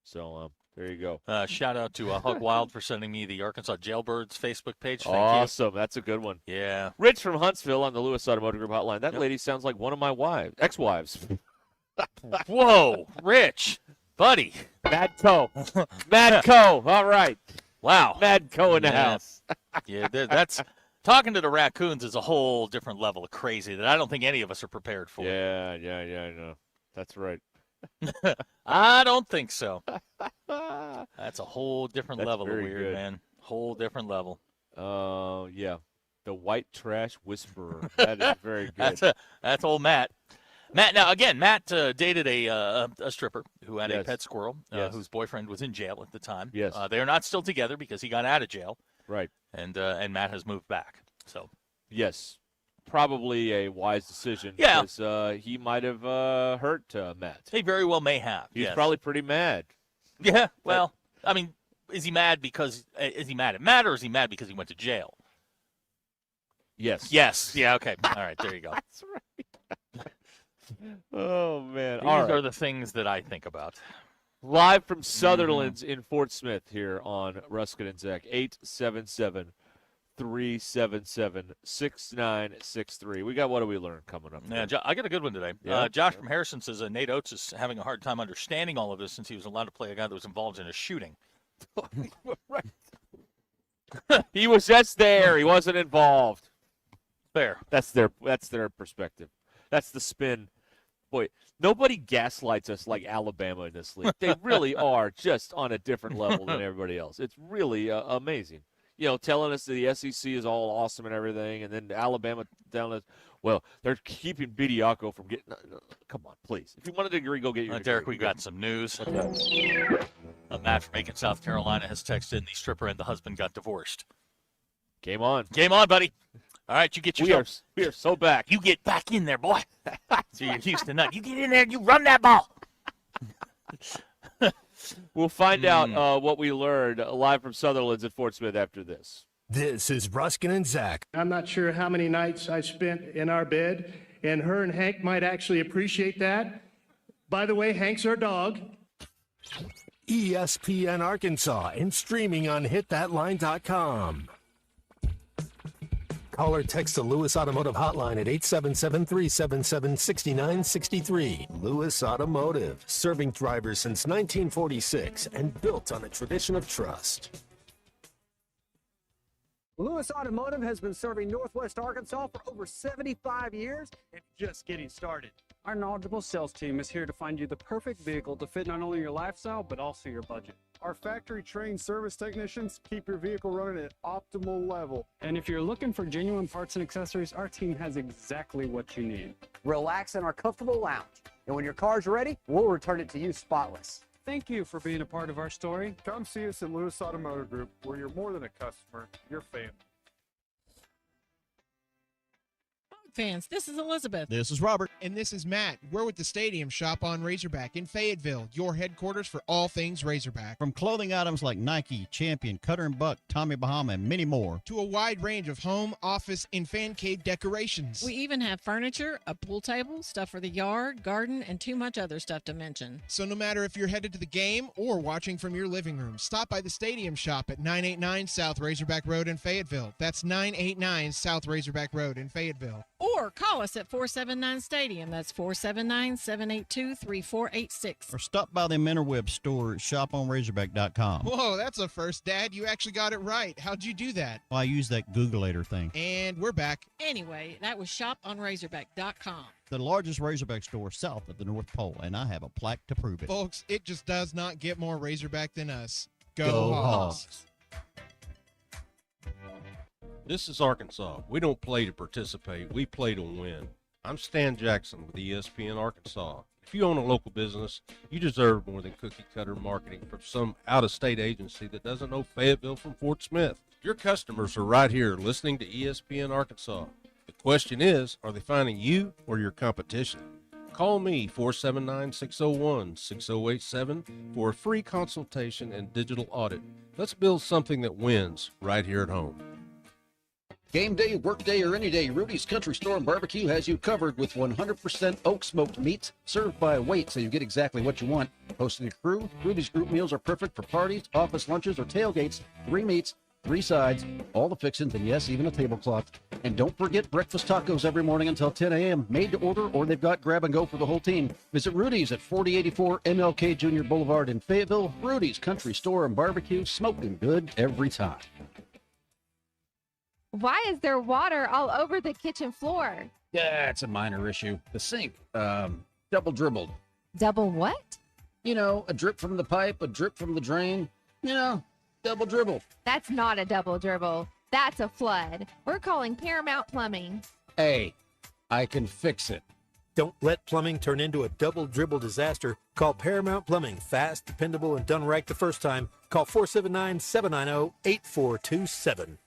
So there you go. Shout out to Hug Wild for sending me the Arkansas Jailbirds Facebook page. Thank awesome. That's a good one. Yeah. Rich from Huntsville on the Lewis Automotive Group hotline. That lady sounds like one of my ex-wives. Whoa, Rich, buddy. Mad Co. Mad Co. All right. Wow. Mad Co in the house. Yeah, that's talking to the raccoons is a whole different level of crazy that I don't think any of us are prepared for. Yeah, I know. That's right. I don't think so. That's a whole different level of weird, good. man. Whole different level. Yeah. The white trash whisperer. That is very good. That's old Matt. Matt dated a stripper who had a pet squirrel whose boyfriend was in jail at the time. Yes. They are not still together because he got out of jail. Right. And Matt has moved back. So. Yes. Probably a wise decision. Yeah. Because he might have hurt Matt. He very well may have. He's probably pretty mad. Yeah. Well, I mean, is he mad at Matt, or is he mad because he went to jail? Yes. Yes. Yeah, okay. All right, there you go. That's right. Oh, man. These All right. are the things that I think about. Live from Sutherland's in Fort Smith here on Ruscin and Zach. 877-377-6963. We got What Do We Learn coming up. Yeah, I got a good one today. Yeah? Josh from Harrison says Nate Oates is having a hard time understanding all of this since he was allowed to play a guy that was involved in a shooting. Right. He was just there. He wasn't involved. Fair. That's their perspective. That's the spin. Boy, nobody gaslights us like Alabama in this league. They really are just on a different level than everybody else. It's really amazing. You know, telling us that the SEC is all awesome and everything, and then Alabama telling us, well, they're keeping Bediako from getting. Come on, please. If you want a degree, go get your degree. Derek, we got some news. Matt from Macon, South Carolina has texted in the stripper and the husband got divorced. Game on. Game on, buddy. All right, you get your. We are so back. You get back in there, boy. So you're Houston Nut. You get in there and you run that ball. We'll find out what we learned live from Sutherland's at Fort Smith after this. This is Ruscin and Zach. I'm not sure how many nights I spent in our bed, and her and Hank might actually appreciate that. By the way, Hank's our dog. ESPN Arkansas and streaming on hitthatline.com. Call or text the Lewis Automotive Hotline at 877-377-6963. Lewis Automotive, serving drivers since 1946 and built on a tradition of trust. Lewis Automotive has been serving Northwest Arkansas for over 75 years and just getting started. Our knowledgeable sales team is here to find you the perfect vehicle to fit not only your lifestyle, but also your budget. Our factory-trained service technicians keep your vehicle running at optimal level. And if you're looking for genuine parts and accessories, our team has exactly what you need. Relax in our comfortable lounge. And when your car's ready, we'll return it to you spotless. Thank you for being a part of our story. Come see us at Lewis Automotive Group, where you're more than a customer, you're family. Fans, this is Elizabeth. This is Robert. And this is Matt. We're with the Stadium Shop on Razorback in Fayetteville, your headquarters for all things Razorback. From clothing items like Nike, Champion, Cutter & Buck, Tommy Bahama, and many more, to a wide range of home, office, and fan cave decorations. We even have furniture, a pool table, stuff for the yard, garden, and too much other stuff to mention. So no matter if you're headed to the game or watching from your living room, stop by the Stadium Shop at 989 South Razorback Road in Fayetteville. That's 989 South Razorback Road in Fayetteville. Or call us at 479-STADIUM. That's 479-782-3486. Or stop by the Interweb store at shoponrazorback.com. Whoa, that's a first, Dad. You actually got it right. How'd you do that? Well, I use that Googleator thing. And we're back. Anyway, that was shoponrazorback.com. The largest Razorback store south of the North Pole, and I have a plaque to prove it. Folks, it just does not get more Razorback than us. Go Hogs. This is Arkansas. We don't play to participate. We play to win. I'm Stan Jackson with ESPN Arkansas. If you own a local business, you deserve more than cookie-cutter marketing from some out-of-state agency that doesn't know Fayetteville from Fort Smith. Your customers are right here listening to ESPN Arkansas. The question is, are they finding you or your competition? Call me, 479-601-6087, for a free consultation and digital audit. Let's build something that wins right here at home. Game day, work day, or any day, Rudy's Country Store and Barbecue has you covered with 100% oak smoked meats served by weight so you get exactly what you want. Hosting a crew, Rudy's group meals are perfect for parties, office lunches, or tailgates. 3 meats, 3 sides, all the fixings, and yes, even a tablecloth. And don't forget breakfast tacos every morning until 10 a.m. Made to order, or they've got grab and go for the whole team. Visit Rudy's at 4084 MLK Jr. Boulevard in Fayetteville. Rudy's Country Store and Barbecue, smoking good every time. Why is there water all over the kitchen floor? Yeah, it's a minor issue. The sink, double dribbled. Double what? You know, a drip from the pipe, a drip from the drain. You know, double dribble. That's not a double dribble. That's a flood. We're calling Paramount Plumbing. Hey, I can fix it. Don't let plumbing turn into a double dribble disaster. Call Paramount Plumbing. Fast, dependable, and done right the first time. Call 479-790-8427.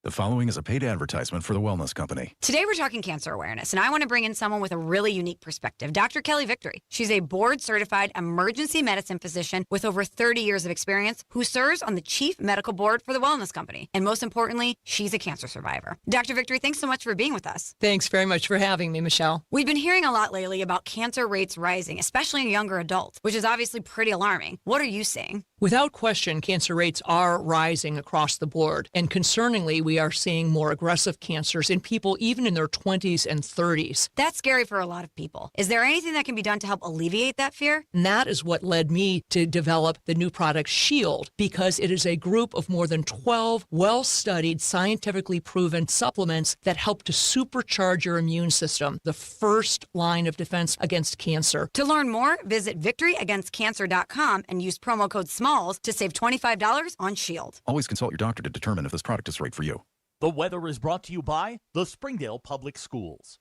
The following is a paid advertisement for the Wellness Company. Today we're talking cancer awareness, and I want to bring in someone with a really unique perspective, Dr. Kelly Victory. She's a board-certified emergency medicine physician with over 30 years of experience who serves on the chief medical board for the Wellness Company. And most importantly, she's a cancer survivor. Dr. Victory, thanks so much for being with us. Thanks very much for having me, Michelle. We've been hearing a lot lately about cancer rates rising, especially in younger adults, which is obviously pretty alarming. What are you seeing? Without question, cancer rates are rising across the board. And concerningly, we are seeing more aggressive cancers in people even in their 20s and 30s. That's scary for a lot of people. Is there anything that can be done to help alleviate that fear? And that is what led me to develop the new product Shield, because it is a group of more than 12 well-studied, scientifically proven supplements that help to supercharge your immune system, the first line of defense against cancer. To learn more, visit victoryagainstcancer.com and use promo code SMALLS to save $25 on Shield. Always consult your doctor to determine if this product is right for you. The weather is brought to you by the Springdale Public Schools.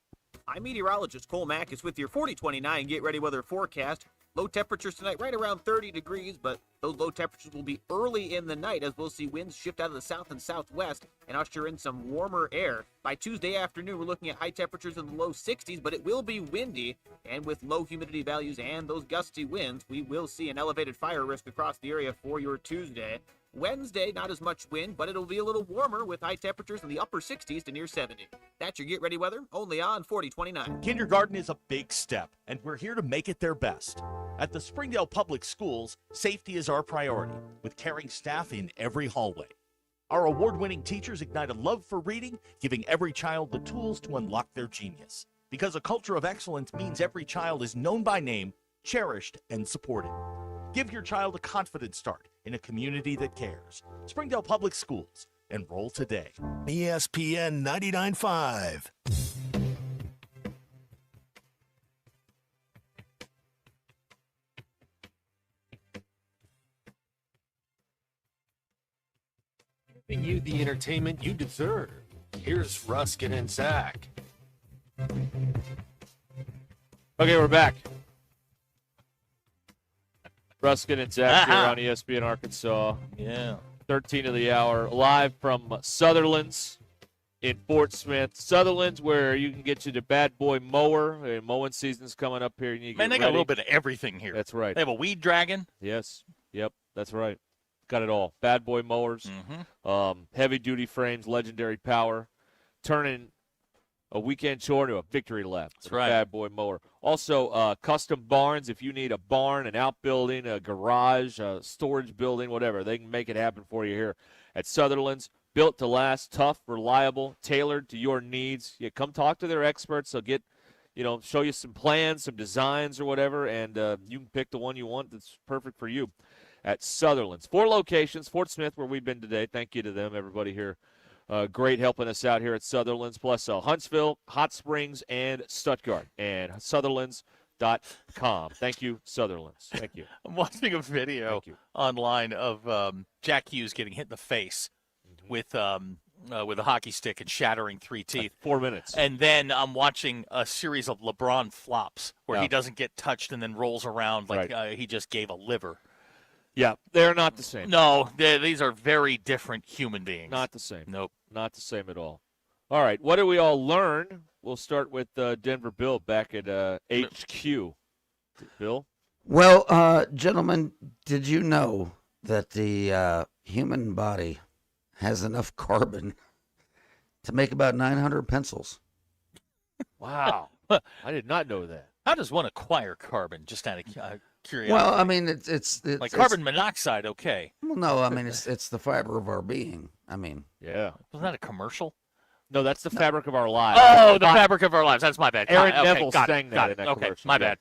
I'm meteorologist Cole Mack with your 4029 Get Ready Weather forecast. Low temperatures tonight, right around 30 degrees, but those low temperatures will be early in the night as we'll see winds shift out of the south and southwest and usher in some warmer air. By Tuesday afternoon, we're looking at high temperatures in the low 60s, but it will be windy, and with low humidity values and those gusty winds, we will see an elevated fire risk across the area for your Tuesday. Wednesday, not as much wind, but it'll be a little warmer with high temperatures in the upper 60s to near 70. That's your Get Ready Weather, only on 4029. Kindergarten is a big step, and we're here to make it their best. At the Springdale Public Schools, safety is our priority, with caring staff in every hallway. Our award-winning teachers ignite a love for reading, giving every child the tools to unlock their genius. Because a culture of excellence means every child is known by name, cherished, and supported. Give your child a confident start in a community that cares. Springdale Public Schools. Enroll today. ESPN 99.5. Giving you the entertainment you deserve. Here's Ruskin and Zach. Okay, we're back. Ruskin and Zach here on ESPN Arkansas. Yeah. 13 of the hour, live from Sutherland's in Fort Smith. Sutherland's, where you can get you the bad boy mower. Mowing season's coming up here. You Man, they got a little bit of everything here. That's right. They have a weed dragon. Yes. Yep. That's right. Got it all. Bad boy mowers, heavy duty frames, legendary power, turning a weekend chore into a victory lap. That's right. Bad boy mower. Also, custom barns. If you need a barn, an outbuilding, a garage, a storage building, whatever, they can make it happen for you here at Sutherland's. Built to last, tough, reliable, tailored to your needs. You come talk to their experts. They'll get, show you some plans, some designs or whatever, and you can pick the one you want that's perfect for you at Sutherland's. 4 locations, Fort Smith, where we've been today. Thank you to them, everybody here. Great helping us out here at Sutherland's, plus Huntsville, Hot Springs, and Stuttgart, and Sutherland's.com. Thank you, Sutherland's. Thank you. I'm watching a video online of Jack Hughes getting hit in the face with a hockey stick and shattering 3 teeth. 4 minutes. And then I'm watching a series of LeBron flops where he doesn't get touched and then rolls around like he just gave a liver. Yeah, they're not the same. No, these are very different human beings. Not the same. Nope. Not the same at all. All right, what did we all learn? We'll start with Denver Bill back at HQ. Bill? Well, gentlemen, did you know that the human body has enough carbon to make about 900 pencils? Wow. I did not know that. How does one acquire carbon, just out of curiosity? Well, I mean, it's like carbon monoxide, okay. Well, no, I mean, it's the fiber of our being. I mean. Yeah. Wasn't that a commercial? No, that's the fabric of our lives. Oh, the fabric of our lives. That's my bad. Aaron okay, Neville got sang it, that got in that okay, commercial. my bad.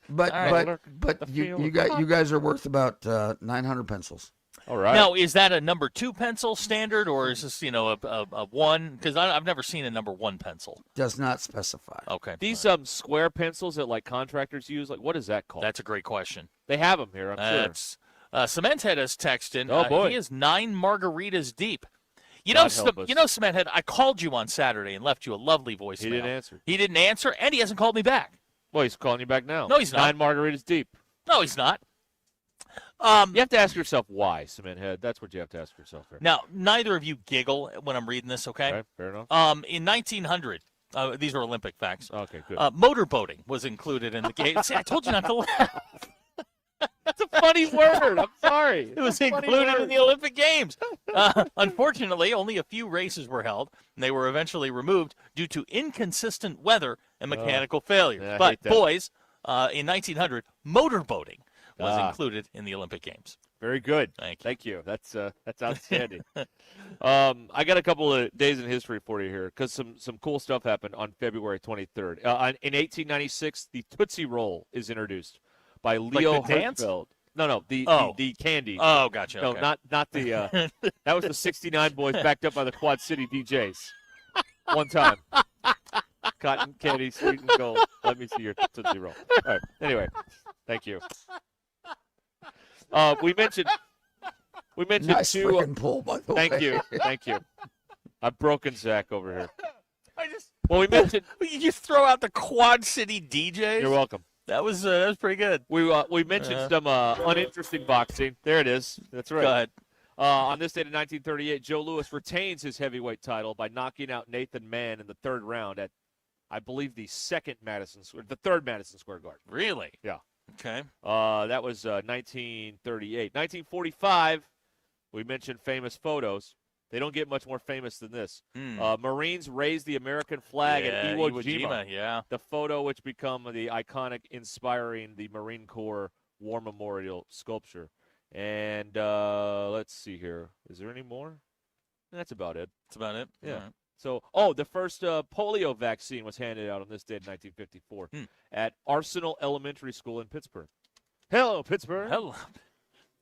But you guys are worth about 900 pencils. All right. Now, is that a number 2 pencil standard, or is this, a 1? Because I've never seen a number 1 pencil. Does not specify. Okay. These square pencils that like contractors use, like what is that called? That's a great question. They have them here, I'm sure. Cementhead has texted. Oh, boy. He is 9 margaritas deep. God help us. Cementhead, I called you on Saturday and left you a lovely voicemail. He didn't answer. He didn't answer, and he hasn't called me back. Well, he's calling you back now. No, he's not. 9 margaritas deep. No, he's not. You have to ask yourself why, Cementhead. That's what you have to ask yourself here. Now, neither of you giggle when I'm reading this, okay? Okay, fair enough. In 1900, these are Olympic facts. Okay, good. Motorboating was included in the game. See, I told you not to laugh. That's a funny word. I'm sorry. It was included in the Olympic Games. Unfortunately, only a few races were held, and they were eventually removed due to inconsistent weather and mechanical failures. Yeah, I But, hate that. boys, in 1900, motorboating was included in the Olympic Games. Very good. Thank you. That's outstanding. I got a couple of days in history for you here because some cool stuff happened on February 23rd. In 1896, the Tootsie Roll is introduced by Leo the dance? Hertzfeld. No, the candy. Oh, gotcha. No, Okay. not the. That was the '69 boys backed up by the Quad City DJs. One time. Cotton candy, sweet and gold. Let me see your Tootsie Roll. All right. Anyway, thank you. We mentioned Nice two. freaking pull, by the way. Thank you. I've broken Zach over here. We mentioned. You just throw out the Quad City DJs? You're welcome. That was pretty good. We mentioned some uninteresting boxing. There it is. That's right. Go ahead. On this date in 1938, Joe Louis retains his heavyweight title by knocking out Nathan Mann in the 3rd round at, I believe, the 3rd Madison Square Garden. Really? Yeah. Okay. That was 1938. 1945, we mentioned famous photos. They don't get much more famous than this. Marines raised the American flag at Iwo Jima. Yeah. The photo which become the iconic, inspiring the Marine Corps War Memorial sculpture. And let's see here. Is there any more? That's about it. That's about it? Yeah. All right. So, the first polio vaccine was handed out on this date in 1954 at Arsenal Elementary School in Pittsburgh. Hello, Pittsburgh. Hello.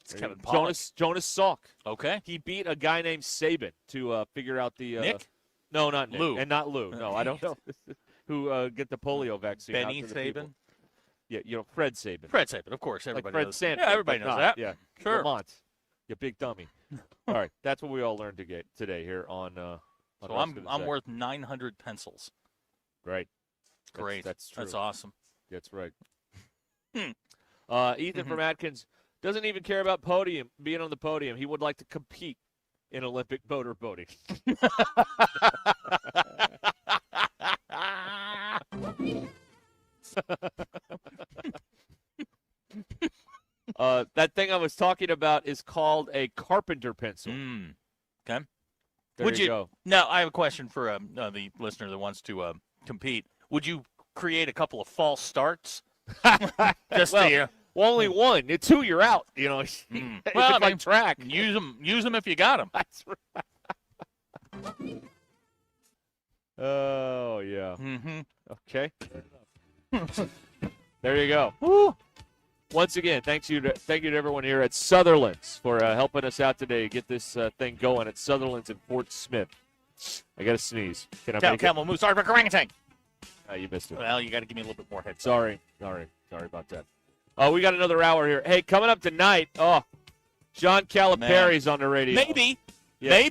It's Kevin Pollak. Jonas Salk. Okay. He beat a guy named Saban to figure out the Nick? No, not Nick. Lou. And not Lou. No, I don't know. Who get the polio vaccine. out Benny to the people. Saban? Yeah, Fred Saban. Fred Saban, of course. Everybody Fred knows. Sanford, Yeah, everybody but knows not- that. Yeah. Sure. Vermont. You big dummy. All right, that's what we all learned today here on So I'm worth 900 pencils. Right. Great. That's true. That's awesome. That's right. Ethan from Atkins doesn't even care about being on the podium. He would like to compete in Olympic motorboating. That thing I was talking about is called a carpenter pencil. Okay. There Would you go. Now, I have a question for the listener that wants to compete. Would you create a couple of false starts? Just well, only one. It's two, you're out. You know, if Well, it's like track. Use them if you got them. That's right. Oh yeah. Okay. There you go. Woo. Once again, thank you to everyone here at Sutherland's for helping us out today. Get this thing going at Sutherland's in Fort Smith. I got to sneeze. Can I make Camel Moose, Arctic Orangutan. You missed it. Well, you got to give me a little bit more head. Sorry about that. We got another hour here. Hey, coming up tonight. John Calipari's on the radio. Maybe. Yeah. Maybe.